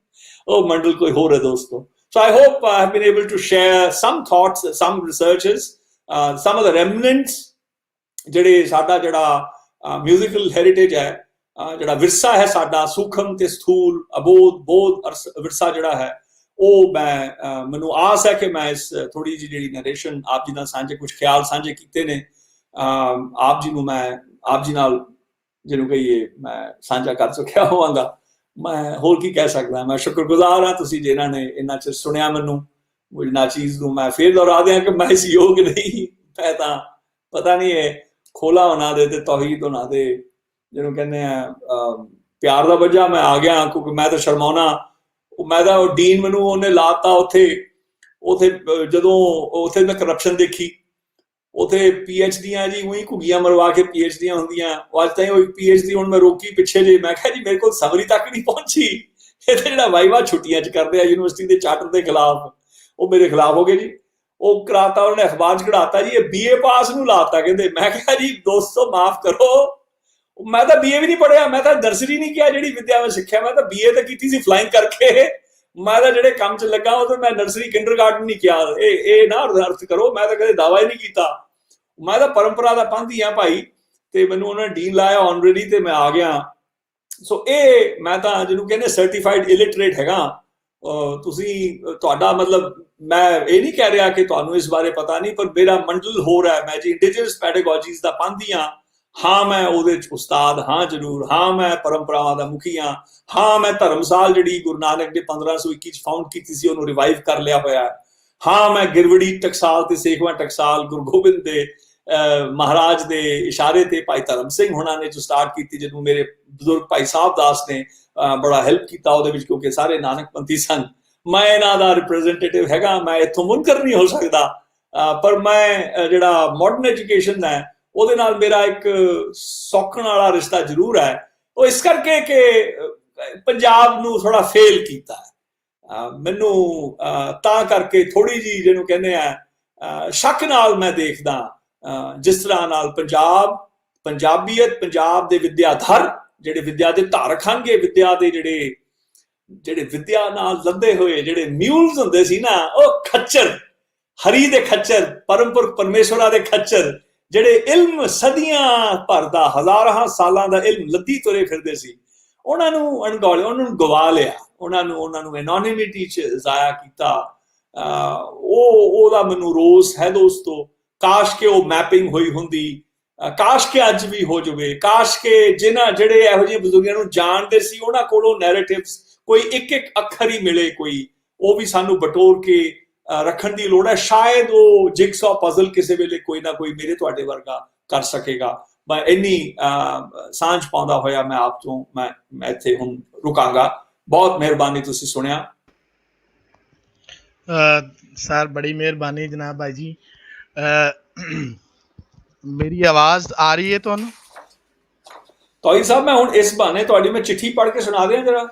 ਉਹ ਮੰਡਲ ਕੋਈ ਹੋਰ ਹੈ ਦੋਸਤੋ। So I hope I have been able to share some thoughts, some researches, some of the remnants ਜਿਹੜੇ ਸਾਡਾ ਜਿਹੜਾ ਮਿਊਜ਼ੀਕਲ ਹੈਰੀਟੇਜ ਹੈ, ਜਿਹੜਾ ਵਿਰਸਾ ਹੈ ਸਾਡਾ, ਸੂਖਮ ਤੇ ਸਥੂਲ, ਅਬੋਧ ਬੋਧ ਵਿਰਸਾ ਜਿਹੜਾ ਹੈ, ਉਹ ਮੈਨੂੰ ਆਸ ਹੈ ਕਿ ਮੈਂ ਇਸ ਥੋੜੀ ਜਿਹੀ ਜਿਹੜੀ ਨਰੇਸ਼ਨ ਆਪ ਜੀ ਨਾਲ ਸਾਂਝੇ, ਕੁਝ ਖਿਆਲ ਸਾਂਝੇ ਕੀਤੇ ਨੇ, ਆਪ ਜੀ ਨੂੰ ਮੈਂ ਆਪ ਜੀ ਨਾਲ ਜਿਹਨੂੰ ਕਹੀਏ ਮੈਂ ਸਾਂਝਾ ਕਰ ਸਕਿਆ ਹੋਵਾਂਗਾ। ਮੈਂ ਹੋਰ ਕੀ ਕਹਿ ਸਕਦਾ। ਮੈਂ ਸ਼ੁਕਰਗੁਜ਼ਾਰ ਹਾਂ ਤੁਸੀਂ ਜਿਨ੍ਹਾਂ ਨੇ ਇੰਨਾ ਚਿਰ ਸੁਣਿਆ ਮੈਨੂੰ। ਨਾ ਚੀਜ਼ ਨੂੰ ਮੈਂ ਫੇਰ ਦੁਹਰਾ ਦਿਆਂ ਕਿ ਮੈਂ ਇਸ ਯੋਗ ਨਹੀਂ, ਮੈਂ ਤਾਂ ਪਤਾ ਨਹੀਂ ਇਹ ਖੋਲਾ ਉਹਨਾਂ ਦੇ ਤੇ ਤੌਹੀਦ ਉਹਨਾਂ ਦੇ ਜਿਹਨੂੰ ਕਹਿੰਦੇ ਆ ਪਿਆਰ ਦਾ ਵਜ੍ਹਾ ਮੈਂ ਆ ਗਿਆ, ਕਿਉਂਕਿ ਮੈਂ ਤਾਂ ਸ਼ਰਮਾਉਣਾ। ਮੈਂ ਤਾਂ ਡੀਨ ਮੈਨੂੰ ਉਹਨੇ ਲਾਤਾ ਉੱਥੇ ਜਦੋਂ ਉੱਥੇ ਮੈਂ ਕਰਪਸ਼ਨ ਦੇਖੀ, ਉੱਥੇ PhDਆਂ ਜੀ ਉਹੀ ਘੁੱਗੀਆਂ ਮਰਵਾ ਕੇ PhDਆਂ ਹੁੰਦੀਆਂ। ਅੱਜ ਤਾਈਂ ਉਹ PhD ਹੁਣ ਮੈਂ ਰੋਕੀ ਪਿੱਛੇ ਜੇ, ਮੈਂ ਕਿਹਾ ਜੀ ਮੇਰੇ ਕੋਲ ਸਮਰੀ ਤੱਕ ਨਹੀਂ ਪਹੁੰਚੀ। ਇਹ ਤਾਂ ਜਿਹੜਾ ਵਾਈਵਾ ਛੁੱਟੀਆਂ 'ਚ ਕਰਦੇ ਆ ਯੂਨੀਵਰਸਿਟੀ ਦੇ ਚਾਰਟਰ ਦੇ ਖਿਲਾਫ, ਉਹ ਮੇਰੇ ਖਿਲਾਫ ਹੋ ਗਏ ਜੀ। ਉਹ ਕਰਾਤਾ ਉਹਨੇ, ਅਖਬਾਰ 'ਚ ਕਢਾਤਾ ਜੀ, ਇਹ BA ਪਾਸ ਨੂੰ ਲਾਤਾ ਕਹਿੰਦੇ। ਮੈਂ ਕਿਹਾ ਜੀ ਦੋਸਤੋ ਮਾਫ ਕਰੋ, ਮੈਂ ਤਾਂ BA ਵੀ ਨਹੀਂ ਪੜ੍ਹਿਆ, ਮੈਂ ਤਾਂ ਨਰਸਰੀ ਨਹੀਂ ਕਿਹਾ ਜਿਹੜੀ ਵਿੱਦਿਆ ਮੈਂ ਸਿੱਖਿਆ, ਮੈਂ ਤਾਂ BA ਤਾਂ ਕੀਤੀ ਸੀ ਫਲਾਈਂਗ ਕਰਕੇ। ਮੈਂ ਤਾਂ ਜਿਹੜੇ ਕੰਮ 'ਚ ਲੱਗਾ ਉਹ ਤਾਂ ਮੈਂ ਨਰਸਰੀ ਕਿੰਡਰਗਾਰਟਨ ਨਹੀਂ ਕਿਹਾ। ਇਹ ਨਾ ਅਰਥ ਕਰੋ, ਮੈਂ ਤਾਂ ਕਦੇ ਦਾਵਾ ਹੀ ਨਹੀਂ ਕੀਤਾ। ਮੈਂ ਤਾਂ ਪਰੰਪਰਾ ਦਾ ਪਾਂਧੀ ਆ ਭਾਈ, ਤੇ ਮੈਨੂੰ ਉਹਨਾਂ ਨੇ ਡੀਨ ਲਾਇਆ ਆਨਰੇਡੀ ਤੇ ਮੈਂ ਆ ਗਿਆ। ਸੋ ਇਹ ਮੈਂ ਤਾਂ ਜਿਹਨੂੰ ਕਹਿੰਦੇ ਸਰਟੀਫਾਈਡ ਇਲਿਟਰੇਟ ਹੈਗਾ। ਤੁਸੀਂ ਤੁਹਾਡਾ ਮਤਲਬ, ਮੈਂ ਇਹ ਨਹੀਂ ਕਹਿ ਰਿਹਾ ਕਿ ਤੁਹਾਨੂੰ ਇਸ ਬਾਰੇ ਪਤਾ ਨਹੀਂ, ਪਰ ਮੇਰਾ ਮੰਡਲ ਹੋ ਰਿਹਾ। ਮੈਂ ਜੀ ਇੰਡੀਜੀਨਸ ਪੈਡਾਗੋਜੀਜ਼ ਦਾ ਪਾਂਧੀ ਹਾਂ, ਮੈਂ ਉਹਦੇ 'ਚ ਉਸਤਾਦ ਹਾਂ ਜ਼ਰੂਰ, ਹਾਂ ਮੈਂ ਪਰੰਪਰਾਵਾਂ ਦਾ ਮੁਖੀ ਹਾਂ ਮੈਂ ਧਰਮਸਾਲ ਜਿਹੜੀ ਗੁਰੂ ਨਾਨਕ ਨੇ 1521 'ਚ ਫਾਊਂਡ ਕੀਤੀ ਸੀ ਉਹਨੂੰ ਰਿਵਾਈਵ ਕਰ ਲਿਆ ਹੋਇਆ। ਹਾਂ ਮੈਂ ਗਿਰਵੜੀ ਟਕਸਾਲ ਤੇ ਸੇਖਵਾਂ ਟਕਸਾਲ ਗੁਰੂ ਗੋਬਿੰਦ ਦੇ ਮਹਾਰਾਜ ਦੇ ਇਸ਼ਾਰੇ ਤੇ ਭਾਈ ਧਰਮ ਸਿੰਘ ਹੁਣਾਂ ਨੇ ਜੋ ਸਟਾਰਟ ਕੀਤੀ, ਜਦੋਂ ਮੇਰੇ ਬਜ਼ੁਰਗ ਭਾਈ ਸਾਹਿਬ ਦਾਸ ਨੇ ਬੜਾ ਹੈਲਪ ਕੀਤਾ ਉਹਦੇ ਵਿੱਚ, ਕਿਉਂਕਿ ਸਾਰੇ ਨਾਨਕਪੰਥੀ ਸਨ। ਮੈਂ ਇਹਨਾਂ ਦਾ ਰਿਪਰੈਜ਼ੈਂਟੇਟਿਵ ਹੈਗਾ, ਮੈਂ ਇੱਥੋਂ ਮੁਨਕਰ ਨਹੀਂ ਹੋ ਸਕਦਾ, ਪਰ ਮੈਂ ਜਿਹੜਾ ਮਾਡਰਨ ਐਜੂਕੇਸ਼ਨ ਹੈ ਉਹਦੇ ਨਾਲ ਮੇਰਾ ਇੱਕ ਸੌਖਣ ਵਾਲਾ ਰਿਸ਼ਤਾ ਜ਼ਰੂਰ ਹੈ। ਉਹ ਇਸ ਕਰਕੇ ਕਿ ਪੰਜਾਬ ਨੂੰ ਥੋੜਾ ਫੇਲ ਕੀਤਾ ਮੈਨੂੰ, ਤਾਂ ਕਰਕੇ ਥੋੜੀ ਜਿਹੀ ਜਿਹਨੂੰ ਕਹਿੰਦੇ ਆ ਸ਼ੱਕ ਨਾਲ ਮੈਂ ਦੇਖਦਾ ਜਿਸ ਤਰ੍ਹਾਂ ਨਾਲ ਪੰਜਾਬੀਅਤ, ਪੰਜਾਬ ਦੇ ਵਿਦਿਆਧਰ ਜਿਹੜੇ ਵਿਦਿਆ ਦੇ ਧਾਰਕ ਹਨਗੇ, ਵਿਦਿਆ ਦੇ ਜਿਹੜੇ ਵਿਦਿਆ ਨਾਲ ਲੱਦੇ ਹੋਏ ਜਿਹੜੇ ਮਿਊਲਸ ਹੁੰਦੇ ਸੀ ਨਾ, ਉਹ ਖੱਚਰ, ਹਰੀ ਦੇ ਖੱਚਰ, ਪਰਮਪੁਰਖ ਪਰਮੇਸ਼ਵਰਾ ਦੇ ਖੱਚਰ, ਜਿਹੜੇ ਇਲਮ ਸਦੀਆਂ ਭਰ ਦਾ, ਹਜ਼ਾਰਾਂ ਸਾਲਾਂ ਦਾ ਇਲਮ ਲੱਦੀ ਤੁਰੇ ਫਿਰਦੇ ਸੀ, ਉਹਨਾਂ ਨੂੰ ਅਣਗੌਲਿਆ, ਉਹਨਾਂ ਨੂੰ ਗਵਾ ਲਿਆ, ਉਹਨਾਂ ਨੂੰ ਐਨੋਨਿਮਿਟੀ 'ਚ ਜ਼ਾਇਆ ਕੀਤਾ। ਉਹਦਾ ਮੈਨੂੰ ਰੋਸ ਹੈ ਦੋਸਤੋ। ਕਾਸ਼ ਕਿ ਉਹ ਮੈਪਿੰਗ ਹੋਈ ਹੁੰਦੀ, ਕਾਸ਼ ਕਿ ਅੱਜ ਵੀ ਹੋ ਜਾਵੇ, ਕਾਸ਼ ਕਿ ਜਿਹੜੇ ਇਹੋ ਜਿਹੇ ਬਜ਼ੁਰਗਾਂ ਨੂੰ ਜਾਣਦੇ ਸੀ ਉਹਨਾਂ ਕੋਲੋਂ ਨੈਰੇਟਿਵਸ ਕੋਈ ਇੱਕ ਅੱਖਰ ਹੀ ਮਿਲੇ, ਕੋਈ ਉਹ ਵੀ ਸਾਨੂੰ ਬਟੋਰ ਕੇ ਰੱਖਣ ਦੀ ਲੋੜ ਹੈ। ਸ਼ਾਇਦ ਉਹ ਜਿਗਸਾ ਪਜ਼ਲ ਕਿਸੇ ਵੇਲੇ ਕੋਈ ਨਾ ਕੋਈ ਮੇਰੇ ਤੁਹਾਡੇ ਵਰਗਾ ਕਰ ਸਕੇਗਾ। ਮੈਂ ਇੰਨੀ ਸਾਂਝ ਪਾਉਂਦਾ ਹੋਇਆ ਮੈਂ ਆਪ ਤੋਂ ਮੈਂ ਇੱਥੇ ਹੁਣ ਰੁਕਾਂਗਾ। ਬਹੁਤ ਮਿਹਰਬਾਨੀ, ਤੁਸੀਂ ਸੁਣਿਆ। ਸਰ ਬੜੀ ਮਿਹਰਬਾਨੀ ਜਨਾਬ ਭਾਈ ਜੀ। ਮੇਰੀ ਆਵਾਜ਼ ਆ ਰਹੀ ਹੈ ਤੁਹਾਨੂੰ? ਤੋਈ ਸਾਹਿਬ ਮੈਂ ਹੁਣ ਇਸ ਬਹਾਨੇ ਤੁਹਾਡੀ ਮੈਂ ਚਿੱਠੀ ਪੜ੍ਹ ਕੇ ਸੁਣਾ ਦਿਆਂ ਜਰਾ,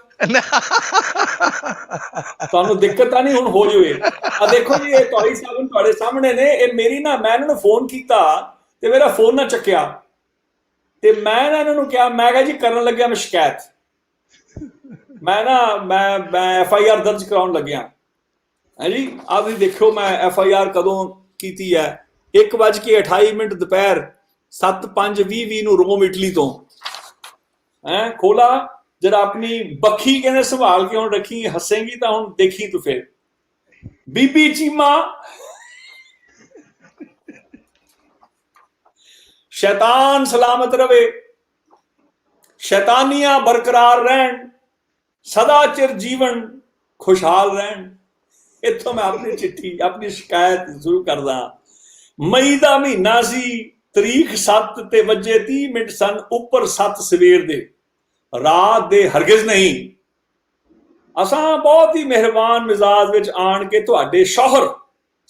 ਤੁਹਾਨੂੰ ਦਿੱਕਤ ਤਾਂ ਨਹੀਂ ਹੁਣ ਹੋ ਜਾਵੇ। ਆ ਦੇਖੋ ਜੀ, ਇਹ ਤੋਈ ਸਾਹਿਬ ਤੁਹਾਡੇ ਸਾਹਮਣੇ ਨੇ। ਇਹ ਮੇਰੀ ਨਾ, ਮੈਂ ਇਹਨਾਂ ਨੂੰ ਫੋਨ ਕੀਤਾ ਤੇ ਮੇਰਾ ਫੋਨ ਨਾ ਚੱਕਿਆ, ਤੇ ਮੈਂ ਇਹਨਾਂ ਨੂੰ ਕਿਹਾ, ਮੈਂ ਕਿਹਾ ਜੀ ਕਰਨ ਲੱਗਿਆ ਮੈਂ ਸ਼ਿਕਾਇਤ, ਮੈਂ FIR ਦਰਜ ਕਰਾਉਣ ਲੱਗਿਆ ਹੈ ਜੀ। ਆਹ ਤੁਸੀਂ ਦੇਖੋ ਮੈਂ FIR ਕਦੋਂ ਕੀਤੀ ਹੈ, 1:28 ਦੁਪਹਿਰ 7/5/2020 ਨੂੰ ਰੋਮ ਇਟਲੀ ਤੋਂ। ਖੋਲਾ ਜਰਾ ਆਪਣੀ ਬੱਖੀ ਕਹਿੰਦੇ ਸੰਭਾਲ ਕੇ ਹੁਣ ਰੱਖੀ, ਹੱਸੇਂਗੀ ਤਾਂ ਹੁਣ ਦੇਖੀ ਤੂੰ ਫਿਰ। ਬੀਬੀ ਚੀਮਾ, ਸ਼ੈਤਾਨ ਸਲਾਮਤ ਰਵੇ, ਸ਼ੈਤਾਨੀਆਂ ਬਰਕਰਾਰ ਰਹਿਣ, ਸਦਾ ਚਿਰ ਜੀਵਨ ਖੁਸ਼ਹਾਲ ਰਹਿਣ। ਇੱਥੋਂ ਮੈਂ ਆਪਣੀ ਚਿੱਠੀ, ਆਪਣੀ ਸ਼ਿਕਾਇਤ ਸ਼ੁਰੂ ਕਰਦਾ। ਮਈ ਦਾ ਮਹੀਨਾ ਸੀ, ਤਰੀਕ 7 ਤੇ ਵੱਜੇ 30 ਮਿੰਟ ਸਨ, ਉੱਪਰ 7 ਸਵੇਰ ਦੇ, ਰਾਤ ਦੇ ਹਰਗਿਜ਼ ਨਹੀਂ। ਅਸਾਂ ਬਹੁਤ ਹੀ ਮਿਹਰਬਾਨ ਮਿਜ਼ਾਜ ਵਿੱਚ ਆਣ ਕੇ ਤੁਹਾਡੇ ਸ਼ੌਹਰ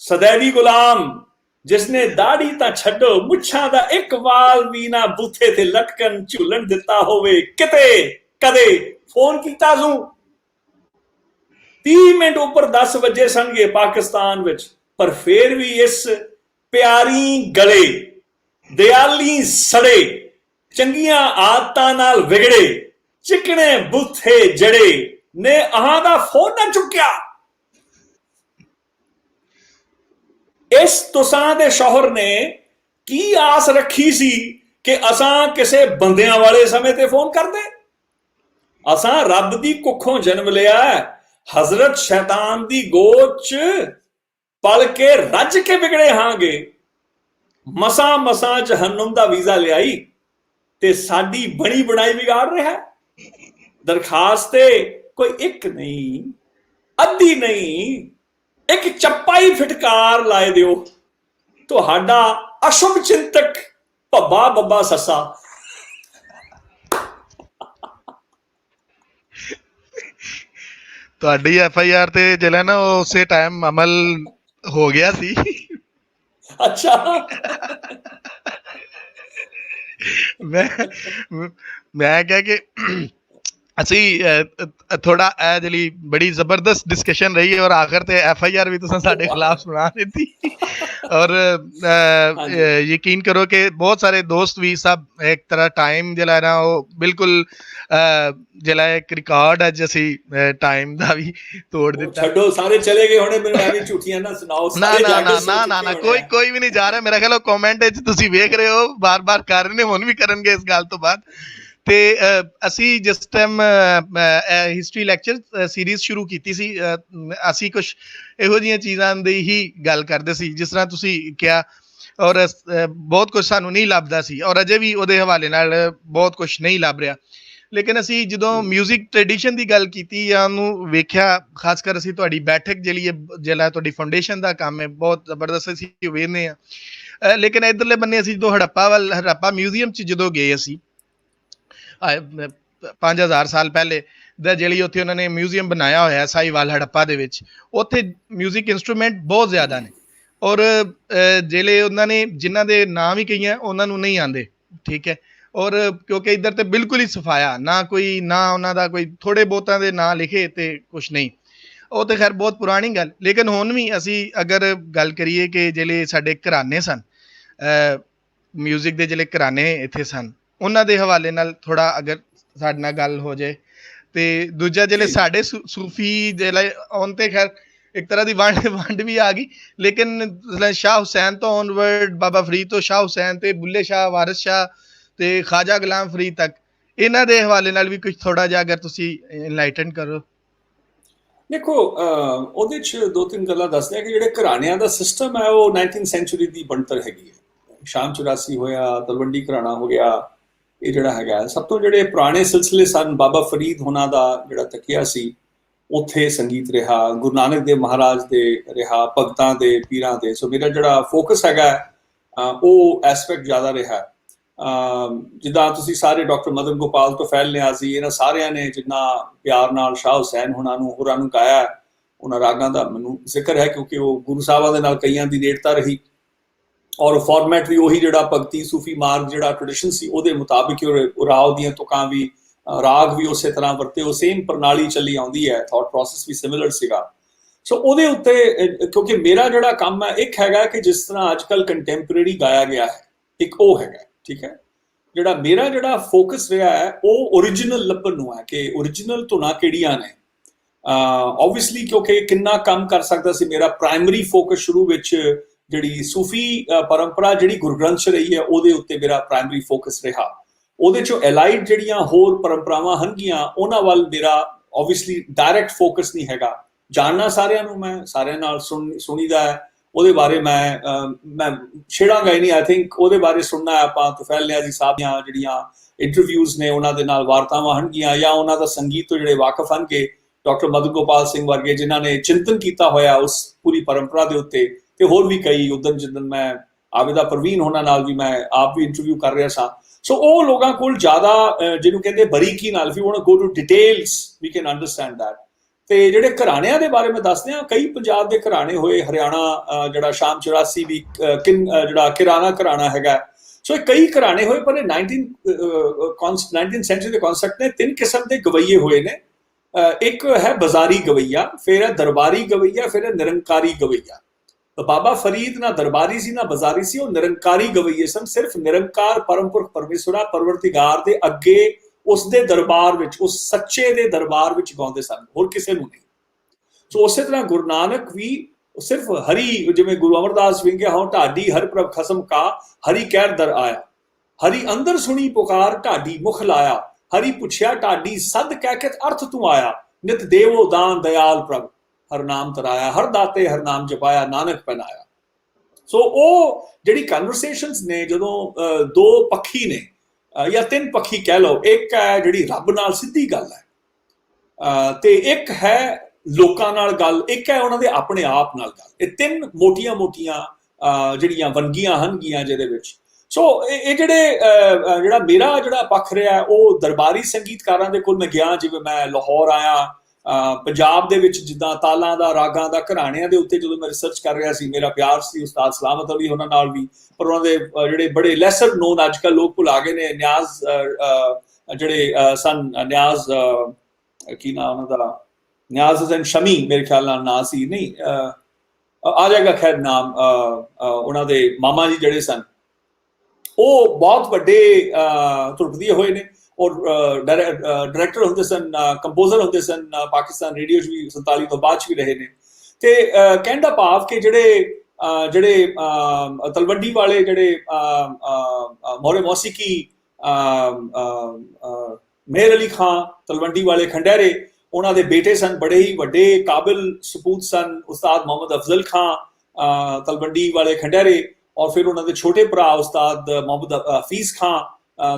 ਸदैवी ਗੁਲਾਮ, ਜਿਸਨੇ ਦਾੜੀ ਤਾਂ ਛੱਡੋ ਮੁੱਛਾਂ ਦਾ ਇੱਕ ਵਾਲ ਵੀ ਨਾ ਬੂਥੇ ਤੇ ਲਟਕਣ ਝੂਲਣ ਦਿੱਤਾ ਹੋਵੇ, ਕਿਤੇ ਕਦੇ ਫੋਨ ਕੀਤਾ ਸੂ। 30 ਮਿੰਟ ਉੱਪਰ 10 ਵਜੇ ਸਨਗੇ ਪਾਕਿਸਤਾਨ ਵਿੱਚ, ਪਰ ਫੇਰ ਵੀ ਇਸ ਪਿਆਰੀ ਗਲੇ ਦਿਆਲੀ ਸੜੇ ਚੰਗੀਆਂ ਆਦਤਾਂ ਨਾਲ ਵਿਗੜੇ ਚਿਕਣੇ ਬੂਥੇ ਜੜੇ ਨੇ ਅਹਾਂ ਦਾ ਫੋਨ ਨਾ ਚੁੱਕਿਆ। ਇਸ ਤੁਸਾਂ ਦੇ ਸ਼ੌਹਰ ਨੇ ਕੀ ਆਸ ਰੱਖੀ ਸੀ ਕਿ ਅਸਾਂ ਕਿਸੇ ਬੰਦਿਆਂ ਵਾਲੇ ਸਮੇਂ ਤੇ ਫੋਨ ਕਰਦੇ? ਅਸਾਂ ਰੱਬ ਦੀ ਕੁੱਖੋਂ ਜਨਮ ਲਿਆ, ਹਜ਼ਰਤ ਸ਼ੈਤਾਨ ਦੀ ਗੋਦ ਚ ਪਲ ਕੇ ਰੱਜ ਕੇ ਵਿਗੜੇ ਹਾਂਗੇ। ਮਸਾਂ ਮਸਾਂ ਜਹੰਨਮ ਦਾ ਵੀਜ਼ਾ ਲਿਆਈ ਤੇ ਸਾਡੀ ਬਣੀ ਬਣਾਈ ਵਿਗਾੜ ਰਿਹਾ। ਦਰਖਾਸਤ ਕੋਈ ਇੱਕ ਨਹੀਂ, ਅੱਧੀ ਨਹੀਂ, ਇੱਕ ਚੱਪਾ ਹੀ ਫਿਟਕਾਰ ਲਾਏ ਦਿਓ। ਤੁਹਾਡਾ ਅਸ਼ੁਭ ਚਿੰਤਕ ਭੱਬਾ ਬੱਬਾ ਸੱਸਾ। ਤੁਹਾਡੀ FIR ਤੇ ਜਿਹੜਾ ਨਾ ਉਸੇ ਟਾਈਮ ਅਮਲ ਹੋ ਗਿਆ ਸੀ। ਅੱਛਾ। ਮੈਂ ਕਿਹਾ ਕਿ ਅਸੀਂ ਥੋੜਾ ਇਹ ਜਿਹੜੀ ਬੜੀ ਜ਼ਬਰਦਸਤ ਡਿਸਕਸ਼ਨ ਰਹੀ ਔਰ ਆਖਰ ਤੇ FIR ਵੀ ਤੁਸੀਂ ਸਾਡੇ ਖਿਲਾਫ ਸੁਣਾ ਦਿੱਤੀ। ਔਰ ਯਕੀਨ ਕਰੋ ਕਿ ਬਹੁਤ ਸਾਰੇ ਦੋਸਤ ਵੀ ਸਭ ਇੱਕ ਤਰ੍ਹਾਂ ਟਾਈਮ ਜਿਹੜਾ ਨਾ ਉਹ ਬਿਲਕੁਲ ਜਿਹੜਾ ਇੱਕ ਰਿਕਾਰਡ ਅੱਜ ਅਸੀਂ ਟਾਈਮ ਦਾ ਵੀ ਤੋੜ ਦਿੱਤਾ। ਛੱਡੋ, ਸਾਰੇ ਚਲੇ ਗਏ ਹੋਣੇ, ਮੈਨੂੰ ਐਵੇਂ ਝੂਠੀਆਂ ਨਾ ਸੁਣਾਓ। ਨਾ ਕੋਈ ਵੀ ਨਹੀਂ ਜਾ ਰਿਹਾ। ਮੇਰਾ ਖਿਆਲ ਕਮੈਂਟ ਵਿੱਚ ਤੁਸੀਂ ਵੇਖ ਰਹੇ ਹੋ, ਬਾਰ-ਬਾਰ ਕਰ ਰਹੇ ਨੇ, ਹੁਣ ਵੀ ਕਰਨਗੇ ਇਸ ਗੱਲ ਤੋਂ ਬਾਅਦ। ਤੇ ਅਸੀਂ ਜਿਸ ਟਾਈਮ ਹਿਸਟਰੀ ਲੈਕਚਰ ਸੀਰੀਜ਼ ਸ਼ੁਰੂ ਕੀਤੀ ਸੀ, ਅਸੀਂ ਕੁਝ ਇਹੋ ਜਿਹੀਆਂ ਚੀਜ਼ਾਂ ਦੀ ਹੀ ਗੱਲ ਕਰਦੇ ਸੀ ਜਿਸ ਤਰ੍ਹਾਂ ਤੁਸੀਂ ਕਿਹਾ, ਔਰ ਬਹੁਤ ਕੁਝ ਸਾਨੂੰ ਨਹੀਂ ਲੱਭਦਾ ਸੀ ਔਰ ਅਜੇ ਵੀ ਉਹਦੇ ਹਵਾਲੇ ਨਾਲ ਬਹੁਤ ਕੁਝ ਨਹੀਂ ਲੱਭ ਰਿਹਾ। ਲੇਕਿਨ ਅਸੀਂ ਜਦੋਂ ਮਿਊਜ਼ਿਕ ਟ੍ਰੈਡੀਸ਼ਨ ਦੀ ਗੱਲ ਕੀਤੀ ਜਾਂ ਉਹਨੂੰ ਵੇਖਿਆ, ਖਾਸ ਕਰ ਅਸੀਂ ਤੁਹਾਡੀ ਬੈਠਕ ਜਿਹੜੀ ਜਿਹੜਾ ਤੁਹਾਡੀ ਫਾਊਂਡੇਸ਼ਨ ਦਾ ਕੰਮ ਹੈ ਬਹੁਤ ਜ਼ਬਰਦਸਤ ਅਸੀਂ ਵੇਖਦੇ ਹਾਂ। ਲੇਕਿਨ ਇੱਧਰਲੇ ਬੰਨੇ ਅਸੀਂ ਜਦੋਂ ਹੜੱਪਾ ਮਿਊਜ਼ੀਅਮ 'ਚ ਜਦੋਂ ਗਏ, ਅਸੀਂ 5000 ਸਾਲ ਪਹਿਲੇ ਦਾ ਜਿਹੜੀ ਉੱਥੇ ਉਹਨਾਂ ਨੇ ਮਿਊਜ਼ੀਅਮ ਬਣਾਇਆ ਹੋਇਆ ਸਾਹੀਵਾਲ ਹੜੱਪਾ ਦੇ ਵਿੱਚ, ਉੱਥੇ ਮਿਊਜ਼ਿਕ ਇੰਸਟਰੂਮੈਂਟ ਬਹੁਤ ਜ਼ਿਆਦਾ ਨੇ ਔਰ ਜਿਹੜੇ ਉਹਨਾਂ ਨੇ ਜਿਨ੍ਹਾਂ ਦੇ ਨਾਂ ਵੀ ਕਈਆਂ ਉਹਨਾਂ ਨੂੰ ਨਹੀਂ ਆਉਂਦੇ, ਠੀਕ ਹੈ। ਔਰ ਕਿਉਂਕਿ ਇੱਧਰ ਤੇ ਬਿਲਕੁਲ ਹੀ ਸਫਾਇਆ, ਨਾ ਉਹਨਾਂ ਦਾ ਕੋਈ ਥੋੜੇ ਬਹੁਤਾਂ ਦੇ ਨਾਂ ਲਿਖੇ ਤੇ ਕੁਛ ਨਹੀਂ। ਉਹ ਤੇ ਖੈਰ ਬਹੁਤ ਪੁਰਾਣੀ ਗੱਲ। ਲੇਕਿਨ ਹੁਣ ਵੀ ਅਸੀਂ ਅਗਰ ਗੱਲ ਕਰੀਏ ਕਿ ਜਿਹੜੇ ਸਾਡੇ ਘਰਾਣੇ ਸਨ, ਮਿਊਜ਼ਿਕ ਦੇ ਜਿਹੜੇ ਘਰਾਣੇ ਇੱਥੇ ਸਨ, ਉਹਨਾਂ ਦੇ ਹਵਾਲੇ ਨਾਲ ਥੋੜਾ ਅਗਰ ਸਾਡੇ ਨਾਲ ਗੱਲ ਹੋ ਜਾਏ। ਤੇ ਦੂਜਾ ਜਿਹੜੇ ਸਾਡੇ ਸੂਫੀ ਜਿਹੜੇ ਆਉਣ ਤੇ ਖੈਰ ਇੱਕ ਤਰ੍ਹਾਂ ਦੀ ਵੰਡ ਵੀ ਆ ਗਈ, ਲੇਕਿਨ ਸ਼ਾਹ ਹੁਸੈਨ ਤੋਂ ਔਨਵਰਡ, ਬਾਬਾ ਫਰੀਦ ਤੋਂ ਸ਼ਾਹ ਹੁਸੈਨ ਤੇ ਬੁੱਲੇ ਸ਼ਾਹ, ਵਾਰਿਸ ਸ਼ਾਹ ਤੇ ਖਾਜਾ ਗੁਲਾਮ ਫਰੀਦ ਤੱਕ, ਇਹਨਾਂ ਦੇ ਹਵਾਲੇ ਨਾਲ ਵੀ ਕੁਝ ਥੋੜਾ ਜਿਹਾ ਅਗਰ ਤੁਸੀਂ ਇਨਲਾਈਟਨ ਕਰੋ। ਦੇਖੋ, ਉਹਦੇ 'ਚ 2-3 ਗੱਲਾਂ ਦੱਸਦੇ ਆ ਕਿ ਜਿਹੜੇ ਘਰਾਣਿਆਂ ਦਾ ਸਿਸਟਮ ਹੈ ਉਹ 19th ਸੈਂਚੁਰੀ ਦੀ ਬਣਤਰ ਹੈਗੀ ਹੈ। ਸ਼ਾਮ 84 ਹੋਇਆ, ਤਲਵੰਡੀ ਘਰਾਣਾ ਹੋ ਗਿਆ, ਇਹ ਜਿਹੜਾ ਹੈਗਾ ਸਭ ਤੋਂ ਜਿਹੜੇ ਪੁਰਾਣੇ ਸਿਲਸਿਲੇ ਸਨ। ਬਾਬਾ ਫਰੀਦ ਹੋਣਾ ਦਾ ਜਿਹੜਾ ਤਕੀਆ ਸੀ, ਉੱਥੇ ਸੰਗੀਤ ਰਿਹਾ, ਗੁਰੂ ਨਾਨਕ ਦੇਵ ਮਹਾਰਾਜ ਦੇ ਰਿਹਾ, ਭਗਤਾਂ ਦੇ, ਪੀਰਾਂ ਦੇ। ਸੋ ਮੇਰਾ ਜਿਹੜਾ ਫੋਕਸ ਹੈਗਾ ਉਹ ਐਸਪੈਕਟ ਜ਼ਿਆਦਾ ਰਿਹਾ। ਜਿੱਦਾਂ ਤੁਸੀਂ ਸਾਰੇ ਡਾਕਟਰ ਮਦਨ ਗੋਪਾਲ ਤੋਂ ਫੈਲ ਨਿਆਜ਼ੀ, ਇਹਨਾਂ ਸਾਰਿਆਂ ਨੇ ਜਿੰਨਾ ਪਿਆਰ ਨਾਲ ਸ਼ਾਹ ਹੁਸੈਨ ਹੋਰਾਂ ਨੂੰ ਗਾਇਆ, ਉਹਨਾਂ ਰਾਗਾਂ ਦਾ ਮੈਨੂੰ ਜ਼ਿਕਰ ਹੈ ਕਿਉਂਕਿ ਉਹ ਗੁਰੂ ਸਾਹਿਬਾਂ ਦੇ ਨਾਲ ਕਈਆਂ ਦੀ ਨੇੜਤਾ ਰਹੀ ਔਰ ਫਾਰਮੈਟ ਵੀ ਉਹੀ ਜਿਹੜਾ ਭਗਤੀ ਸੂਫੀ ਮਾਰਗ ਜਿਹੜਾ ਟ੍ਰੈਡੀਸ਼ਨ ਸੀ ਉਹਦੇ ਮੁਤਾਬਿਕ ਰਾਵ ਦੀਆਂ ਤੁਕਾਂ ਵੀ, ਰਾਗ ਵੀ ਉਸੇ ਤਰ੍ਹਾਂ ਵਰਤੇ, ਉਹ ਸੇਮ ਪ੍ਰਣਾਲੀ ਚੱਲੀ ਆਉਂਦੀ ਹੈ, ਥਾਟ ਪ੍ਰੋਸੈਸ ਵੀ ਸਿਮਿਲਰ ਸੀਗਾ। ਸੋ ਉਹਦੇ ਉੱਤੇ ਕਿਉਂਕਿ ਮੇਰਾ ਜਿਹੜਾ ਕੰਮ ਹੈ, ਇੱਕ ਹੈਗਾ ਕਿ ਜਿਸ ਤਰ੍ਹਾਂ ਅੱਜ ਕੱਲ੍ਹ ਕੰਟੈਂਪਰੇਰੀ ਗਾਇਆ ਗਿਆ ਹੈ, ਇੱਕ ਉਹ ਹੈਗਾ, ਠੀਕ ਹੈ। ਮੇਰਾ ਜਿਹੜਾ ਫੋਕਸ ਰਿਹਾ ਹੈ ਉਹ ਓਰੀਜਨਲ ਲੱਭਣ ਨੂੰ ਹੈ ਕਿ ਓਰੀਜਨਲ ਧੁਨਾਂ ਕਿਹੜੀਆਂ ਨੇ। ਓਬਵੀਅਸਲੀ ਕਿਉਂਕਿ ਕਿੰਨਾ ਕੰਮ ਕਰ ਸਕਦਾ ਸੀ, ਮੇਰਾ ਪ੍ਰਾਇਮਰੀ ਫੋਕਸ ਸ਼ੁਰੂ ਵਿੱਚ ਜਿਹੜੀ ਸੂਫੀ ਪਰੰਪਰਾ ਜਿਹੜੀ ਗੁਰੂ ਗ੍ਰੰਥ 'ਚ ਰਹੀ ਹੈ ਉਹਦੇ ਉੱਤੇ ਮੇਰਾ ਪ੍ਰਾਇਮਰੀ ਫੋਕਸ ਰਿਹਾ। ਉਹਦੇ 'ਚੋਂ ਐਲਾਈਡ ਜਿਹੜੀਆਂ ਹੋਰ ਪਰੰਪਰਾਵਾਂ ਹਨਗੀਆਂ ਉਹਨਾਂ ਵੱਲ ਮੇਰਾ ਓਬਵੀਅਸਲੀ ਡਾਇਰੈਕਟ ਫੋਕਸ ਨਹੀਂ ਹੈਗਾ। ਜਾਣਨਾ ਸਾਰਿਆਂ ਨੂੰ, ਮੈਂ ਸਾਰਿਆਂ ਨਾਲ ਸੁਣੀਦਾ ਹੈ, ਉਹਦੇ ਬਾਰੇ ਮੈਂ ਛੇੜਾਂਗਾ ਹੀ ਨਹੀਂ। ਆਈ ਥਿੰਕ ਉਹਦੇ ਬਾਰੇ ਸੁਣਨਾ ਆਪਾਂ ਤੁਫੈਲ ਨਿਆਜ਼ੀ ਸਾਹਿਬ ਦੀਆਂ ਜਿਹੜੀਆਂ ਇੰਟਰਵਿਊਜ਼ ਨੇ, ਉਹਨਾਂ ਦੇ ਨਾਲ ਵਾਰਤਾਵਾਂ ਹਨਗੀਆਂ, ਜਾਂ ਉਹਨਾਂ ਦਾ ਸੰਗੀਤ ਤੋਂ ਜਿਹੜੇ ਵਾਕਫ ਹਨਗੇ, ਡਾਕਟਰ ਮਦਨ ਗੋਪਾਲ ਸਿੰਘ ਵਰਗੇ ਜਿਨ੍ਹਾਂ ਨੇ ਚਿੰਤਨ ਕੀਤਾ ਹੋਇਆ ਉਸ ਪੂਰੀ ਪਰੰਪਰਾ ਦੇ ਉੱਤੇ, ਤੇ ਹੋਰ ਵੀ ਕਈ ਉਦਮ ਜਿੱਦਨ ਮੈਂ ਆਬਿਦਾ ਪ੍ਰਵੀਨ ਹੋਣਾ ਨਾਲ ਵੀ ਮੈਂ ਆਪ ਵੀ ਇੰਟਰਵਿਊ ਕਰ ਰਿਹਾ ਸਾਂ। ਸੋ ਉਹ ਲੋਕਾਂ ਕੋਲ ਜ਼ਿਆਦਾ ਜਿਹਨੂੰ ਕਹਿੰਦੇ ਬਰੀਕੀ ਨਾਲ, if you want to go to details we can understand that, ਤੇ ਜਿਹੜੇ ਘਰਾਣਿਆਂ ਦੇ ਬਾਰੇ ਮੈਂ ਦੱਸਦੇ ਹਾਂ, ਕਈ ਪੰਜਾਬ ਦੇ ਘਰਾਣੇ ਹੋਏ, ਹਰਿਆਣਾ ਜਿਹੜਾ ਸ਼ਾਮ 84 ਵੀ ਜਿਹੜਾ ਕਿਰਾਣਾ ਘਰਾਣਾ ਹੈਗਾ। ਸੋ ਇਹ ਕਈ ਘਰਾਣੇ ਹੋਏ, ਪਰ ਇਹ 19th ਸੈਂਚੁਰੀ ਦੇ ਕਨਸੈਪਟ ਨੇ। ਤਿੰਨ ਕਿਸਮ ਦੇ ਗਵਈਏ ਹੋਏ ਨੇ। ਇੱਕ ਹੈ ਬਾਜ਼ਾਰੀ ਗਵਈਆ, ਫਿਰ ਹੈ ਦਰਬਾਰੀ ਗਵਈਆ, ਫਿਰ ਹੈ ਨਿਰੰਕਾਰੀ ਗਵਈਆ। ਬਾਬਾ ਫਰੀਦ ਨਾ ਦਰਬਾਰੀ ਸੀ ਨਾ ਬਾਜ਼ਾਰੀ ਸੀ, ਉਹ ਨਿਰੰਕਾਰੀ ਗਵਈਏ ਸਨ। ਸਿਰਫ ਨਿਰੰਕਾਰ ਪਰਮਪੁਰਖ ਪਰਮੇਸ਼ਵਰਾ ਪਰਵਰਤਿਗਾਰ ਦੇ ਅੱਗੇ, ਉਸ ਦੇ ਦਰਬਾਰ ਵਿੱਚ, ਉਸ ਸੱਚੇ ਦੇ ਦਰਬਾਰ ਵਿੱਚ ਗਾਉਂਦੇ ਸਨ, ਹੋਰ ਕਿਸੇ ਨੂੰ ਨਹੀਂ। ਸੋ ਉਸੇ ਤਰ੍ਹਾਂ ਗੁਰੂ ਨਾਨਕ ਵੀ ਸਿਰਫ ਹਰੀ, ਜਿਵੇਂ ਗੁਰੂ ਅਮਰਦਾਸ ਵਿੰਗਿਆ ਹੋ ਢਾਡੀ ਹਰ ਪ੍ਰਭ ਖਸਮ ਕਾ, ਹਰੀ ਕਹਿਰ ਦਰ ਆਇਆ, ਹਰੀ ਅੰਦਰ ਸੁਣੀ ਪੁਕਾਰ ਢਾਡੀ ਮੁਖ ਲਾਇਆ, ਹਰੀ ਪੁੱਛਿਆ ਢਾਡੀ ਸਦ ਕਹਿ ਕੇ ਅਰਥ ਤੂੰ ਆਇਆ, ਨਿਤ ਦੇਵੋ ਦਾਨ ਦਇਆਲ ਪ੍ਰਭ ਹਰ ਨਾਮ ਤਰਾਇਆ, ਹਰ ਦਾਤੇ ਹਰ ਨਾਮ ਜਪਾਇਆ, ਨਾਨਕ ਪਹਿਨਾਇਆ। ਸੋ ਉਹ ਜਿਹੜੀ ਕਨਵਰਸੇਸ਼ਨਸ ਨੇ, ਜਦੋਂ ਦੋ ਪੱਖੀ ਨੇ ਜਾਂ ਤਿੰਨ ਪੱਖੀ ਕਹਿ ਲਓ, ਇੱਕ ਹੈ ਜਿਹੜੀ ਰੱਬ ਨਾਲ ਸਿੱਧੀ ਗੱਲ ਹੈ, ਤੇ ਇੱਕ ਹੈ ਲੋਕਾਂ ਨਾਲ ਗੱਲ, ਇੱਕ ਹੈ ਉਹਨਾਂ ਦੇ ਆਪਣੇ ਆਪ ਨਾਲ ਗੱਲ। ਇਹ ਤਿੰਨ ਮੋਟੀਆਂ ਜਿਹੜੀਆਂ ਵੰਨਗੀਆਂ ਹਨਗੀਆਂ ਜਿਹਦੇ ਵਿੱਚ। ਸੋ ਇਹ ਜਿਹੜਾ ਮੇਰਾ ਜਿਹੜਾ ਪੱਖ ਰਿਹਾ, ਉਹ ਦਰਬਾਰੀ ਸੰਗੀਤਕਾਰਾਂ ਦੇ ਕੋਲ ਮੈਂ ਗਿਆ। ਜਿਵੇਂ ਮੈਂ ਲਾਹੌਰ ਆਇਆ, ਪੰਜਾਬ ਦੇ ਵਿੱਚ ਜਿੱਦਾਂ ਤਾਲਾਂ ਦਾ, ਰਾਗਾਂ ਦਾ, ਘਰਾਣਿਆਂ ਦੇ ਉੱਤੇ ਜਦੋਂ ਮੈਂ ਰਿਸਰਚ ਕਰ ਰਿਹਾ ਸੀ, ਮੇਰਾ ਪਿਆਰ ਸੀ ਉਸਤਾਦ ਸਲਾਮਤ ਅਲੀ ਉਹਨਾਂ ਨਾਲ ਵੀ। ਪਰ ਉਹਨਾਂ ਦੇ ਜਿਹੜੇ ਬੜੇ ਲੈਸਰ ਨੋਨ ਅੱਜ ਕੱਲ੍ਹ ਲੋਕ ਭੁਲਾ ਗਏ ਨੇ, ਨਿਆਜ਼ ਜਿਹੜੇ ਸਨ, ਨਿਆਜ਼ ਕੀ ਨਾਮ ਉਹਨਾਂ ਦਾ, ਨਿਆਜ਼ ਹਸਨ ਸ਼ਮੀ ਮੇਰੇ ਖਿਆਲ ਨਾਲ ਨਾਂ ਸੀ, ਨਹੀਂ ਆ ਜਾਏਗਾ ਖੈਰ ਨਾਮ। ਉਹਨਾਂ ਦੇ ਮਾਮਾ ਜੀ ਜਿਹੜੇ ਸਨ, ਉਹ ਬਹੁਤ ਵੱਡੇ ਧੁਰਪਦੀਏ ਹੋਏ ਨੇ, ਔਰ ਡਾਇਰੈਕਟਰ ਹੁੰਦੇ ਸਨ, ਕੰਪੋਜ਼ਰ ਹੁੰਦੇ ਸਨ, ਪਾਕਿਸਤਾਨ ਰੇਡੀਓ 'ਚ ਵੀ 47 ਤੋਂ ਬਾਅਦ 'ਚ ਵੀ ਰਹੇ ਨੇ। ਤੇ ਕਹਿਣ ਦਾ ਭਾਵ ਕਿ ਜਿਹੜੇ ਤਲਵੰਡੀ ਵਾਲੇ, ਜਿਹੜੇ ਮੌਲੇ ਮੌਸੀਕੀ ਮੇਹਰ ਅਲੀ ਖਾਂ ਤਲਵੰਡੀ ਵਾਲੇ ਖੰਡੇਰੇ, ਉਹਨਾਂ ਦੇ ਬੇਟੇ ਸਨ, ਬੜੇ ਹੀ ਵੱਡੇ ਕਾਬਿਲ ਸਪੂਤ ਸਨ, ਉਸਤਾਦ ਮੁਹੰਮਦ ਅਫਜ਼ਲ ਖਾਂ ਤਲਵੰਡੀ ਵਾਲੇ ਖੰਡੇਰੇ, ਔਰ ਫਿਰ ਉਹਨਾਂ ਦੇ ਛੋਟੇ ਭਰਾ ਉਸਤਾਦ ਮੁਹੰਮਦ ਹਫੀਜ਼ ਖਾਂ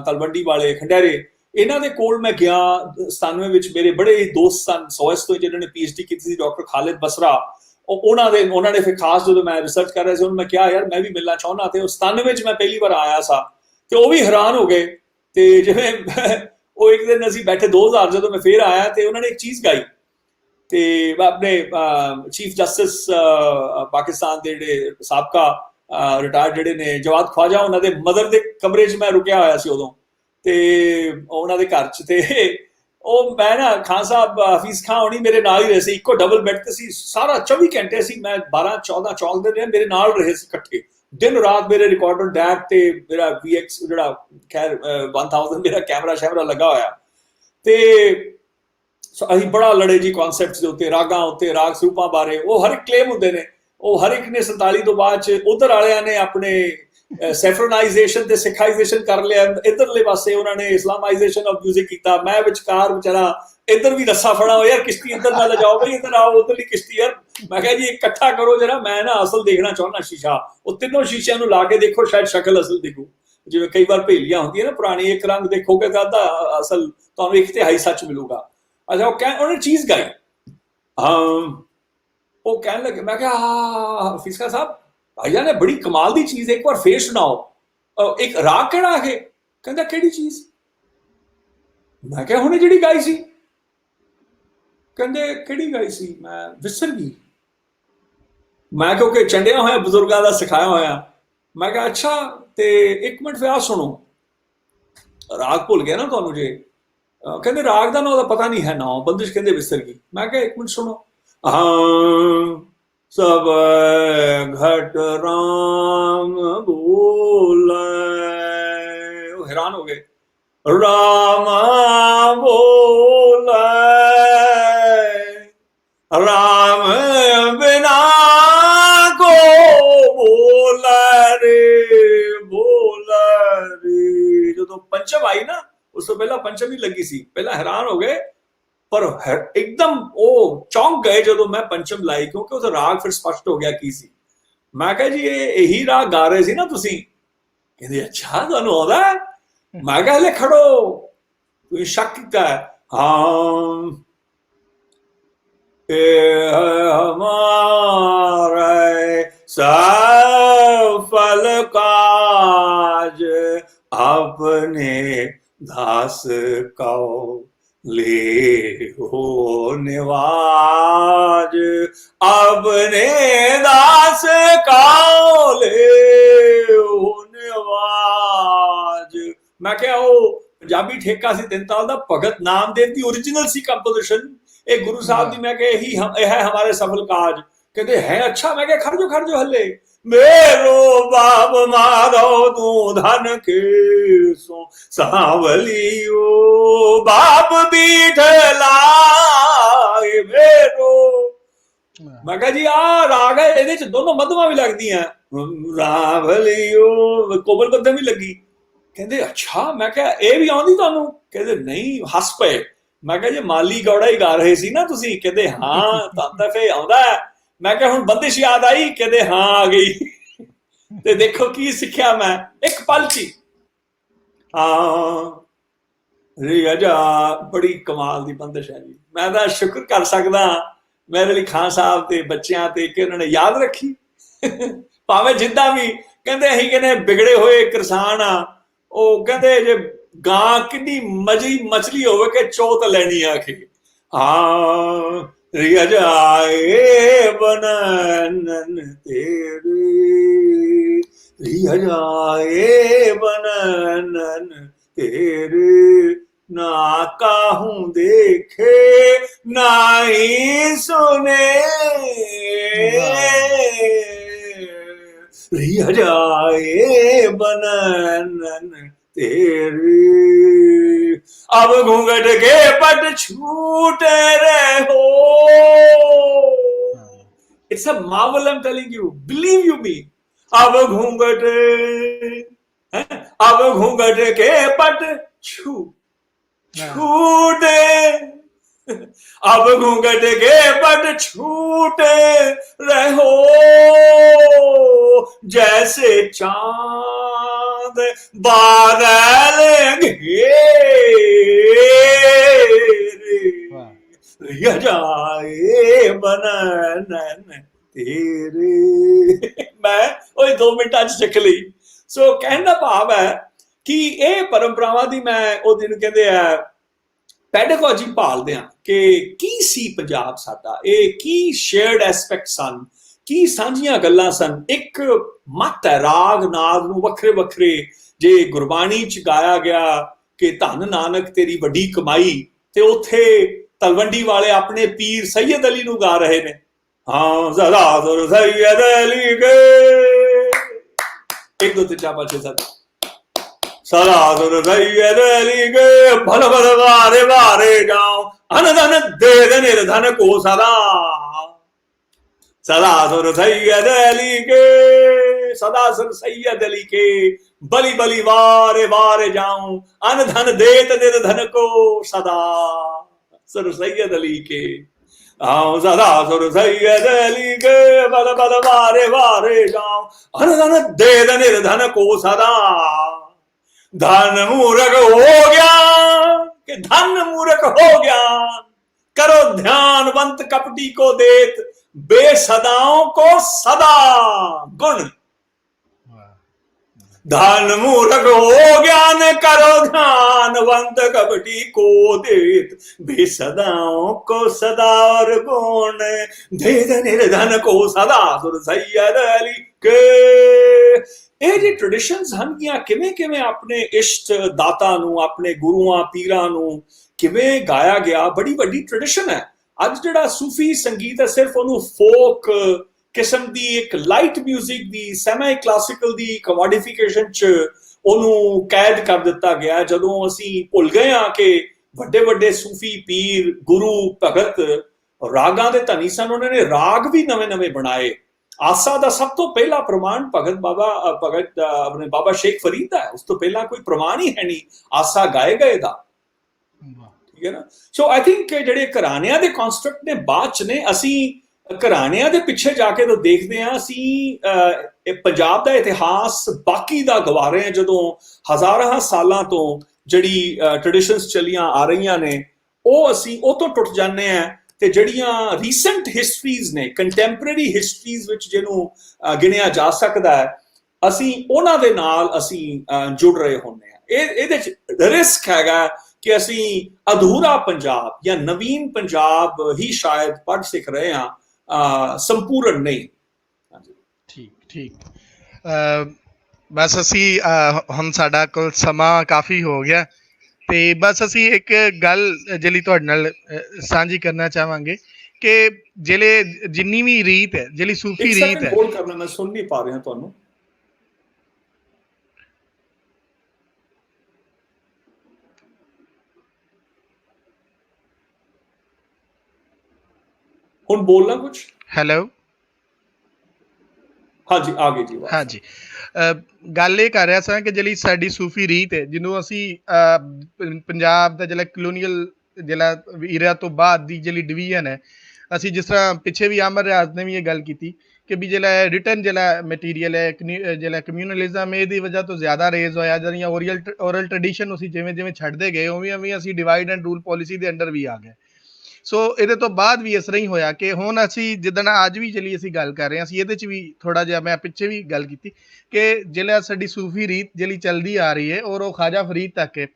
ਤਲਵੰਡੀ ਵਾਲੇ ਖੰਡੇਰੇ। ਇਹਨਾਂ ਦੇ ਕੋਲ ਮੈਂ ਗਿਆ 97 ਵਿੱਚ। ਮੇਰੇ ਬੜੇ ਹੀ ਦੋਸਤ ਸਨ ਸੋਇਸ ਤੋਂ, ਜਿਹਨਾਂ ਨੇ PhD ਕੀਤੀ ਸੀ, ਡਾਕਟਰ ਖਾਲਿਦ ਬਸਰਾ। ਉਹਨਾਂ ਨੇ ਫਿਰ ਖਾਸ ਜਦੋਂ ਮੈਂ ਰਿਸਰਚ ਕਰ ਰਿਹਾ ਸੀ, ਉਹਨੂੰ ਮੈਂ ਕਿਹਾ ਯਾਰ ਮੈਂ ਵੀ ਮਿਲਣਾ ਚਾਹੁੰਦਾ। ਤੇ 97 ਵਿੱਚ ਮੈਂ ਪਹਿਲੀ ਵਾਰ ਆਇਆ ਸਾਂ, ਤੇ ਉਹ ਵੀ ਹੈਰਾਨ ਹੋ ਗਏ। ਤੇ ਜਿਵੇਂ ਉਹ ਇੱਕ ਦਿਨ ਅਸੀਂ ਬੈਠੇ 2000 ਜਦੋਂ ਮੈਂ ਫੇਰ ਆਇਆ, ਤੇ ਉਹਨਾਂ ਨੇ ਇੱਕ ਚੀਜ਼ ਗਾਈ। ਤੇ ਆਪਣੇ ਚੀਫ ਜਸਟਿਸ ਪਾਕਿਸਤਾਨ ਦੇ ਜਿਹੜੇ ਸਾਬਕਾ ਰਿਟਾਇਰਡ ਜਿਹੜੇ ਨੇ ਜਵਾਦ ਖਵਾਜਾ, ਉਹਨਾਂ ਦੇ ਮਦਰ ਦੇ ਕਮਰੇ 'ਚ ਮੈਂ ਰੁਕਿਆ ਹੋਇਆ ਸੀ ਉਦੋਂ, ਤੇ ਉਹਨਾਂ ਦੇ ਘਰ 'ਚ। ਤੇ ਉਹ ਮੈਂ ਨਾ, ਖਾਨ ਸਾਹਿਬ ਹਫੀਜ਼ ਖਾਂ ਹੋਣੀ ਮੇਰੇ ਨਾਲ ਹੀ ਰਹੇ ਸੀ, ਇੱਕੋ ਡਬਲ ਬੈੱਡ ਤੇ ਸੀ, ਸਾਰਾ 24 ਘੰਟੇ ਸੀ। ਮੈਂ 12-14 ਚੌਂਕਦੇ ਰਹੇ, ਮੇਰੇ ਨਾਲ ਰਹੇ ਸੀ ਇਕੱਠੇ ਦਿਨ ਰਾਤ। ਮੇਰੇ ਰਿਕਾਰਡਰ ਡੈਕ ਤੇ ਮੇਰਾ VX ਜਿਹੜਾ ਖੈਰ 1000 ਮੇਰਾ ਕੈਮਰਾ ਸ਼ੈਮਰਾ ਲੱਗਾ ਹੋਇਆ। ਤੇ ਅਸੀਂ ਬੜਾ ਲੜੇ ਜੀ ਕਨਸੈਪਟਸ ਦੇ ਉੱਤੇ, ਰਾਗਾਂ ਉੱਤੇ, ਰਾਗ ਸਰੂਪਾਂ ਬਾਰੇ। ਉਹ ਹਰ ਇੱਕ ਕਲੇਮ ਹੁੰਦੇ ਨੇ, ਉਹ ਹਰ ਇੱਕ ਨੇ 47 ਤੋਂ ਬਾਅਦ 'ਚ ਉਧਰ ਵਾਲਿਆਂ ਨੇ ਆਪਣੇ ਸੈਫਰਨਾਈਜੇਸ਼ਨ ਤੇ ਸਿੱਖਾਈਜੇਸ਼ਨ ਕਰ ਲਿਆ, ਇੱਧਰਲੇ ਪਾਸੇ ਉਹਨਾਂ ਨੇ ਇਸਲਾਮਾਈਜੇਸ਼ਨ ਆਫ ਮਿਊਜ਼ਿਕ ਕੀਤਾ। ਮੈਂ ਵਿਚਕਾਰ ਵਿਚਾਰਾ ਇੱਧਰ ਵੀ ਰੱਸਾ ਫੜਾ ਹੋਇਆ, ਯਾਰ ਕਿਸ਼ਤੀ ਇੱਧਰ ਨਾ ਲਿਜਾਓ ਬਈ, ਇੱਧਰ ਆਓ, ਉੱਧਰਲੀ ਕਿਸ਼ਤੀ। ਯਾਰ ਮੈਂ ਕਿਹਾ ਜੀ ਇਕੱਠਾ ਕਰੋ ਜਰਾ, ਮੈਂ ਨਾ ਅਸਲ ਦੇਖਣਾ ਚਾਹੁੰਦਾ ਸ਼ੀਸ਼ਾ। ਉਹ ਤਿੰਨੋਂ ਸ਼ੀਸ਼ਿਆਂ ਨੂੰ ਲਾ ਕੇ ਦੇਖੋ, ਸ਼ਾਇਦ ਸ਼ਕਲ ਅਸਲ ਦਿਖੂ। ਜਿਵੇਂ ਕਈ ਵਾਰ ਭੇਲੀਆਂ ਹੁੰਦੀਆਂ ਨਾ ਪੁਰਾਣੀ, ਇੱਕ ਰੰਗ ਦੇਖੋਗੇ ਤਾਂ ਅੱਧਾ ਅਸਲ ਤੁਹਾਨੂੰ 1/3 ਸੱਚ ਮਿਲੂਗਾ। ਅੱਛਾ, ਉਹਨੇ ਚੀਜ਼ ਗਾਈ। ਉਹ ਕਹਿਣ ਲੱਗੇ, ਮੈਂ ਕਿਹਾ ਹਫੀਜ਼ ਖਾਨ ਸਾਹਿਬ ਭਾਈਆ ਨੇ ਬੜੀ ਕਮਾਲ ਦੀ ਚੀਜ਼, ਇੱਕ ਵਾਰ ਫੇਰ ਸੁਣਾਓ। ਇੱਕ ਰਾਗ ਕਿਹੜਾ ਹੈ? ਕਹਿੰਦਾ ਕਿਹੜੀ ਚੀਜ਼? ਮੈਂ ਕਿਹਾ ਹੁਣੇ ਜਿਹੜੀ ਗਾਈ ਸੀ। ਕਹਿੰਦੇ ਕਿਹੜੀ ਗਾਈ ਸੀ? ਮੈਂ ਵਿਸਰ ਗਈ। ਮੈਂ ਕਿਉਂਕਿ ਚੰਡਿਆ ਹੋਇਆ ਬਜ਼ੁਰਗਾਂ ਦਾ ਸਿਖਾਇਆ ਹੋਇਆ। ਮੈਂ ਕਿਹਾ ਅੱਛਾ, ਤੇ ਇੱਕ ਮਿੰਟ ਫਿਰ ਆ ਸੁਣੋ। ਰਾਗ ਭੁੱਲ ਗਿਆ ਨਾ ਤੁਹਾਨੂੰ ਜੇ? ਕਹਿੰਦੇ ਰਾਗ ਦਾ ਨਾ ਉਹਦਾ ਪਤਾ ਨਹੀਂ ਹੈ ਨਾ, ਬੰਦਿਸ਼ ਕਹਿੰਦੇ ਵਿਸਰ ਗਈ। ਮੈਂ ਕਿਹਾ ਇੱਕ ਮਿੰਟ ਸੁਣੋ। ਸਭ ਘਟ ਰਾਮ ਬੋਲੇ। ਉਹ ਹੈਰਾਨ ਹੋ ਗਏ। ਰਾਮ ਬੋਲੇ, ਰਾਮ ਬਿਨਾ ਕੋ ਬੋਲੇ ਰੇ, ਬੋਲੇ ਰੇ। ਜਦੋਂ ਪੰਚਮ ਆਈ ਨਾ, ਉਸ ਤੋਂ ਪਹਿਲਾਂ ਪੰਚਮ ਹੀ ਲੱਗੀ ਸੀ। ਪਹਿਲਾਂ ਹੈਰਾਨ ਹੋ ਗਏ, ਪਰ ਇੱਕਦਮ ਉਹ ਚੌਂਕ ਗਏ ਜਦੋਂ ਮੈਂ ਪੰਚਮ ਲਾਈ, ਕਿਉਂਕਿ ਉਹਦਾ ਰਾਗ ਫਿਰ ਸਪਸ਼ਟ ਹੋ ਗਿਆ ਕੀ ਸੀ। ਮੈਂ ਕਿਹਾ ਜੀ ਇਹੀ ਰਾਗ ਗਾ ਰਹੇ ਸੀ ਨਾ ਤੁਸੀਂ? ਕਹਿੰਦੇ ਅੱਛਾ, ਤੁਹਾਨੂੰ ਆਉਂਦਾ? ਮੈਂ ਕਿਹਾ ਹਲੇ ਖੜੋ, ਤੁਸੀਂ ਸ਼ੱਕ ਕੀਤਾ? ਹਾਂ, ਹਮਾਰੇ ਸਫਲ ਕਾਜ ਆਪਣੇ दास कहो ले हो निवाज अपने दास का, ले हो निवाज। मैं क्या ਉਹ ਪੰਜਾਬੀ ਠੇਕਾ ਸੀ 3 ਸਾਲ ਦਾ, ਭਗਤ ਨਾਮਦੇਵ ਦੀ ओरिजिनल ਸੀ ਕੰਪੋਜੀਸ਼ਨ। ਇਹ ਗੁਰੂ ਸਾਹਿਬ ਦੀ ਮੈਂ ਕਿਹਾ ਇਹੀ ਇਹ ਹੈ ਹਮਾਰੇ ਸਫਲ ਕਾਜ। ਕਹਿੰਦੇ ਹੈ ਅੱਛਾ। ਮੈਂ ਕਿਹਾ ਖੜ ਜੋ ਹੱਲੇ। मेरो बाप माधव तू धन के सो सांवलियो बाप बीठला मेरो। मैं कहा जी आ राग है, ਇਹਦੇ ਚ ਦੋਨੋਂ ਮਧਮਾ ਵੀ ਲੱਗਦੀਆਂ, ਰਾਵਲਿਓ ਕੋਮਲ ਬੱਧਮ ਵੀ ਲੱਗੀ। ਕਹਿੰਦੇ ਅੱਛਾ। ਮੈਂ ਕਿਹਾ ਇਹ ਵੀ ਆਉਂਦੀ ਤੁਹਾਨੂੰ? ਕਹਿੰਦੇ ਨਹੀਂ, ਹੱਸ ਪਏ। ਮੈਂ ਕਿਹਾ ਜੀ ਮਾਲੀ ਗੌੜਾ ਹੀ ਗਾ ਰਹੇ ਸੀ ਨਾ ਤੁਸੀਂ? ਕਹਿੰਦੇ ਹਾਂ ਤਾਂ ਫੇ ਆਉਂਦਾ। ਮੈਂ ਕਿਹਾ ਹੁਣ ਬੰਦਿਸ਼ ਯਾਦ ਆਈ? ਕਹਿੰਦੇ ਹਾਂ ਆ ਗਈ। ਤੇ ਦੇਖੋ ਕੀ ਸਿੱਖਿਆ ਮੈਂ ਇੱਕ ਪਲ ਚ। ਹਾਂ ਰਿਆਜਾ ਬੜੀ ਕਮਾਲ ਦੀ ਬੰਦਿਸ਼ ਹੈ ਜੀ। ਮੈਂ ਤਾਂ ਸ਼ੁਕਰ ਕਰ ਸਕਦਾ ਮੇਰੇ ਲਈ ਖਾਨ ਸਾਹਿਬ ਤੇ ਬੱਚਿਆਂ ਤੇ ਕਿ ਉਹਨਾਂ ਨੇ ਯਾਦ ਰੱਖੀ। ਭਾਵੇਂ ਜਿੱਦਾਂ ਵੀ ਕਹਿੰਦੇ ਅਸੀਂ ਕਹਿੰਦੇ ਵਿਗੜੇ ਹੋਏ ਕਿਸਾਨ ਆ, ਉਹ ਕਹਿੰਦੇ ਜੇ ਗਾਂ ਕਿੰਨੀ ਮਛਲੀ ਹੋਵੇ ਕਿ ਚੋਤ ਲੈਣੀ ਆ ਕੇ। ਹਾਂ रियाजाए बनन तेरे, रियाजाए बनन तेरे, ना काहूं देखे ना ही सुने, रियाजाए बनन तेरे। अब घूंघट के पट छूटे रहो। It's a marvel, I'm telling you. Believe you me. अब घूंघट के पट छूटे, अब घूंघट के पट छूटे रहो, जैसे चांद बादल घेरे, जाए बनन तेरे। मैं 2 ਮਿੰਟਾਂ ਚ ਸਿੱਖ ਲਈ। ਸੋ ਕਹਿਣ ਦਾ ਭਾਵ ਹੈ ਕਿ ਇਹ ਪਰੰਪਰਾਵਾਂ ਦੀ ਮੈਂ ਉਹ ਦਿਨ ਕਹਿੰਦੇ ਆ ਪੈਡਾਗੋਜੀ ਭਾਲਦੇ ਆ ਕਿ ਕੀ ਸੀ ਪੰਜਾਬ ਸਾਡਾ, ਇਹ ਕੀ ਸ਼ੇਅਰਡ ਐਸਪੈਕਟ ਸਨ, ਕੀ ਸਾਂਝੀਆਂ ਗੱਲਾਂ ਸਨ। ਇੱਕ ਮੱਤ ਹੈ ਰਾਗ ਨਾਦ ਨੂੰ ਵੱਖਰੇ ਵੱਖਰੇ ਜੇ ਗੁਰਬਾਣੀ ਚ ਗਾਇਆ ਗਿਆ ਕਿ ਧੰਨ ਨਾਨਕ ਤੇਰੀ ਵੱਡੀ ਕਮਾਈ, ਤੇ ਉੱਥੇ ਤਲਵੰਡੀ ਵਾਲੇ ਆਪਣੇ ਪੀਰ ਸੈਯਦ ਅਲੀ ਨੂੰ ਗਾ ਰਹੇ ਨੇ। ਹਾਂ ਜ਼ਰਾ ਸੁਰ ਸੈਯਦ ਅਲੀ ਕੇ 1 2 3 4 5 6 7 सदा सुर सैयद अली के भल भल वारे वारे जाओ, अन धन दे दे निर्धन को सदा, सदा सुर सैयद अली के, सदा सुर सैयद अली के बली बली वारे वारे जाऊं, अन धन देत निर्धन को सदा, सुर सैयद अली के। आओ सदा सुर सैयद अली के बल बल वारे वारे जाऊं, अन धन दे दे निर्धन को सदा। धन मूर्ख हो गया कि धन मूर्ख हो गया, करो ध्यानवंत कपटी को देत, बेसदाओं को सदा गुण। धन मूर्ख हो ज्ञान करो ध्यानवंत कपटी को देत, बेसदाओं को सदा और गुण, दे दे निर्धन को सदा सुर सैयद अली के। ਇਹ ਜੀ ਟ੍ਰੈਡੀਸ਼ਨਸ ਹਨ ਕਿ ਕਿਵੇਂ ਕਿਵੇਂ ਆਪਣੇ ਇਸ਼ਟ ਦਾਤਾ ਨੂੰ, ਆਪਣੇ ਗੁਰੂਆਂ ਪੀਰਾਂ ਨੂੰ ਕਿਵੇਂ ਗਾਇਆ ਗਿਆ। ਬੜੀ ਵੱਡੀ ਟ੍ਰੈਡੀਸ਼ਨ ਹੈ। ਅੱਜ ਜਿਹੜਾ ਸੂਫੀ ਸੰਗੀਤ ਹੈ ਸਿਰਫ ਉਹਨੂੰ ਫੋਕ ਕਿਸਮ ਦੀ ਇੱਕ ਲਾਈਟ ਮਿਊਜ਼ਿਕ ਦੀ ਸੈਮੀ ਕਲਾਸੀਕਲ ਦੀ ਕਮੋਡਿਫਿਕੇਸ਼ਨ ਚ ਉਹਨੂੰ ਕੈਦ ਕਰ ਦਿੱਤਾ ਗਿਆ, ਜਦੋਂ ਅਸੀਂ ਭੁੱਲ ਗਏ ਹਾਂ ਕਿ ਵੱਡੇ ਵੱਡੇ ਸੂਫੀ ਪੀਰ ਗੁਰੂ ਭਗਤ ਰਾਗਾਂ ਦੇ ਧਨੀ ਸਨ। ਉਹਨਾਂ ਨੇ ਰਾਗ ਵੀ ਨਵੇਂ ਨਵੇਂ ਬਣਾਏ। ਆਸਾ ਦਾ ਸਭ ਤੋਂ ਪਹਿਲਾ ਪ੍ਰਮਾਣ ਭਗਤ ਆਪਣੇ ਬਾਬਾ ਸ਼ੇਖ ਫਰੀਦ ਦਾ ਹੈ। ਉਸ ਤੋਂ ਪਹਿਲਾਂ ਕੋਈ ਪ੍ਰਮਾਣ ਹੀ ਹੈ ਨਹੀਂ ਆਸਾ ਗਾਏ ਗਏ ਦਾ, ਠੀਕ ਹੈ ਨਾ। ਸੋ ਆਈ ਥਿੰਕ ਜਿਹੜੇ ਘਰਾਣਿਆਂ ਦੇ ਕਨਸਟਰਕਟ ਨੇ ਬਾਅਦ ਚ ਨੇ। ਅਸੀਂ ਘਰਾਣਿਆਂ ਦੇ ਪਿੱਛੇ ਜਾ ਕੇ ਤਾਂ ਦੇਖਦੇ ਹਾਂ ਅਸੀਂ ਪੰਜਾਬ ਦਾ ਇਤਿਹਾਸ ਬਾਕੀ ਦਾ ਗਵਾ ਰਹੇ ਹਾਂ, ਜਦੋਂ ਹਜ਼ਾਰਾਂ ਸਾਲਾਂ ਤੋਂ ਜਿਹੜੀ ਟ੍ਰੈਡੀਸ਼ਨਸ ਚੱਲੀਆਂ ਆ ਰਹੀਆਂ ਨੇ ਉਹ ਅਸੀਂ ਉਹ ਤੋਂ ਟੁੱਟ ਜਾਂਦੇ ਹਾਂ। ਤੇ ਜਿਹੜੀਆਂ ਰੀਸੈਂਟ ਹਿਸਟਰੀਜ਼ ਨੇ, ਕੰਟੈਂਪਰੇਰੀ ਹਿਸਟਰੀਜ਼ ਵਿੱਚ ਜਿਹਨੂੰ ਗਿਣਿਆ ਜਾ ਸਕਦਾ ਹੈ, ਅਸੀਂ ਉਹਨਾਂ ਦੇ ਨਾਲ ਅਸੀਂ ਜੁੜ ਰਹੇ ਹੁੰਦੇ ਹਾਂ। ਇਹਦੇ ਚ ਰਿਸਕ ਹੈਗਾ ਕਿ ਅਸੀਂ ਅਧੂਰਾ ਪੰਜਾਬ ਜਾਂ ਨਵੀਨ ਪੰਜਾਬ ਹੀ ਸ਼ਾਇਦ ਪੜ੍ਹ ਸਿੱਖ ਰਹੇ ਹਾਂ, ਸੰਪੂਰਨ ਨਹੀਂ। ਠੀਕ ਠੀਕ। ਬਸ ਅਸੀਂ ਹੁਣ ਸਾਡਾ ਕੋਲ ਸਮਾਂ ਕਾਫੀ ਹੋ ਗਿਆ, ਤੇ ਬਸ ਅਸੀਂ ਇੱਕ ਗੱਲ ਜਿਹੜੀ ਤੁਹਾਡੇ ਨਾਲ ਸਾਂਝੀ ਕਰਨਾ ਚਾਹਾਂਗੇ ਕਿ ਜਿਹੜੇ ਜਿੰਨੀ ਵੀ ਰੀਤ ਹੈ, ਜਿਹੜੀ ਸੂਫੀ ਇੱਕ ਰੀਤ ਸੈਕਿੰਡ ਹੈ। ਹੋਲਡ ਕਰਨਾ, ਮੈਂ ਸੁਣ ਨਹੀਂ ਪਾ ਰਿਹਾ ਤੁਹਾਨੂੰ। ਹੁਣ ਬੋਲਣਾ ਕੁਝ? ਹੈਲੋ, ਹਾਂਜੀ ਆ ਗਈ ਜੀ। ਹਾਂਜੀ, ਗੱਲ ਇਹ ਕਰ ਰਿਹਾ ਸਾਂ ਕਿ ਜਿਹੜੀ ਸਾਡੀ ਸੂਫੀ ਰੀਤ ਹੈ, ਜਿਹਨੂੰ ਅਸੀਂ ਪੰਜਾਬ ਦਾ ਜਿਹੜਾ ਕਲੋਨੀਅਲ ਜਿਹੜਾ ਈਰਾ ਤੋਂ ਬਾਅਦ ਦੀ ਜਿਹੜੀ ਡਿਵੀਜ਼ਨ ਹੈ, ਅਸੀਂ ਜਿਸ ਤਰ੍ਹਾਂ ਪਿੱਛੇ ਵੀ ਅਮਰ ਰਿਆਜ਼ ਨੇ ਵੀ ਇਹ ਗੱਲ ਕੀਤੀ ਕਿ ਵੀ ਜਿਹੜਾ ਰਿਟਨ ਜਿਹੜਾ ਮਟੀਰੀਅਲ ਹੈ, ਜਿਹੜਾ ਕਮਿਊਨਲਿਜ਼ਮ, ਇਹਦੀ ਵਜ੍ਹਾ ਤੋਂ ਜ਼ਿਆਦਾ ਰੇਜ਼ ਹੋਇਆ। ਜਿਹੜੀਆਂ ਓਰਲ ਟ੍ਰੈਡੀਸ਼ਨ ਅਸੀਂ ਜਿਵੇਂ ਜਿਵੇਂ ਛੱਡਦੇ ਗਏ, ਉਵੇਂ ਉਵੇਂ ਅਸੀਂ ਡਿਵਾਈਡ ਐਂਡ ਰੂਲ ਪੋਲਿਸੀ ਦੇ ਅੰਡਰ ਵੀ ਆ ਗਏ। ਸੋ ਇਹਦੇ ਤੋਂ ਬਾਅਦ ਵੀ ਇਸ ਤਰ੍ਹਾਂ ਹੀ ਹੋਇਆ ਕਿ ਹੁਣ ਅਸੀਂ ਜਿੱਦਣ ਅੱਜ ਵੀ ਜਿਹੜੀ ਅਸੀਂ ਗੱਲ ਕਰ ਰਹੇ ਹਾਂ, ਅਸੀਂ ਇਹਦੇ 'ਚ ਵੀ ਥੋੜ੍ਹਾ ਜਿਹਾ, ਮੈਂ ਪਿੱਛੇ ਵੀ ਗੱਲ ਕੀਤੀ ਕਿ ਜਿਹੜਾ ਸਾਡੀ ਸੂਫੀ ਰੀਤ ਜਿਹੜੀ ਚੱਲਦੀ ਆ ਰਹੀ ਹੈ ਔਰ ਉਹ ਖਾਜਾ ਫਰੀਦ ਤੱਕ ਹੈ,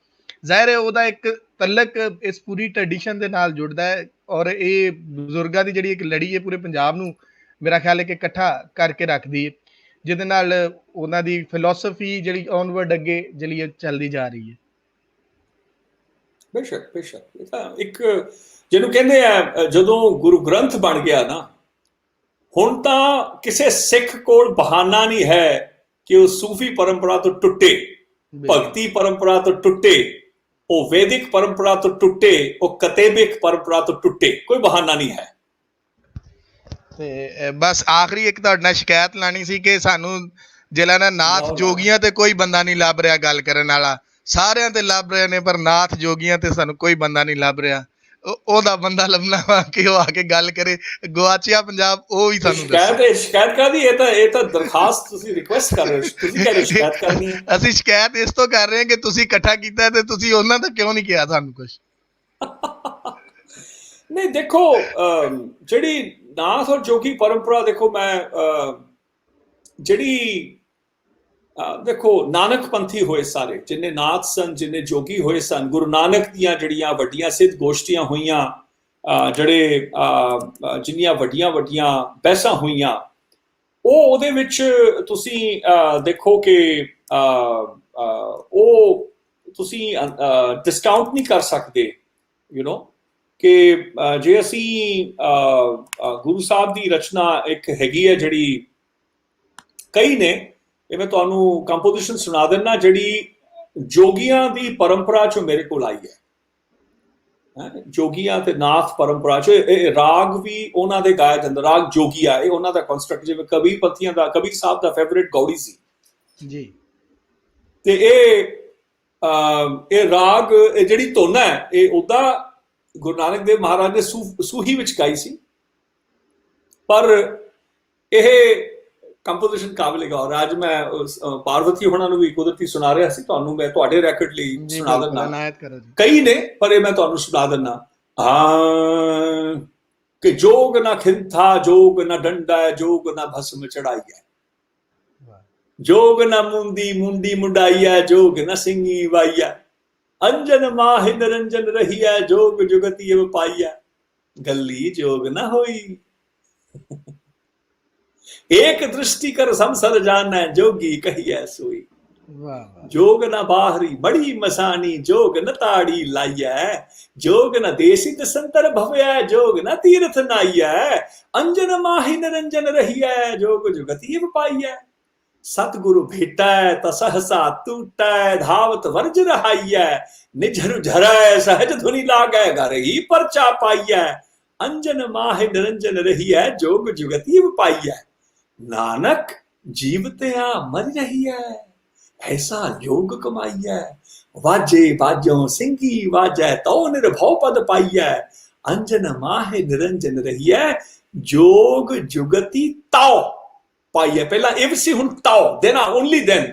ਜ਼ਾਹਿਰ ਹੈ ਉਹਦਾ ਇੱਕ ਤਲਕ ਇਸ ਪੂਰੀ ਟ੍ਰੈਡੀਸ਼ਨ ਦੇ ਨਾਲ ਜੁੜਦਾ ਹੈ। ਔਰ ਇਹ ਬਜ਼ੁਰਗਾਂ ਦੀ ਜਿਹੜੀ ਇੱਕ ਲੜੀ ਹੈ ਪੂਰੇ ਪੰਜਾਬ ਨੂੰ, ਮੇਰਾ ਖਿਆਲ ਹੈ ਕਿ ਇਕੱਠਾ ਕਰਕੇ ਰੱਖਦੀ ਹੈ, ਜਿਹਦੇ ਨਾਲ ਉਹਨਾਂ ਦੀ ਫਿਲੋਸਫੀ ਜਿਹੜੀ ਔਨਵਰਡ ਅੱਗੇ ਜਿਹੜੀ ਚੱਲਦੀ ਜਾ ਰਹੀ ਹੈ। ਬੇਸ਼ੱਕ ਬੇਸ਼ੱਕ, ਇਹ ਤਾਂ ਇੱਕ ਜਿਹਨੂੰ ਕਹਿੰਦੇ ਆ, ਜਦੋਂ ਗੁਰੂ ਗ੍ਰੰਥ ਬਣ ਗਿਆ ਨਾ, ਹੁਣ ਤਾਂ ਕਿਸੇ ਸਿੱਖ ਕੋਲ ਬਹਾਨਾ ਨਹੀਂ ਹੈ ਕਿ ਉਹ ਸੂਫੀ ਪਰੰਪਰਾ ਤੋਂ ਟੁੱਟੇ, ਭਗਤੀ ਪਰੰਪਰਾ ਤੋਂ ਟੁੱਟੇ, ਉਹ ਵੈਦਿਕ ਪਰੰਪਰਾ ਤੋਂ ਟੁੱਟੇ, ਉਹ ਕਤੇਬਿਕ ਪਰੰਪਰਾ ਤੋਂ ਟੁੱਟੇ। ਕੋਈ ਬਹਾਨਾ ਨਹੀਂ ਹੈ। ਤੇ ਬਸ ਆਖਰੀ ਇੱਕ ਤੁਹਾਡੇ ਨਾਲ ਸ਼ਿਕਾਇਤ ਲਾਣੀ ਸੀ ਕਿ ਸਾਨੂੰ ਜਿਹੜਾ ਨਾ ਨਾਥ ਜੋਗੀਆਂ ਤੇ ਕੋਈ ਬੰਦਾ ਨਹੀਂ ਲੱਭ ਰਿਹਾ ਗੱਲ ਕਰਨ ਵਾਲਾ। ਸਾਰਿਆਂ ਤੇ ਲੱਭ ਰਹੇ ਨੇ ਪਰ ਨਾਥ ਜੋਗੀਆਂ ਤੇ ਸਾਨੂੰ ਕੋਈ ਬੰਦਾ ਨਹੀਂ ਲੱਭ ਰਿਹਾ। ਉਹਦਾ ਬੰਦਾ ਲੱਭਣਾ ਵਾ ਕਿ ਉਹ ਆ ਕੇ ਗੱਲ ਕਰੇ। ਗਵਾਚਿਆ ਪੰਜਾਬ ਉਹ ਹੀ ਸਾਨੂੰ ਦੱਸੇ। ਸ਼ਿਕਾਇਤ ਕਾਹਦੀ? ਇਹ ਤਾਂ ਦਰਖਾਸਤ, ਤੁਸੀਂ ਰਿਕੁਐਸਟ ਕਰ ਰਹੇ ਹੋ, ਤੁਸੀਂ ਕਹਿ ਰਹੇ ਸ਼ਿਕਾਇਤ ਕਰਨੀ ਹੈ। ਅਸੀਂ ਸ਼ਿਕਾਇਤ ਇਸ ਤੋਂ ਕਰ ਰਹੇ ਹਾਂ ਕਿ ਤੁਸੀਂ ਇਕੱਠਾ ਕੀਤਾ ਤੇ ਤੁਸੀਂ ਉਹਨਾਂ ਦਾ ਕਿਉਂ ਨਹੀਂ ਕਿਹਾ ਸਾਨੂੰ ਕੁਝ? ਨਹੀਂ ਦੇਖੋ, ਜਿਹੜੀ ਨਾਥ ਔਰ ਜੋਗੀ ਪਰੰਪਰਾ, ਦੇਖੋ ਮੈਂ ਜਿਹੜੀ ਦੇਖੋ ਨਾਨਕ ਪੰਥੀ ਹੋਏ ਸਾਰੇ, ਜਿੰਨੇ ਨਾਥ ਸਨ, ਜਿੰਨੇ ਜੋਗੀ ਹੋਏ ਸਨ, ਗੁਰੂ ਨਾਨਕ ਦੀਆਂ ਜਿਹੜੀਆਂ ਵੱਡੀਆਂ ਸਿੱਧ ਗੋਸ਼ਟੀਆਂ ਹੋਈਆਂ, ਜਿਹੜੇ ਜਿੰਨੀਆਂ ਵੱਡੀਆਂ ਵੱਡੀਆਂ ਬਹਿਸਾਂ ਹੋਈਆਂ, ਉਹਦੇ ਵਿੱਚ ਤੁਸੀਂ ਦੇਖੋ ਕਿ ਉਹ ਤੁਸੀਂ ਡਿਸਕਾਊਂਟ ਨਹੀਂ ਕਰ ਸਕਦੇ, ਕਿ ਜੇ ਅਸੀਂ ਗੁਰੂ ਸਾਹਿਬ ਦੀ ਰਚਨਾ ਇੱਕ ਹੈਗੀ ਹੈ ਜਿਹੜੀ, ਕਈ ਨੇ, ਇਹ ਮੈਂ ਤੁਹਾਨੂੰ ਕੰਪੋਜੀਸ਼ਨ ਸੁਣਾ ਦਿੰਦਾ ਜਿਹੜੀ ਜੋਗੀਆਂ ਦੀ ਪਰੰਪਰਾ ਚੋਂ ਮੇਰੇ ਕੋਲ ਆਈ ਹੈ। ਜੋਗੀਆਂ ਤੇ ਨਾਥ ਪਰੰਪਰਾ ਚ ਇਹ ਰਾਗ ਵੀ ਉਹਨਾਂ ਦੇ ਗਾਇਆ ਜਾਂਦਾ, ਰਾਗ ਜੋਗੀਆ, ਇਹ ਉਹਨਾਂ ਦਾ ਕੰਸਟਰਕਟ, ਜਿਵੇਂ ਕਬੀਰ ਪੱਥੀਆਂ ਦਾ, ਕਬੀਰ ਸਾਹਿਬ ਦਾ ਫੇਵਰਿਟ ਗੌੜੀ ਸੀ ਜੀ, ਤੇ ਇਹ ਰਾਗ, ਇਹ ਜਿਹੜੀ ਧੁਨ ਹੈ, ਇਹ ਉਹਦਾ ਗੁਰੂ ਨਾਨਕ ਦੇਵ ਮਹਾਰਾਜ ਨੇ ਸੂਹੀ ਵਿੱਚ ਗਾਈ ਸੀ, ਪਰ ਇਹ ਕੰਪੋਜੀਸ਼ਨ ਕਾਬਲੇ ਗੌਰ। ਅੱਜ ਮੈਂ ਪਾਰਵਤੀ ਹੋਣਾ ਨੂੰ ਵੀ ਕੁਦਰਤੀ ਸੁਣਾ ਰਿਹਾ ਸੀ, ਤੁਹਾਨੂੰ ਮੈਂ ਤੁਹਾਡੇ ਰੈਕੋਰਡ ਲਈ ਸੁਣਾ ਦਿੰਦਾ। ਕਈ ਨੇ ਪਰ ਇਹ ਮੈਂ ਤੁਹਾਨੂੰ ਸੁਣਾ ਦਿੰਦਾ। ਕਿ ਜੋਗ ਨਾ ਖਿੰਥਾ, ਜੋਗ ਨਾ ਡੰਡਾ, ਜੋਗ ਨਾ ਭਸਮ ਚੜਾਈ ਹੈ, ਜੋਗ ਨਾ ਮੁੰਦੀ ਮੁੰਡੀ ਮੁੰਡਾਈ ਹੈ, ਜੋਗ ਨਾ ਸਿੰਘੀ ਵਾਈ ਹੈ, ਅੰਜਨ ਮਾਹਿ ਨਿਰੰਜਨ ਰਹੀ ਹੈ, ਜੋਗ ਜੁਗਤੀ ਪਾਈ ਹੈ, ਗੱਲੀ ਜੋਗ ਨਾ ਹੋਈ, एक दृष्टि कर संसर जाना, जोगी कहिए सोई, जोग न बाहरी बड़ी मसानी, जोग न ताड़ी लाइया, जोग न देसी संतर भव्या, जोग न तीर्थ नाइया, अंजन माही निरंजन रहिया, जोग जुगति पाइया, सतगुरु भेटा त सहसा टूटा, धावत वर्ज रहाइया, निझर झरा सहज धुनि लागे, घर ही परचा पाइया, अंजन माही निरंजन रहिया, जोग जुगति पाइया, नानक जीवत्या मर रही है, ऐसा योग कमाई है, वाजे बाजों सिंगी वाजै, तो निर्भव पद पाई है, अंजन माहे निरंजन रही है, जोग जुगति ताओ पाई है। पहला इव सी, हुण ताओ, देन ओनली देन।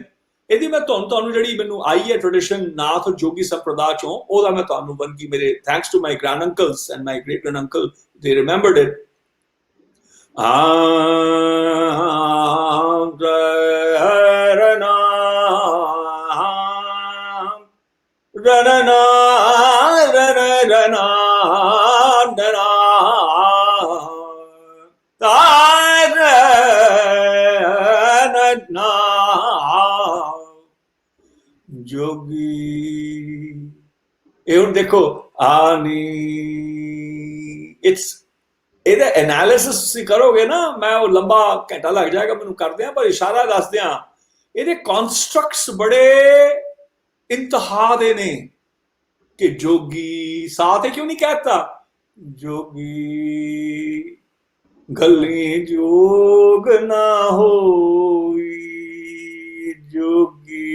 ਇਹਦੀ ਮੈਂ ਤੁਹਾਨੂੰ ਜਿਹੜੀ ਮੈਨੂੰ ਆਈ ਹੈ ਟ੍ਰੈਡੀਸ਼ਨ ਨਾਥ ਜੋਗੀ ਸੰਪਰਦਾ ਚੋਂ, ਉਹਦਾ ਮੈਂ ਤੁਹਾਨੂੰ ਵੰਗੀ, ਮੇਰੇ thanks to my grand uncles and my great grand uncle, they remembered it. ਰਣਾ ਰਣ ਰਣਾ ਰਣਾ ਤਾਰ ਨਾ ਜੋਗੀ। ਇਹ ਹੁਣ ਦੇਖੋ ਆਨੀ ਇਟਸ ਇਹਦਾ ਐਨਾਲਿਸਿਸ ਤੁਸੀਂ ਕਰੋਗੇ ਨਾ, ਮੈਂ ਉਹ ਲੰਬਾ ਘੰਟਾ ਲੱਗ ਜਾਏਗਾ ਮੈਨੂੰ ਕਰਦਿਆਂ, ਪਰ ਇਸ਼ਾਰਾ ਦੱਸਦਿਆਂ ਇਹਦੇ ਕਨਸਟਰਕਟਸ ਬੜੇ ਇੰਤਹਾ ਦੇ ਨੇ ਕਿ ਜੋਗੀ ਸਾਥ ਕਿਉਂ ਨਹੀਂ ਕਹਿਤਾ, ਜੋਗੀ ਗਲੀ ਜੋਗ ਨਾ ਹੋਈ, ਜੋਗੀ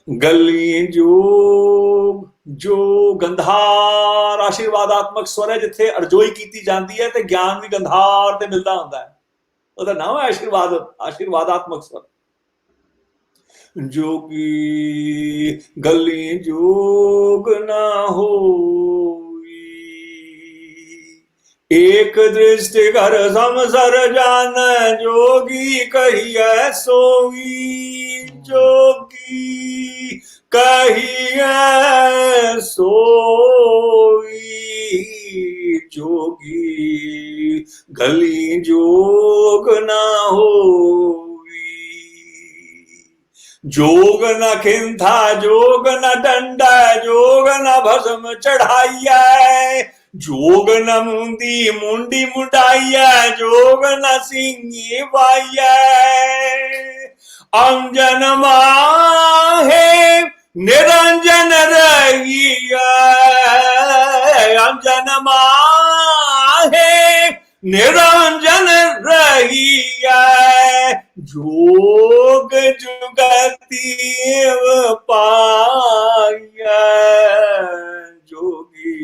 ਗਲੀ ਜੋਗ। ਜੋ ਗੰਧਾਰ ਆਸ਼ੀਰਵਾਦਾਤਮਕ ਸਵਰ ਹੈ, ਜਿੱਥੇ ਅਰਜੋਈ ਕੀਤੀ ਜਾਂਦੀ ਹੈ ਤੇ ਗਿਆਨ ਵੀ ਗੰਧਾਰ ਤੇ ਮਿਲਦਾ ਹੁੰਦਾ ਹੈ, ਉਹਦਾ ਨਾਮ ਹੈ ਆਸ਼ੀਰਵਾਦਾਤਮਕ ਸਵਰ। ਜੋਗੀ ਗਲੀ ਜੋਗ ਨਾ ਹੋਈ, एक दृष्टि कर समसर जान, जोगी कहिए सोई, जोगी कहिए सोई, जोगी गली जोग ना होई। जोग न खिंथा जोग न डंडा, जोग न भस्म चढ़ाइया, जोग न मुंदी मुंडी मुंडाइया, जोग न सिंगी वाइया। अंजन माहे निरंजन रहिया, अंजन माहे निरंजन रहिया, जोग जुगति पाया, जोगी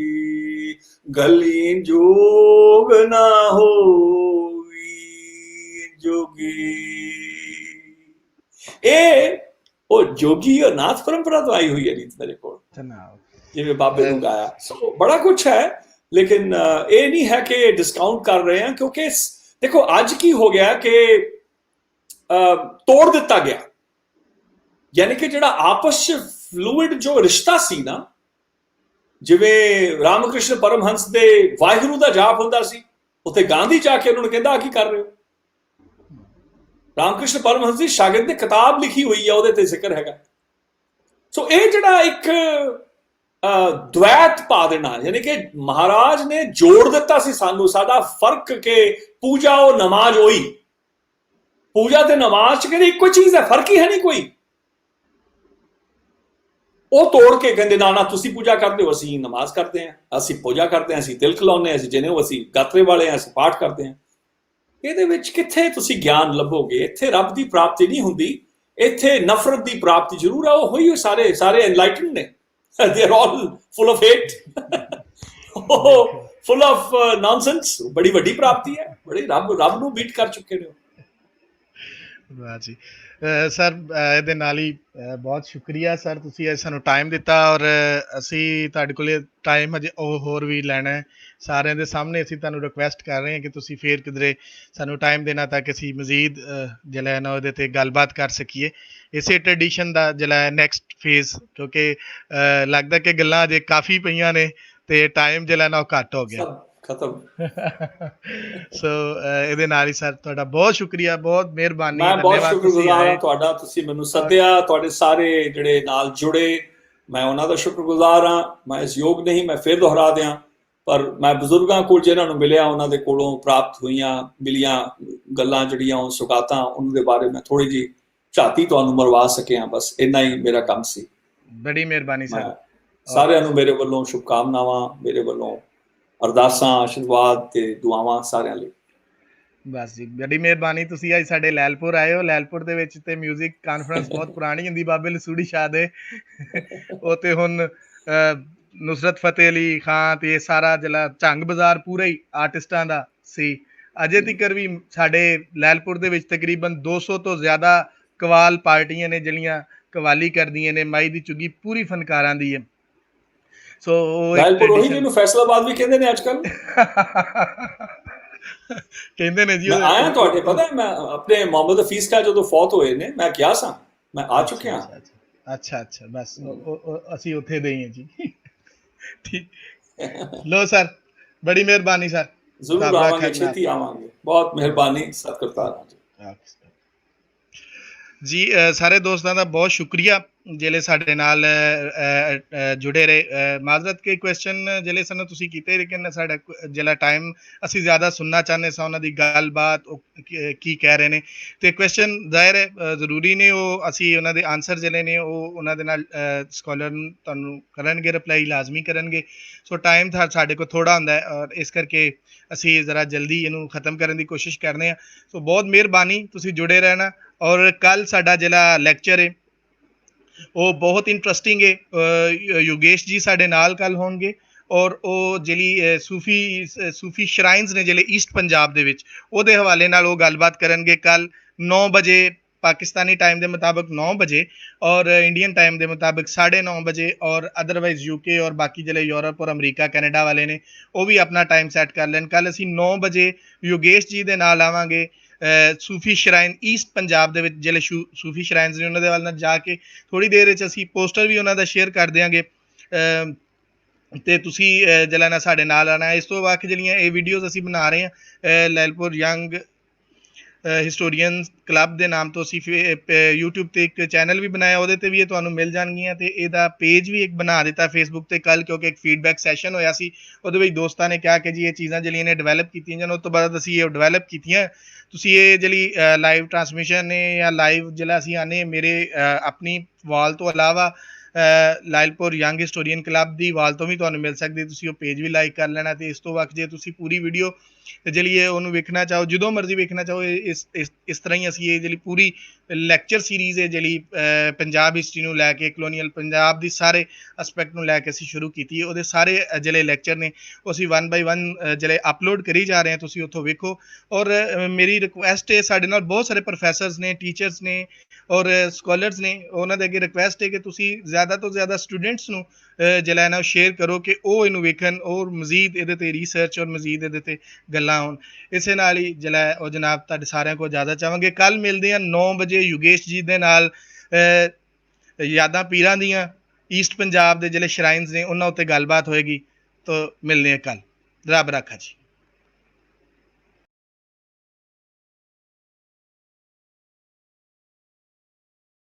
गली जोग ना होई, जोगी। ਇਹ ਉਹ ਜੋਗੀ और नाथ परंपरा तो आई हुई है रीत मेरे को, जिਵੇਂ ਬਾਬੇ ਨੂੰ ਗਾਇਆ। ਸੋ ਬੜਾ ਕੁਛ ਹੈ, ਲੇਕਿਨ ਇਹ ਨਹੀਂ ਹੈ ਕਿ ਡਿਸਕਾਊਂਟ ਕਰ ਰਹੇ ਹਾਂ, ਕਿਉਂਕਿ ਦੇਖੋ ਅੱਜ ਕੀ ਹੋ ਗਿਆ ਕਿ ਤੋੜ ਦਿੱਤਾ ਗਿਆ, ਯਾਨੀ ਕਿ ਜਿਹੜਾ ਆਪਸ ਚ ਫਲੂਇਡ ਜੋ ਰਿਸ਼ਤਾ ਸੀ ਨਾ, ਜਿਵੇਂ ਰਾਮਕ੍ਰਿਸ਼ਨ ਪਰਮਹੰਸ ਦੇ ਵਾਹਿਗੁਰੂ ਦਾ ਜਾਪ ਹੁੰਦਾ ਸੀ, ਉੱਥੇ ਗਾਂਧੀ ਜਾ ਕੇ ਉਹਨਾਂ ਨੂੰ ਕਹਿੰਦਾ ਕੀ ਕਰ ਰਹੇ ਹੋ। ਰਾਮਕ੍ਰਿਸ਼ਨ ਪਰਮਹੰਸ ਦੀ ਸ਼ਾਗਿਰਦ ਨੇ ਕਿਤਾਬ ਲਿਖੀ ਹੋਈ ਹੈ, ਉਹਦੇ ਤੇ ਜ਼ਿਕਰ ਹੈਗਾ। ਸੋ ਇਹ ਜਿਹੜਾ ਇੱਕ द्वैत पा देना, यानी कि महाराज ने जोड़ दिता सी सानू साडा फर्क के पूजा और नमाज होई, पूजा ते नमाज च कहते इको चीज है, फर्क ही है नहीं कोई। ਉਹ ਤੋੜ ਕੇ ਕਹਿੰਦੇ ਨਾ ਨਾ ਤੁਸੀਂ ਪੂਜਾ ਕਰਦੇ ਹੋ, ਅਸੀਂ ਨਮਾਜ਼ ਕਰਦੇ ਹਾਂ, ਅਸੀਂ ਪੂਜਾ ਕਰਦੇ ਹਾਂ, ਅਸੀਂ ਤਿਲਕ ਲਾਉਂਦੇ ਹਾਂ, ਅਸੀਂ ਜਿਹਨੇ ਅਸੀਂ ਗਾਤਰੇ ਵਾਲੇ ਹਾਂ, ਅਸੀਂ ਪਾਠ ਕਰਦੇ ਹਾਂ। ਇਹਦੇ ਵਿੱਚ ਕਿੱਥੇ ਤੁਸੀਂ ਗਿਆਨ ਲੱਭੋਗੇ? ਇੱਥੇ ਰੱਬ ਦੀ ਪ੍ਰਾਪਤੀ ਨਹੀਂ ਹੁੰਦੀ, ਇੱਥੇ ਨਫ਼ਰਤ ਦੀ ਪ੍ਰਾਪਤੀ ਜ਼ਰੂਰ ਆ। ਉਹ ਹੋਈ ਸਾਰੇ ਸਾਰੇ ਐਨਲਾਈਟਨਡ ਨੇ, they are all full of hate, full of nonsense। ਬੜੀ ਵੱਡੀ ਪ੍ਰਾਪਤੀ ਹੈ, ਬੜੀ ਰੱਬ ਨੂੰ ਬੀਟ ਕਰ ਚੁੱਕੇ ਨੇ। ਵਾਹ ਜੀ ਸਰ, ਇਹਦੇ ਨਾਲ ਹੀ ਬਹੁਤ ਸ਼ੁਕਰੀਆ ਸਰ, ਤੁਸੀਂ ਸਾਨੂੰ ਟਾਈਮ ਦਿੱਤਾ, ਔਰ ਅਸੀਂ ਤੁਹਾਡੇ ਕੋਲ ਟਾਈਮ ਹਜੇ ਹੋਰ ਵੀ ਲੈਣਾ ਹੈ। ਸਾਰਿਆਂ ਦੇ ਸਾਹਮਣੇ ਅਸੀਂ ਤੁਹਾਨੂੰ ਰਿਕੁਐਸਟ ਕਰ ਰਹੇ ਹਾਂ ਕਿ ਤੁਸੀਂ ਫੇਰ ਕਿਧਰੇ ਸਾਨੂੰ ਟਾਈਮ ਦੇਣਾ, ਤਾਂ ਕਿ ਅਸੀਂ ਮਜ਼ੀਦ ਜਿਹੜਾ ਨਾ ਉਹਦੇ 'ਤੇ ਗੱਲਬਾਤ ਕਰ ਸਕੀਏ, ਇਸੇ ਟਰਡੀਸ਼ਨ ਦਾ ਜਿਹੜਾ ਨੈਕਸਟ ਫੇਜ਼, ਕਿਉਂਕਿ ਲੱਗਦਾ ਕਿ ਗੱਲਾਂ ਅਜੇ ਕਾਫੀ ਪਈਆਂ ਨੇ ਅਤੇ ਟਾਈਮ ਜਿਹੜਾ ਨਾ ਉਹ ਘੱਟ ਹੋ ਗਿਆ ਖਤਮ। ਸੋ ਇਹਦੇ ਨਾਲ ਹੀ ਸਰ ਤੁਹਾਡਾ ਬਹੁਤ ਸ਼ੁਕਰੀਆ, ਬਹੁਤ ਮਿਹਰਬਾਨੀ। ਮੈਂ ਬਹੁਤ ਸ਼ੁਕਰਗੁਜ਼ਾਰ ਹਾਂ ਤੁਹਾਡਾ, ਤੁਸੀਂ ਮੈਨੂੰ ਸੱਦਿਆ, ਤੁਹਾਡੇ ਸਾਰੇ ਜਿਹੜੇ ਨਾਲ ਜੁੜੇ, ਮੈਂ ਉਹਨਾਂ ਦਾ ਸ਼ੁਕਰਗੁਜ਼ਾਰ ਹਾਂ। ਮੈਂ ਇਸ ਯੋਗ ਨਹੀਂ, ਮੈਂ ਫਿਰ ਦੁਹਰਾ ਦਿਆਂ, ਪਰ ਮੈਂ ਬਜ਼ੁਰਗਾਂ ਕੋਲ ਜਿਹਨਾਂ ਨੂੰ ਮਿਲਿਆ, ਉਹਨਾਂ ਦੇ ਕੋਲੋਂ ਪ੍ਰਾਪਤ ਮਿਲੀਆਂ ਗੱਲਾਂ ਜਿਹੜੀਆਂ ਉਹ ਸੁਗਾਤਾਂ, ਉਹਨਾਂ ਦੇ ਬਾਰੇ ਮੈਂ ਥੋੜ੍ਹੀ ਜਿਹੀ ਝਾਤੀ ਤੁਹਾਨੂੰ ਮਰਵਾ ਸਕਿਆ, ਬਸ ਇੰਨਾ ਹੀ ਮੇਰਾ ਕੰਮ ਸੀ। ਬੜੀ ਮਿਹਰਬਾਨੀ ਸਰ। ਸਾਰਿਆਂ ਨੂੰ ਮੇਰੇ ਵੱਲੋਂ ਸ਼ੁਭਕਾਮਨਾਵਾਂ, ਮੇਰੇ ਵੱਲੋਂ ਅਰਦਾਸਾਂ, ਆਸ਼ੀਰਵਾਦ ਤੇ ਦੁਆਵਾਂ ਸਾਰਿਆਂ ਲਈ। ਬਸ ਜੀ, ਬੜੀ ਮਿਹਰਬਾਨੀ। ਤੁਸੀਂ ਅੱਜ ਸਾਡੇ ਲੈਲਪੁਰ ਆਏ ਹੋ। ਲੈਲਪੁਰ ਦੇ ਵਿੱਚ ਤੇ ਮਿਊਜ਼ਿਕ ਕਾਨਫਰੰਸ ਬਹੁਤ ਪੁਰਾਣੀ ਹੁੰਦੀ ਬਾਬੇ ਲਸੂੜੀ ਸ਼ਾਹ ਦੇ, ਉਹ ਤੇ ਹੁਣ ਨੁਸਰਤ ਫਤਿਹ ਅਲੀ ਖਾਂ ਤੇ ਇਹ ਸਾਰਾ ਜਿਹੜਾ ਝੰਗ ਬਾਜ਼ਾਰ ਪੂਰਾ ਹੀ ਆਰਟਿਸਟਾਂ ਦਾ ਸੀ। ਅਜੇ ਤੀਕਰ ਵੀ ਸਾਡੇ ਲੈਲਪੁਰ ਦੇ ਵਿੱਚ ਤਕਰੀਬਨ 200 ਤੋਂ ਜ਼ਿਆਦਾ ਕਵਾਲ ਪਾਰਟੀਆਂ ਨੇ ਜਿਹੜੀਆਂ ਕਵਾਲੀ ਕਰਦੀਆਂ ਨੇ। ਮਾਈ ਦੀ ਚੁੱਗੀ ਪੂਰੀ ਫਨਕਾਰਾਂ ਦੀ ਹੈ। ਸੋ ਉਹੀ ਜਿਹਨੂੰ ਫੈਸਲਾਬਾਦ ਵੀ ਕਹਿੰਦੇ ਨੇ ਅੱਜ ਕੱਲ, ਕਹਿੰਦੇ ਨੇ ਜੀ। ਆਇਆ ਤੁਹਾਡੇ ਪਤਾ, ਮੈਂ ਆਪਣੇ ਮੁਹੰਮਦ ਹਫੀਜ਼ ਖਾਂ ਜਦੋਂ ਫੌਤ ਹੋਏ ਨੇ, ਮੈਂ ਕਿਹਾ ਸਾਂ, ਮੈਂ ਆ ਚੁੱਕਿਆ, ਅੱਛਾ ਅੱਛਾ, ਬਸ ਅਸੀਂ ਉੱਥੇ ਦੇ ਹੀ ਹਾਂ ਜੀ। ਠੀਕ। ਲੋ ਸਰ, ਬੜੀ ਮਿਹਰਬਾਨੀ ਸਰ। ਜ਼ਰੂਰ ਰੱਬ ਰੱਖਾ ਆਵਾਂਗੇ, ਜਨਾਬ। ਛੇਤੀ ਆਵਾਂਗੇ, ਬਹੁਤ ਮਿਹਰਬਾਨੀ, ਸਤਿ ਜੀ। ਜੀ ਸਾਰੇ ਦੋਸਤਾਂ ਦਾ ਬਹੁਤ ਸ਼ੁਕਰੀਆ ਜਿਹੜੇ ਸਾਡੇ ਨਾਲ ਜੁੜੇ ਰਹੇ। ਮਾਜ਼ਰਤ ਕੇ ਕੁਐਸਚਨ ਜਿਹੜੇ ਸਨ ਤੁਸੀਂ ਕੀਤੇ, ਲੇਕਿਨ ਸਾਡਾ ਜਿਹੜਾ ਟਾਈਮ ਅਸੀਂ ਜ਼ਿਆਦਾ ਸੁਣਨਾ ਚਾਹੁੰਦੇ ਸਾਂ ਉਹਨਾਂ ਦੀ ਗੱਲਬਾਤ, ਉਹ ਕੀ ਕਹਿ ਰਹੇ ਨੇ, ਤੇ ਕੁਐਸਚਨ ਜ਼ਾਹਿਰ ਹੈ ਜ਼ਰੂਰੀ ਨੇ, ਉਹ ਅਸੀਂ ਉਹਨਾਂ ਦੇ ਆਨਸਰ ਜਿਹੜੇ ਨੇ ਉਹ ਉਹਨਾਂ ਦੇ ਨਾਲ ਸਕਾਲਰ ਤੁਹਾਨੂੰ ਕਰਨਗੇ, ਰਿਪਲਾਈ ਲਾਜ਼ਮੀ ਕਰਨਗੇ। ਸੋ ਟਾਈਮ ਸਾਡੇ ਕੋਲ ਥੋੜ੍ਹਾ ਹੁੰਦਾ ਹੈ, ਔਰ ਇਸ ਕਰਕੇ ਅਸੀਂ ਜ਼ਰਾ ਜਲਦੀ ਇਹਨੂੰ ਖ਼ਤਮ ਕਰਨ ਦੀ ਕੋਸ਼ਿਸ਼ ਕਰਦੇ ਹਾਂ। ਸੋ ਬਹੁਤ ਮਿਹਰਬਾਨੀ, ਤੁਸੀਂ ਜੁੜੇ ਰਹਿਣਾ। ਔਰ ਕੱਲ ਸਾਡਾ ਜਿਹੜਾ ਲੈਕਚਰ ਹੈ ਉਹ ਬਹੁਤ ਇੰਟਰਸਟਿੰਗ ਹੈ। ਯੋਗੇਸ਼ ਜੀ ਸਾਡੇ ਨਾਲ ਕੱਲ ਹੋਣਗੇ, ਔਰ ਉਹ ਜਿਹੜੀ ਸੂਫੀ ਸ਼ਰਾਈਨਸ ਨੇ ਜਿਹੜੇ ਈਸਟ ਪੰਜਾਬ ਦੇ ਵਿੱਚ, ਉਹਦੇ ਹਵਾਲੇ ਨਾਲ ਉਹ ਗੱਲਬਾਤ ਕਰਨਗੇ ਕੱਲ 9 ਵਜੇ ਪਾਕਿਸਤਾਨੀ ਟਾਈਮ ਦੇ ਮੁਤਾਬਕ 9 ਵਜੇ, ਔਰ ਇੰਡੀਅਨ ਟਾਈਮ ਦੇ ਮੁਤਾਬਕ 9:30 ਵਜੇ, ਔਰ ਅਦਰਵਾਈਜ਼ ਯੂਕੇ ਔਰ ਬਾਕੀ ਜਿਹੜੇ ਯੂਰਪ ਔਰ ਅਮਰੀਕਾ ਕੈਨੇਡਾ ਵਾਲੇ ਨੇ ਉਹ ਵੀ ਆਪਣਾ ਟਾਈਮ ਸੈੱਟ ਕਰ ਲੈਣ। ਕੱਲ ਅਸੀਂ 9 ਵਜੇ ਯੋਗੇਸ਼ ਜੀ ਦੇ ਨਾਲ ਆਵਾਂਗੇ ਸੂਫੀ ਸ਼ਰਾਈਨ ਈਸਟ ਪੰਜਾਬ ਦੇ ਵਿੱਚ, ਜਿਹੜੇ ਸੂਫੀ ਸ਼ਰਾਈਨਸ ਨੇ ਉਹਨਾਂ ਦੇ ਵੱਲ ਨਾਲ ਜਾ ਕੇ ਥੋੜ੍ਹੀ ਦੇਰ ਵਿੱਚ ਅਸੀਂ ਪੋਸਟਰ ਵੀ ਉਹਨਾਂ ਦਾ ਸ਼ੇਅਰ ਕਰ ਦਿਆਂਗੇ, ਤੇ ਤੁਸੀਂ ਜਿਹੜਾ ਨਾ ਸਾਡੇ ਨਾਲ ਆਉਣਾ। ਇਸ ਤੋਂ ਬਾਅਦ ਜਿਹੜੀਆਂ ਇਹ ਵੀਡੀਓਜ਼ ਅਸੀਂ ਬਣਾ ਰਹੇ ਹਾਂ ਲੈਲਪੁਰ ਯੰਗ ਹਿਸਟੋਰੀਅਨ ਕਲੱਬ ਦੇ ਨਾਮ ਤੋਂ, ਅਸੀਂ YouTube ਤੇ ਇੱਕ ਚੈਨਲ ਵੀ ਬਣਾਇਆ, ਉਹਦੇ ਤੇ ਵੀ ਇਹ ਤੁਹਾਨੂੰ ਮਿਲ ਜਾਣਗੀਆਂ, ਤੇ ਇਹਦਾ ਪੇਜ ਵੀ ਇੱਕ ਬਣਾ ਦਿੱਤਾ ਫੇਸਬੁੱਕ ਤੇ ਕੱਲ, ਕਿਉਂਕਿ ਇੱਕ ਫੀਡਬੈਕ ਸੈਸ਼ਨ ਹੋਇਆ ਸੀ, ਉਹਦੇ ਵਿੱਚ ਦੋਸਤਾਂ ਨੇ ਕਿਹਾ ਕਿ ਜੀ ਇਹ ਚੀਜ਼ਾਂ ਜਿਹੜੀਆਂ ਨੇ ਡਿਵੈਲਪ ਕੀਤੀਆਂ ਜਾਣ, ਉਸ ਤੋਂ ਬਾਅਦ ਅਸੀਂ ਇਹ ਡਿਵੈਲਪ ਕੀਤੀਆਂ। ਤੁਸੀਂ ਇਹ ਜਿਹੜੀ ਲਾਈਵ ਟਰਾਂਸਮਿਸ਼ਨ ਨੇ ਜਾਂ ਲਾਈਵ ਜਿਹੜਾ ਅਸੀਂ ਆਨੇ ਮੇਰੇ ਆਪਣੀ ਵਾਲ ਤੋਂ ਇਲਾਵਾ ਲਾਇਲਪੁਰ ਯੰਗ ਹਿਸਟੋਰੀਅਨ ਕਲੱਬ ਦੀ ਵਾਲ ਤੋਂ ਵੀ ਤੁਹਾਨੂੰ ਮਿਲ ਸਕਦੀ, ਤੁਸੀਂ ਉਹ ਪੇਜ ਵੀ ਲਾਈਕ ਕਰ ਲੈਣਾ। ਤੇ ਇਸ ਤੋਂ ਬਾਅਦ ਜੇ ਤੁਸੀਂ ਪੂਰੀ ਵੀਡੀਓ ਜਿਹੜੀ ਹੈ ਉਹਨੂੰ ਵੇਖਣਾ ਚਾਹੋ, ਜਦੋਂ ਮਰਜ਼ੀ ਵੇਖਣਾ ਚਾਹੋ, ਇਸ ਤਰ੍ਹਾਂ ਹੀ ਅਸੀਂ ਇਹ ਜਿਹੜੀ ਪੂਰੀ ਲੈਕਚਰ ਸੀਰੀਜ਼ ਹੈ ਜਿਹੜੀ ਪੰਜਾਬ ਹਿਸਟਰੀ ਨੂੰ ਲੈ ਕੇ, ਕਲੋਨੀਅਲ ਪੰਜਾਬ ਦੀ ਸਾਰੇ ਐਸਪੈਕਟ ਨੂੰ ਲੈ ਕੇ ਅਸੀਂ ਸ਼ੁਰੂ ਕੀਤੀ ਹੈ, ਉਹਦੇ ਸਾਰੇ ਜਿਹੜੇ ਲੈਕਚਰ ਨੇ ਉਹ ਅਸੀਂ 1 ਬਾਈ 1 ਜਿਹੜੇ ਅਪਲੋਡ ਕਰੀ ਜਾ ਰਹੇ ਹਾਂ, ਤੁਸੀਂ ਉੱਥੋਂ ਵੇਖੋ। ਔਰ ਮੇਰੀ ਰਿਕੁਐਸਟ ਹੈ, ਸਾਡੇ ਨਾਲ ਬਹੁਤ ਸਾਰੇ ਪ੍ਰੋਫੈਸਰਸ ਨੇ, ਟੀਚਰਸ ਨੇ ਔਰ ਸਕਾਲਰਸ ਨੇ, ਉਹਨਾਂ ਦੇ ਅੱਗੇ ਰਿਕੁਐਸਟ ਹੈ ਕਿ ਤੁਸੀਂ ਜ਼ਿਆਦਾ ਤੋਂ ਜ਼ਿਆਦਾ ਸਟੂਡੈਂਟਸ ਨੂੰ ਜਿਹੜਾ ਹੈ ਨਾ ਸ਼ੇਅਰ ਕਰੋ ਕਿ ਉਹ ਇਹਨੂੰ ਵੇਖਣ, ਔਰ ਮਜ਼ੀਦ ਇਹਦੇ 'ਤੇ ਰਿਸਰਚ ਔਰ ਮਜ਼ੀਦ ਇਹਦੇ 'ਤੇ ਗੱਲਾਂ ਹੋਣ। ਇਸੇ ਨਾਲ ਹੀ ਜਿਹੜਾ ਹੈ ਉਹ ਜਨਾਬ ਤੁਹਾਡੇ ਸਾਰਿਆਂ ਕੋਲ ਇਜਾਜ਼ਤ ਚਾਹਾਂਗੇ। ਕੱਲ ਮਿਲਦੇ ਹਾਂ 9 ਵਜੇ ਯੋਗੇਸ਼ ਜੀ ਦੇ ਨਾਲ, ਯਾਦਾਂ ਪੀਰਾਂ ਦੀਆਂ, ਈਸਟ ਪੰਜਾਬ ਦੇ ਜਿਹੜੇ ਸ਼ਰਾਈਨਸ ਨੇ ਉਹਨਾਂ ਉੱਤੇ ਗੱਲਬਾਤ ਹੋਏਗੀ। ਤਾਂ ਮਿਲਦੇ ਹਾਂ ਕੱਲ। ਰੱਬ ਰਾਖਾ ਜੀ।